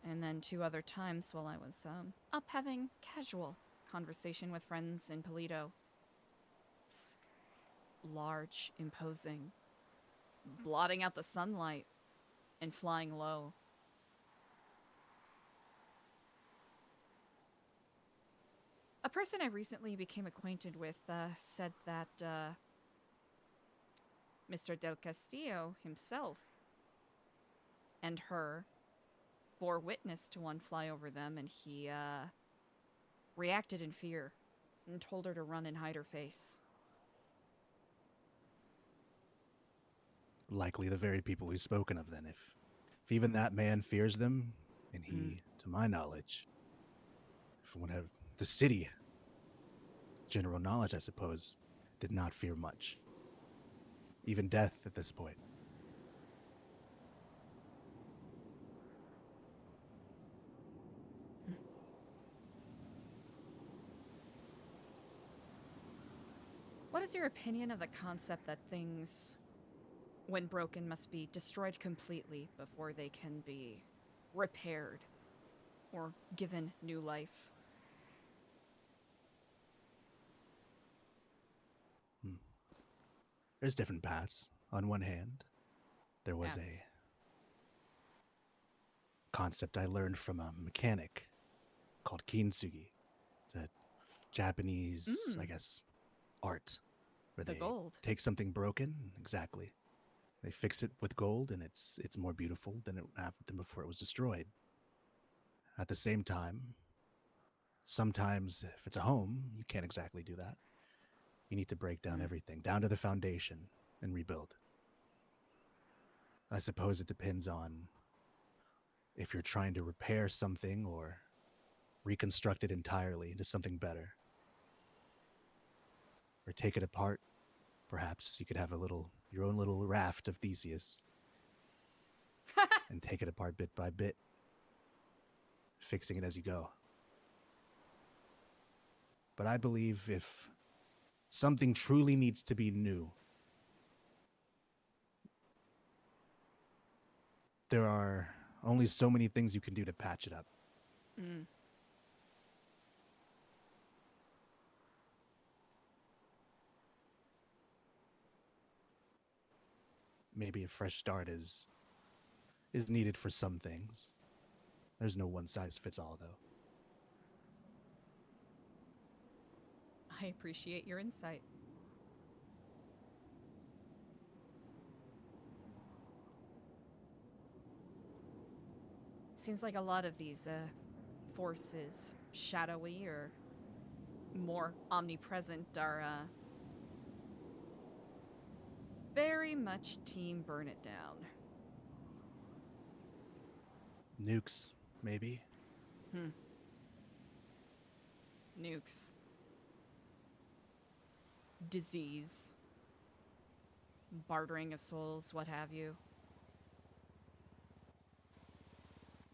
And then 2 other times while I was up having casual conversation with friends in Polito. It's large, imposing, blotting out the sunlight and flying low. A person I recently became acquainted with said that Mr. Del Castillo himself and her bore witness to one fly over them, and he reacted in fear and told her to run and hide her face. Likely the very people we've spoken of then. If even that man fears them, and he, to my knowledge, if one of the city, general knowledge, I suppose, did not fear much. Even death at this point. What is your opinion of the concept that things, when broken, must be destroyed completely before they can be repaired or given new life? There's different paths. On one hand, there was a concept I learned from a mechanic called kintsugi. It's a Japanese, I guess, art where The they gold. take something broken, exactly. They fix it with gold, and it's more beautiful than before it was destroyed. At the same time, sometimes if it's a home, you can't exactly do that. You need to break down everything, down to the foundation, and rebuild. I suppose it depends on if you're trying to repair something or reconstruct it entirely into something better. Or take it apart. Perhaps you could have your own little raft of Theseus. And take it apart bit by bit. Fixing it as you go. But I believe if something truly needs to be new, there are only so many things you can do to patch it up. Mm. Maybe a fresh start is needed for some things. There's no one size fits all, though. I appreciate your insight. Seems like a lot of these forces, shadowy or more omnipresent, are very much team burn it down. Nukes, maybe. Nukes. Disease. Bartering of souls, what have you.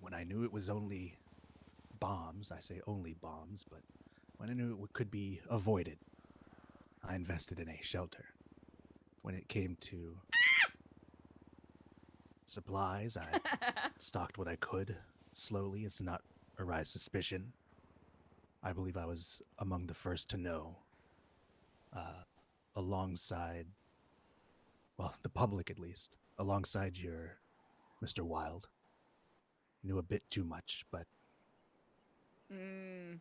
When I knew it was only bombs, I say only bombs, but when I knew it could be avoided, I invested in a shelter. When it came to supplies, I stocked what I could slowly as to not arise suspicion. I believe I was among the first to know, alongside, well, the public at least, alongside your Mr. Wilde. Knew a bit too much, but confirmed.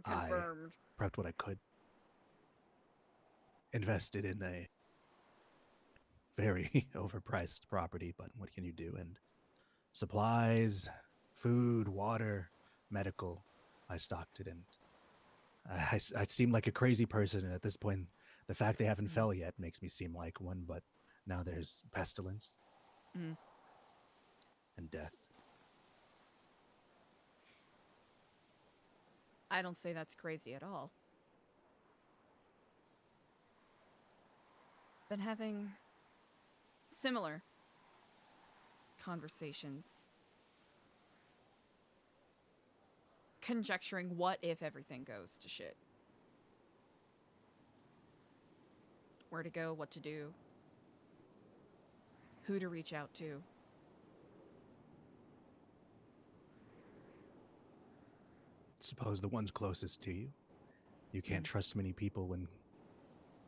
I prepped what I could. Invested in a very overpriced property, but what can you do? And supplies, food, water, medical, I stocked it, and I seem like a crazy person, and at this point, the fact they haven't fell yet makes me seem like one, but now there's pestilence and death. I don't say that's crazy at all. Been having similar conversations. Conjecturing what if everything goes to shit. Where to go, what to do. Who to reach out to. Suppose the ones closest to you. You can't trust many people when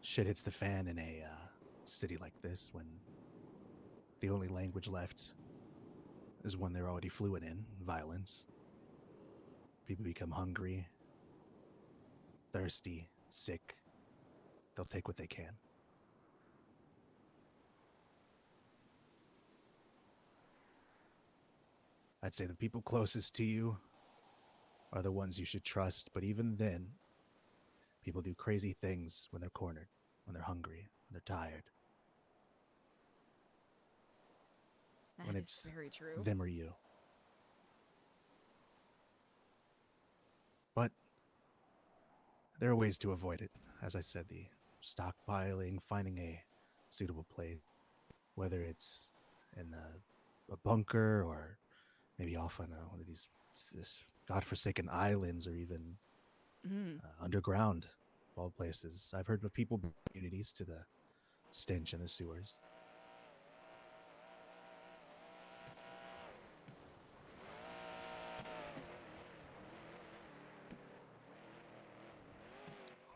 shit hits the fan in a city like this, when the only language left is one they're already fluent in, violence. People become hungry, thirsty, sick. They'll take what they can. I'd say the people closest to you are the ones you should trust, but even then, people do crazy things when they're cornered, when they're hungry, when they're tired. When That it's is very true. them or you. But there are ways to avoid it. As I said, the stockpiling, finding a suitable place, whether it's in a bunker or maybe off on one of these godforsaken islands, or even underground, of all places. I've heard of people bring communities to the stench in the sewers.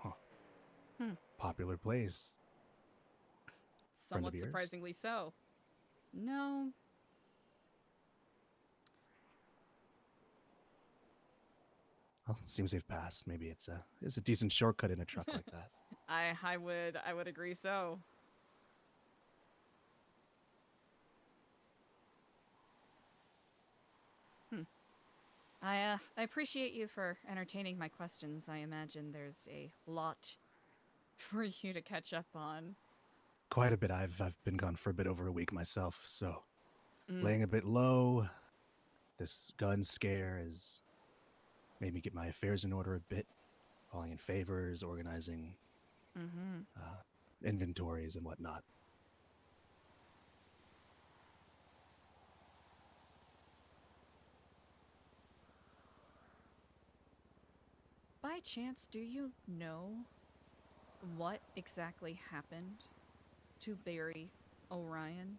Huh. Popular place. Friend of Somewhat yours? surprisingly so. No. Well, seems they've passed. Maybe it's a decent shortcut in a truck like that. I would agree so. I appreciate you for entertaining my questions. I imagine there's a lot for you to catch up on. Quite a bit. I've been gone for a bit over a week myself, so laying a bit low. This gun scare has made me get my affairs in order a bit, calling in favors, organizing inventories and whatnot. By chance, do you know what exactly happened to Barry Orion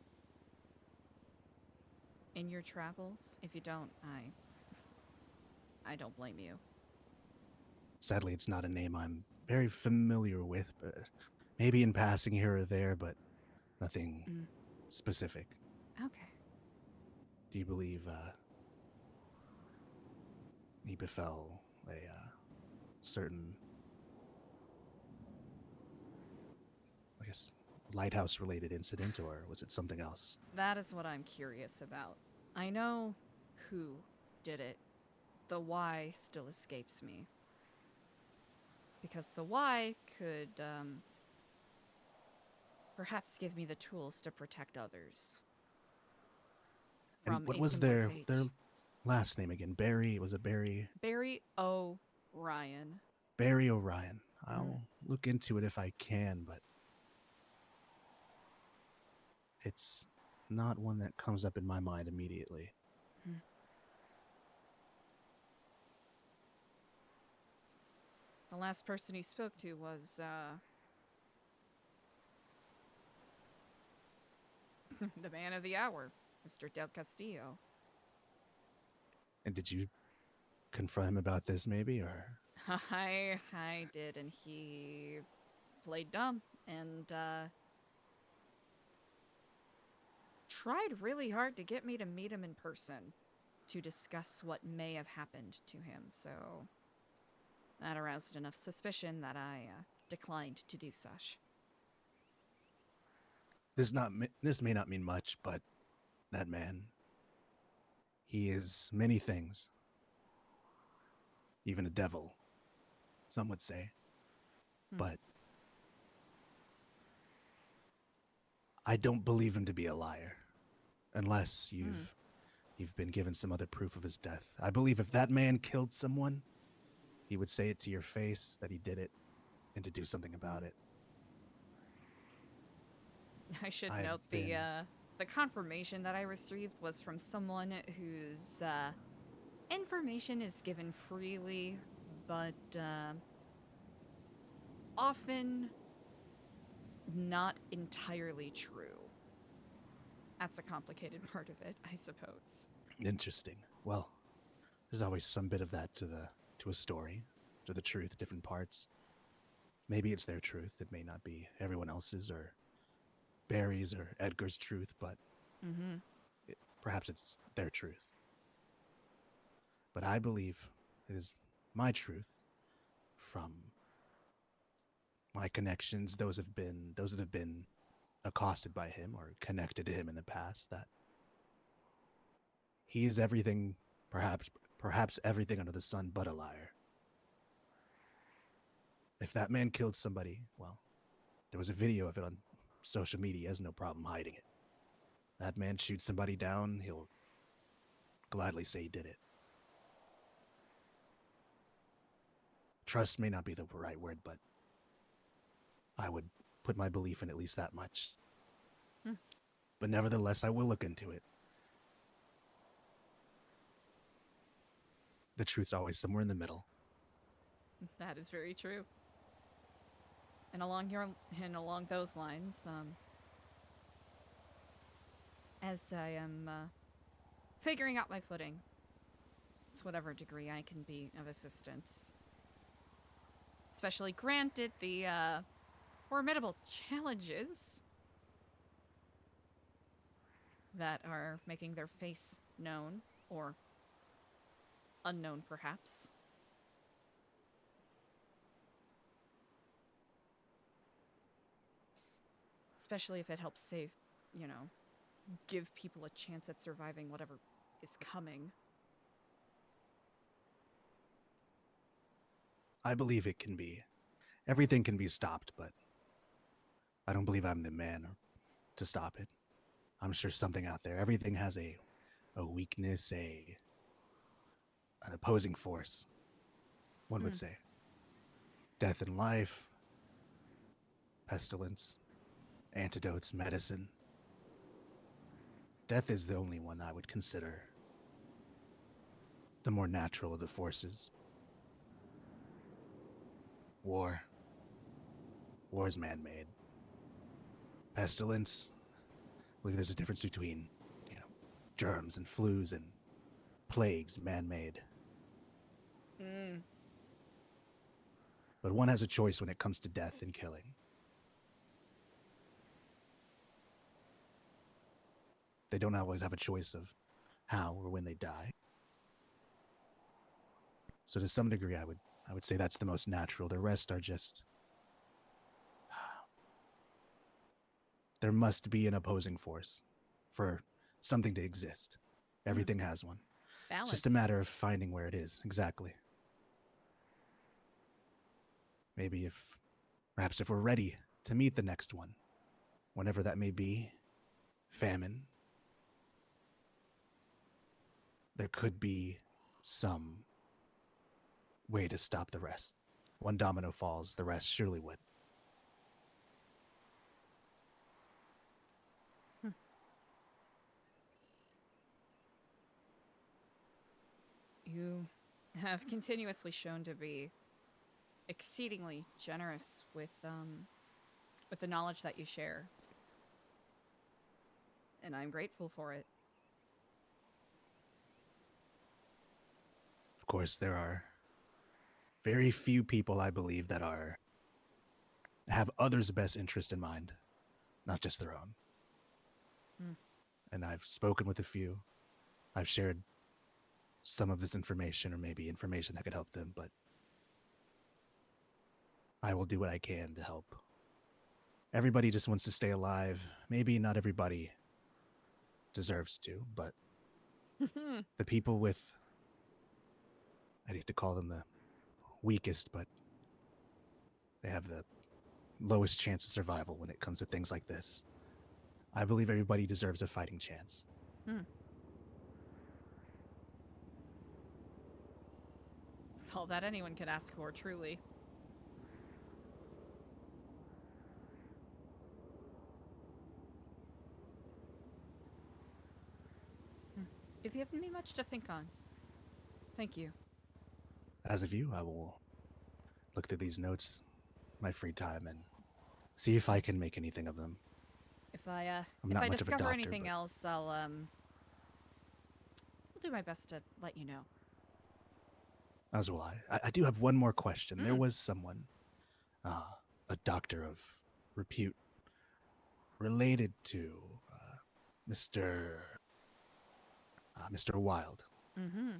in your travels? If you don't, I don't blame you. Sadly, it's not a name I'm very familiar with, but maybe in passing here or there, but nothing specific. Okay. Do you believe he befell a certain, I guess, lighthouse-related incident, or was it something else? That is what I'm curious about. I know who did it. The why still escapes me. Because the why could, perhaps give me the tools to protect others. And what was their last name again? Barry? Was it Barry? Barry O'Ryan. Barry O'Ryan. I'll look into it if I can, but it's not one that comes up in my mind immediately. The last person he spoke to was, the man of the hour, Mr. Del Castillo. And did you confront him about this, maybe, or? I did, and he played dumb and tried really hard to get me to meet him in person to discuss what may have happened to him. So that aroused enough suspicion that I declined to do such. This may not mean much, but that man, he is many things. Even a devil, some would say. But I don't believe him to be a liar, unless you've been given some other proof of his death. I believe if that man killed someone, he would say it to your face that he did it, and to do something about it. I should note the confirmation that I received was from someone whose information is given freely, but often not entirely true. That's a complicated part of it, I suppose. Interesting. Well, there's always some bit of that to a story, to the truth, different parts. Maybe it's their truth. It may not be everyone else's or Barry's or Edgar's truth, but perhaps it's their truth. But I believe it is my truth from my connections, those that have been accosted by him or connected to him in the past, that he is everything, perhaps everything under the sun but a liar. If that man killed somebody, well, there was a video of it on social media. He has no problem hiding it. That man shoots somebody down, he'll gladly say he did it. Trust may not be the right word, but I would put my belief in at least that much. But nevertheless, I will look into it. The truth's always somewhere in the middle. That is very true. And along those lines, as I am figuring out my footing, to whatever degree I can be of assistance, especially granted the formidable challenges that are making their face known, or unknown perhaps. Especially if it helps save, give people a chance at surviving whatever is coming. I believe it can be. Everything can be stopped, but I don't believe I'm the man to stop it. I'm sure something out there. Everything has a weakness, an opposing force, one would say. Death and life, pestilence, antidotes, medicine. Death is the only one I would consider the more natural of the forces. War is man-made. Pestilence, I believe there's a difference between, germs and flus and plagues man-made. Mm. But one has a choice when it comes to death and killing. They don't always have a choice of how or when they die. So to some degree, I would say that's the most natural. The rest are just... There must be an opposing force for something to exist. Everything has one. Balance. It's just a matter of finding where it is, exactly. Maybe perhaps if we're ready to meet the next one, whenever that may be, famine, there could be some way to stop the rest. One domino falls, the rest surely would. You have continuously shown to be exceedingly generous with the knowledge that you share. And I'm grateful for it. Of course, there are very few people, I believe, that have others' best interest in mind, not just their own. Hmm. And I've spoken with a few. I've shared some of this information, or maybe information that could help them, but I will do what I can to help. Everybody just wants to stay alive. Maybe not everybody deserves to, but the people with, I hate to call them the weakest, but they have the lowest chance of survival when it comes to things like this. I believe everybody deserves a fighting chance. It's all that anyone could ask for, truly. If you haven't me much to think on, thank you. As of you, I will look through these notes my free time and see if I can make anything of them. If I I'm if not I much of a discover doctor, anything but- else, I'll do my best to let you know. As will I. I do have one more question. There was someone, a doctor of repute, related to Mr. Wilde. Mm-hmm.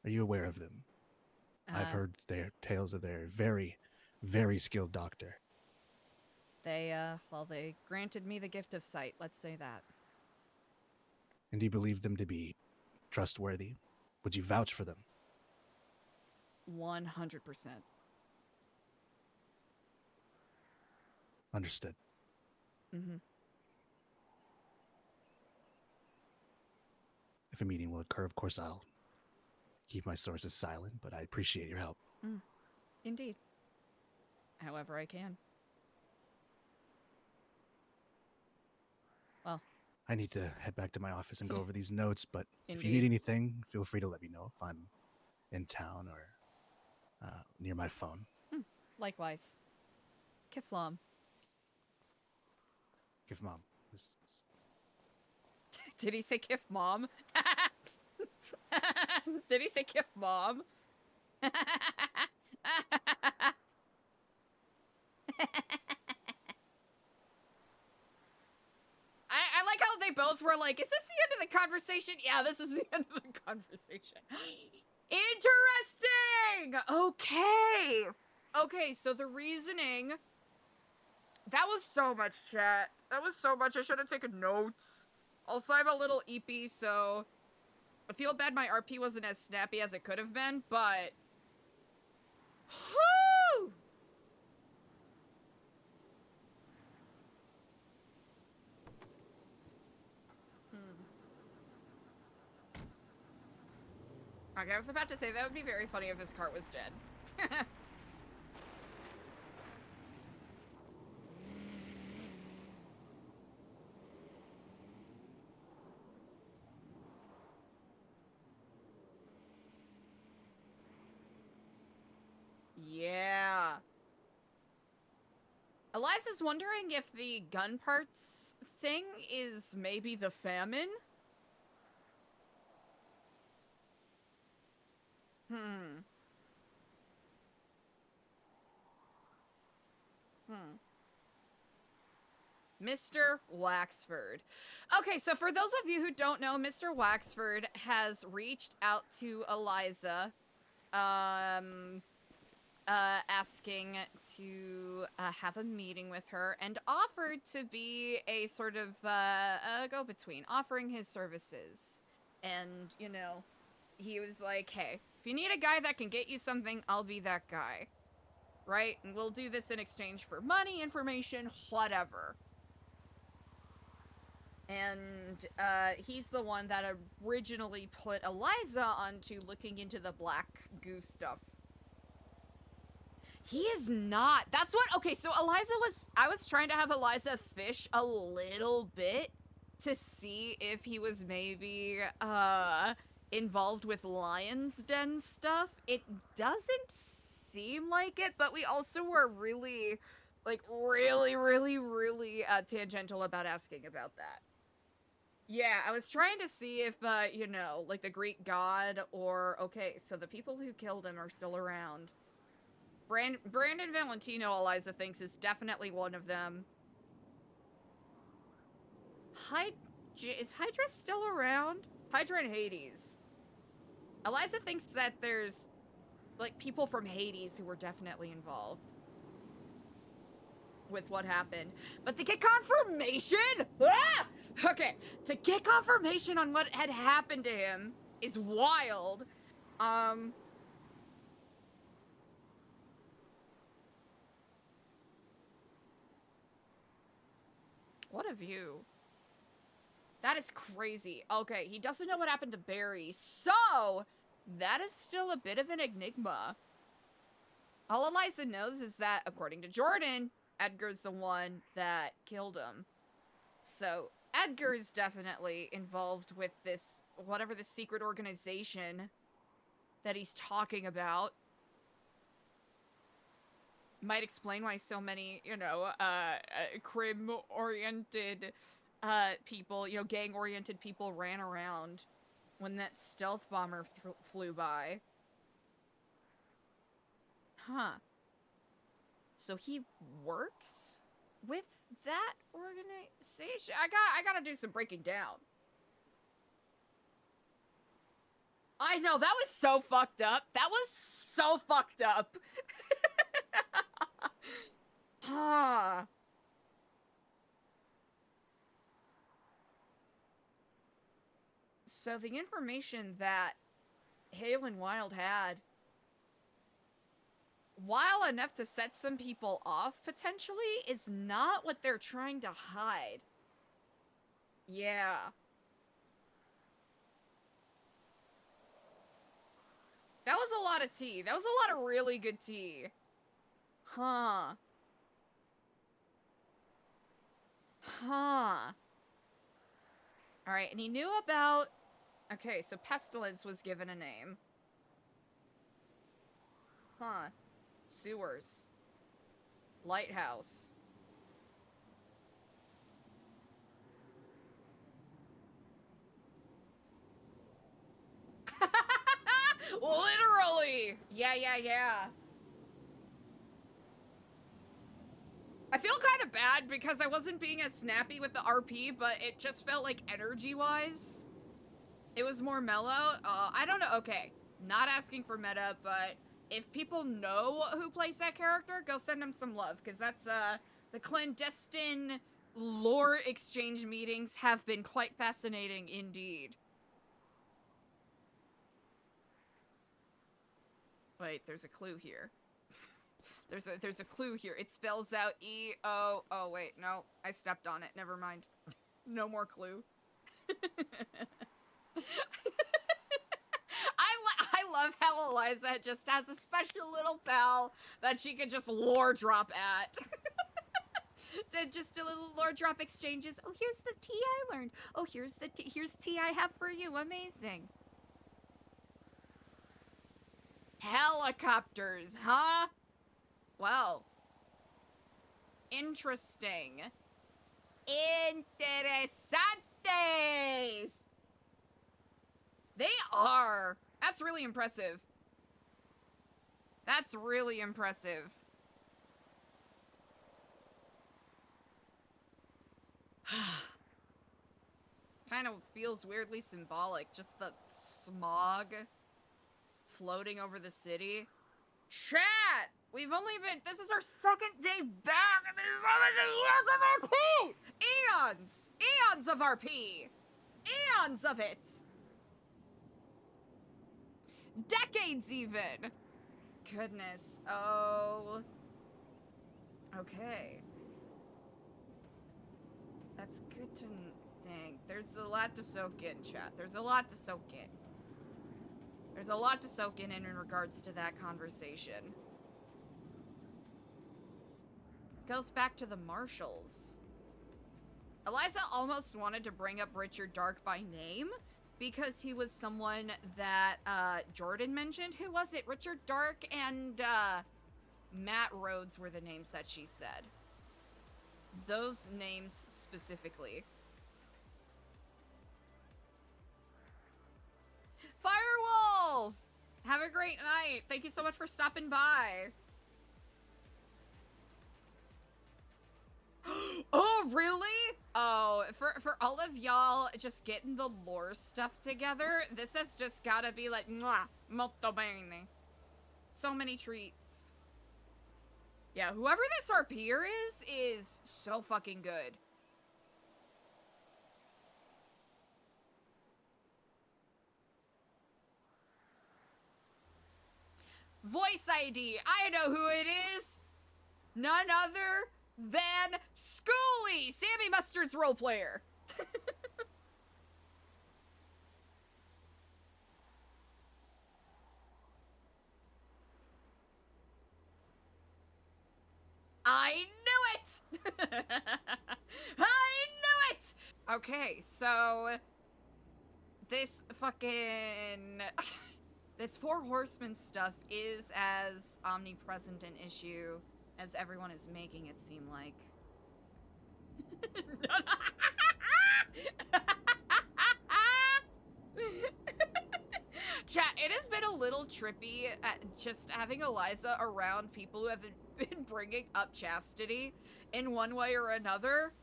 Are you aware of them? I've heard their tales of their very, very skilled doctor. They granted me the gift of sight, let's say that. And do you believe them to be trustworthy? Would you vouch for them? 100%. Understood. Mm-hmm. If a meeting will occur, of course, I'll keep my sources silent, but I appreciate your help. Indeed. However I can. Well, I need to head back to my office and go over these notes, but if you Indeed. need anything, feel free to let me know if I'm in town or near my phone. likewise. Kiflam. Give Mom. Did he say Kif Mom? Did he say Kif Mom? I like how they both were like, is this the end of the conversation? Yeah, this is the end of the conversation. Interesting! Okay. Okay, so the reasoning... That was so much, chat. That was so much. I should have taken notes. Also, I'm a little eepy, so... I feel bad my RP wasn't as snappy as it could have been, but... Whew! Okay, I was about to say, that would be very funny if his cart was dead. Yeah. Eliza's wondering if the gun parts thing is maybe the famine? Hmm. Mr. Waxford. Okay, so for those of you who don't know, Mr. Waxford has reached out to Eliza, asking to have a meeting with her and offered to be a sort of a go-between, offering his services. And, you know, he was like, hey, if you need a guy that can get you something, I'll be that guy. Right? And we'll do this in exchange for money, information, whatever. And he's the one that originally put Eliza onto looking into the black goo stuff. He is not. That's what. Okay, so I was trying to have Eliza fish a little bit to see if he was maybe involved with Lion's Den stuff. It doesn't seem like it, but we also were really tangential about asking about that. Yeah, I was trying to see if, you know, like the Greek god or, okay, so the people who killed him are still around. Brandon Valentino, Eliza thinks, is definitely one of them. Is Hydra still around? Hydra and Hades. Eliza thinks that there's, like, people from Hades who were definitely involved with what happened. But to get confirmation? Ah! Okay, to get confirmation on what had happened to him is wild. What a view. That is crazy. Okay, he doesn't know what happened to Barry, so that is still a bit of an enigma. All Eliza knows is that, according to Jordan, Edgar's the one that killed him. So Edgar's definitely involved with this, whatever the secret organization that he's talking about. Might explain why so many, you know, crim-oriented people, you know, gang-oriented people ran around when that stealth bomber flew by. Huh. So he works with that organization? I gotta do some breaking down. I know, that was so fucked up. That was so fucked up. Huh. So the information that Hale and Wild had, while enough to set some people off, potentially, is not what they're trying to hide. Yeah. That was a lot of tea. That was a lot of really good tea. Huh. Huh. Alright, and he knew about... Okay, so Pestilence was given a name. Huh. Sewers. Lighthouse. Literally! Yeah. I feel kind of bad because I wasn't being as snappy with the RP, but it just felt like energy-wise, it was more mellow. I don't know. Okay, not asking for meta, but if people know who plays that character, go send them some love, because that's, the clandestine lore exchange meetings have been quite fascinating indeed. Wait, there's a clue here. There's a clue here. It spells out E-O... Oh, wait, no. I stepped on it. Never mind. No more clue. I love how Eliza just has a special little pal that she could just lore drop at. Just a little lore drop exchanges. Oh, here's the tea I learned. Oh, here's tea I have for you. Amazing. Helicopters, huh? Well, interesting. Interesantes! They are. That's really impressive. That's really impressive. Kind of feels weirdly symbolic, just the smog floating over the city. Chat! We've only been, this is our second day back, and this is how many years of RP! Eons! Eons of RP! Eons of it! Decades even! Goodness. Oh. Okay. That's good to... Dang. There's a lot to soak in, chat. There's a lot to soak in. There's a lot to soak in regards to that conversation. Goes back to the marshals. Eliza almost wanted to bring up Richard Dark by name because he was someone that Jordan mentioned. Who was it? Richard Dark and Matt Rhodes were the names that she said. Those names specifically. Firewolf! Have a great night. Thank you so much for stopping by. Oh, really? Oh, for all of y'all just getting the lore stuff together, this has just gotta be like, mwah, molto bene. So many treats. Yeah, whoever this RPer is so fucking good. Voice ID. I know who it is. None other than Schooly, Sammy Mustard's role player. I knew it! I knew it! Okay, so this fucking this Four Horsemen stuff is as omnipresent an issue as everyone is making it seem like. Chat, it has been a little trippy just having Eliza around people who have been bringing up chastity in one way or another.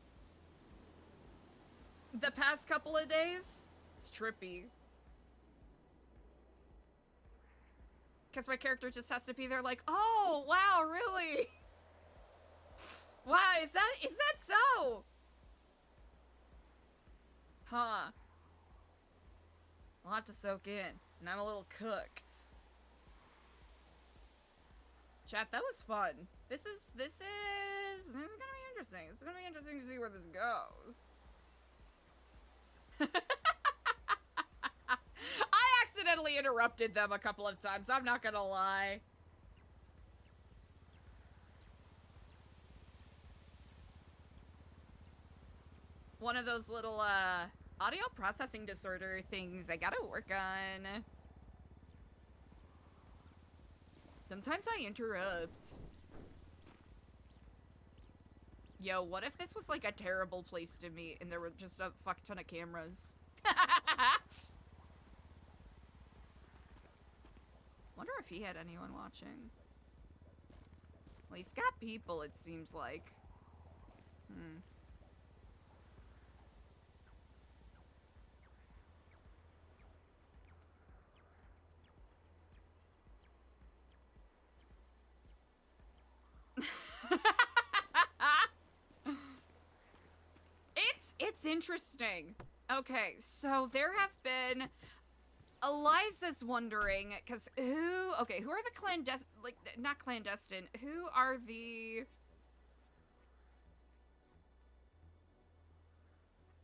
The past couple of days, it's trippy. Because my character just has to be there like, oh, wow, really? Wow, is that so? Huh. I'll have to soak in. And I'm a little cooked. Chat, that was fun. This is gonna be interesting. It's gonna be interesting to see where this goes. I accidentally interrupted them a couple of times, I'm not gonna lie. One of those little, audio processing disorder things I gotta work on. Sometimes I interrupt. Yo, what if this was like a terrible place to meet and there were just a fuck ton of cameras? Wonder if he had anyone watching. Well, he's got people, it seems like. It's interesting. Okay, so there have been... Eliza's wondering, because who are the clandestine, like, not clandestine, who are the...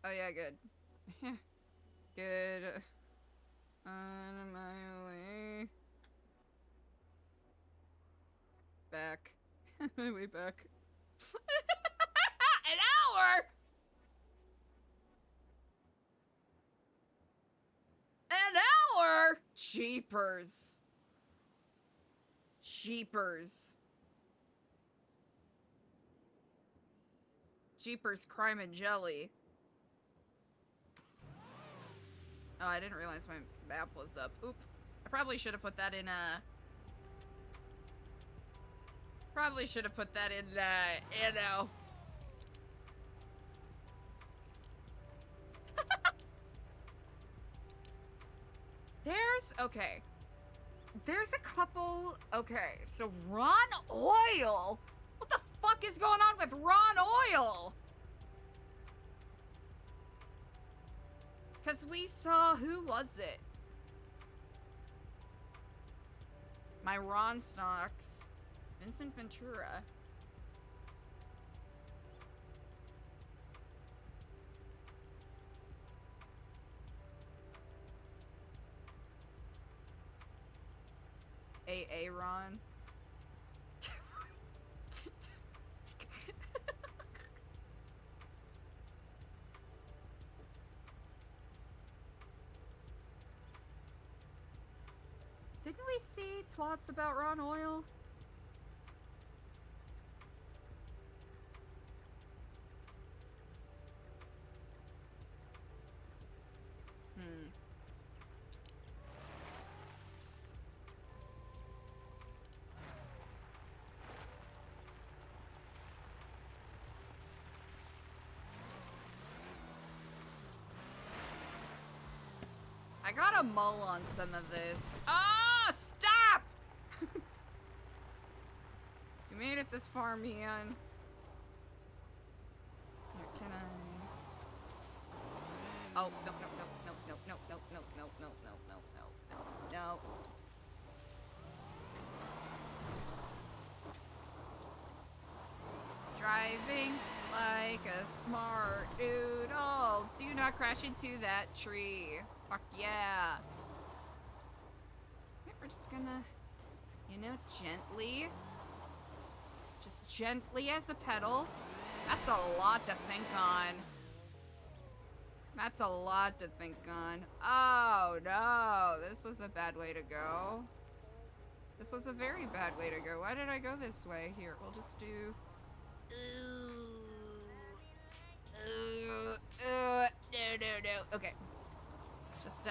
Oh yeah, good. Good. On my way. Back. My way back. An hour?! An hour?! Jeepers. Jeepers. Jeepers, crime and jelly. Oh, I didn't realize my map was up. Oop. I probably should have put that in, Probably should have put that in, you know. Okay. There's a couple, okay, so Ron Oil? What the fuck is going on with Ron Oil? Because we saw, who was it? My Ron stocks. Vincent Ventura. AA Ron. Didn't we see twats about Ron Oil? I got a mull on some of this. Ah, stop! You made it this far, man. Here, can I? Oh, no, no, no, no, no, no, no, no, no, no, no, no, no, no. Driving like a smart doodle. Do not crash into that tree. Fuck yeah. Okay, we're just gonna, you know, gently. Just gently as a pedal. That's a lot to think on. That's a lot to think on. Oh no, this was a bad way to go. This was a very bad way to go. Why did I go this way? Here, we'll just do... no, no, no. Okay. Just,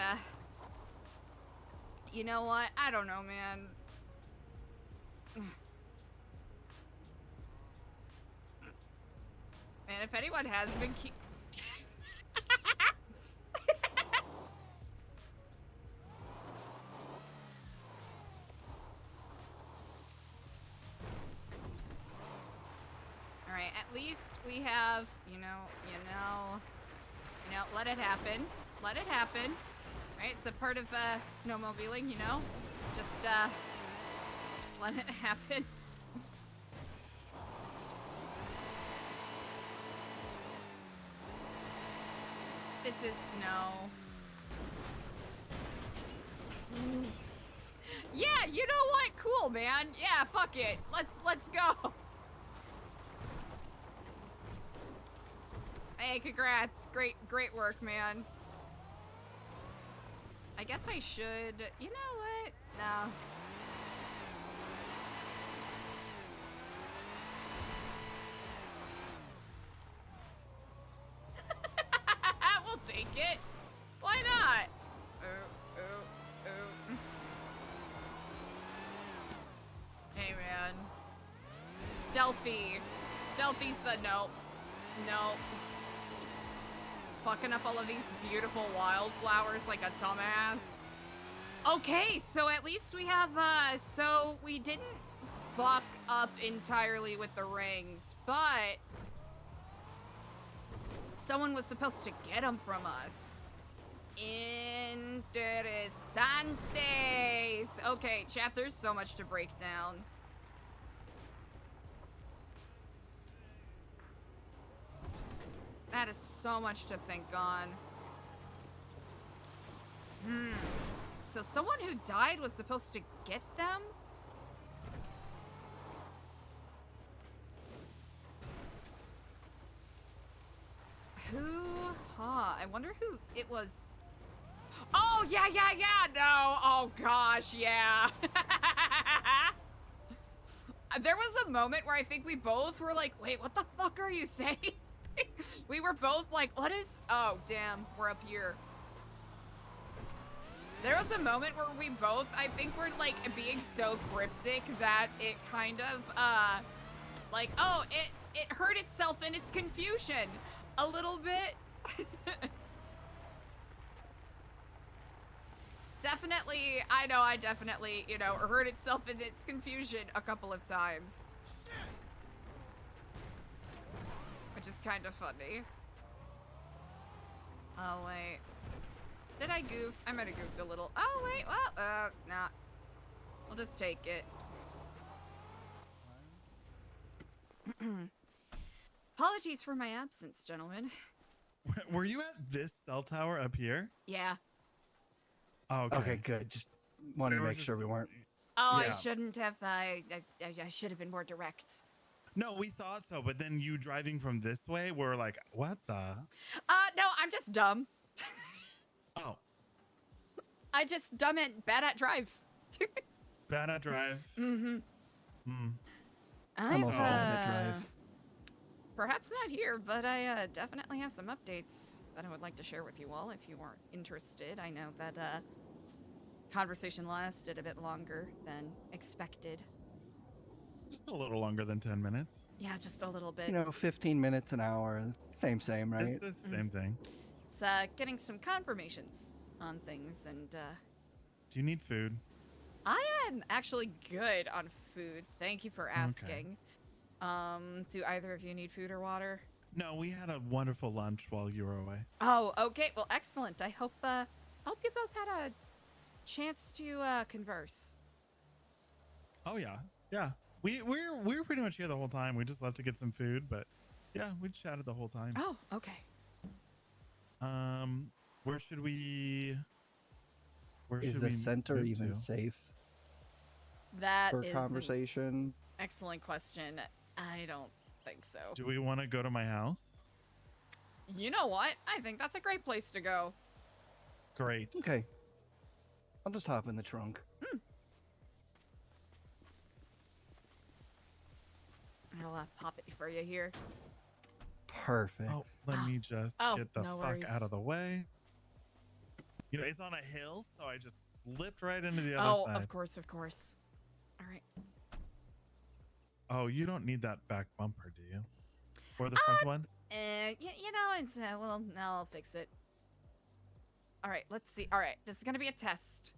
you know what? I don't know, man. Man, if anyone has been Alright, at least we have, you know, let it happen. Let it happen. Right? It's a part of, snowmobiling, you know? Just, let it happen. This is, no. Yeah, you know what? Cool, man. Yeah, fuck it. Let's go. Hey, congrats. Great work, man. I guess I should... You know what? No. We'll take it. Why not? Hey, man. Stealthy. Stealthy's the nope. Nope. Fucking up all of these beautiful wildflowers like a dumbass. Okay, so at least we have, so we didn't fuck up entirely with the rings, but someone was supposed to get them from us. Interesantes. Okay, chat, there's so much to break down. That is so much to think on. So someone who died was supposed to get them? I wonder who it was. Oh, yeah, no. Oh, gosh, yeah. There was a moment where I think we both were like, wait, what the fuck are you saying? We were both like, what is... Oh, damn, we're up here. There was a moment where we both, I think, were like being so cryptic that it kind of, like, oh, it hurt itself in its confusion a little bit. Definitely, I know I definitely, you know, hurt itself in its confusion a couple of times. Which is kind of funny. Oh, wait. Did I goof? I might have goofed a little. Oh, wait, well, nah. We'll just take it. Apologies for my absence, gentlemen. Were you at this cell tower up here? Yeah. Oh, okay. Okay, good. Just wanted to make sure we weren't. Oh, Yeah. I shouldn't have, I should have been more direct. No, we thought so, but then you driving from this way, we're like, what the? No, I'm just dumb. Oh. I just dumb and bad at drive. Bad at drive. Mm-hmm. Hmm. I'm also bad at drive. Perhaps not here, but I definitely have some updates that I would like to share with you all if you are interested. I know that conversation lasted a bit longer than expected. Just a little longer than 10 minutes. Yeah, just a little bit. You know, 15 minutes an hour. Same, right? It's the same thing. It's getting some confirmations on things, and Do you need food? I am actually good on food. Thank you for asking. Do either of you need food or water? No, we had a wonderful lunch while you were away. Oh, okay. Well, excellent. I hope you both had a chance to converse. Oh yeah, yeah. We're pretty much here the whole time. We just left to get some food, but yeah, we chatted the whole time. Oh, okay. Where should we? Is the center move even to? safe That for is conversation? an excellent question. I don't think so. Do we want to go to my house? You know what? I think that's a great place to go. Great. Okay. I'll just hop in the trunk. I'll pop it for you here. Perfect. Oh, let me just Oh, get the no fuck worries. out of the way. You know, it's on a hill, so I just slipped right into the other Oh, side. of course, of course. All right. Oh, you don't need that back bumper, do you? Or the front one? You know, it's well, no, I'll fix it. All right, let's see. All right, this is gonna be a test.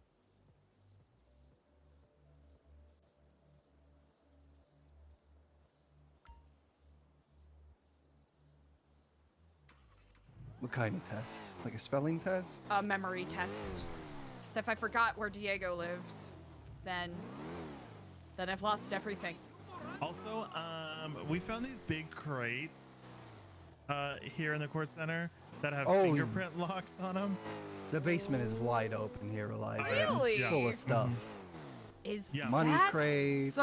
What kind of test? Like a spelling test? A memory test. So if I forgot where Diego lived, then I've lost everything. Also, we found these big crates here in the court center that have Oh. fingerprint locks on them. The basement is wide open here, Eliza. Really? It's full of stuff. Is Yeah. Money that crates. so?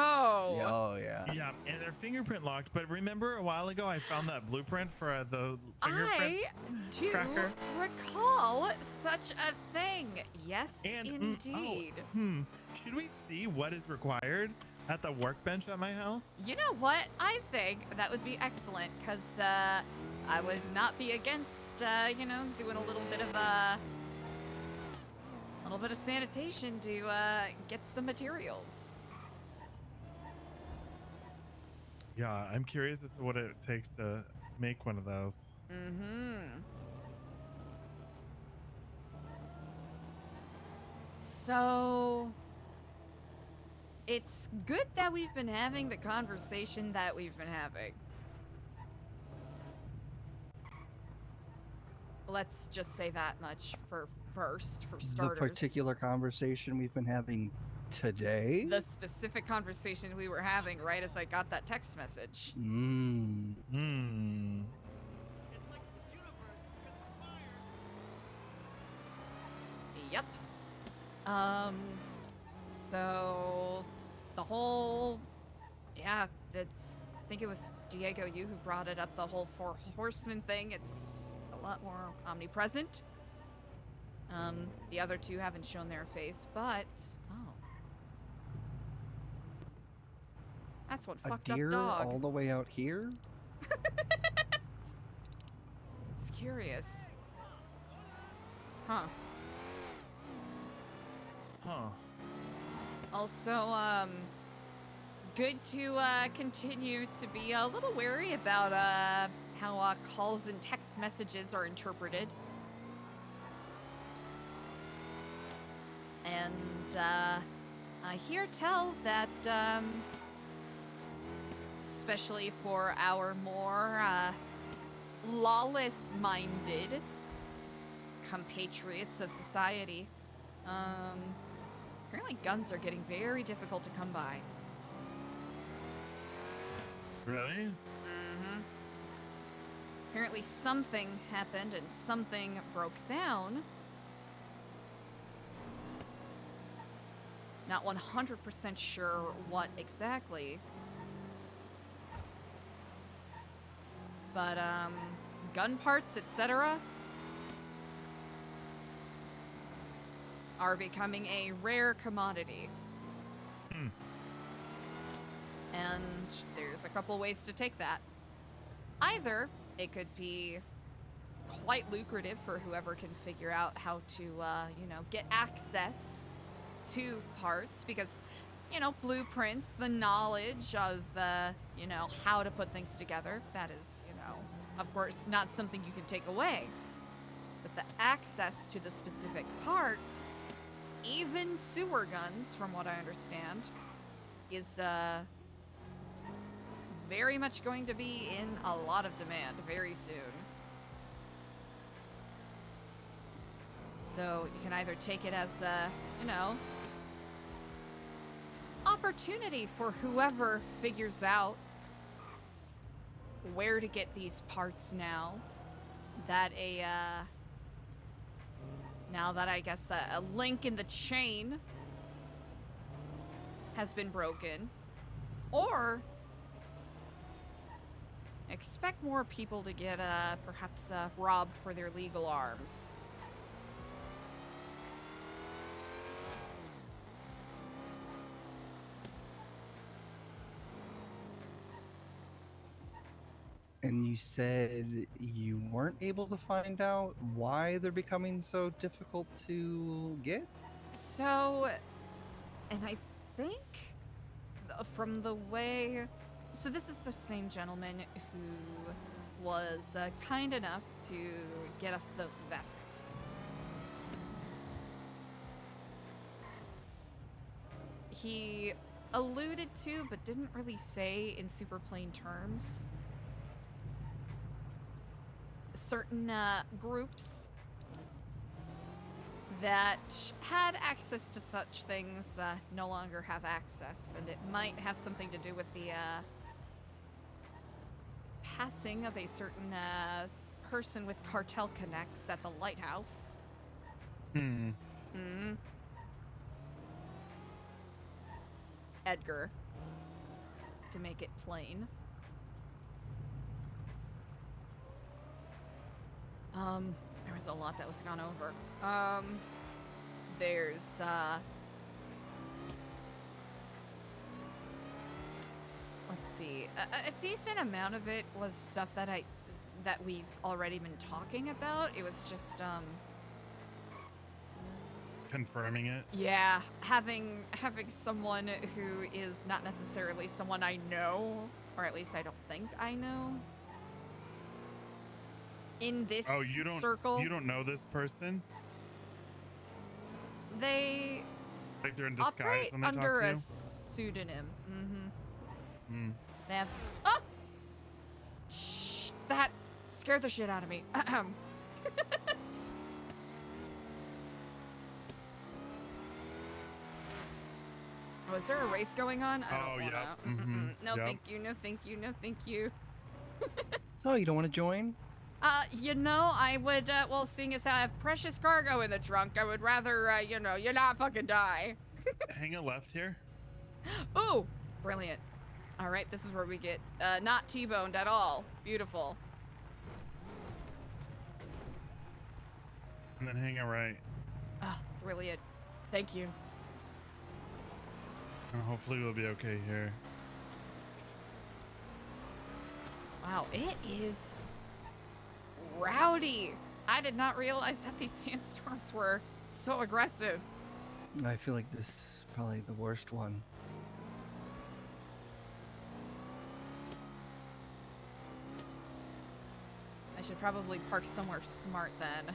Yeah, oh yeah. Yeah, and they're fingerprint locked. But remember a while ago I found that blueprint for the fingerprint I do cracker? recall such a thing. Yes, And indeed. should we see what is required at the workbench at my house? You know what? I think that would be excellent because I would not be against, you know, doing a little bit of sanitation to get some materials. Yeah, I'm curious as to what it takes to make one of those. Mm-hmm. So it's good that we've been having the conversation that we've been having. Let's just say that much for starters. The particular conversation we've been having today? The specific conversation we were having right as I got that text message. Yep. So the whole, yeah, that's, I think it was Diego, you who brought it up, the whole Four Horsemen thing. It's a lot more omnipresent. The other two haven't shown their face, but, oh. That's one A fucked deer up dog. all the way out here? It's curious. Huh. Huh. Also, good to continue to be a little wary about how calls and text messages are interpreted. And I hear tell that, especially for our more lawless-minded compatriots of society, apparently guns are getting very difficult to come by. Really? Mm-hmm. Apparently something happened and something broke down. Not 100% sure what exactly. But, gun parts, etc. are becoming a rare commodity. And there's a couple ways to take that. Either it could be quite lucrative for whoever can figure out how to, you know, get access to parts, because, you know, blueprints, the knowledge of, you know, how to put things together, that is, you know, of course, not something you can take away. But the access to the specific parts, even sewer guns, from what I understand, is, very much going to be in a lot of demand very soon. So you can either take it as a, you know, opportunity for whoever figures out where to get these parts now that now that I guess a link in the chain has been broken, or expect more people to get perhaps robbed for their legal arms. And you said you weren't able to find out why they're becoming so difficult to get? So, and I think from the way, so this is the same gentleman who was kind enough to get us those vests. He alluded to, but didn't really say in super plain terms, certain groups that had access to such things no longer have access, and it might have something to do with the passing of a certain person with cartel connects at the lighthouse. Edgar, to make it plain. There was a lot that was gone over. There's, let's see, a decent amount of it was stuff that we've already been talking about. It was just, confirming it. yeah, having someone who is not necessarily someone I know, or at least I don't think I know, in this circle. You don't know this person? They Like they're in disguise operate when they under talk to a you? pseudonym. They have Shh, that scared the shit out of me. Oh, is there a race going on? I don't wanna. No, Yep. thank you. No, thank you. No, thank you. Oh, you don't want to join? You know, I would, well, seeing as how I have precious cargo in the trunk, I would rather, you know, you not fucking die. Hang a left here. Ooh, brilliant. All right, this is where we get, not T-boned at all. Beautiful. And then hang a right. Ah, brilliant. Thank you. And hopefully we'll be okay here. Wow, it is rowdy. I did not realize that these sandstorms were so aggressive. I feel like this is probably the worst one. I should probably park somewhere smart then.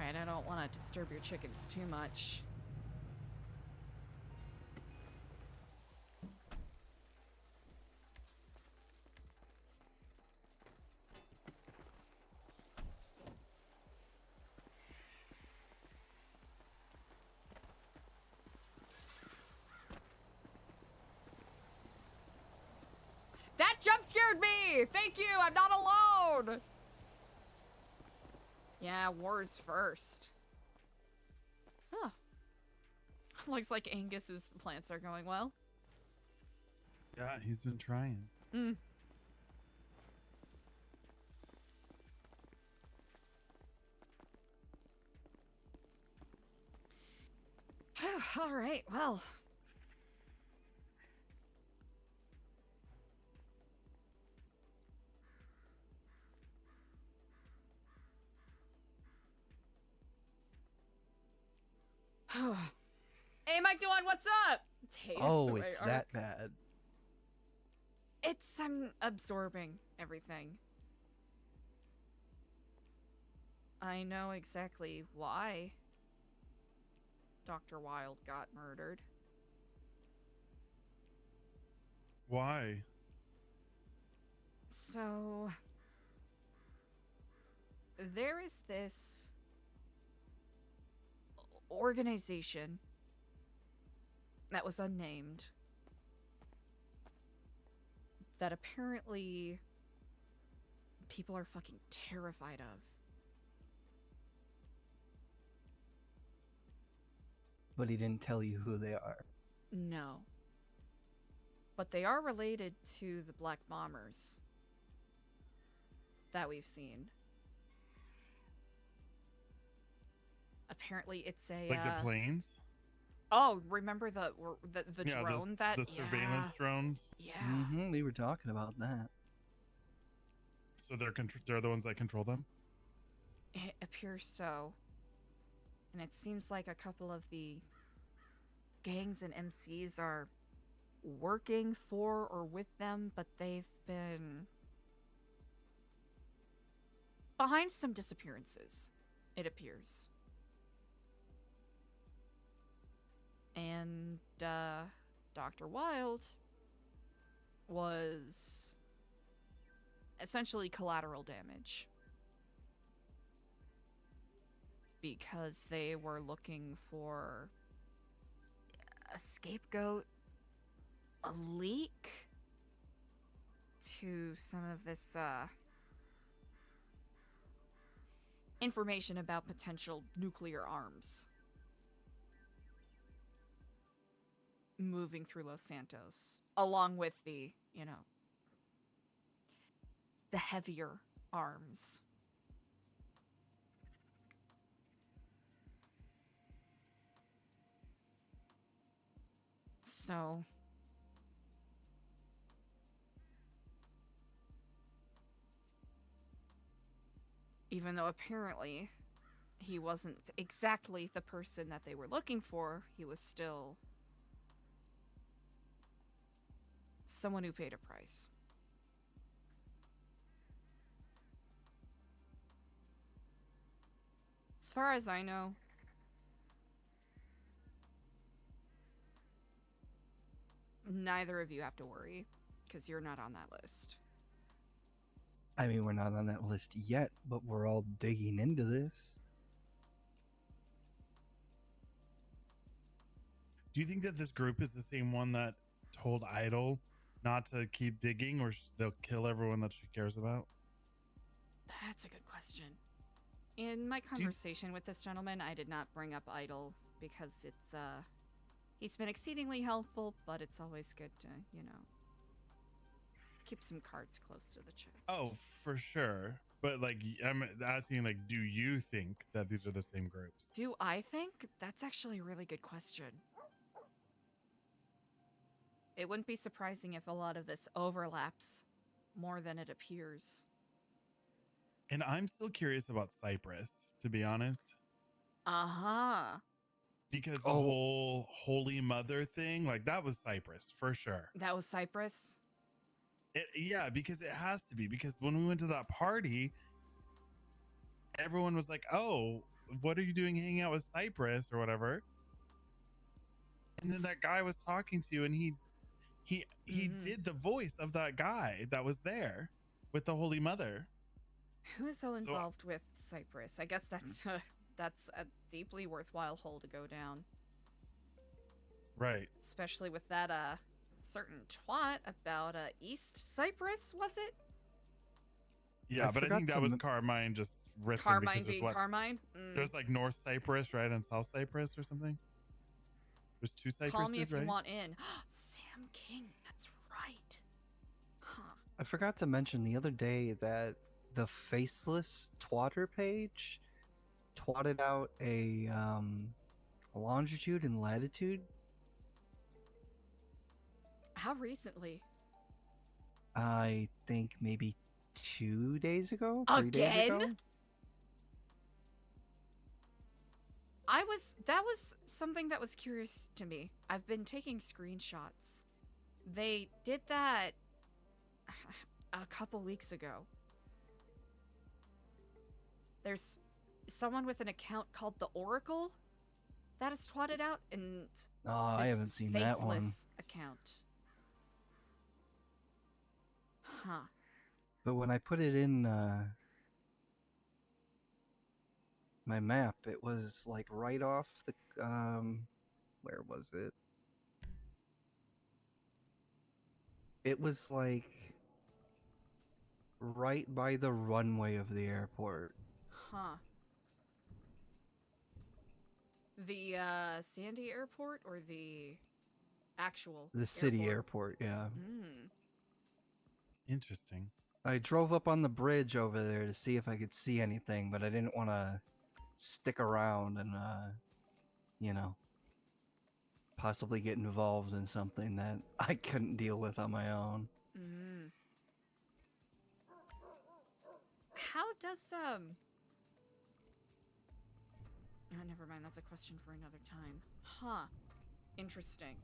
Alright, I don't want to disturb your chickens too much. That jump scared me! Thank you, I'm not alone! Yeah, war's first. Huh. Looks like Angus's plants are going well. Yeah, he's been trying. Mm. All right, well. Hey, Mike Dewan, what's up? Oh, it's that bad. I'm absorbing everything. I know exactly why Dr. Wilde got murdered. Why? So, there is this organization that was unnamed that apparently people are fucking terrified of. But he didn't tell you who they are. No. But they are related to the Black Bombers that we've seen. Apparently it's a Like the planes? Oh, remember the Yeah, drone that the surveillance drones. Yeah. Mm-hmm, we were talking about that. So they're the ones that control them? It appears so. And it seems like a couple of the gangs and MCs are working for or with them, but they've been behind some disappearances, it appears. And Dr. Wilde was essentially collateral damage because they were looking for a scapegoat, a leak to some of this information about potential nuclear arms moving through Los Santos, along with the, the heavier arms. So, even though apparently he wasn't exactly the person that they were looking for, he was still someone who paid a price. As far as I know, neither of you have to worry, because you're not on that list. I mean, we're not on that list yet, but we're all digging into this. Do you think that this group is the same one that told Idol not to keep digging, or they'll kill everyone that she cares about? That's a good question. In my conversation with this gentleman, I did not bring up Idol because it's, he's been exceedingly helpful, but it's always good to, keep some cards close to the chest. Oh, for sure. But like, I'm asking, like, do you think that these are the same groups? Do I think? That's actually a really good question. It wouldn't be surprising if a lot of this overlaps more than it appears. And I'm still curious about Cyprus, to be honest. Uh-huh. Because the whole Holy Mother thing, like, that was Cyprus for sure. That was Cyprus? Yeah, because it has to be. Because when we went to that party, everyone was like, "Oh, what are you doing hanging out with Cyprus or whatever?" And then that guy was talking to you, and he did the voice of that guy that was there with the Holy Mother. Who is so involved with Cyprus? I guess that's a deeply worthwhile hole to go down. Right. Especially with that certain twat about East Cyprus, was it? Yeah, but I think that was Carmine just riffing. Carmine because being there's Carmine? There's like North Cyprus, right, and South Cyprus or something. There's two Cypruses, Call me if right? you want in. Sam King, that's right. Huh. I forgot to mention the other day that the faceless twatter page twatted out a longitude and latitude. How recently? I think maybe 2 days ago, 3 days ago. Again? That was something that was curious to me. I've been taking screenshots. They did that a couple weeks ago. There's someone with an account called the Oracle that is twatted out, and I haven't seen that one. faceless account. Huh. But when I put it in my map, it was like right off the where was it? It was like right by the runway of the airport. Huh. The Sandy Airport or the actual The city airport, yeah. Hmm. Interesting. I drove up on the bridge over there to see if I could see anything, but I didn't want to stick around and, you know, possibly get involved in something that I couldn't deal with on my own. Mm. How does Oh, never mind. That's a question for another time. Huh. Interesting.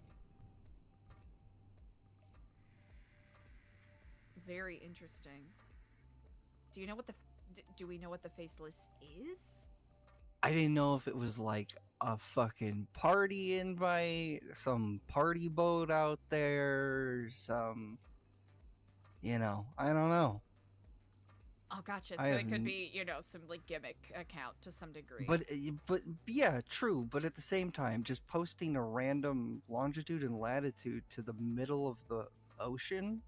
Very interesting. Do you know what do we know what the faceless is? I didn't know if it was like a fucking party invite, some party boat out there, some, you know, I don't know. Oh, gotcha. So I it could haven't- be, some like gimmick account to some degree. But yeah, true. But at the same time, just posting a random longitude and latitude to the middle of the ocean,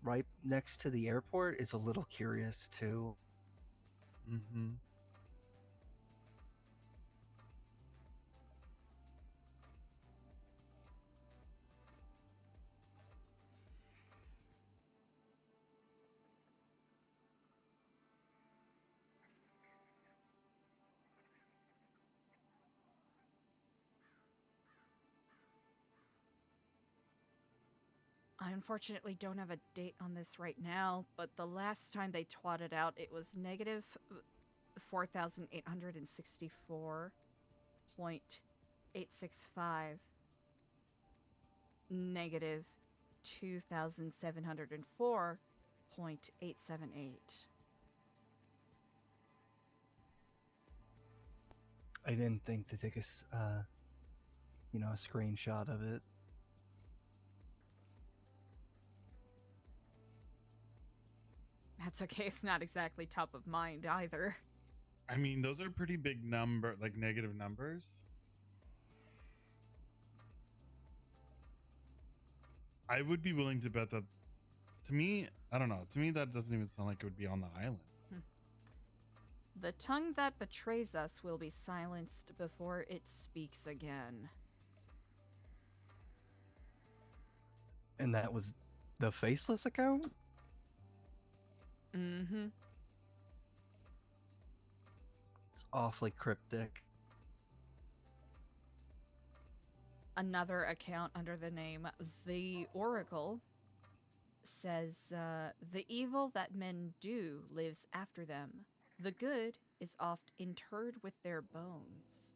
right next to the airport, is a little curious too. Mm-hmm. I unfortunately don't have a date on this right now, but the last time they twatted out, it was negative 4,864.865, negative 2,704.878. I didn't think to take a screenshot of it. That's okay. It's not exactly top of mind either. I mean, those are pretty big like negative numbers. I would be willing to bet that, to me, I don't know. To me, that doesn't even sound like it would be on the island. The tongue that betrays us will be silenced before it speaks again. And that was the faceless account? Mm-hmm. It's awfully cryptic. Another account under the name The Oracle says, the evil that men do lives after them. The good is oft interred with their bones.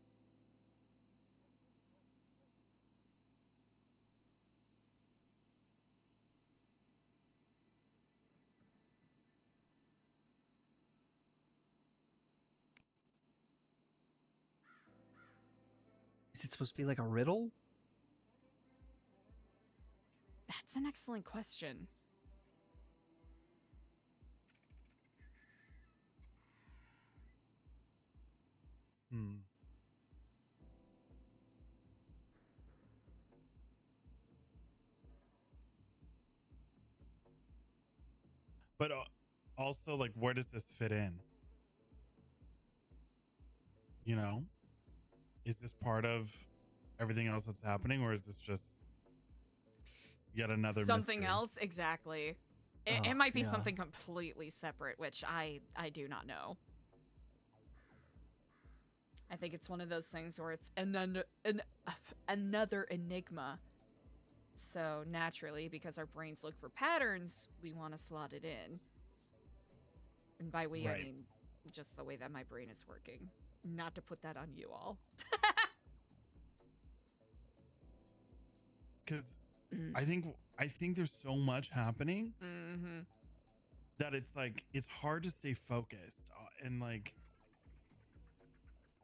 Is it supposed to be like a riddle? That's an excellent question. Hmm. But also, like, where does this fit in? You know, is this part of everything else that's happening, or is this just yet another Something mystery? else? Exactly. It might be something completely separate, which I do not know. I think it's one of those things where it's another enigma. So naturally, because our brains look for patterns, we want to slot it in. And by we, I Right. mean just the way that my brain is working. Not to put that on you all. Because I think there's so much happening Mm-hmm. that it's like it's hard to stay focused and like,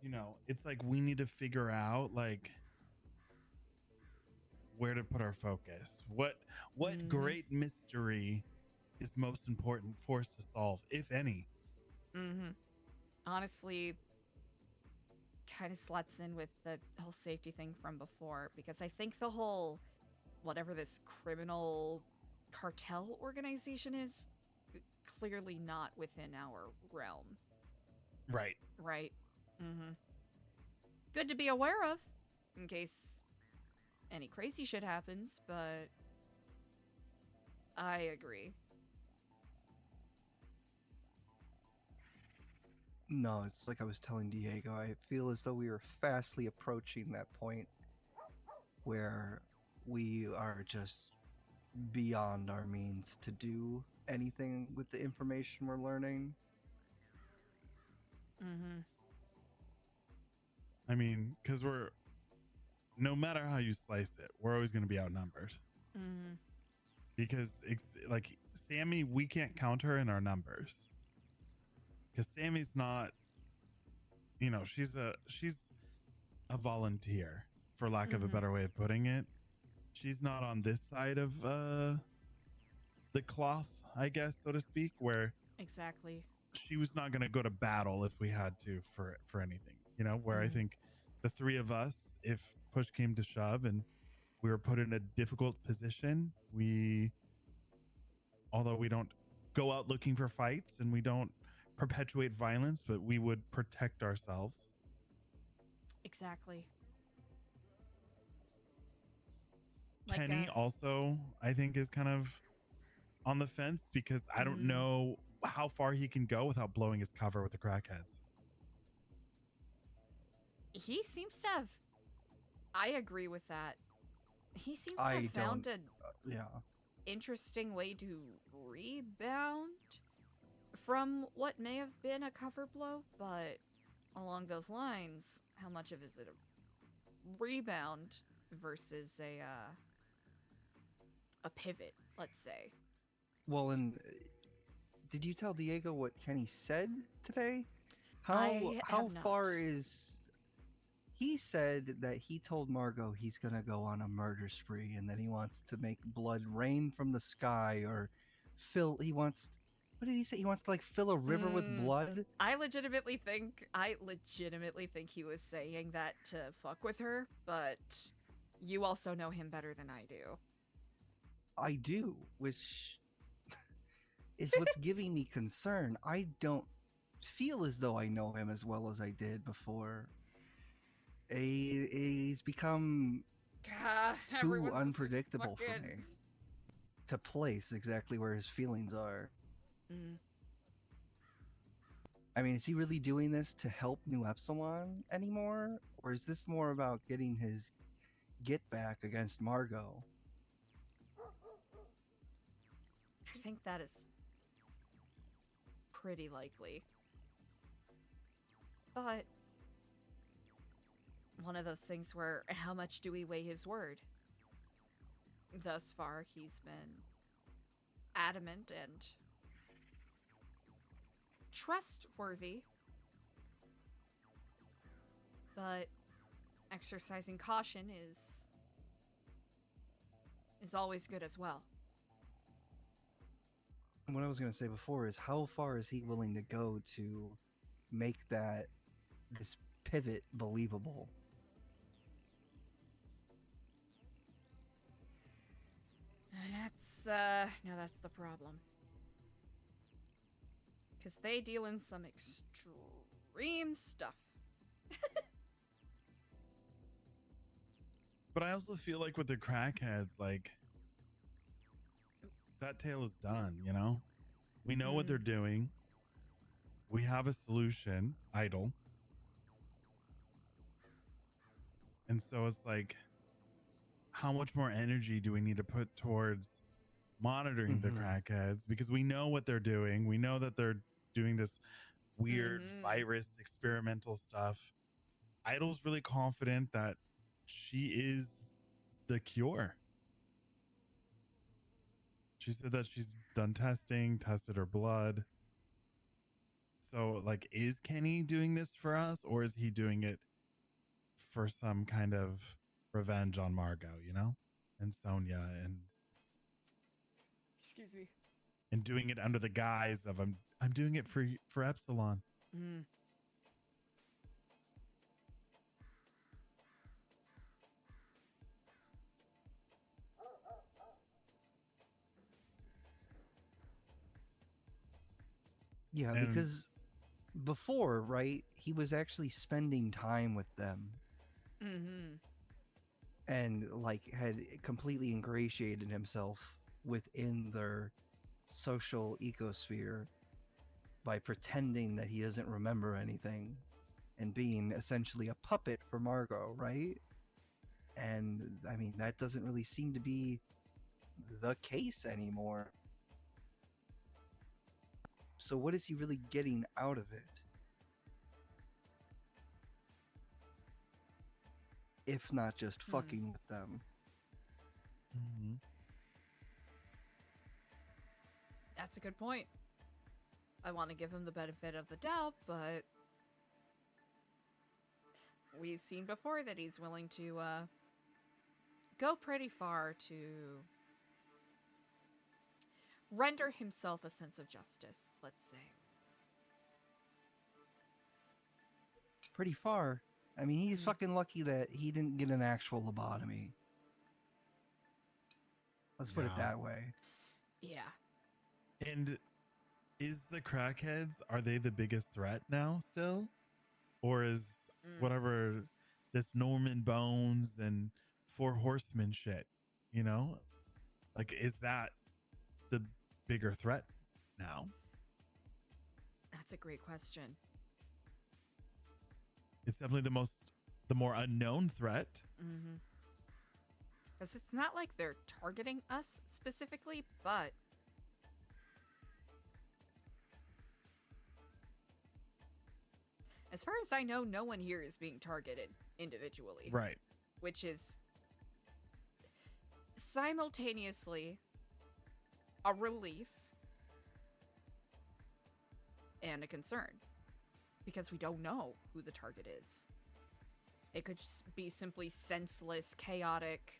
you know, it's like we need to figure out like where to put our focus. What great mystery is most important for us to solve, if any? Mm-hmm. Honestly, kind of slots in with the whole safety thing from before, because I think the whole, whatever this criminal cartel organization is, clearly not within our realm. Right. Right. Mm-hmm. Good to be aware of, in case any crazy shit happens, but I agree. No, it's like I was telling Diego. I feel as though we are fastly approaching that point where we are just beyond our means to do anything with the information we're learning. Mm-hmm. I mean, because no matter how you slice it, we're always going to be outnumbered. Mm-hmm. Because like Sammy, we can't count her in our numbers. Because Sammy's not, you know, she's a volunteer, for lack of a better way of putting it. She's not on this side of the cloth, I guess, so to speak, where Exactly. she was not going to go to battle if we had to for anything, you know, where I think the three of us, if push came to shove and we were put in a difficult position, although we don't go out looking for fights and we don't perpetuate violence, but we would protect ourselves. Exactly. Kenny also, I think, is kind of on the fence because I don't know how far he can go without blowing his cover with the crackheads. He seems to have. I agree with that. He seems to have found a interesting way to rebound from what may have been a cover blow, but along those lines, how much of is it a rebound versus a pivot, let's say? Well, and did you tell Diego what Kenny said today? I How have far not. is? He said that he told Margot he's gonna go on a murder spree and that he wants to make blood rain from the sky or he wants. What did he say? He wants to like fill a river with blood. I legitimately think he was saying that to fuck with her, but you also know him better than I do. I do, which is what's giving me concern. I don't feel as though I know him as well as I did before. He's become too unpredictable for me to place exactly where his feelings are. I mean, is he really doing this to help New Epsilon anymore? Or is this more about getting his get back against Margot? I think that is pretty likely. But one of those things where how much do we weigh his word? Thus far, he's been adamant and trustworthy. But exercising caution is always good as well. And what I was going to say before is, how far is he willing to go to make this pivot believable? That's the problem. Because they deal in some extreme stuff. But I also feel like with the crackheads, like that tale is done, you know? We know what they're doing. We have a solution, Idle. And so it's like, how much more energy do we need to put towards monitoring the crackheads? Because we know what they're doing. We know that they're doing this weird virus experimental stuff. Idle's really confident that she is the cure. She said that she's done tested her blood. So, like, is Kenny doing this for us, or is he doing it for some kind of revenge on Margot, you know? And Sonia and Excuse me. And doing it under the guise of I'm doing it for Epsilon. Mm. Yeah, And- because before, right, he was actually spending time with them Mm-hmm. and like had completely ingratiated himself within their social ecosphere by pretending that he doesn't remember anything and being essentially a puppet for Margot, right? And I mean, that doesn't really seem to be the case anymore. So what is he really getting out of it? If not just fucking with them. Mm-hmm. That's a good point. I want to give him the benefit of the doubt, but we've seen before that he's willing to go pretty far to render himself a sense of justice, let's say. Pretty far. I mean, he's fucking lucky that he didn't get an actual lobotomy. Let's put it Yeah. that way. Yeah. And is the crackheads, are they the biggest threat now still? Or is whatever this Norman Bones and Four Horsemen shit, you know? Like, is that the bigger threat now? That's a great question. It's definitely the more unknown threat. Mm-hmm. Because it's not like they're targeting us specifically, but as far as I know, no one here is being targeted individually. Right. Which is simultaneously a relief and a concern. Because we don't know who the target is. It could just be simply senseless, chaotic,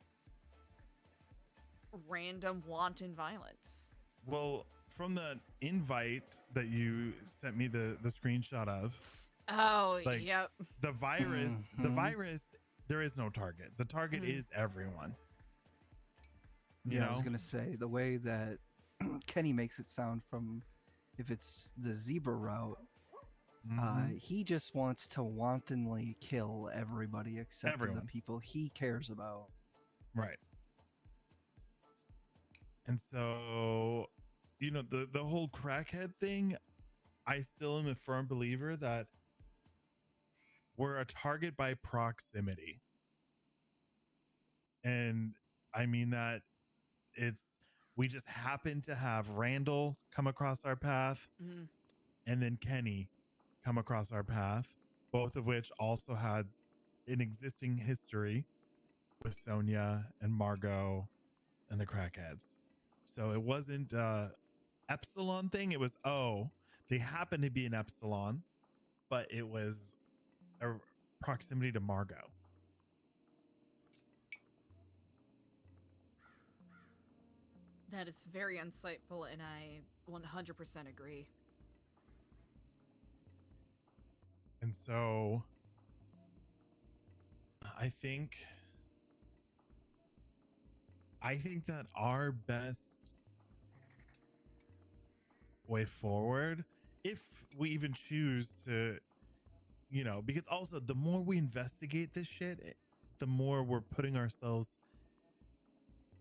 random, wanton violence. Well, from the invite that you sent me the screenshot of. Oh, like, yep. The virus, there is no target. The target is everyone. You know? I was going to say, the way that Kenny makes it sound from, if it's the zebra route, he just wants to wantonly kill everybody except for the people he cares about. Right. And so, you know, the whole crackhead thing, I still am a firm believer that we're a target by proximity. And I mean that we just happen to have Randall come across our path Mhm. and then Kenny come across our path, both of which also had an existing history with Sonia and Margot and the crackheads. So it wasn't epsilon thing. It was, they happen to be an epsilon, but it was a proximity to Margot. That is very insightful, and I 100% agree. And so I think that our best way forward, if we even choose to, because also the more we investigate this shit, the more we're putting ourselves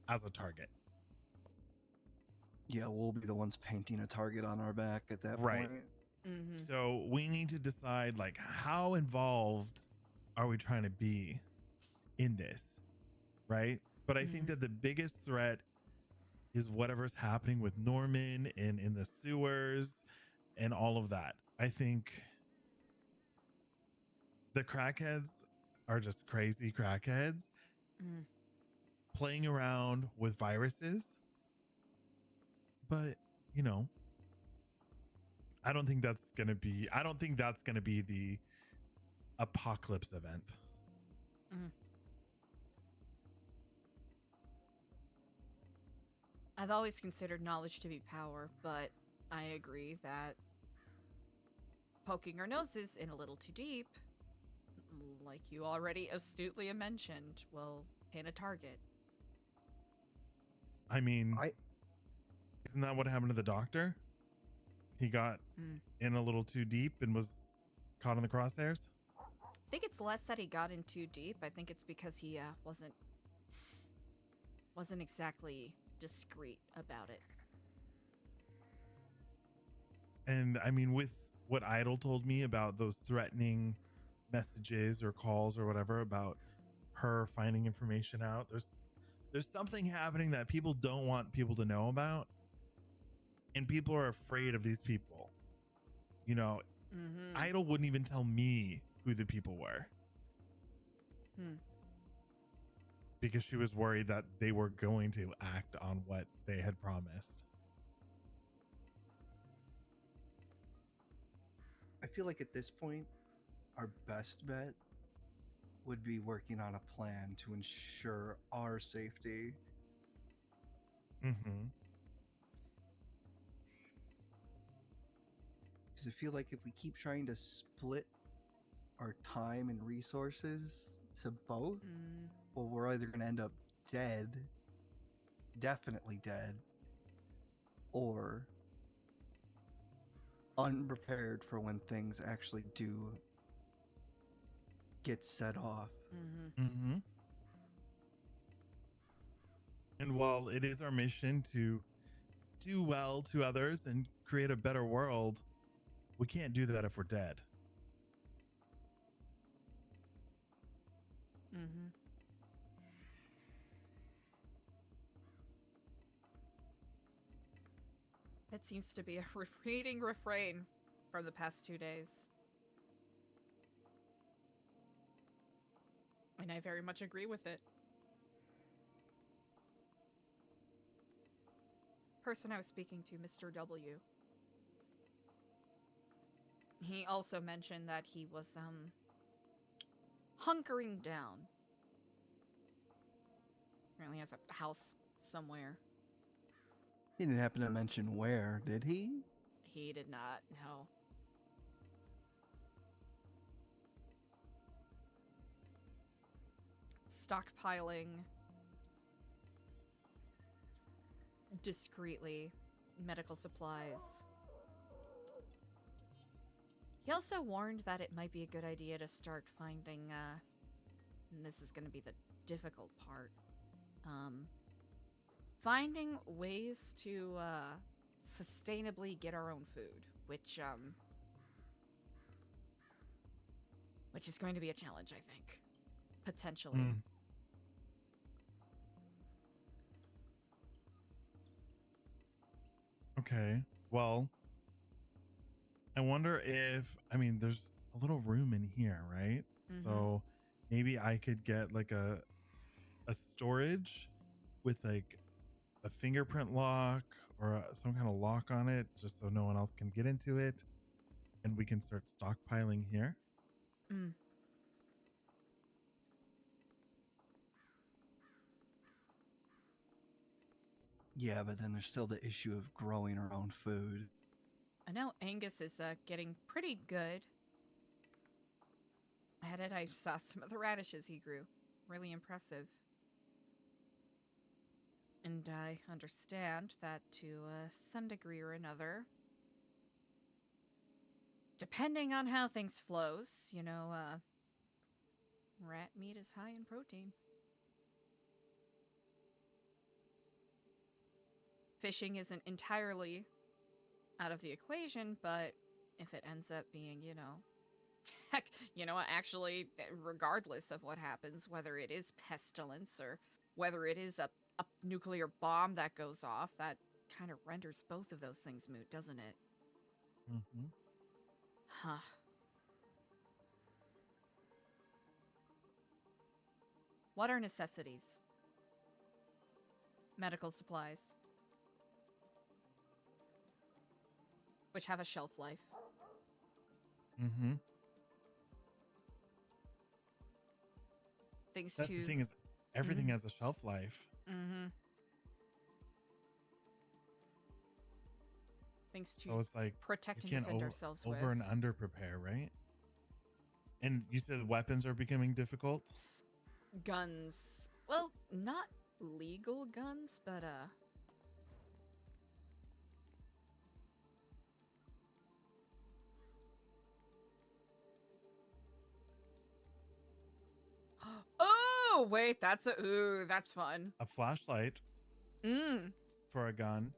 as a target. Yeah, we'll be the ones painting a target on our back at that Right. point. Mm-hmm. So we need to decide, like, how involved are we trying to be in this, right? But I think that the biggest threat is whatever's happening with Norman and in the sewers and all of that. I think the crackheads are just crazy crackheads playing around with viruses. But, I don't think that's going to be the apocalypse event. I've always considered knowledge to be power, but I agree that poking our noses in a little too deep, like you already astutely mentioned, will hit a target. I mean, isn't that what happened to the doctor? He got in a little too deep and was caught in the crosshairs? I think it's less that he got in too deep. I think it's because he wasn't exactly discreet about it. And I mean, with what Idol told me about those threatening messages or calls or whatever about her finding information out, there's something happening that people don't want people to know about, and people are afraid of these people. Idol wouldn't even tell me who the people were because she was worried that they were going to act on what they had promised. I feel like at this point, our best bet would be working on a plan to ensure our safety. Mm-hmm. Because I feel like if we keep trying to split our time and resources to both, well, we're either going to end up dead, definitely dead, or unprepared for when things actually do get set off. Mm-hmm. And while it is our mission to do well to others and create a better world, we can't do that if we're dead. That seems to be a repeating refrain from the past 2 days. And I very much agree with it. Person I was speaking to, Mr. W. He also mentioned that he was, hunkering down. Apparently has a house somewhere. He didn't happen to mention where, did he? He did not, no. Stockpiling discreetly medical supplies. He also warned that it might be a good idea to start finding, and this is going to be the difficult part, finding ways to sustainably get our own food. which is going to be a challenge, I think, potentially. Mm. Okay. Well, I wonder if, I mean, there's a little room in here, right? So maybe I could get like a storage with like a fingerprint lock or some kind of lock on it, just so no one else can get into it, and we can start stockpiling here. Mm. Yeah, but then there's still the issue of growing our own food. I know Angus is getting pretty good at it. I saw some of the radishes he grew. Really impressive. And I understand that to some degree or another, depending on how things flows, you know, rat meat is high in protein. Fishing isn't entirely out of the equation, but if it ends up being, you know, heck, you know, actually, regardless of what happens, whether it is pestilence or whether it is a nuclear bomb that goes off, that kind of renders both of those things moot, doesn't it? Mm-hmm. Huh. What are necessities? Medical supplies. Which have a shelf life. Mm-hmm. Things That's to... the thing is, everything has a shelf life. Mm-hmm. Things to So it's like protect you and can't defend ourselves over with. and under prepare, right? And you said weapons are becoming difficult? Guns. Well, not legal guns, but oh, wait, that's a ooh, that's fun. A flashlight for a gun.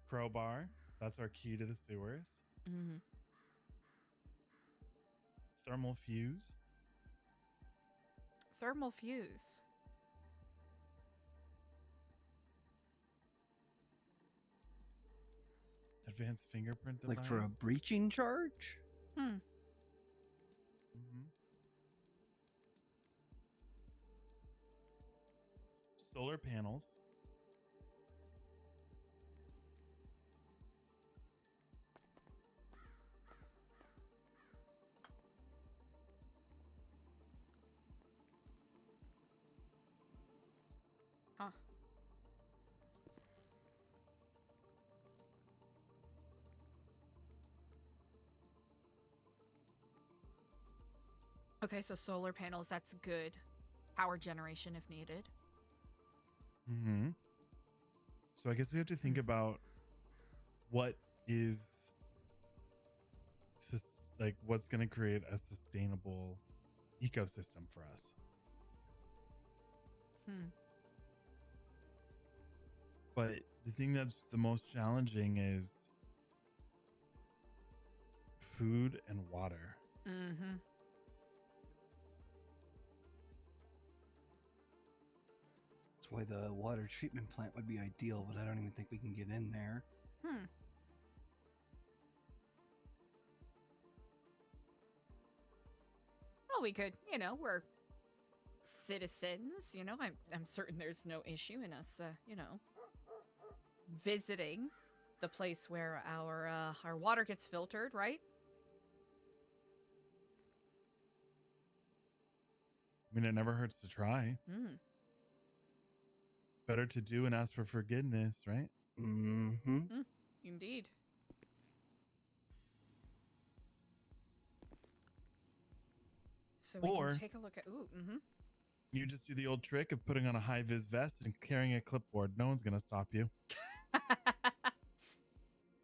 Crowbar. That's our key to the sewers. Thermal fuse. Thermal fuse. Advanced fingerprint device. Like for a breaching charge? Hmm. Solar panels. Huh. Okay, so solar panels, that's good. Power generation if needed. So I guess we have to think about what is like what's going to create a sustainable ecosystem for us. But the thing that's the most challenging is food and water. That's why the water treatment plant would be ideal, but I don't even think we can get in there. Well, we could, you know, we're citizens, you know, I'm certain there's no issue in us, you know, visiting the place where our water gets filtered, right? I mean, it never hurts to try. Better to do and ask for forgiveness, right? Indeed. So we Or can take a look at... Ooh, you just do the old trick of putting on a high-vis vest and carrying a clipboard. No one's going to stop you.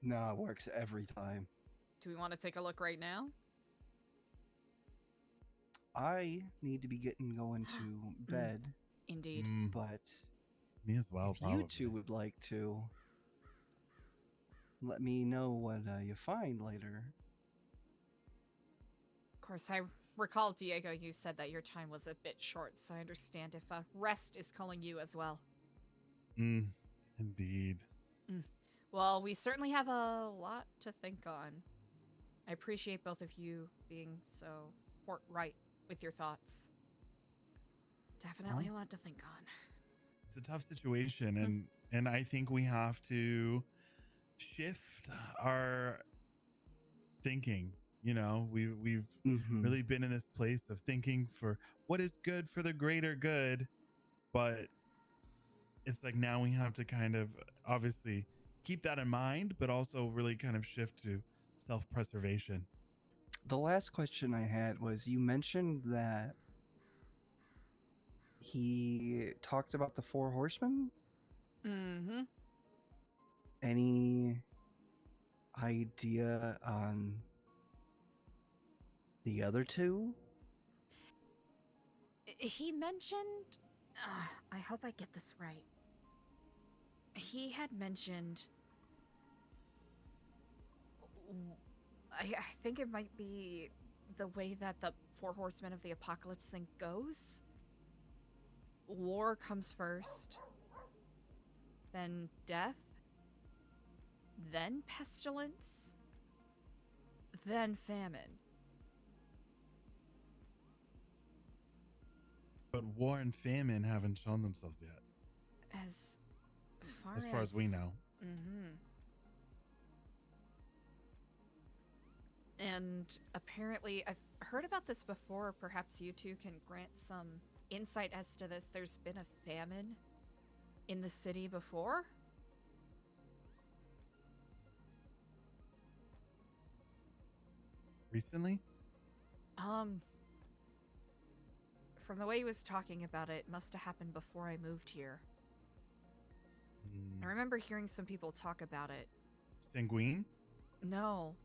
No, it works every time. Do we want to take a look right now? I need to be getting going to bed. Indeed. But Me as well, if you two would like to, let me know what you find later. Of course, I recall, Diego, you said that your time was a bit short, so I understand if rest is calling you as well. Indeed. Well, we certainly have a lot to think on. I appreciate both of you being so forthright with your thoughts. Definitely a lot to think on. It's a tough situation, and I think we have to shift our thinking. You know, we've really been in this place of thinking for what is good for the greater good, but it's like now we have to kind of obviously keep that in mind, but also really kind of shift to self-preservation. The last question I had was, you mentioned that he talked about the 4 horsemen. Mm-hmm. Any idea on the other 2? He mentioned... I hope I get this right. He had mentioned... I think it might be the way that the 4 horsemen of the apocalypse thing goes. War comes first, then death, then pestilence, then famine. But war and famine haven't shown themselves yet. As far as we know. Mm-hmm. And apparently, I've heard about this before. Perhaps you two can grant some insight as to this. There's been a famine in the city before? Recently? From the way he was talking about it, must have happened before I moved here. I remember hearing some people talk about it. Sanguine? No.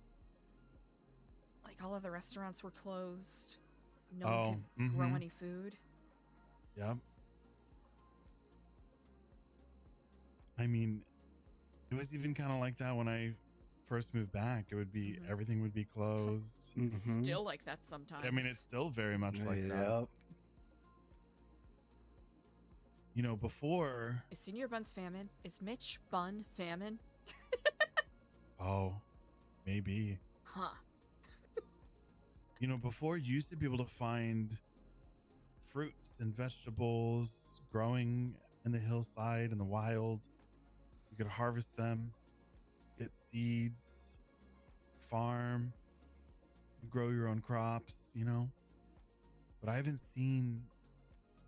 Like all of the restaurants were closed. No one could grow any food. Yep. I mean, it was even kind of like that when I first moved back. It would be everything would be closed. Still like that sometimes. I mean, it's still very much like that. You know, before. Is Senior Bun's famine? Is Mitch Bun famine? Oh, maybe. Huh. You know, before you used to be able to find fruits and vegetables growing in the hillside in the wild. You could harvest them, get seeds, farm, grow your own crops, you know. But I haven't seen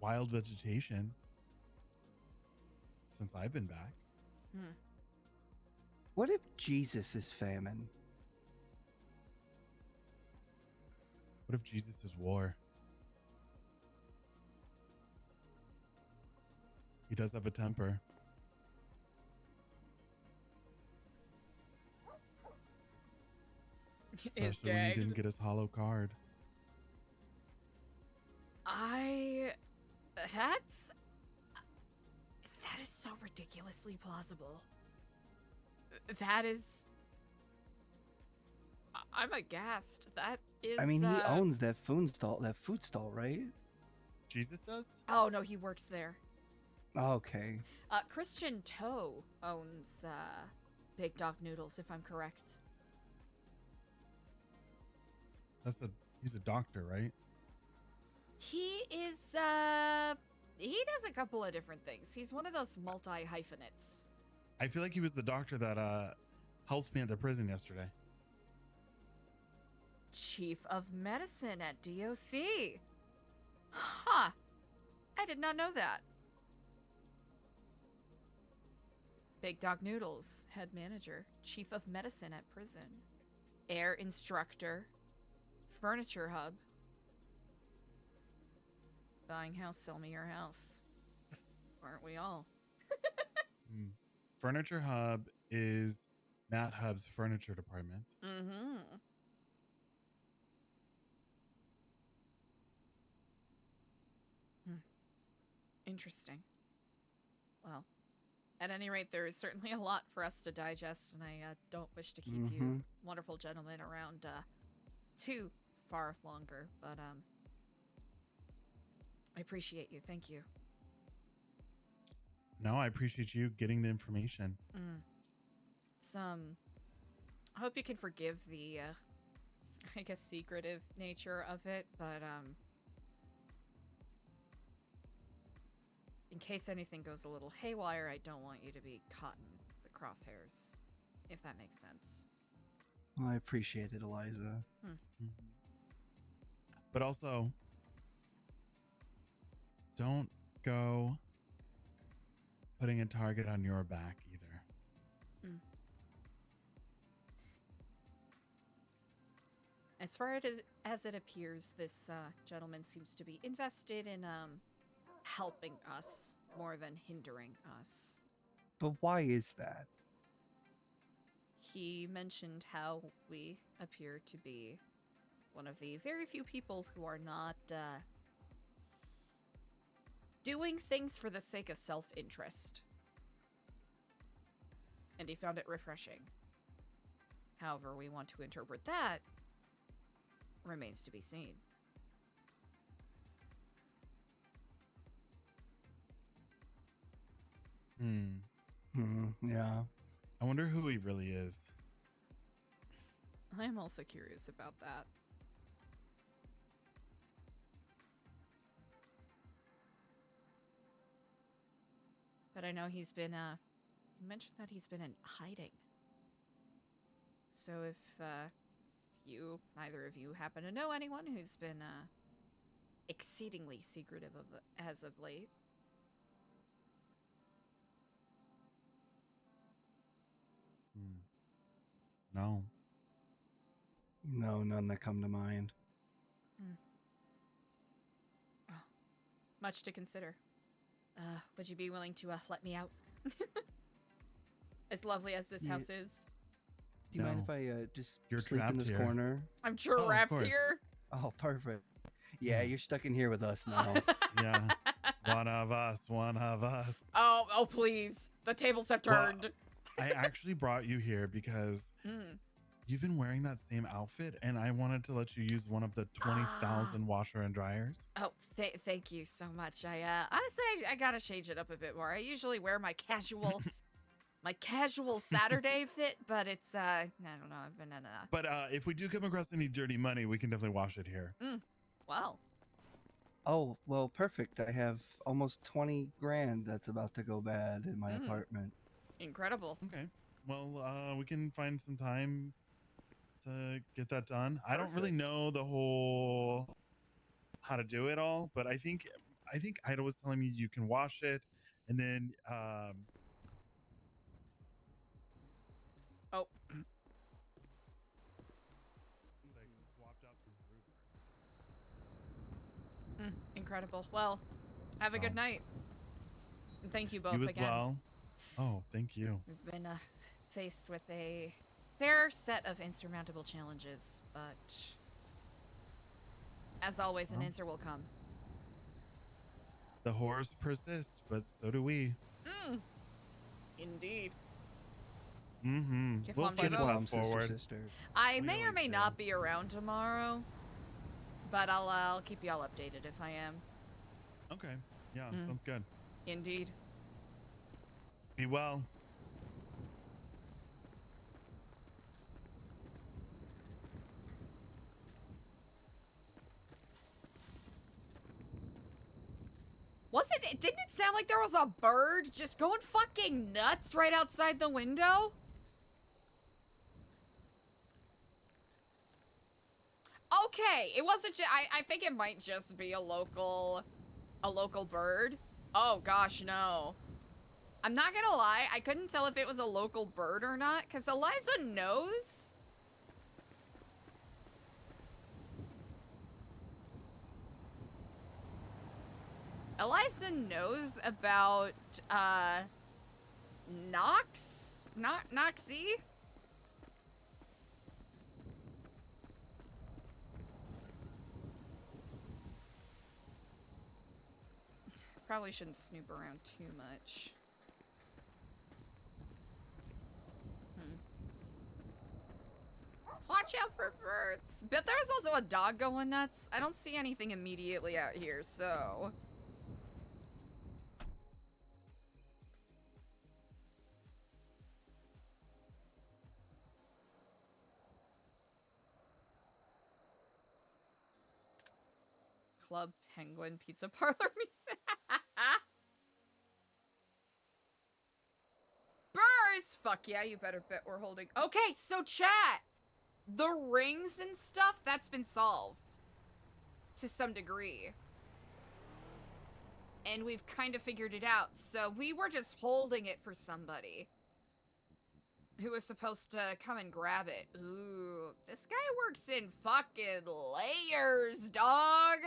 wild vegetation since I've been back. What if Jesus is famine? What if Jesus is war? He does have a temper. Especially when he didn't get his hollow card. That is so ridiculously plausible. That is... I'm aghast. That is... I mean, he owns that food stall, right? Jesus does? Oh, no, he works there. Okay. Christian Toe owns Big Dog Noodles, if I'm correct. He's a doctor, right? He is, he does a couple of different things. He's one of those multi-hyphenates. I feel like he was the doctor that helped me at the prison yesterday. Chief of Medicine at DOC. Huh. I did not know that. Big Dog Noodles, head manager, chief of medicine at prison, air instructor, furniture hub. Buying house, sell me your house. Aren't we all? Furniture Hub is Matt Hub's furniture department. Mm-hmm. Interesting. Well, at any rate, there is certainly a lot for us to digest, and I don't wish to keep you wonderful gentlemen around too far longer, but I appreciate you. Thank you. No, I appreciate you getting the information. I hope you can forgive the I guess secretive nature of it, but in case anything goes a little haywire, I don't want you to be caught in the crosshairs, if that makes sense. Well, I appreciate it, Eliza. But also, don't go putting a target on your back either. As far as it appears, this gentleman seems to be invested in helping us more than hindering us. But why is that? He mentioned how we appear to be one of the very few people who are not doing things for the sake of self-interest. And he found it refreshing. However we want to interpret that remains to be seen. Yeah. I wonder who he really is. I'm also curious about that. But I know he's been, you mentioned that he's been in hiding. So if, neither of you happen to know anyone who's been, exceedingly secretive as of late. No. No, none that come to mind. Well, much to consider. Would you be willing to let me out? As lovely as this house is. Do you mind if I just You're sleep in trapped this here. corner? I'm trapped here. Oh, perfect. Yeah, you're stuck in here with us now. Yeah. One of us. Oh, please. The tables have turned. I actually brought you here because you've been wearing that same outfit, and I wanted to let you use one of the 20,000 washer and dryers. Oh, thank you so much. I honestly, I gotta change it up a bit more. I usually wear my casual Saturday fit, but it's I don't know. I've been in a. But if we do come across any dirty money, we can definitely wash it here. Well. Oh, well, perfect. I have almost 20 grand that's about to go bad in my apartment. Incredible. Okay. Well, we can find some time to get that done. I don't really know the whole how to do it all, but I think Ida was telling me you can wash it, and then oh. Incredible. Well, have a good night. And thank you both you as again. well. Oh, thank you. We've been faced with a fair set of insurmountable challenges, but as always, an answer will come. The horrors persist, but so do we. Indeed. We'll keep it forward. I may or may not be around tomorrow, but I'll keep y'all updated if I am. Okay. Yeah, sounds good. Indeed. Be well. Didn't it sound like there was a bird just going fucking nuts right outside the window? Okay, it wasn't I think it might just be a local bird. Oh gosh, no. I'm not gonna lie, I couldn't tell if it was a local bird or not, because Eliza knows. Eliza knows about, Nox? Not Noxie? Probably shouldn't snoop around too much. Watch out for birds. But there's also a dog going nuts. I don't see anything immediately out here, so... Club Penguin Pizza Parlor music. Birds! Fuck yeah, you better bet we're holding... Okay, so chat! The rings and stuff, that's been solved. To some degree. And we've kind of figured it out. So we were just holding it for somebody. Who was supposed to come and grab it. Ooh, this guy works in fucking layers, dog!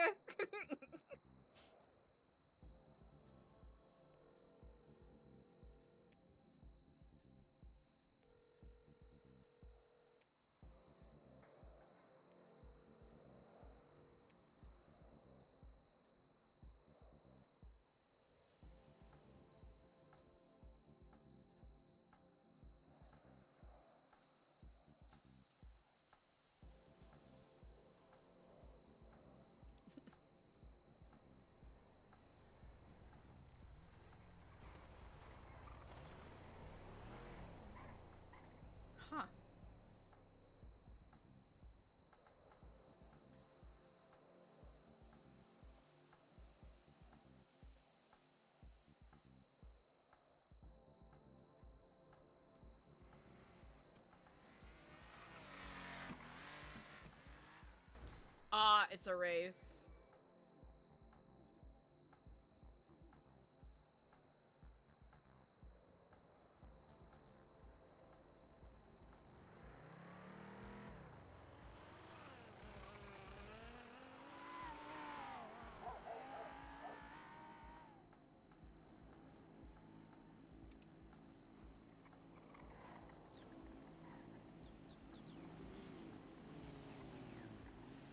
Huh. Ah, it's a race.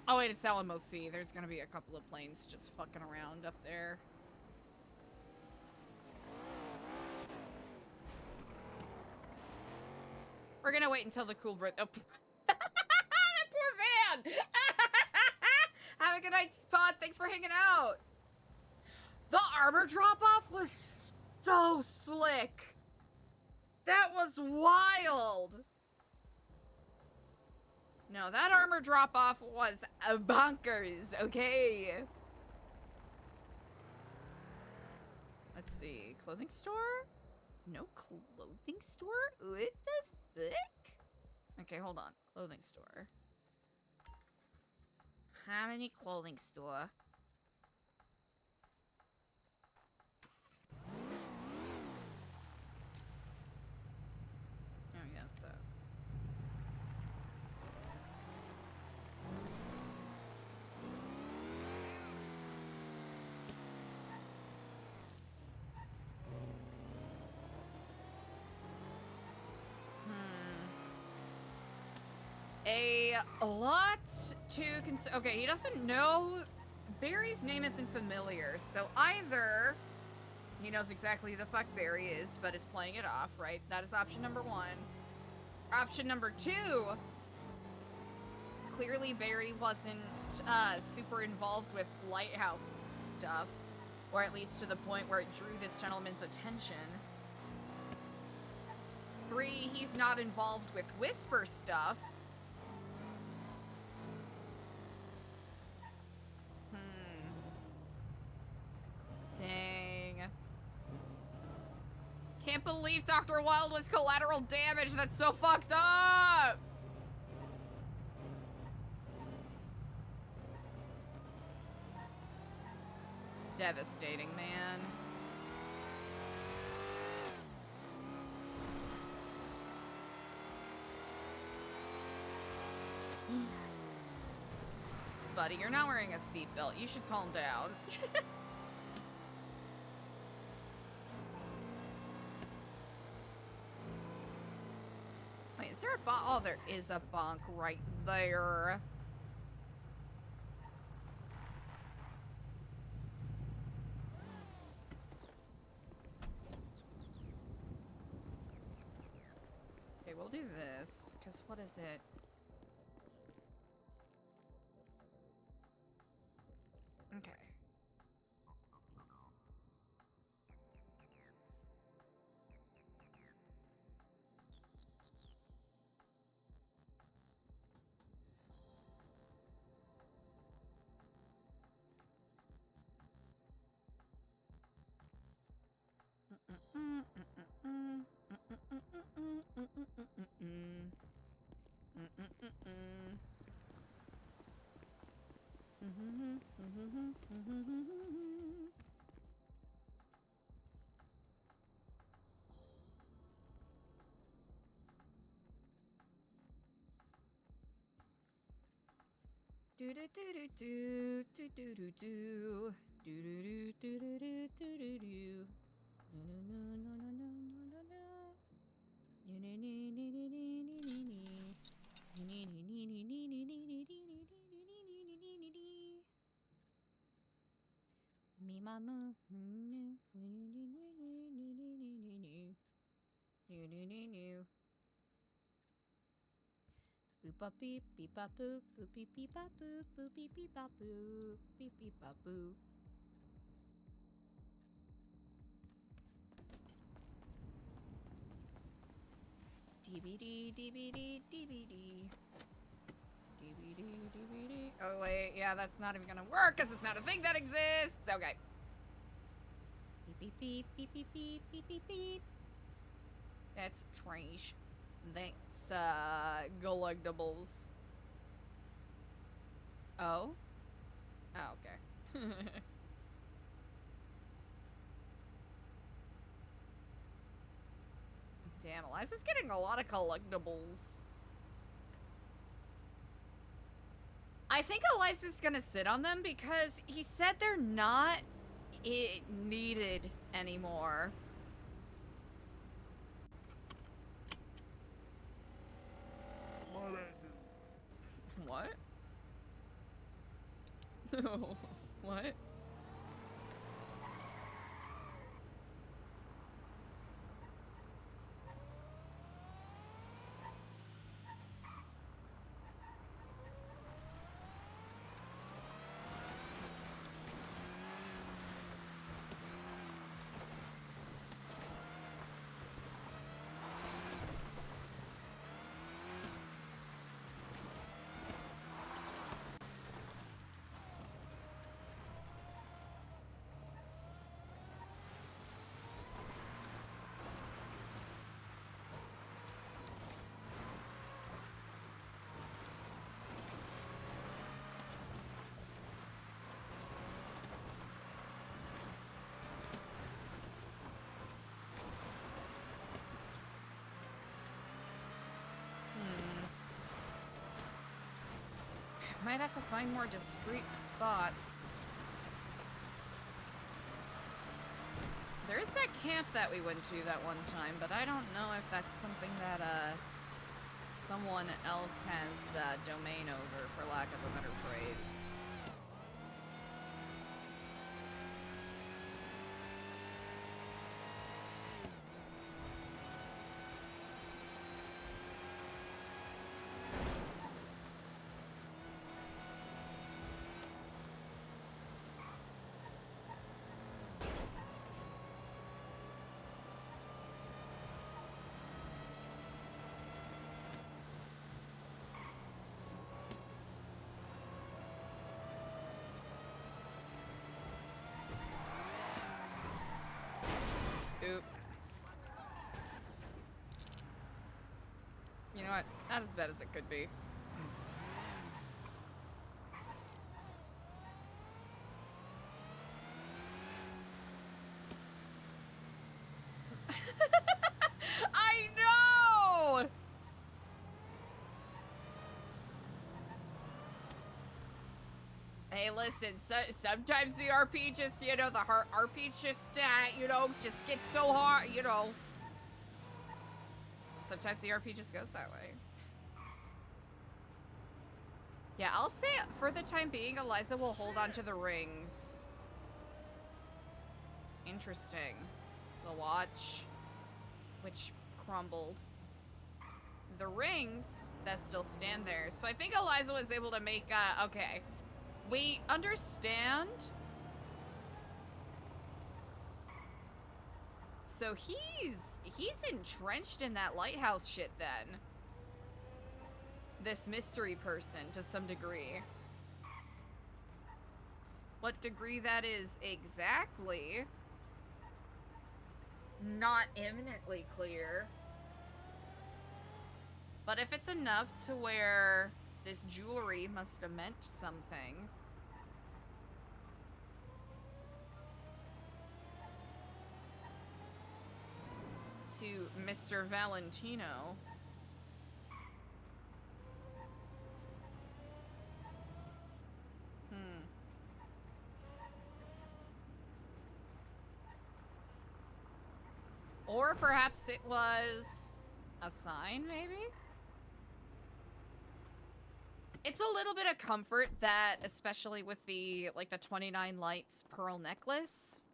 Oh wait, it's Alamo Sea. There's gonna be a couple of planes just fucking around up there. We're gonna wait until the cool breath. Oh, poor van! Have a good night, Spot. Thanks for hanging out. The armor drop-off was so slick. That was wild. No, that armor drop-off was bonkers, okay? Let's see. Clothing store? No clothing store? What the fuck? Okay, hold on. Clothing store. How many clothing store? Oh, yeah, so... A lot to consider. Okay, he doesn't know. Barry's name isn't familiar, so either he knows exactly who the fuck Barry is, but is playing it off, right? That is option number one. Option number two, clearly Barry wasn't super involved with Lighthouse stuff, or at least to the point where it drew this gentleman's attention. 3, he's not involved with Whisper stuff. Dang. Can't believe Dr. Wild was collateral damage. That's so fucked up. Devastating, man. Buddy, you're not wearing a seatbelt. You should calm down. Wait, is there a bonk? Oh, there is a bonk right there. do this, because what is it? Okay. Do do do do do do do do do do do do do do do do do. No no no no no no no no. Nee nee nee nee nee nee nee nee. Nee nee nee nee nee nee nee nee nee nee nee nee. Me mama. Boop a beep beep a boop boop beep beep a boop boop beep beep a boop beep beep a boop. DVD DVD DVD DVD DVD. Oh wait, yeah, that's not even gonna work because it's not a thing that exists. Okay. Beep beep beep beep beep beep beep beep beep. That's trash. That's collectibles. Oh? Oh, okay. Damn, Eliza's getting a lot of collectibles. I think Eliza's gonna sit on them because he said they're not needed anymore. What? No. What? Might have to find more discreet spots. There is that camp that we went to that one time, but I don't know if that's something that someone else has domain over, for lack of a better phrase. Oop. You know what? Not as bad as it could be. I know! Hey, listen, sometimes the RP just, you know, the RP just, you know, just gets so hard, you know. Sometimes the RP just goes that way. Yeah, I'll say for the time being, Eliza will hold on to the rings. Interesting. The watch, which crumbled. the rings that still stand there. So I think Eliza was able to make, okay. We understand. So he's entrenched in that lighthouse shit then. This mystery person to some degree. What degree that is exactly, not imminently clear. But if it's enough to where this jewelry must have meant something. To Mr. Valentino. Or perhaps it was a sign, maybe? It's a little bit of comfort that, especially with the, like, the 29 lights pearl necklace,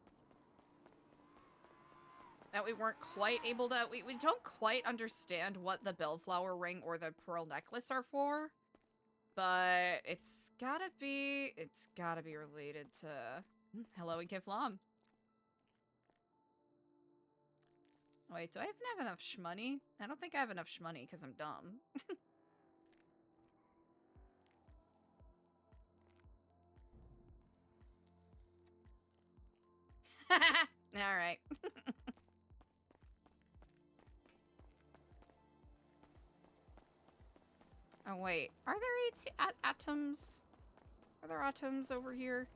that we weren't quite able to, we don't quite understand what the bellflower ring or the pearl necklace are for, but it's gotta be related to, hello and Kiflam. Wait, do I even have enough shmoney? I don't think I have enough shmoney because I'm dumb. Alright. Oh, wait. Are there atoms? Are there atoms over here?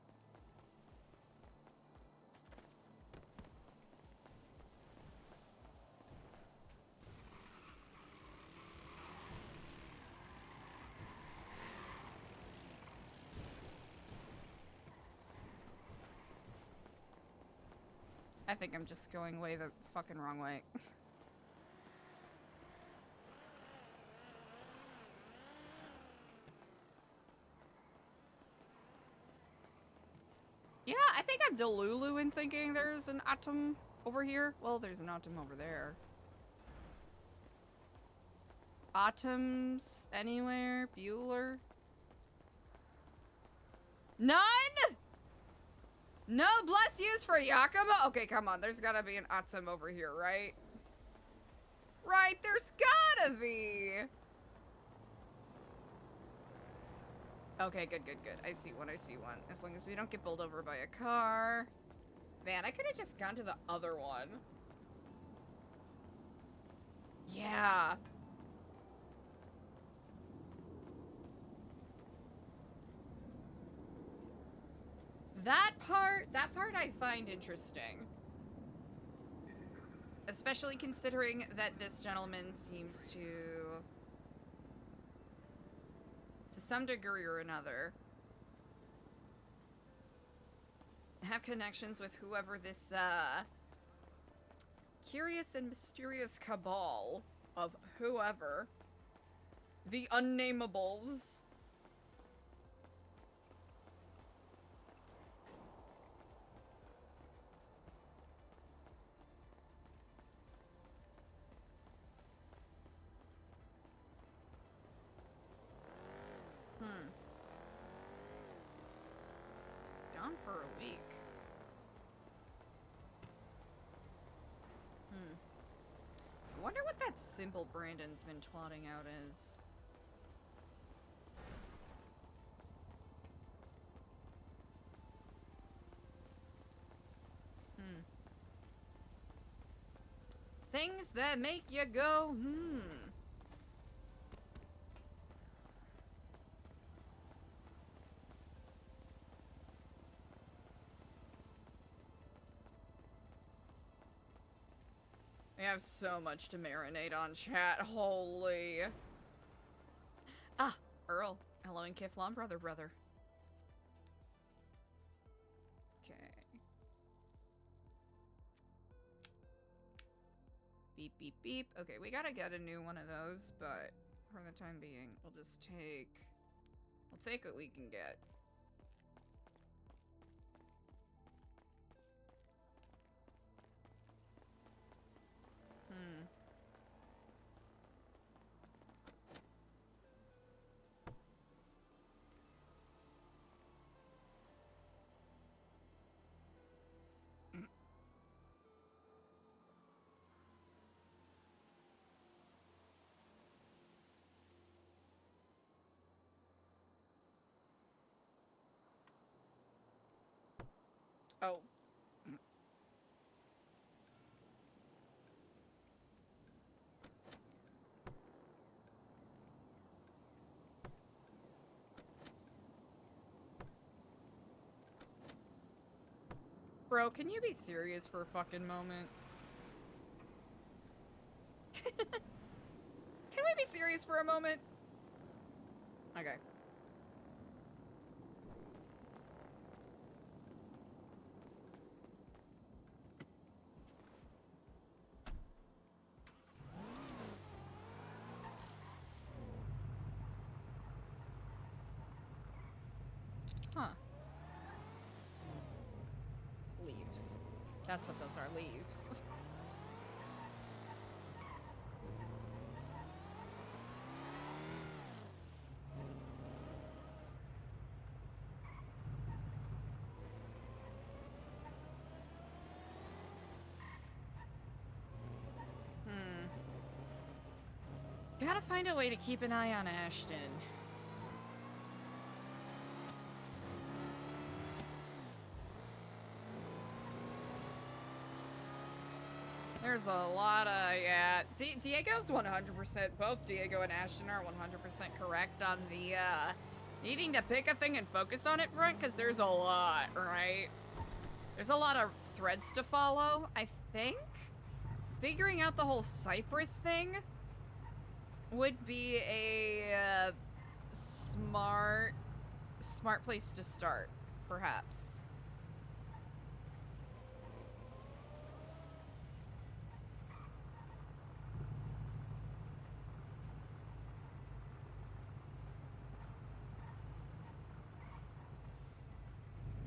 I think I'm just going way the fucking wrong way. Yeah, I think I'm Delulu in thinking there's an atom over here. Well, there's an atom over there. Atoms anywhere? Bueller? None? No bless yous for Yakima? Okay, come on. There's gotta be an atom over here, right? Right, there's gotta be. Okay, good, good, good. I see one, I see one. As long as we don't get bowled over by a car. Man, I could have just gone to the other one. Yeah. That part I find interesting. Especially considering that this gentleman seems to some degree or another, have connections with whoever this, curious and mysterious cabal of whoever. The Unnamables. Gone for a week. I wonder what that symbol Brandon's been twatting out is. Things that make you go, We have so much to marinate on, chat. Holy. Ah, Earl. Hello and Kiflon, brother. Okay. Beep, beep, beep. Okay, we gotta get a new one of those, but for the time being, we'll take what we can get. Oh. Bro, can you be serious for a fucking moment? Can we be serious for a moment? Okay. Huh. Leaves. That's what those are, leaves. Gotta find a way to keep an eye on Ashton. There's a lot of, yeah. Diego's 100%, both Diego and Ashton are 100% correct on the, needing to pick a thing and focus on it front, because there's a lot, right? There's a lot of threads to follow, I think? Figuring out the whole Cypress thing would be a, smart place to start, perhaps.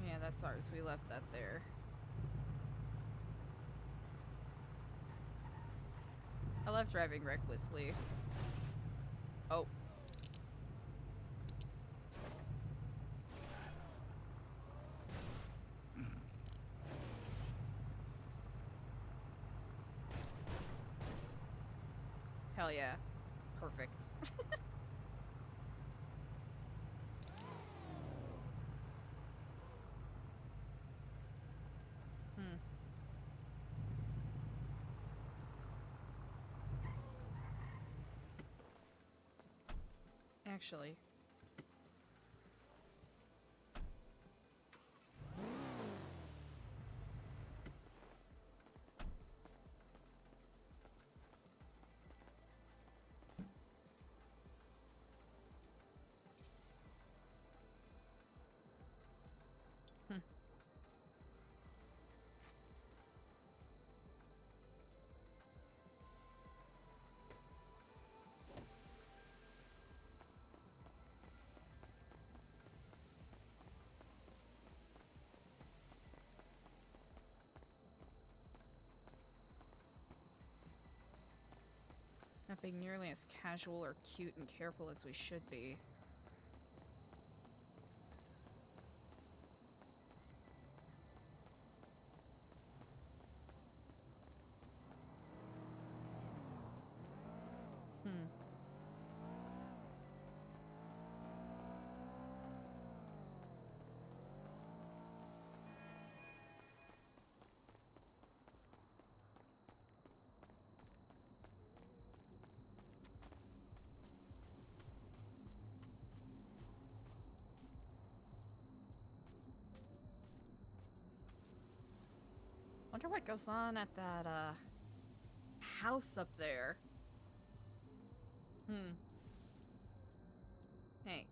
Yeah, that's ours. We left that there. I love driving recklessly. Oh. Hell yeah. Perfect. Actually. Not being nearly as casual or cute and careful as we should be. Wonder what goes on at that, house up there. Hey,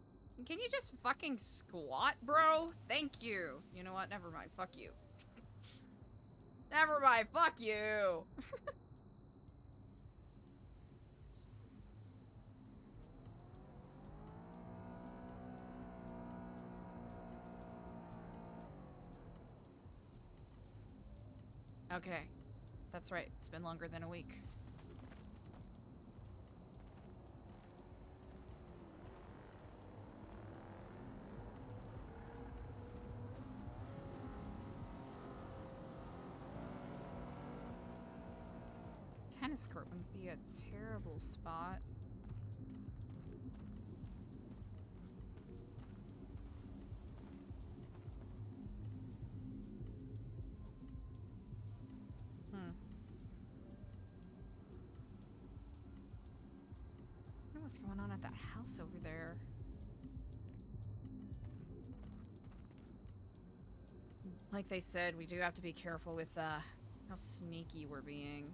can you just fucking squat, bro? Thank you. You know what? Never mind. Fuck you. Never mind. Fuck you. Okay. That's right. It's been longer than a week. Tennis court wouldn't be a terrible spot. going on at that house over there? Like they said, we do have to be careful with how sneaky we're being.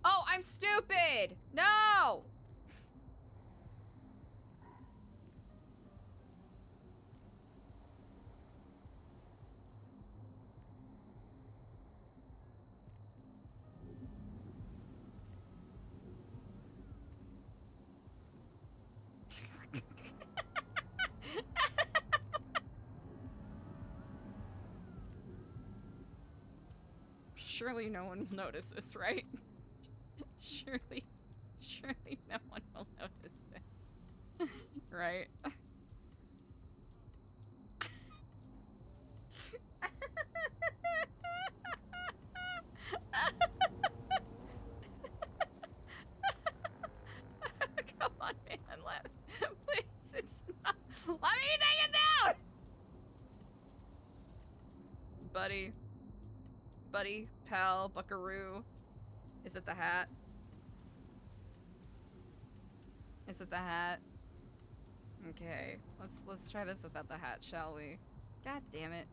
Oh, I'm stupid! No! Surely no one will notice this, right? Surely no one will notice this. Right? Come on, man. Please, it's not. Let me take it down! Buddy. Buddy, pal, buckaroo. Is it the hat? Is it the hat? Okay, let's try this without the hat, shall we? God damn it.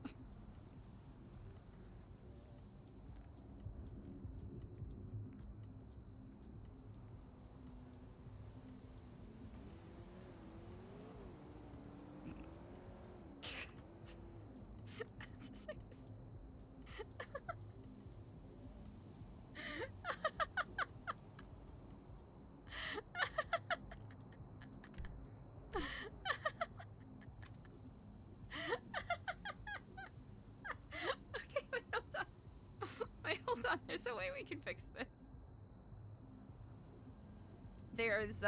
Hold on, there's a way we can fix this. There's,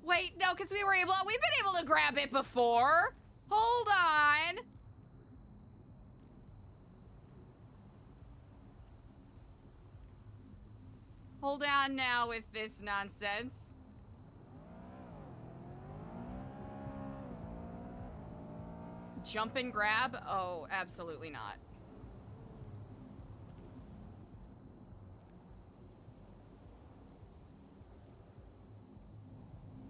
Wait, no, because we've been able to grab it before. Hold on. Hold on now with this nonsense. Jump and grab? Oh, absolutely not.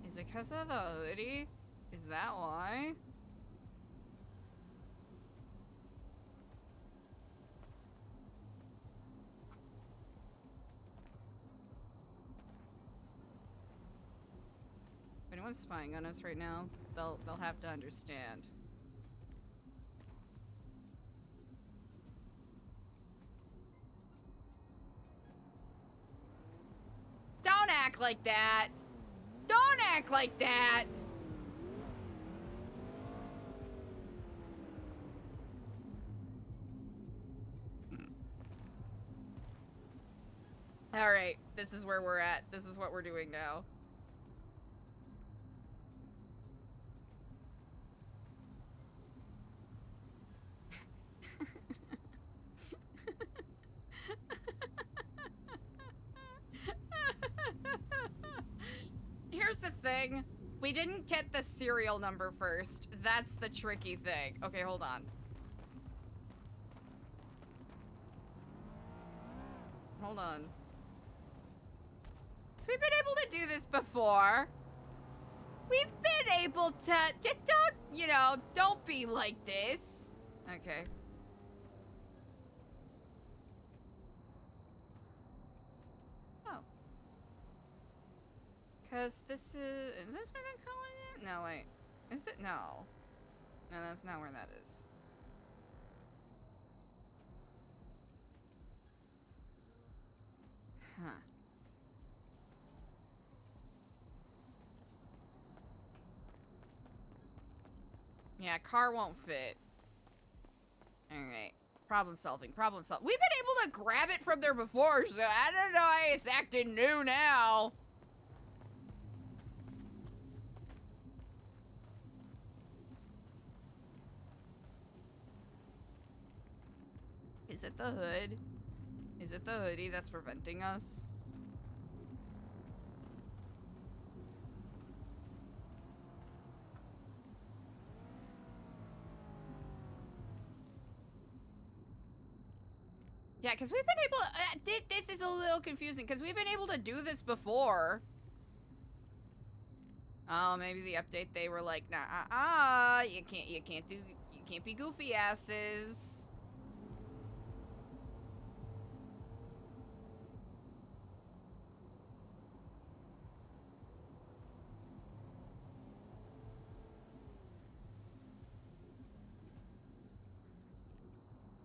Is it because of the hoodie? Is that why? If anyone's spying on us right now, they'll have to understand. Don't act like that! Don't act like that! Alright, this is where we're at. This is what we're doing now. Here's the thing. We didn't get the serial number first. That's the tricky thing. Okay, hold on. Hold on. So we've been able to do this before. We've been able to... Just don't, you know, don't be like this. Okay. Oh. Because this is this where they're calling it? No, wait. Is it? No. No, that's not where that is. Huh. Yeah, car won't fit. Alright. Problem solving, problem solving. We've been able to grab it from there before, so I don't know why it's acting new now. Is it the hood? Is it the hoodie that's preventing us? Yeah, because we've been able to, this is a little confusing, because we've been able to do this before. Oh, maybe the update, they were like, nah, you can't be goofy asses.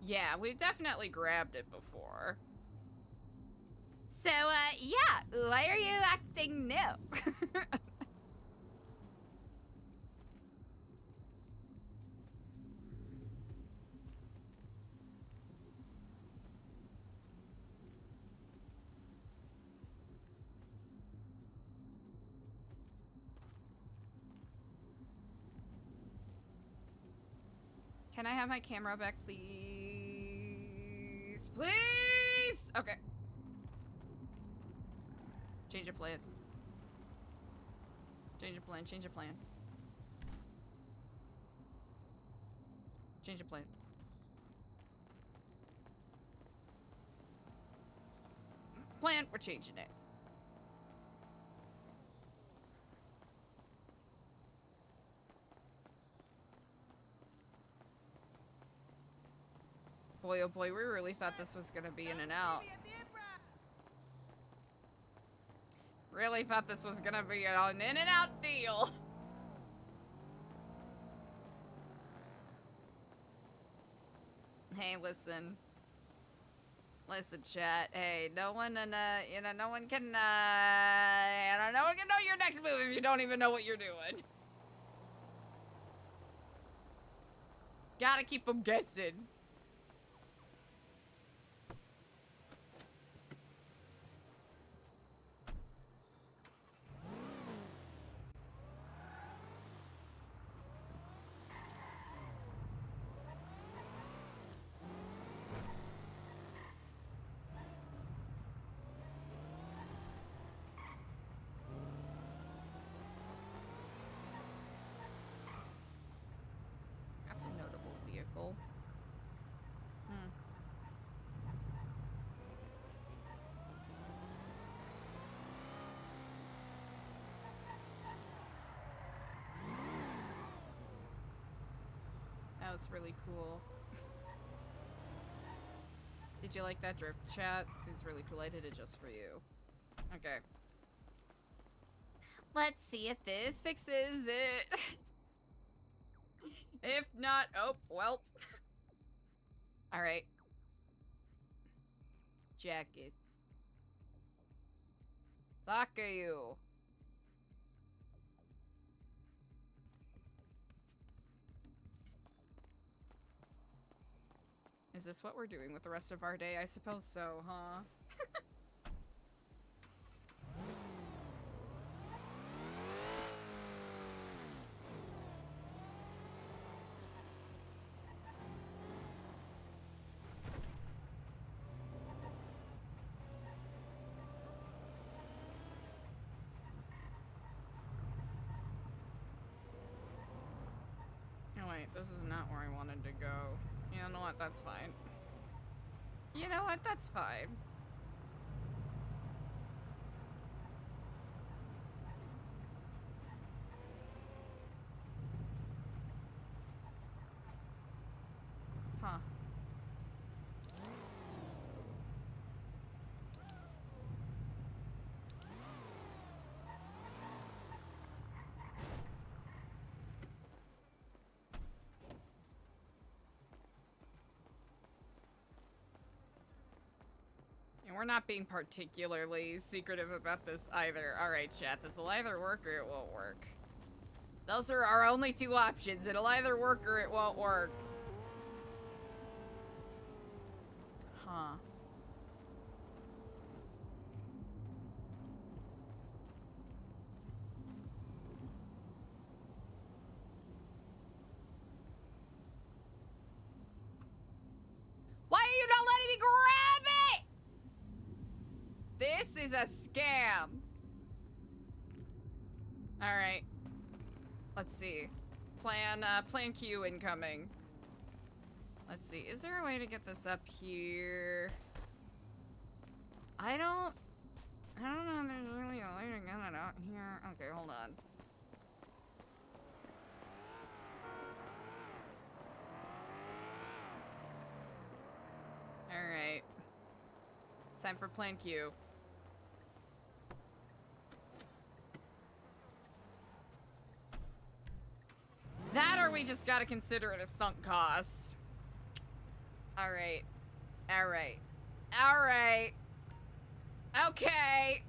Yeah, we've definitely grabbed it before. So, yeah, why are you acting new? Can I have my camera back, please? Please! Okay. Change of plan. Change of plan, change of plan. Change of plan. Plan, we're changing it. Boy, oh boy, we really thought this was gonna be in and out. Really thought this was gonna be an in and out deal. Hey, listen. Listen, chat. Hey, no one, you know, no one can, no one can know your next move if you don't even know what you're doing. Gotta keep them guessing. That's a notable vehicle. Hmm. That was really cool. Did you like that drift, chat? It was really cool. I did it just for you. Okay. Let's see if this fixes it. If not, oh, well. Alright. Jackets. Fuck you. Is this what we're doing with the rest of our day? I suppose so, huh? Oh wait, this is not where I wanted to go. You know what? That's fine. You know what? That's fine. Huh. And we're not being particularly secretive about this either. Alright, chat, this will either work or it won't work. Those are our only two options. It'll either work or it won't work. Huh. Why are you not letting me grab it? This is a scam. All right. Let's see. Plan Q incoming. Let's see. Is there a way to get this up here? I don't know if there's really a way to get it out here. Okay, hold on. All right. Time for Plan Q. That or we just gotta consider it a sunk cost. Alright. Alright. Alright. Okay.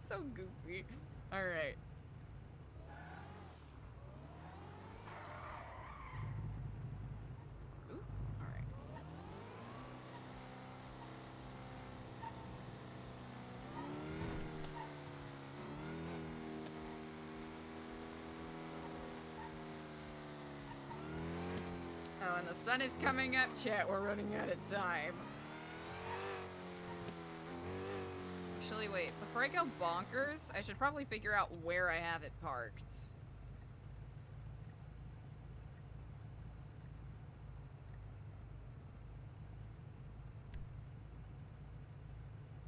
So goofy. Alright. Ooh, alright. Oh, and the sun is coming up, chat. We're running out of time. Actually, wait. Before I go bonkers, I should probably figure out where I have it parked.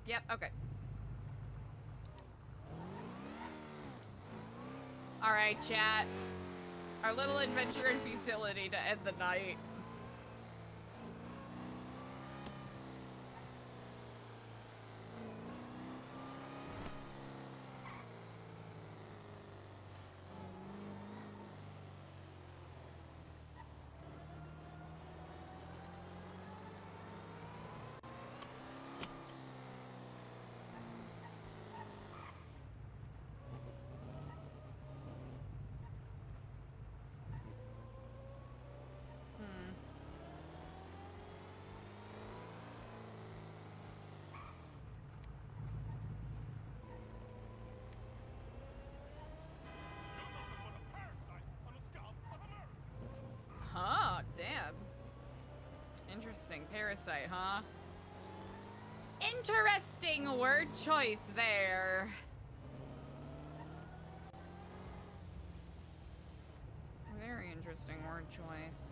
Yep, okay. Alright, chat. Our little adventure in futility to end the night. Huh, damn. Interesting. Parasite, huh? Interesting word choice there. Very interesting word choice.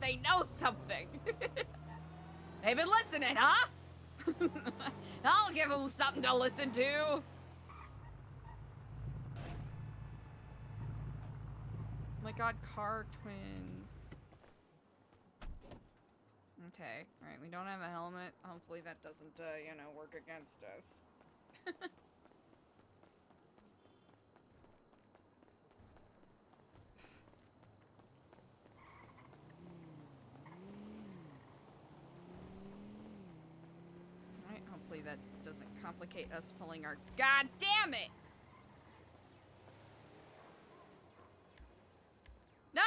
They know something. They've been listening, huh? I'll give them something to listen to. Oh my god, car twins. Okay, alright, we don't have a helmet. Hopefully that doesn't, you know, work against us. Alright, hopefully that doesn't complicate us pulling our... God damn it! No!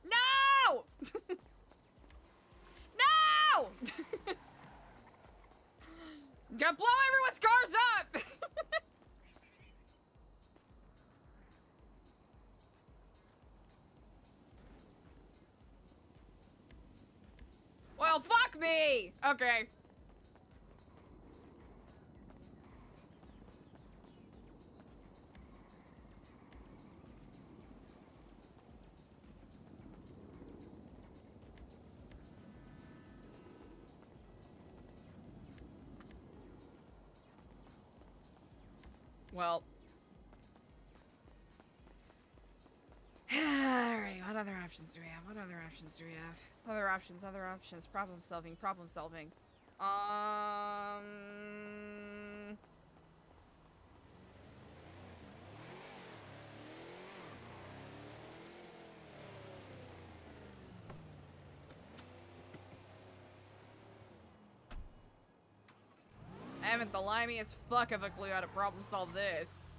No! Gonna blow everyone's cars up! Well, fuck me! Okay. Well. Alright, what other options do we have? What other options do we have? Other options, problem solving, problem solving. I haven't the limiest fuck of a clue how to problem solve this.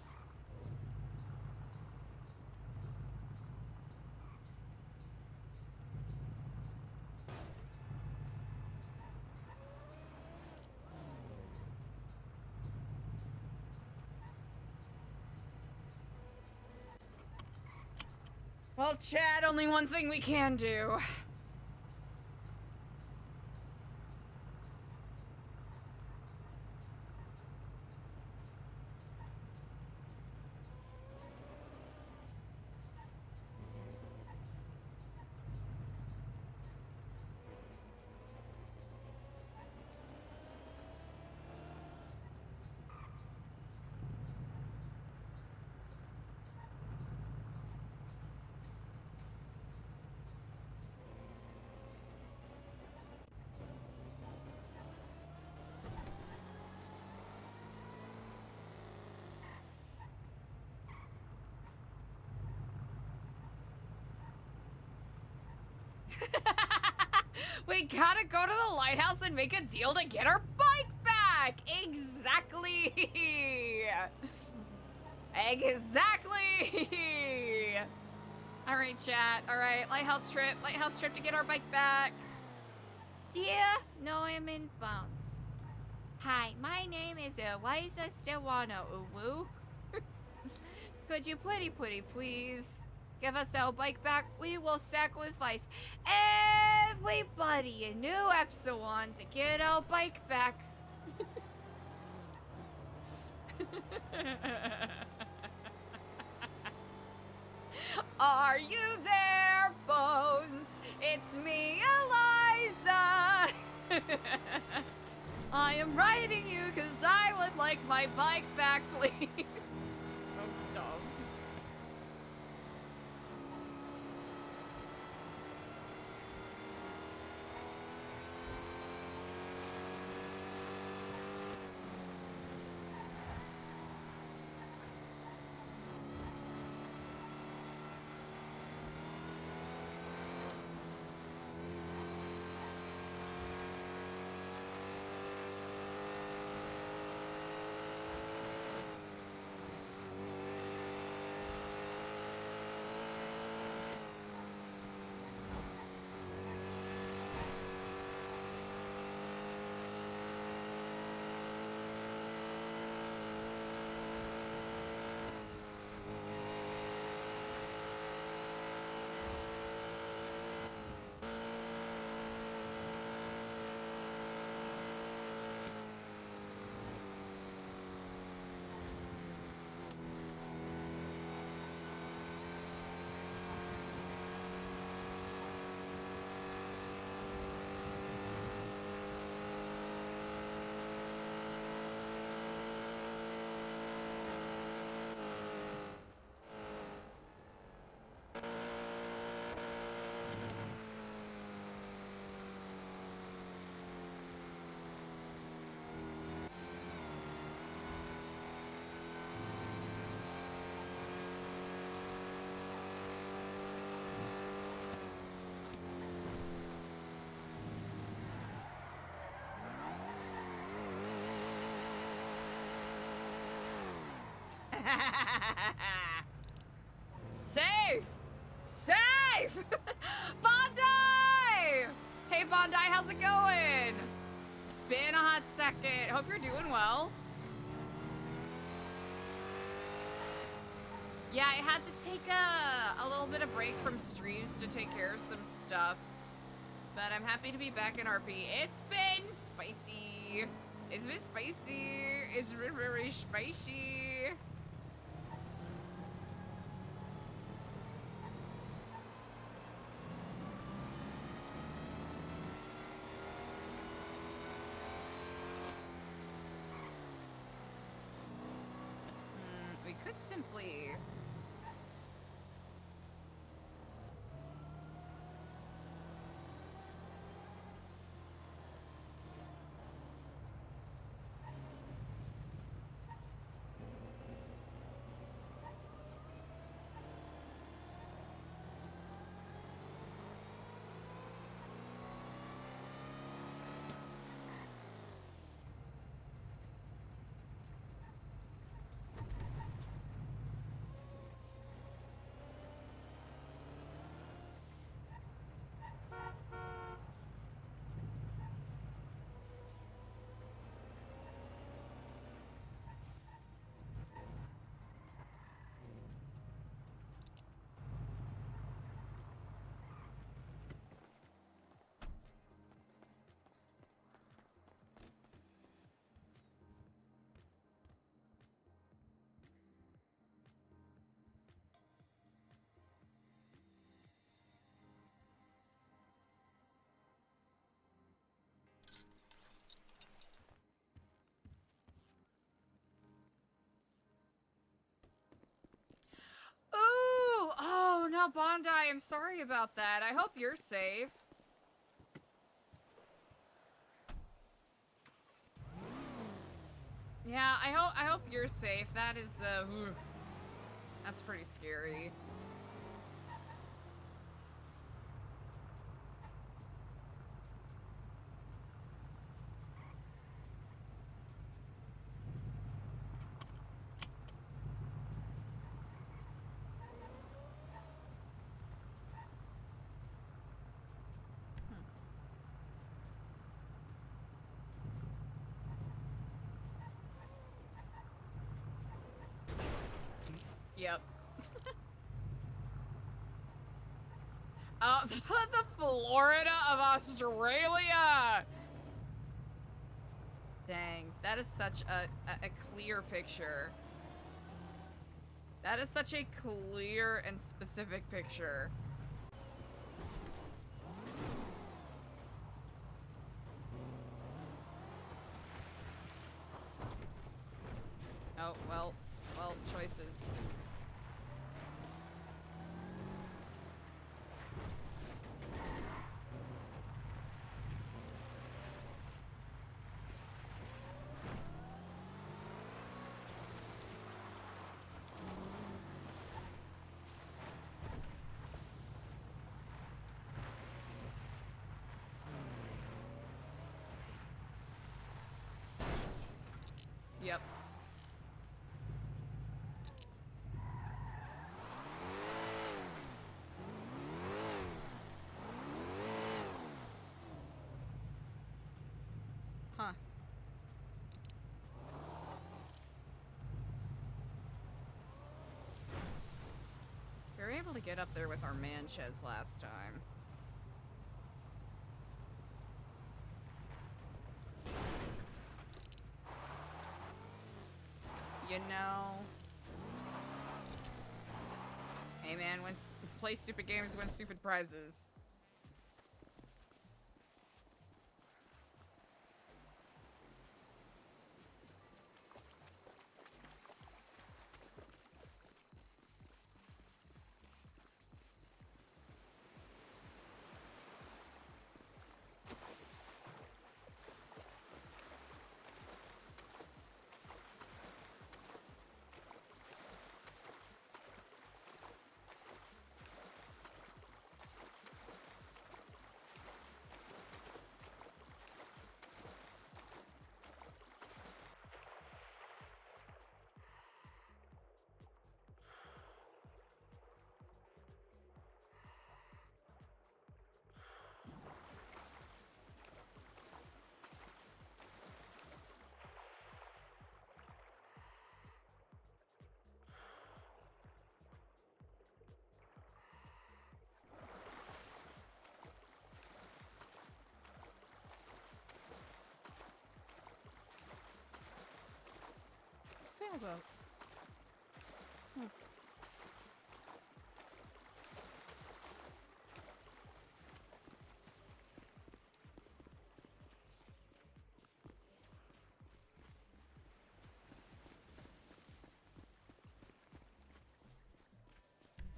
Well, Chad, only one thing we can do. We gotta go to the lighthouse and make a deal to get our bike back! Exactly! Exactly! Alright, chat. Alright, lighthouse trip to get our bike back. Dear Noam Bones. Hi, my name is ELIZA Stellano, uwu. Could you please give us our bike back? We will sacrifice everybody in New Epsilon to get our bike back. Are you there, Bones? It's me, Eliza. I am writing you because I would like my bike back, please. So dumb. Safe! Safe! Bondi! Hey, Bondi, how's it going? second. Hope you're doing well. Yeah, I had to take a little bit of break from streams to take care of some stuff. But I'm happy to be back in RP. It's been spicy. It's been spicy. It's been very spicy. We could simply... Ooh! Oh, no, Bondi, I'm sorry about that. I hope you're safe. Yeah, I hope you're safe. That is, that's pretty scary. Yep. The Florida of Australia! Dang, that is such a clear picture. That is such a clear and specific picture. Oh, well, choices. Yep. Huh. We were able to get up there with our Manches last time. You know... Hey man, play stupid games, win stupid prizes. sailboat. Huh.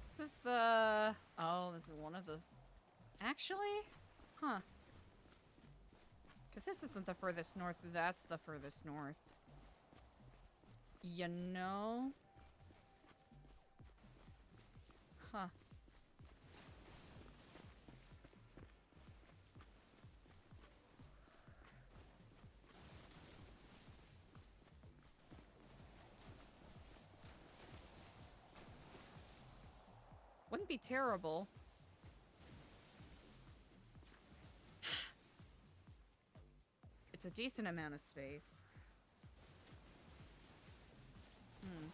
This is the... Oh, this is one of the... Actually? Huh. Because this isn't the furthest north, that's the furthest north. You know? Huh. Wouldn't be terrible. It's a decent amount of space. Hmm.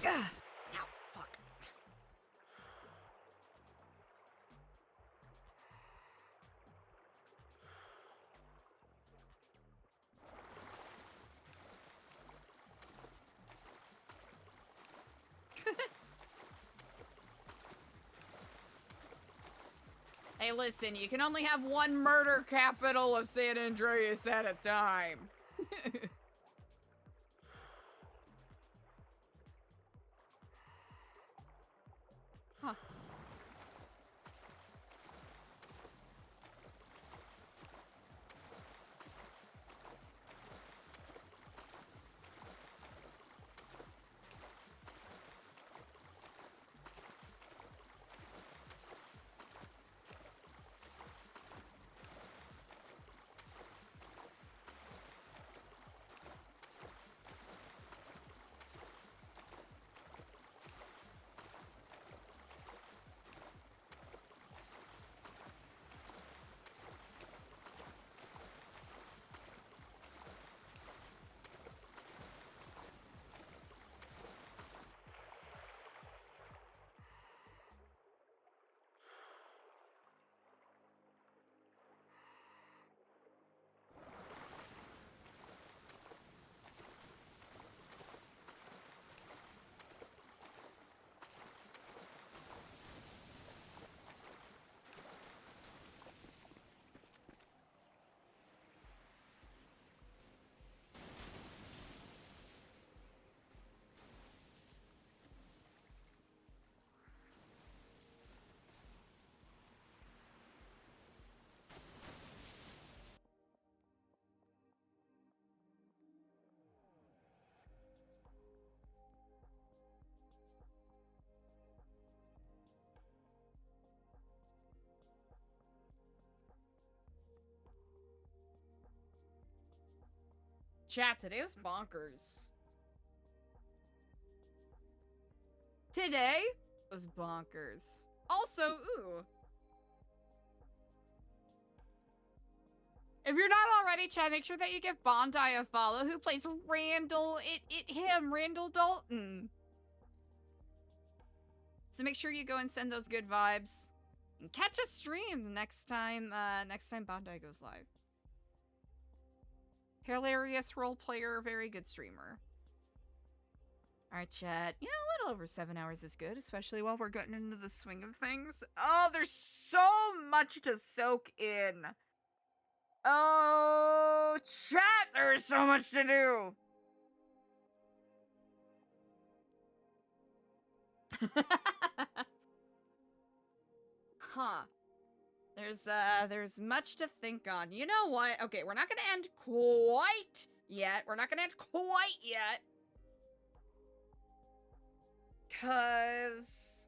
Ow, fuck. Hey, listen, you can only have one murder capital of San Andreas at a time. Huh. Chat, today was bonkers. Today was bonkers. Also, ooh. If you're not already, chat, make sure that you give Bondi a follow, who plays Randall, Randall Dalton. So make sure you go and send those good vibes. And catch a stream the next time Bondi goes live. Hilarious role player, very good streamer. Alright, chat. You know, a little over 7 hours is good, especially while we're getting into the swing of things. Oh, there's so much to soak in. Oh, chat, there's so much to do. Huh. There's much to think on. You know what? Okay, we're not gonna end quite yet. We're not gonna end quite yet. Cause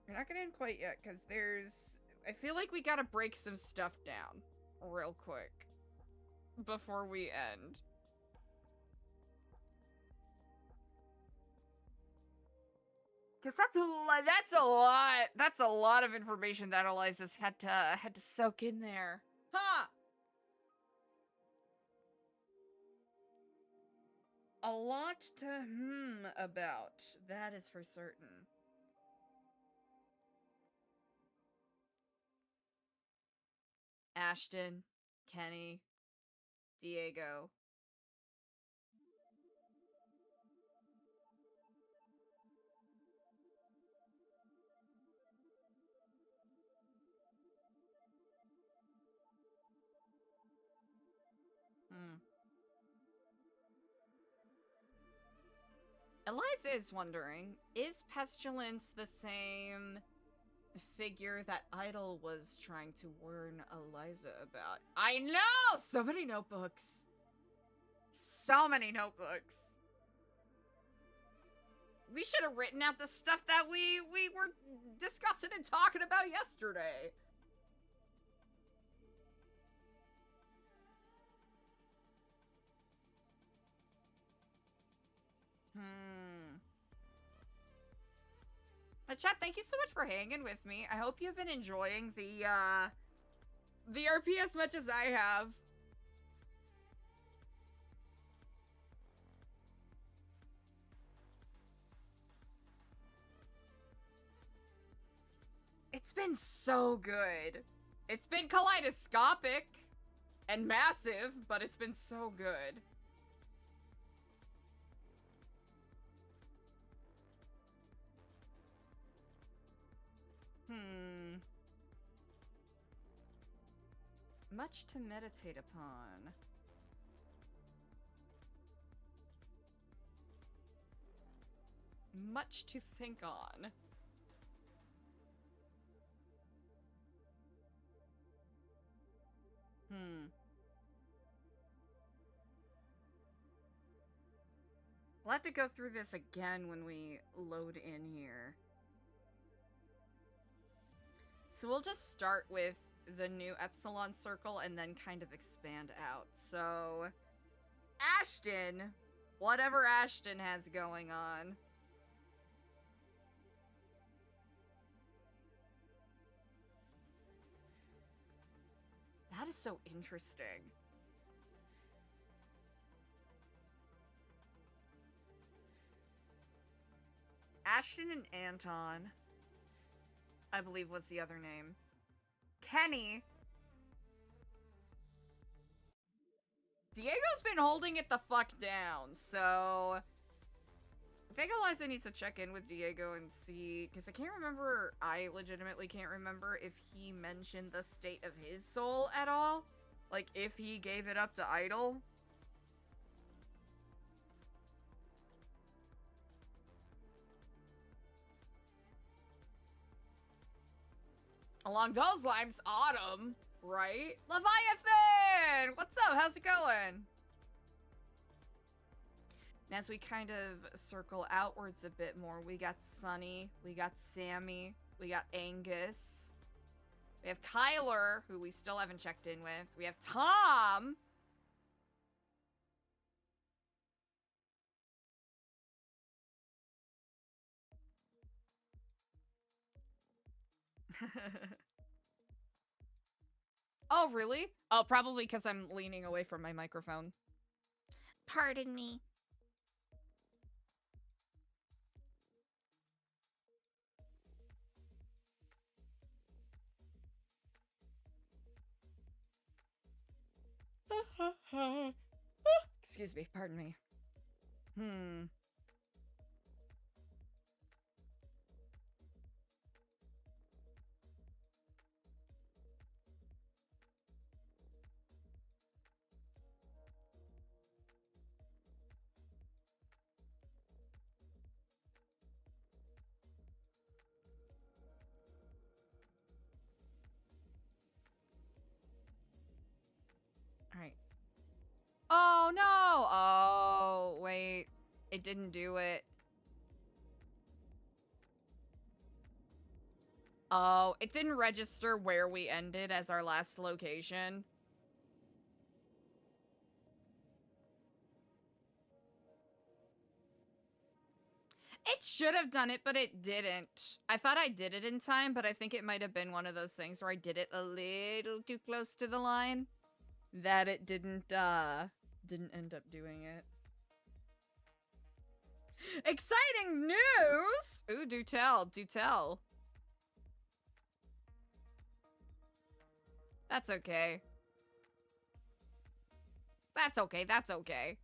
we're not gonna end quite yet, cause I feel like we gotta break some stuff down real quick before we end. Cause that's a lot of information that Eliza's had to soak in there. Huh. a lot to about. That is for certain. Ashton, Kenny, Diego. Eliza is wondering, is Pestilence the same figure that Idol was trying to warn Eliza about? I know! So many notebooks. So many notebooks. We should have written out the stuff that we were discussing and talking about yesterday. Chat, thank you so much for hanging with me. I hope you've been enjoying the RP as much as I have. It's been so good. It's been kaleidoscopic and massive, but it's been so good. Much to meditate upon. Much to think on. We'll have to go through this again when we load in here. So we'll just start with the new Epsilon circle and then kind of expand out. So, Ashton, whatever Ashton has going on. That is so interesting. Ashton and Anton, I believe was the other name. Kenny. Diego's been holding it the fuck down, so I think Eliza needs to check in with Diego and see, because I can't remember, I legitimately can't remember if he mentioned the state of his soul at all. Like, if he gave it up to Idol. Along those lines, Autumn, right? Leviathan! What's up? How's it going? And as we kind of circle outwards a bit more, we got Sunny, we got Sammy, we got Angus, we have Kyler, who we still haven't checked in with, we have Tom. Oh, really? Oh, probably because I'm leaning away from my microphone. Pardon me. Excuse me, pardon me. Alright. Oh, no! Oh, wait. It didn't do it. Oh, it didn't register where we ended as our last location. It should have done it, but it didn't. I thought I did it in time, but I think it might have been one of those things where I did it a little too close to the line that it didn't end up doing it. Exciting news! Ooh, do tell, do tell. That's okay. That's okay, that's okay.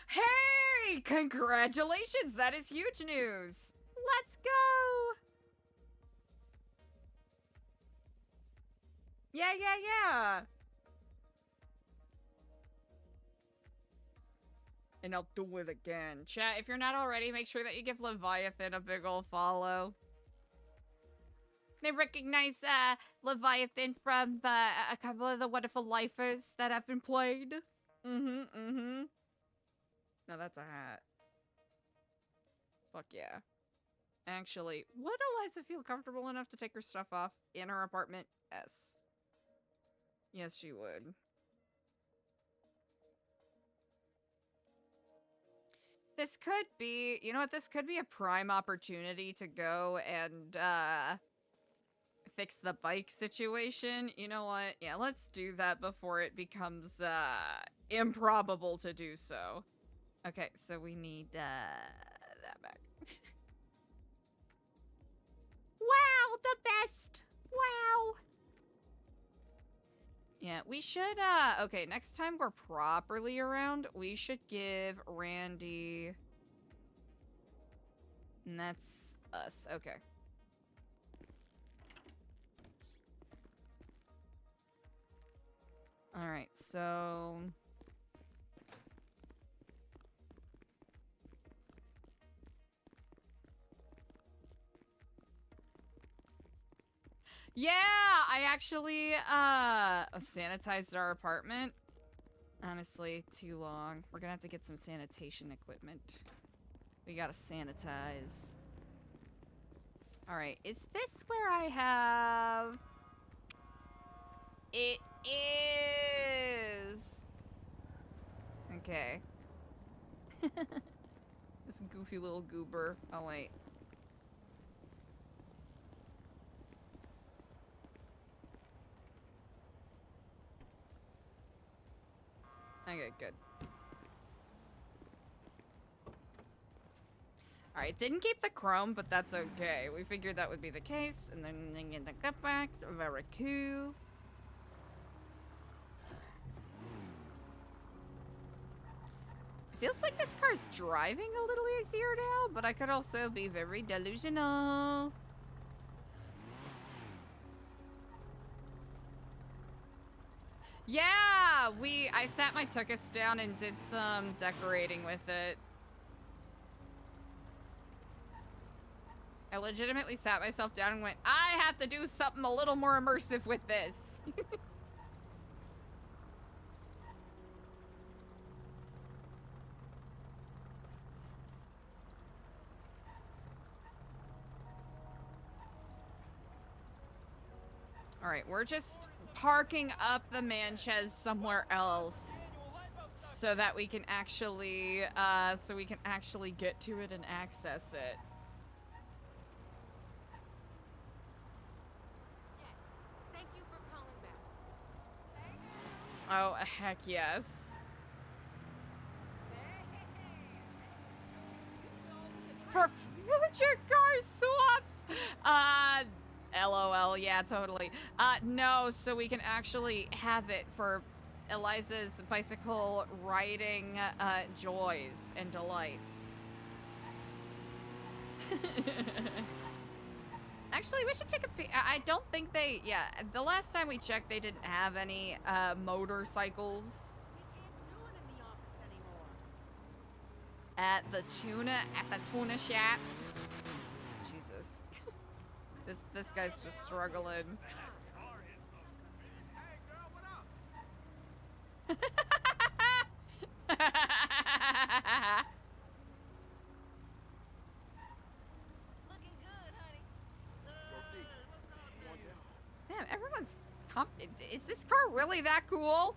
Hey! Congratulations! That is huge news! Let's go! Yeah, yeah, yeah! And I'll do it again. Chat, if you're not already, make sure that you give Leviathan a big ol' follow. They recognize Leviathan from a couple of the wonderful lifers that have been played. Mm-hmm. No, that's a hat. Fuck yeah. Actually, would Eliza feel comfortable enough to take her stuff off in her apartment? Yes. Yes, she would. This could be, you know what, this could be a prime opportunity to go and, fix the bike situation. You know what? Yeah, let's do that before it becomes, improbable to do so. Okay, so we need, that back. Wow, the best! Wow! Yeah, we should, okay, next time we're properly around, we should give Randy... And that's us, okay. Alright, so... Yeah, I actually, sanitized our apartment. Honestly, too long. We're gonna have to get some sanitation equipment. We gotta sanitize. Alright, is this where I have... It is! Okay. This goofy little goober. Oh, wait. Okay, good. Alright, didn't keep the chrome, but that's okay. We figured that would be the case, and then get the cutbacks. Very cool. It feels like this car's driving a little easier now, but I could also be very delusional. Yeah, I sat my tuchus down and did some decorating with it. I legitimately sat myself down and went, I have to do something a little more immersive with this. Alright, we're just parking up the Manchez somewhere else so that we can actually, get to it and access it. Thank you for calling back. Oh, heck yes. For future car swaps! LOL, yeah, totally. No, so we can actually have it for Eliza's bicycle riding, joys and delights. Actually, we should take a peek. I don't think they, yeah, the last time we checked, they didn't have any, motorcycles. At the tuna shop. Jesus. This guy's just struggling. Damn, everyone's is this car really that cool?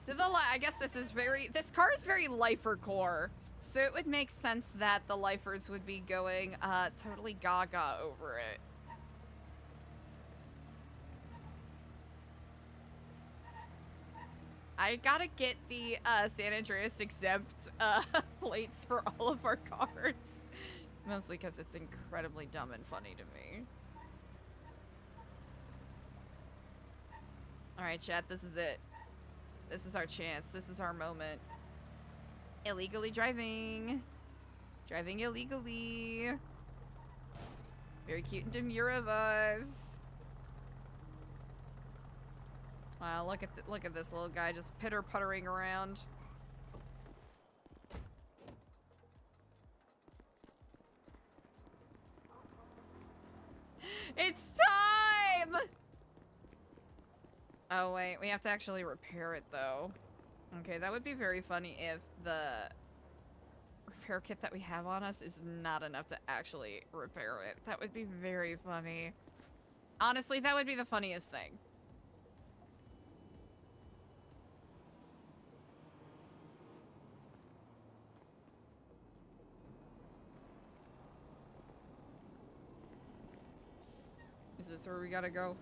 I guess this car is very lifer core. So it would make sense that the lifers would be going totally gaga over it. I gotta get the San Andreas exempt plates for all of our cars. Mostly because it's incredibly dumb and funny to me. Alright, chat, this is it. This is our chance. This is our moment. Illegally driving. Driving illegally. Very cute and demure of us. Wow, look at this little guy just pitter-puttering around. It's time! Oh wait, we have to actually repair it though. Okay, that would be very funny if the repair kit that we have on us is not enough to actually repair it. That would be very funny. Honestly, that would be the funniest thing. Is this where we gotta go?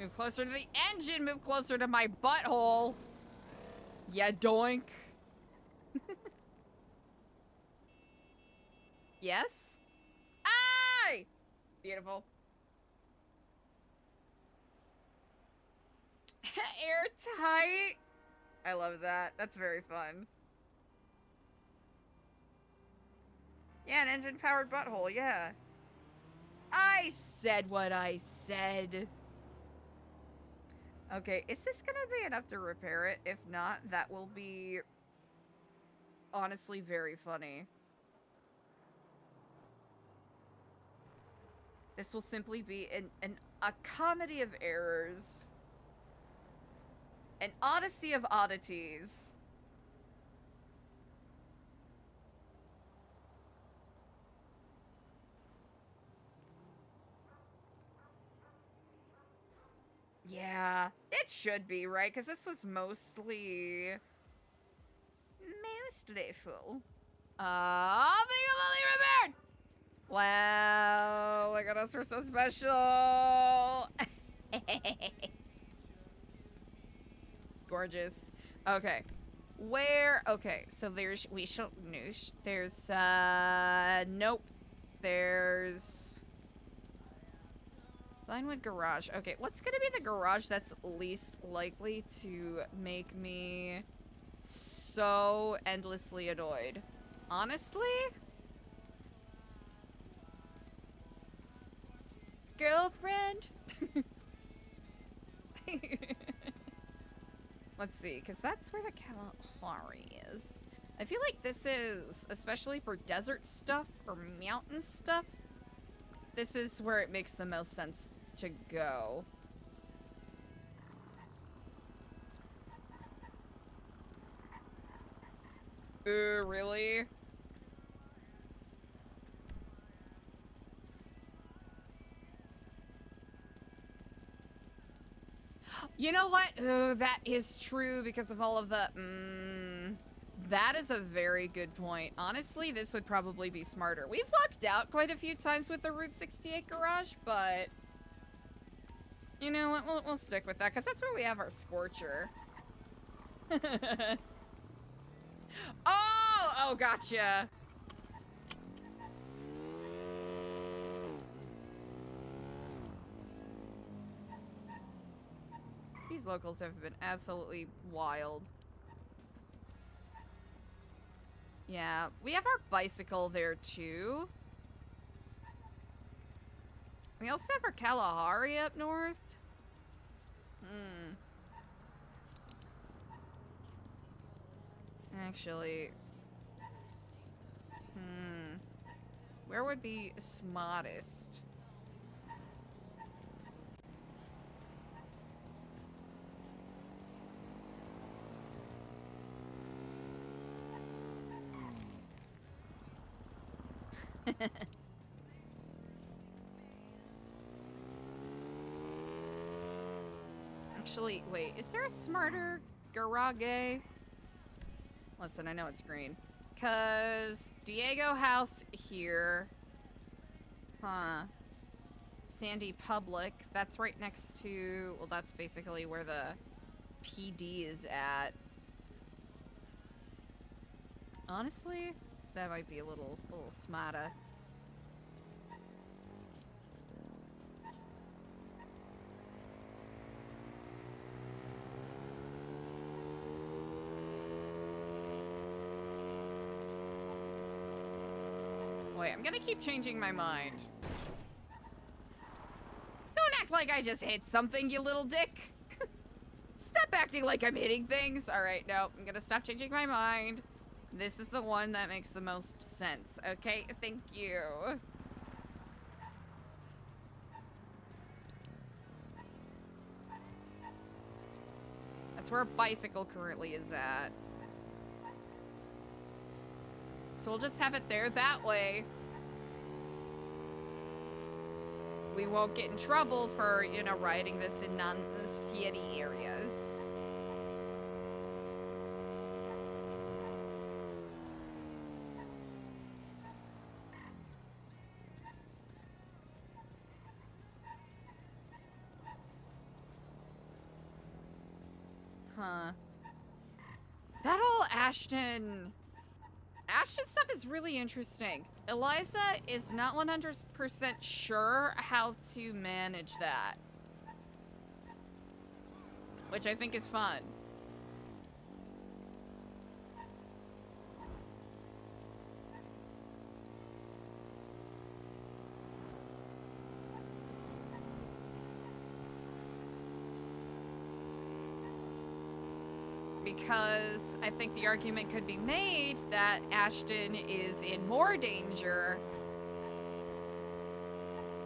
Move closer to the engine! Move closer to my butthole! Yeah, doink. Yes? Aye! Beautiful. Airtight! I love that. That's very fun. Yeah, an engine-powered butthole, yeah. I said what I said. Okay, is this gonna be enough to repair it? If not, that will be honestly very funny. This will simply be a comedy of errors. An odyssey of oddities. Yeah, it should be, right? Because this was mostly full. Fully repaired! Wow, look at us, we're so special! Gorgeous. Okay. Where? Okay, so there's, we shall noosh. There's, nope. There's Vinewood Garage. Okay, what's gonna be the garage that's least likely to make me so endlessly annoyed? Honestly? Girlfriend? Let's see, because that's where the Kalahari is. I feel like this is, especially for desert stuff or mountain stuff, this is where it makes the most sense to go. Ooh, really? You know what? Ooh, that is true because of all of the... that is a very good point. Honestly, this would probably be smarter. We've lucked out quite a few times with the Route 68 garage, but... You know what? We'll stick with that, because that's where we have our Scorcher. Oh, gotcha. These locals have been absolutely wild. Yeah, we have our bicycle there too. We also have our Kalahari up north. Actually. Where would be smartest? Actually, wait, is there a smarter garage? Listen, I know it's green. Cause Diego House here. Huh. Sandy Public. That's right next to, well, that's basically where the PD is at. Honestly, that might be a little smarter. Wait, I'm gonna keep changing my mind. Don't act like I just hit something, you little dick. Stop acting like I'm hitting things. Alright, no, I'm gonna stop changing my mind. This is the one that makes the most sense. Okay, thank you. That's where a bicycle currently is at. So we'll just have it there that way. We won't get in trouble for, you know, riding this in non-city areas. Huh. That whole Ashton stuff is really interesting. ELIZA is not 100% sure how to manage that. Which I think is fun. Because I think the argument could be made that Ashton is in more danger,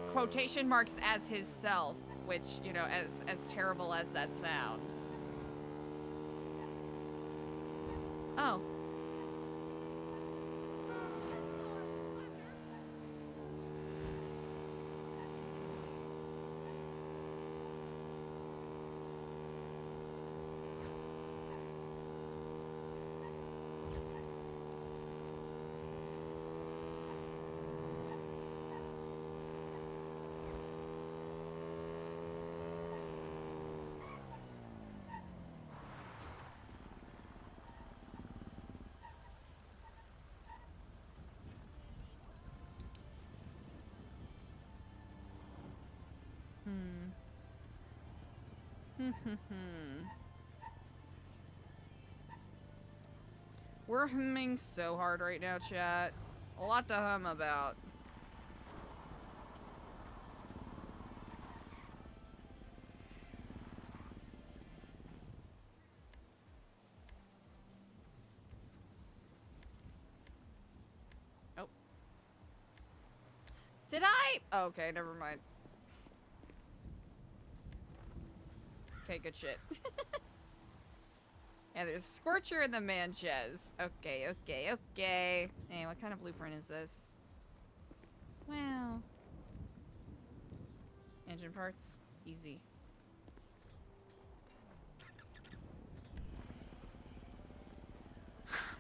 quotation marks, as his self, which, you know, as terrible as that sounds. Oh. We're humming so hard right now, chat. A lot to hum about. Oh. Did I? Oh, okay, never mind. Okay, good shit. Yeah, there's a Scorcher in the Manches. Okay, okay, okay. Hey, what kind of blueprint is this? Wow. Engine parts? Easy.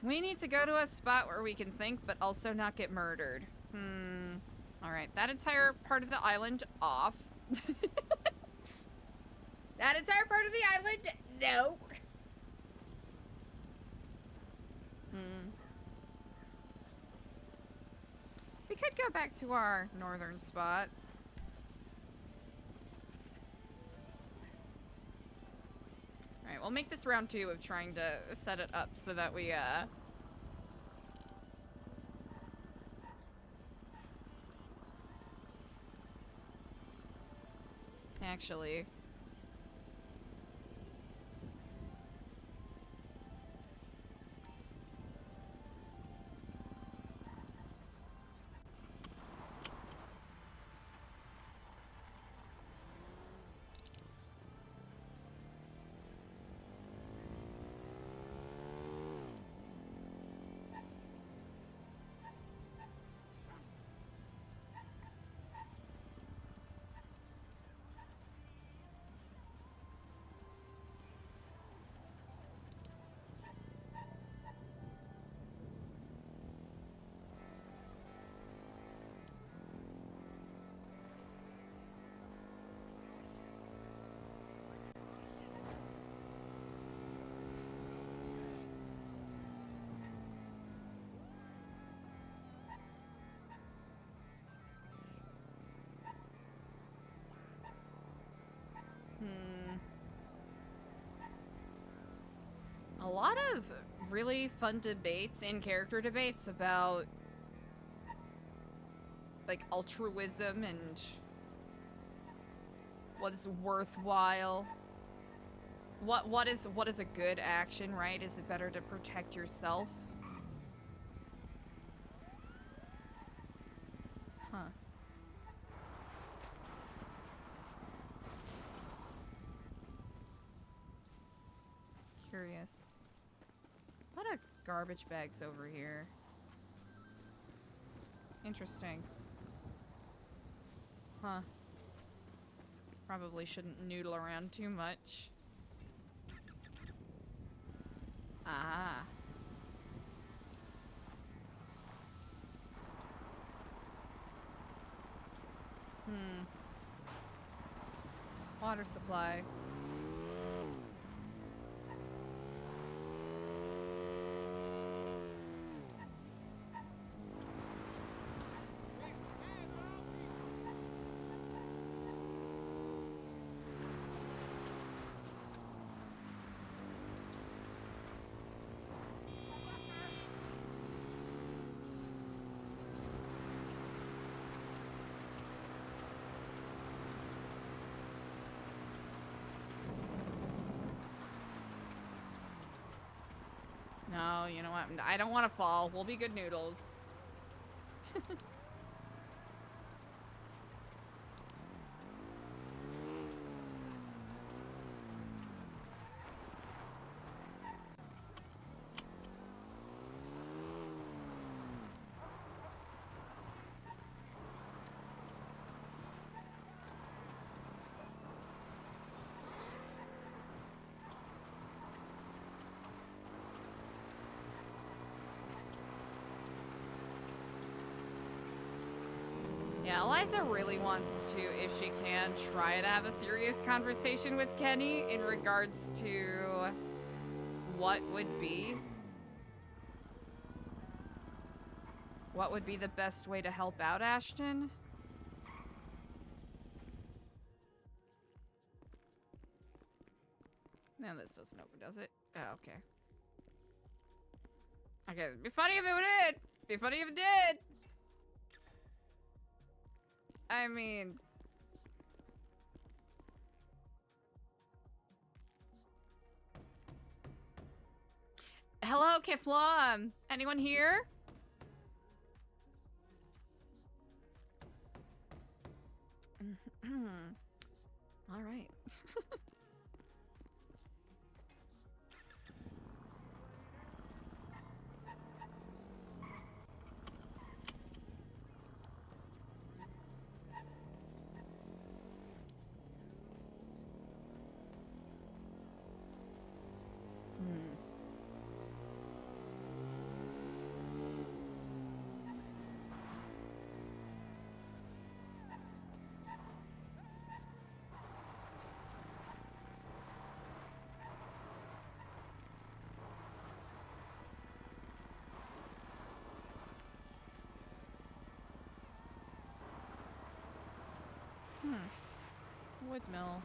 We need to go to a spot where we can think, but also not get murdered. Alright, that entire part of the island off. That entire part of the island, no. We could go back to our northern spot. Alright, we'll make this round 2 of trying to set it up so that we, actually... lot of really fun debates and character debates about like altruism and what is worthwhile. What is a good action, right? Is it better to protect yourself? Huh. Curious. A lot of garbage bags over here. Interesting. Huh. Probably shouldn't noodle around too much. Ah. Water supply. No, you know what? I don't want to fall. We'll be good noodles. Yeah, Eliza really wants to, if she can, try to have a serious conversation with Kenny in regards to what would be the best way to help out Ashton. No, this doesn't open, does it? Oh, okay. Okay, it'd be funny if it did. Be funny if it did. I mean... Hello, Kiflam. Anyone here? All right. Wood mill.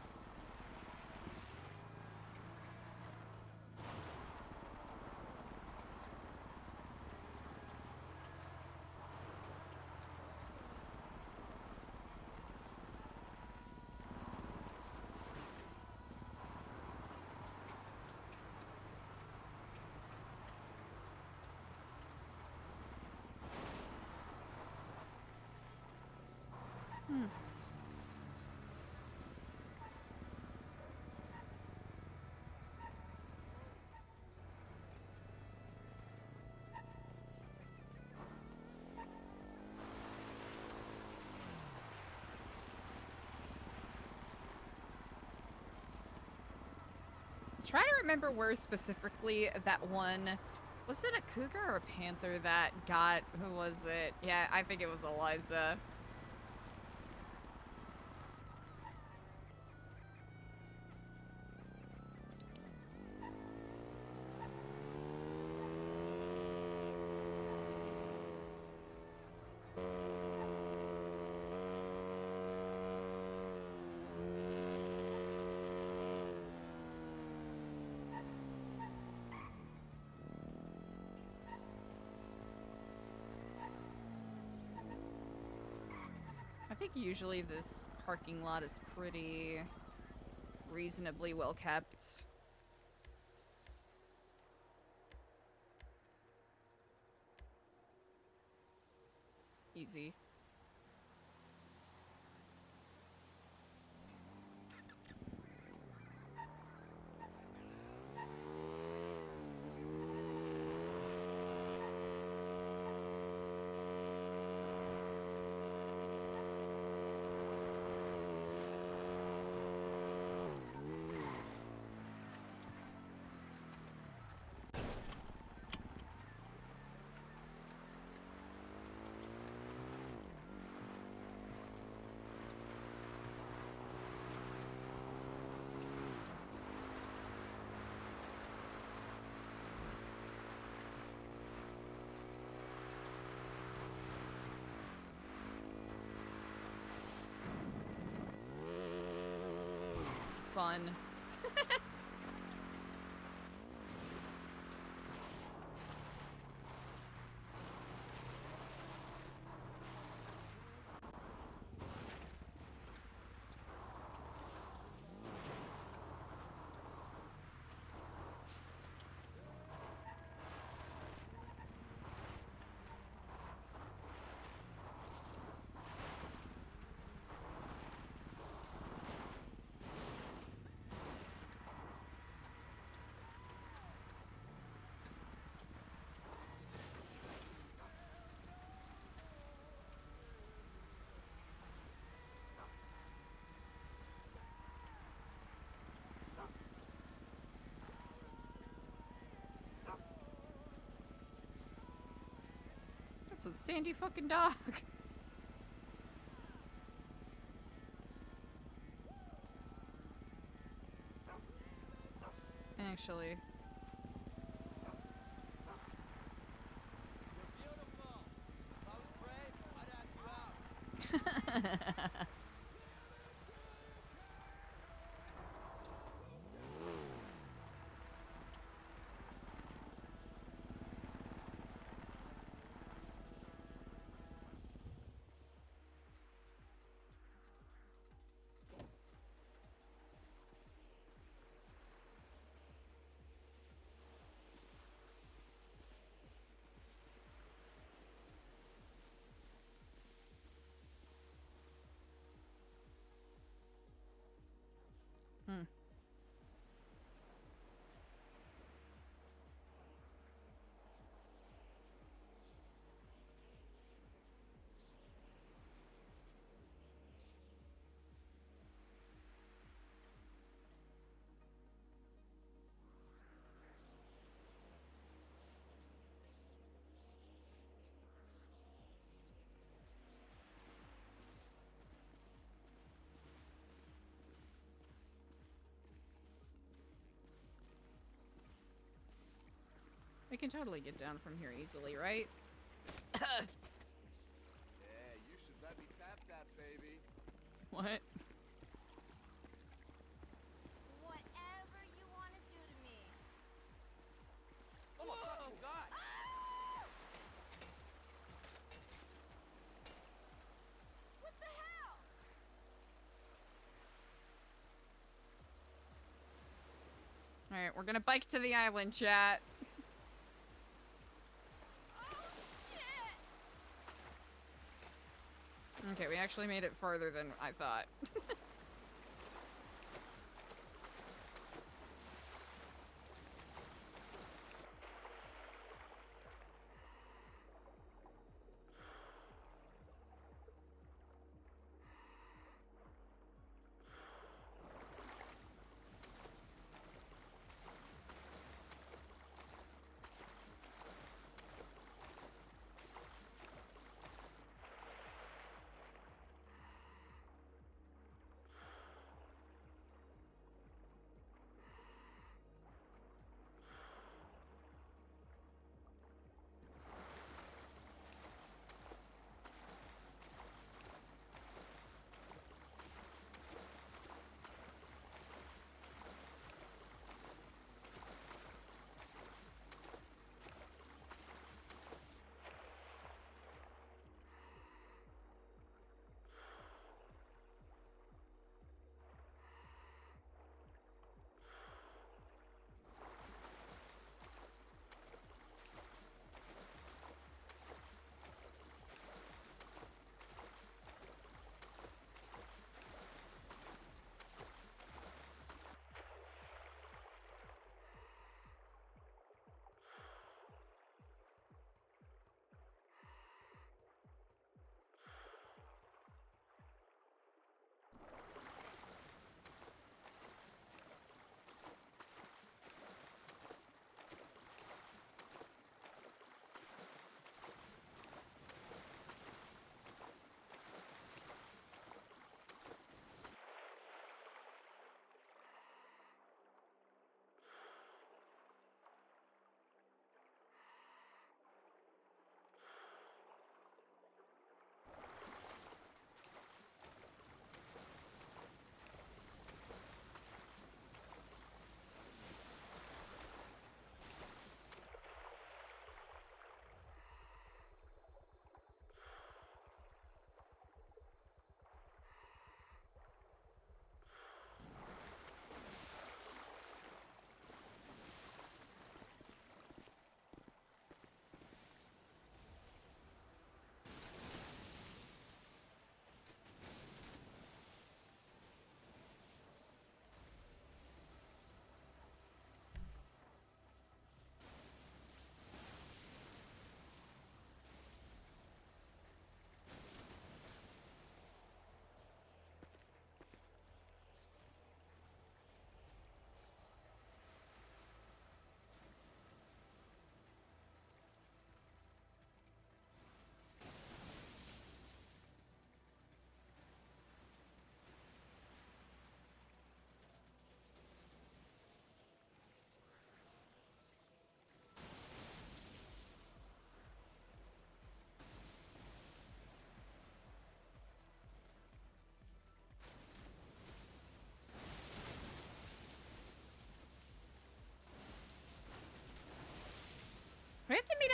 Trying to remember where specifically that one... Was it a cougar or a panther that got... Who was it? Yeah, I think it was Eliza. think usually this parking lot is pretty reasonably well kept. Easy. Fun. That's a sandy fucking dog. Actually. Hmm. We can totally get down from here easily, right? Yeah, you should let me tap that, baby. What? Whatever you want to do to me. Oh my fucking god! What the hell? Alright, we're gonna bike to the island, chat. Okay, we actually made it farther than I thought.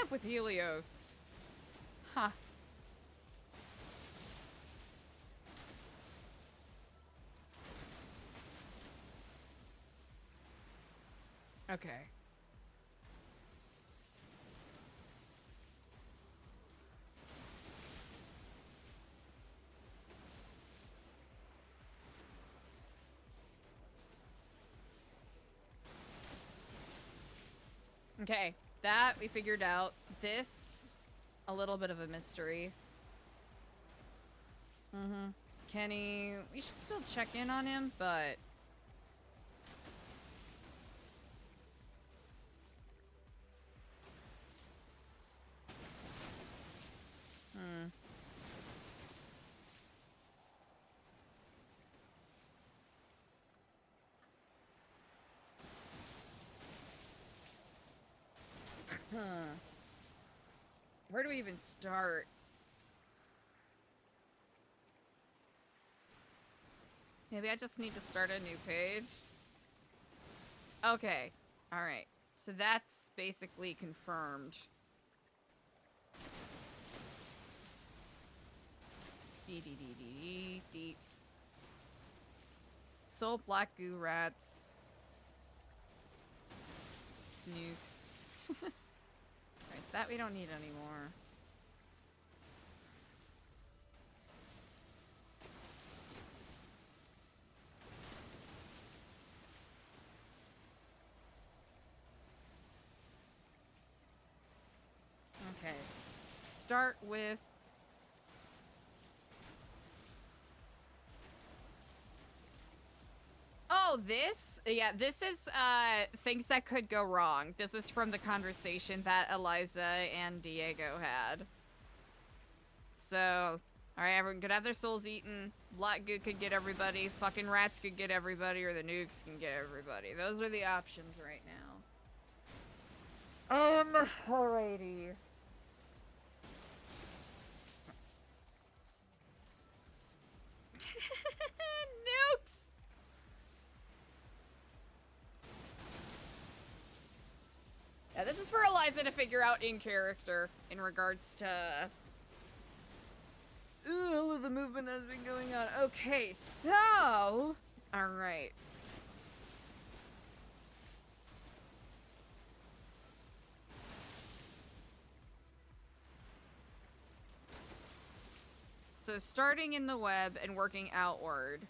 up with Helios? Huh. Okay. Okay, that we figured out. This, a little bit of a mystery. Mm-hmm. Kenny, we should still check in on him, but... Hmm. Huh. Where do we even start? Maybe I just need to start a new page? Okay. Alright. So that's basically confirmed. D. Soul black goo rats. Nukes. Right, that we don't need anymore. Okay. Start with... Oh, this? Yeah, this is things that could go wrong. This is from the conversation that Eliza and Diego had. So, alright, everyone could have their souls eaten. Black goo could get everybody. Fucking rats could get everybody, or the nukes can get everybody. Those are the options right now. Alrighty. Nukes! Yeah, this is for Eliza to figure out in character in regards to all of the movement that has been going on. Okay, so... Alright. So starting in the web and working outward.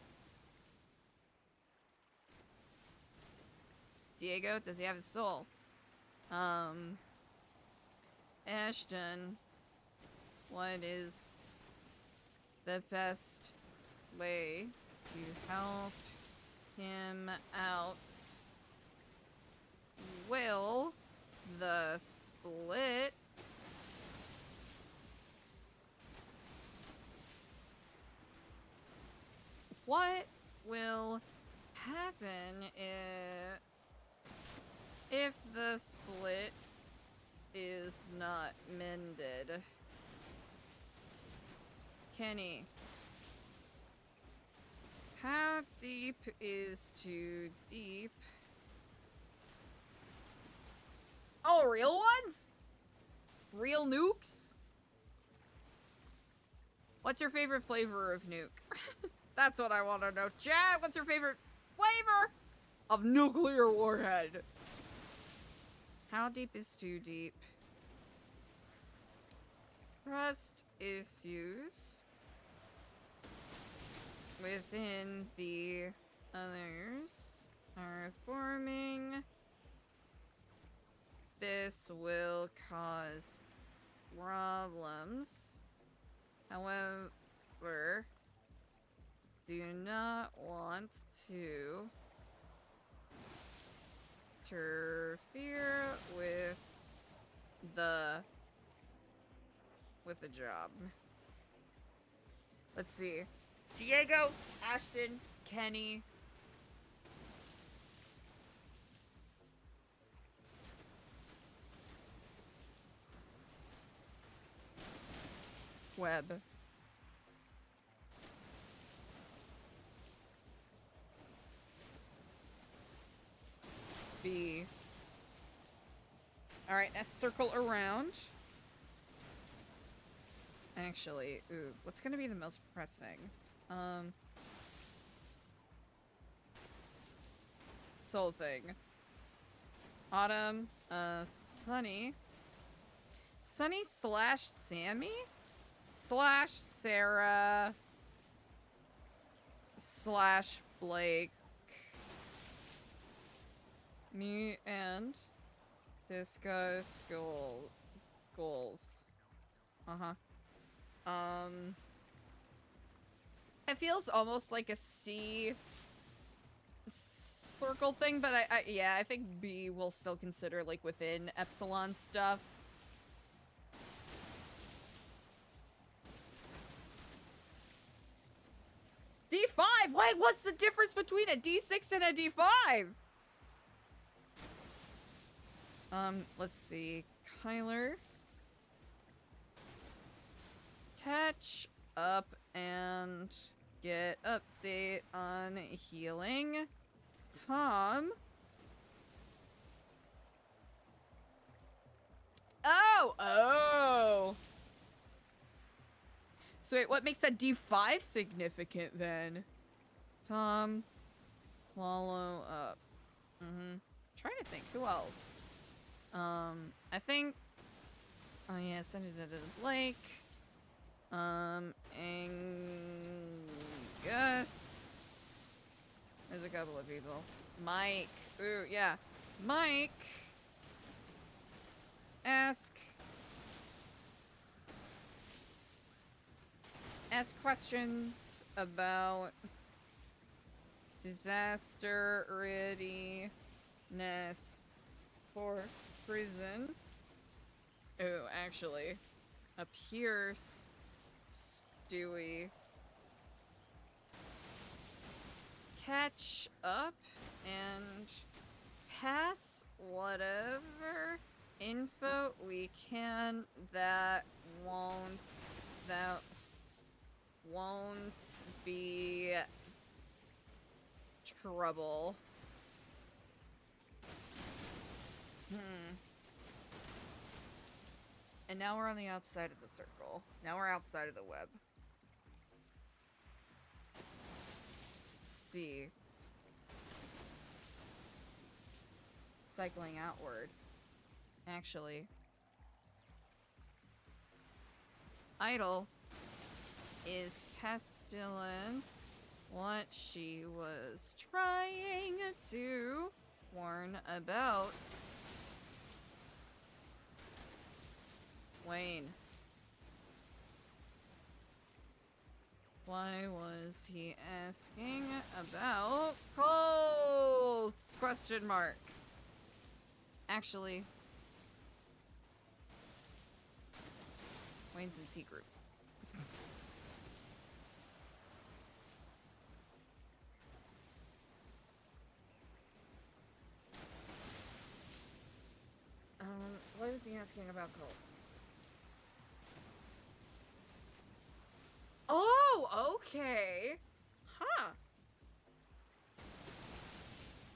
Diego, does he have his soul? Ashton, what is the best way to help him out? Will the split what will happen if the split is not mended? Kenny, how deep is too deep? Oh, real ones? Real nukes? What's your favorite flavor of nuke? That's what I want to know. Chat, what's your favorite flavor of nuclear warhead? How deep is too deep? Trust issues within the others are forming. This will cause problems. However, do not want to interfere with the job. Let's see. Diego, Ashton, Kenny. Web. B. Alright, let's circle around. Actually, ooh, what's gonna be the most pressing? Soul thing. Autumn, Sunny. Sunny slash Sammy? Slash Sarah. Slash Blake. Me and discuss goals. Uh-huh. It feels almost like a C circle thing, but yeah, I think B will still consider like within Epsilon stuff. D5? Wait, what's the difference between a D6 and a D5? Let's see. Kyler. Catch up and get update on healing. Tom. Oh! So wait, what makes a D5 significant then? Tom. Follow up. Trying to think, who else? I think... Oh yeah, send it to Blake. Angus. There's a couple of people. Mike. Ooh, yeah. Mike. Ask questions about disaster readiness for prison. Oh, actually, up here, Stewie. Catch up and pass whatever info we can that won't be trouble. And now we're on the outside of the circle. Now we're outside of the web. C. Cycling outward. Actually. Idle is pestilence what she was trying to warn about. Wayne. Why was he asking about cults? Question mark. Actually, Wayne's in C group. What is he asking about cults? Oh, okay. Huh.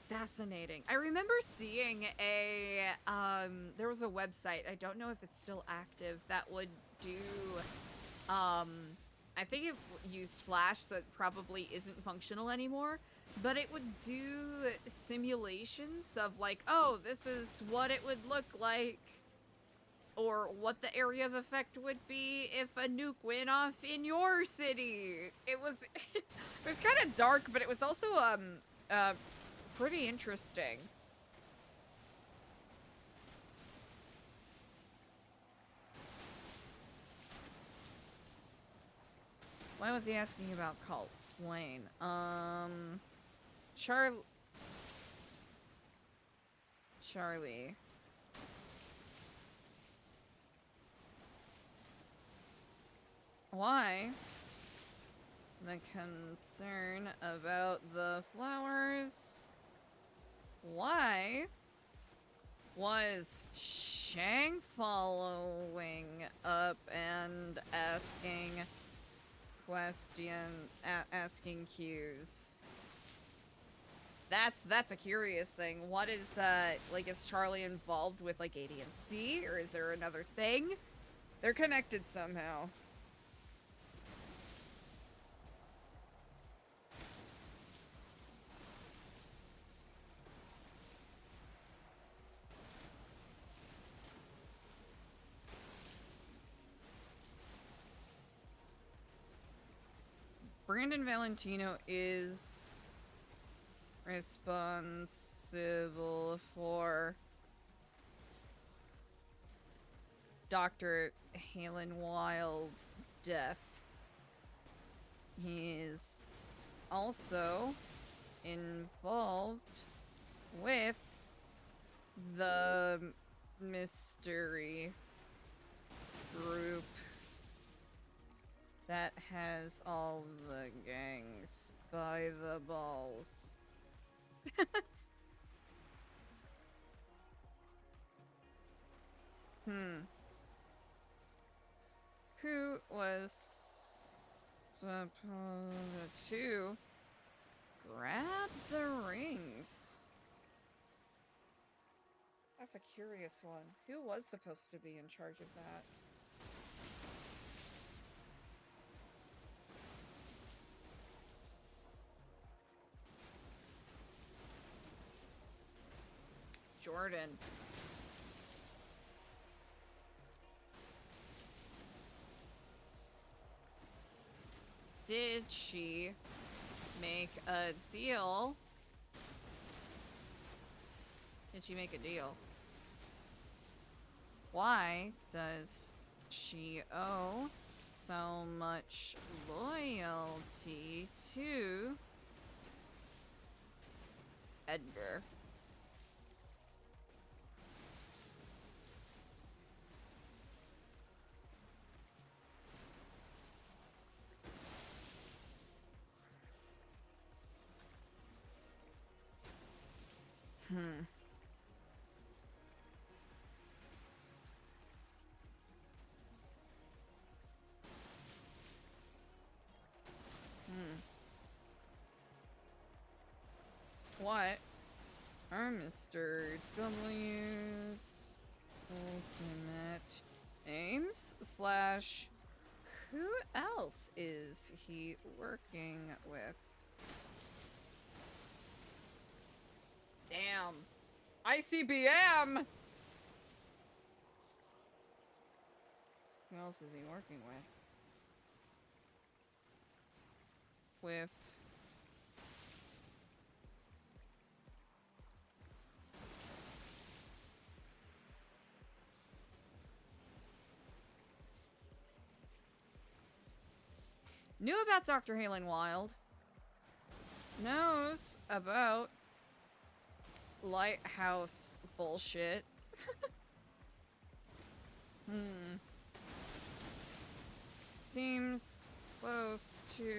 Fascinating. I remember seeing a, there was a website, I don't know if it's still active, that would do, I think it used Flash, so it probably isn't functional anymore, but it would do simulations of like, oh, this is what it would look like, or what the area of effect would be if a nuke went off in your city. It was, it was kind of dark, but it was also, pretty interesting. Why was he asking about cults? Wayne. Charlie. Why? The concern about the flowers. Why was Shang following up and asking cues? That's a curious thing. What is, like, is Charlie involved with, like, ADMC, or is there another thing? They're connected somehow. Brandon Valentino is responsible for Dr. Halen Wild's death. He's also involved with the mystery group that has all the gangs by the balls. Who was supposed to grab the rings? That's a curious one. Who was supposed to be in charge of that? Jordan. Did she make a deal? Did she make a deal? Why does she owe so much loyalty to Edgar? What are Mr. W's ultimate aims? Slash, who else is he working with? Damn. ICBM! Who else is he working with? Knew about Dr. Halen Wild. Knows about lighthouse bullshit. Seems close to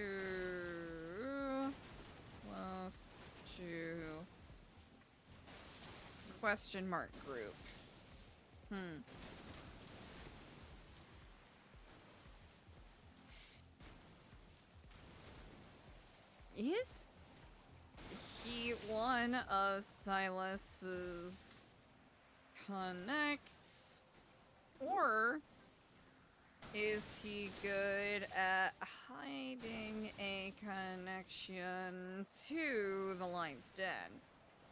question mark group. Is he one of Silas's connects, or is he good at hiding a connection to the Lion's Den?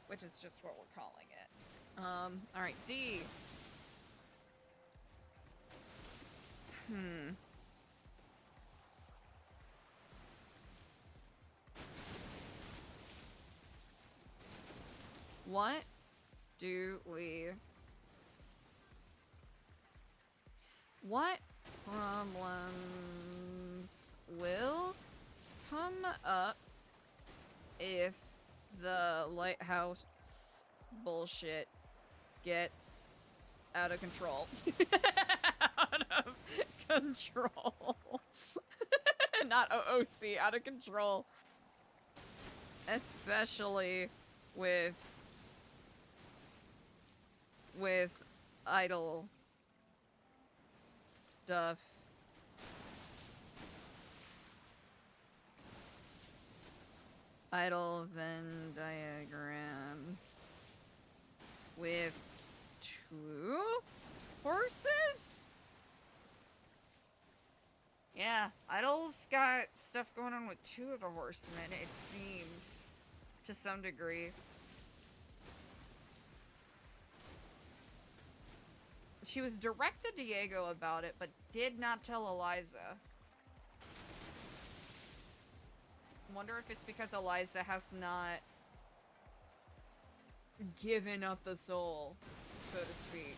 Which is just what we're calling it. Alright, D. What do we... What problems will come up if the lighthouse bullshit gets out of control? Out of control. Not OOC, out of control. Especially with idle stuff. idle Venn diagram with 2 horses? Yeah, Idle's got stuff going on with 2 of the horsemen, it seems, to some degree. She was direct to Diego about it, but did not tell Eliza. Wonder if it's because Eliza has not given up the soul, so to speak.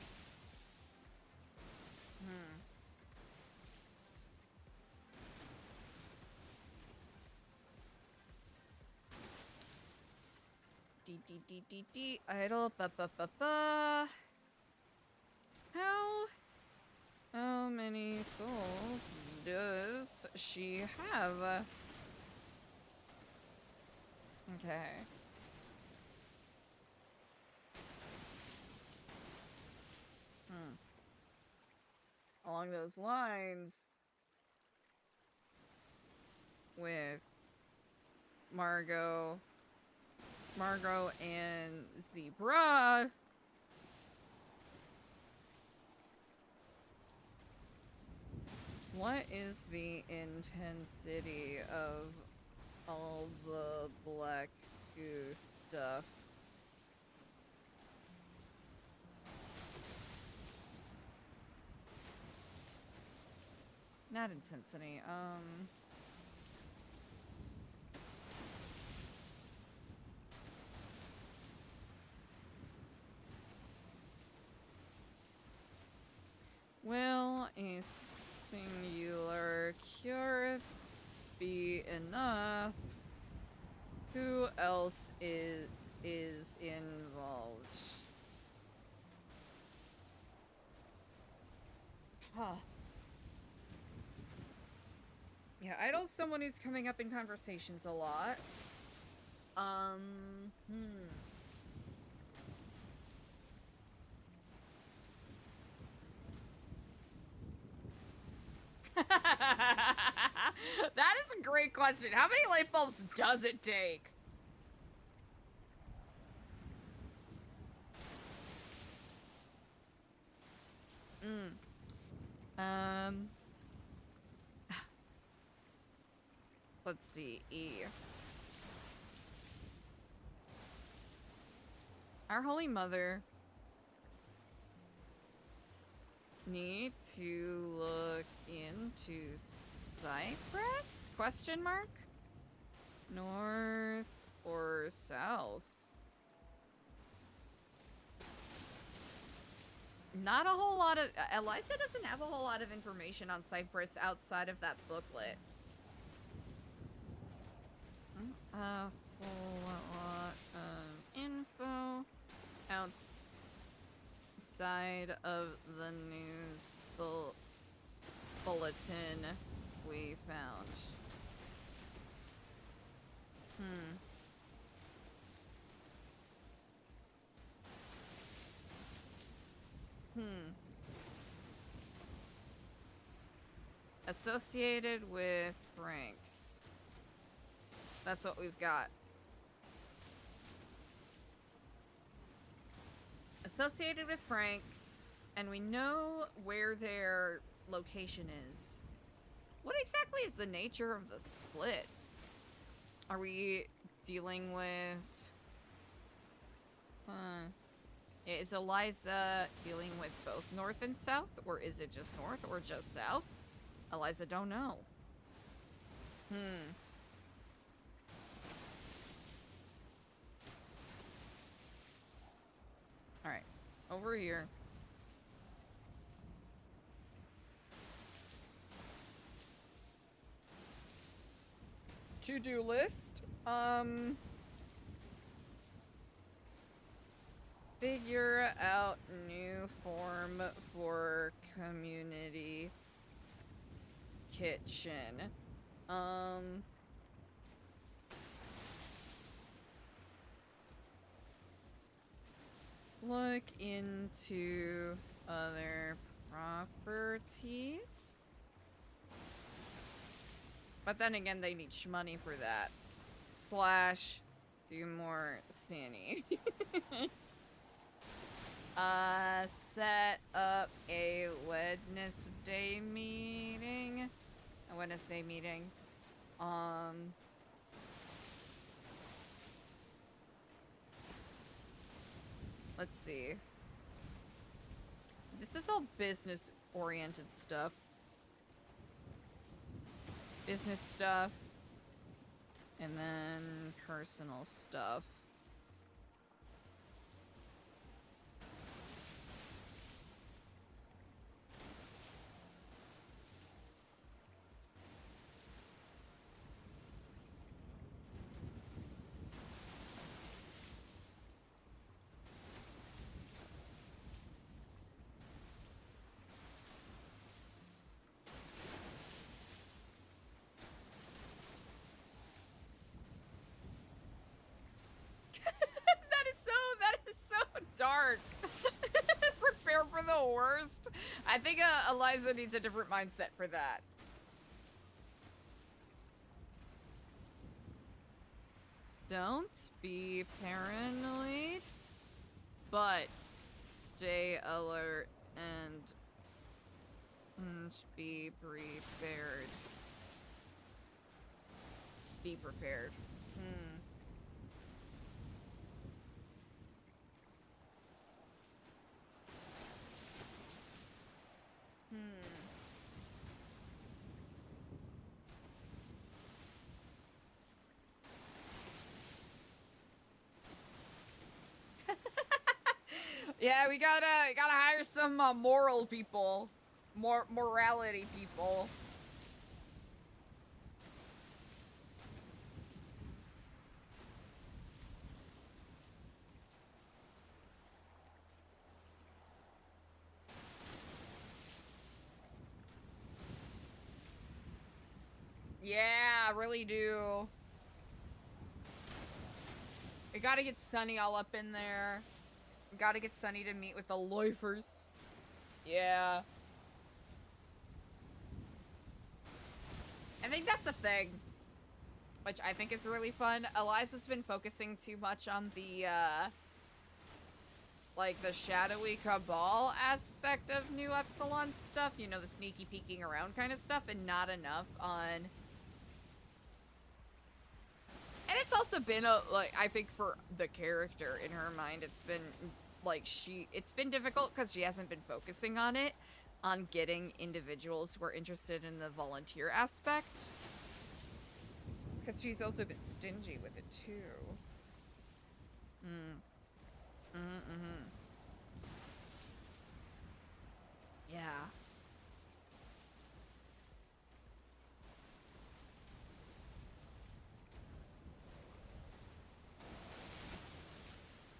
D idle ba. How many souls does she have? Okay. Along those lines, with Margot and Zebra, what is the intensity of all the Black Goose stuff? Not intensity, will a singular cure be enough? Who else is involved? Huh. Yeah, Idle's someone who's coming up in conversations a lot. That is a great question. How many light bulbs does it take? Let's see, E. Our Holy Mother need to look into Cyprus? Question mark? North or south? Not a whole lot of... Eliza doesn't have a whole lot of information on Cyprus outside of that booklet. A whole lot of info outside of the news bulletin we found. Associated with ranks. That's what we've got. Associated with Franks, and we know where their location is. What exactly is the nature of the split? Are we dealing with... Is Eliza dealing with both north and south? Or is it just north or just south? Eliza don't know. Alright, over here. To-do list. Figure out new form for community kitchen. Look into other properties. But then again, they need money for that. / slash do more Sanny. Set up a Wednesday meeting. A Wednesday meeting. Let's see. This is all business-oriented stuff. Business stuff. And then personal stuff. That is so dark. Prepare for the worst. I think Eliza needs a different mindset for that. Don't be paranoid, but stay alert and be prepared. Be prepared. Yeah, we gotta hire some moral people, morality people. Yeah, I really do. We gotta get Sunny all up in there. We gotta get Sunny to meet with the loafers. Yeah. I think that's a thing. Which I think is really fun. Eliza's been focusing too much on the, like, the shadowy cabal aspect of New Epsilon stuff. You know, the sneaky peeking around kind of stuff, and not enough on... And it's also been like, I think for the character in her mind, it's been, like, it's been difficult because she hasn't been focusing on it, on getting individuals who are interested in the volunteer aspect. Because she's also been stingy with it, too. Yeah.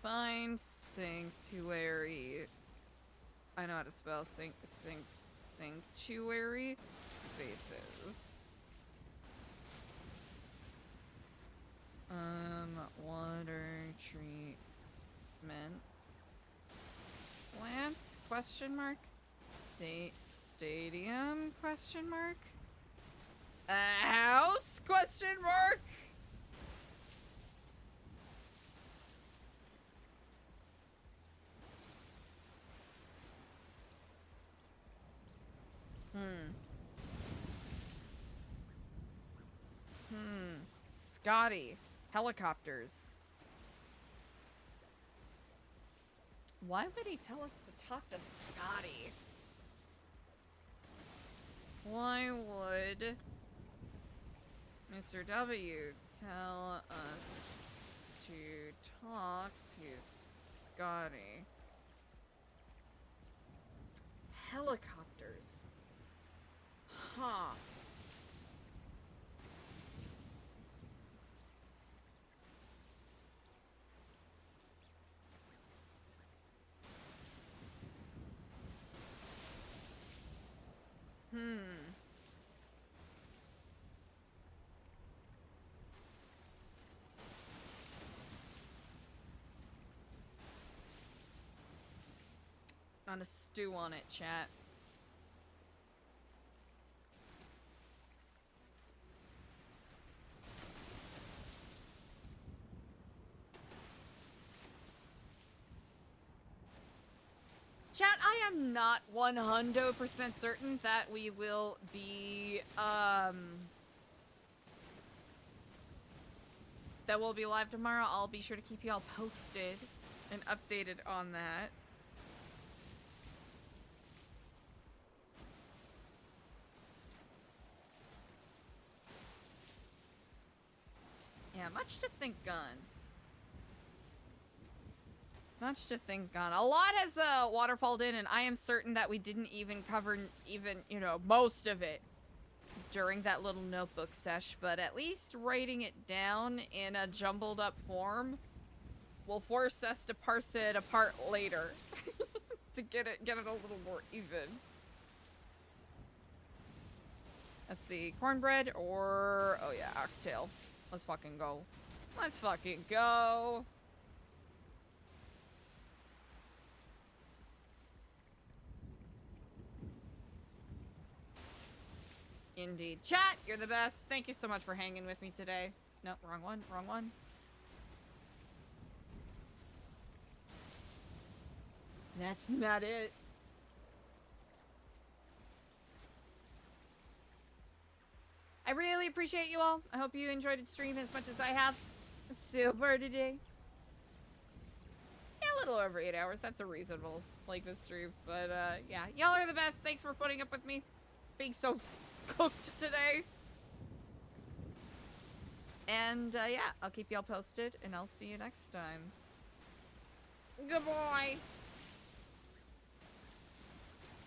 Find sanctuary. I know how to spell sanctuary spaces. Water treatment plant? Question mark. Stadium? Question mark. A house? Question mark. Scotty. Helicopters. Why would he tell us to talk to Scotty? Why would Mr. W tell us to talk to Scotty? Helicopters. Huh. On a stew on it, chat. Chat, I am not 100% certain that we will be, that we'll be live tomorrow. I'll be sure to keep you all posted and updated on that. Yeah, much to think on. Much to think on. A lot has waterfalled in, and I am certain that we didn't even cover you know, most of it during that little notebook sesh, but at least writing it down in a jumbled up form will force us to parse it apart later to get it a little more even. Let's see, cornbread or, oh yeah, oxtail. Let's fucking go. Let's fucking go. Indeed. Chat, you're the best. Thank you so much for hanging with me today. No, wrong one, wrong one. That's not it. I really appreciate you all. I hope you enjoyed the stream as much as I have. Super today. Yeah, a little over 8 hours. That's a reasonable length of stream. But, yeah. Y'all are the best. Thanks for putting up with me being so cooked today. And, yeah, I'll keep y'all posted, and I'll see you next time. Goodbye.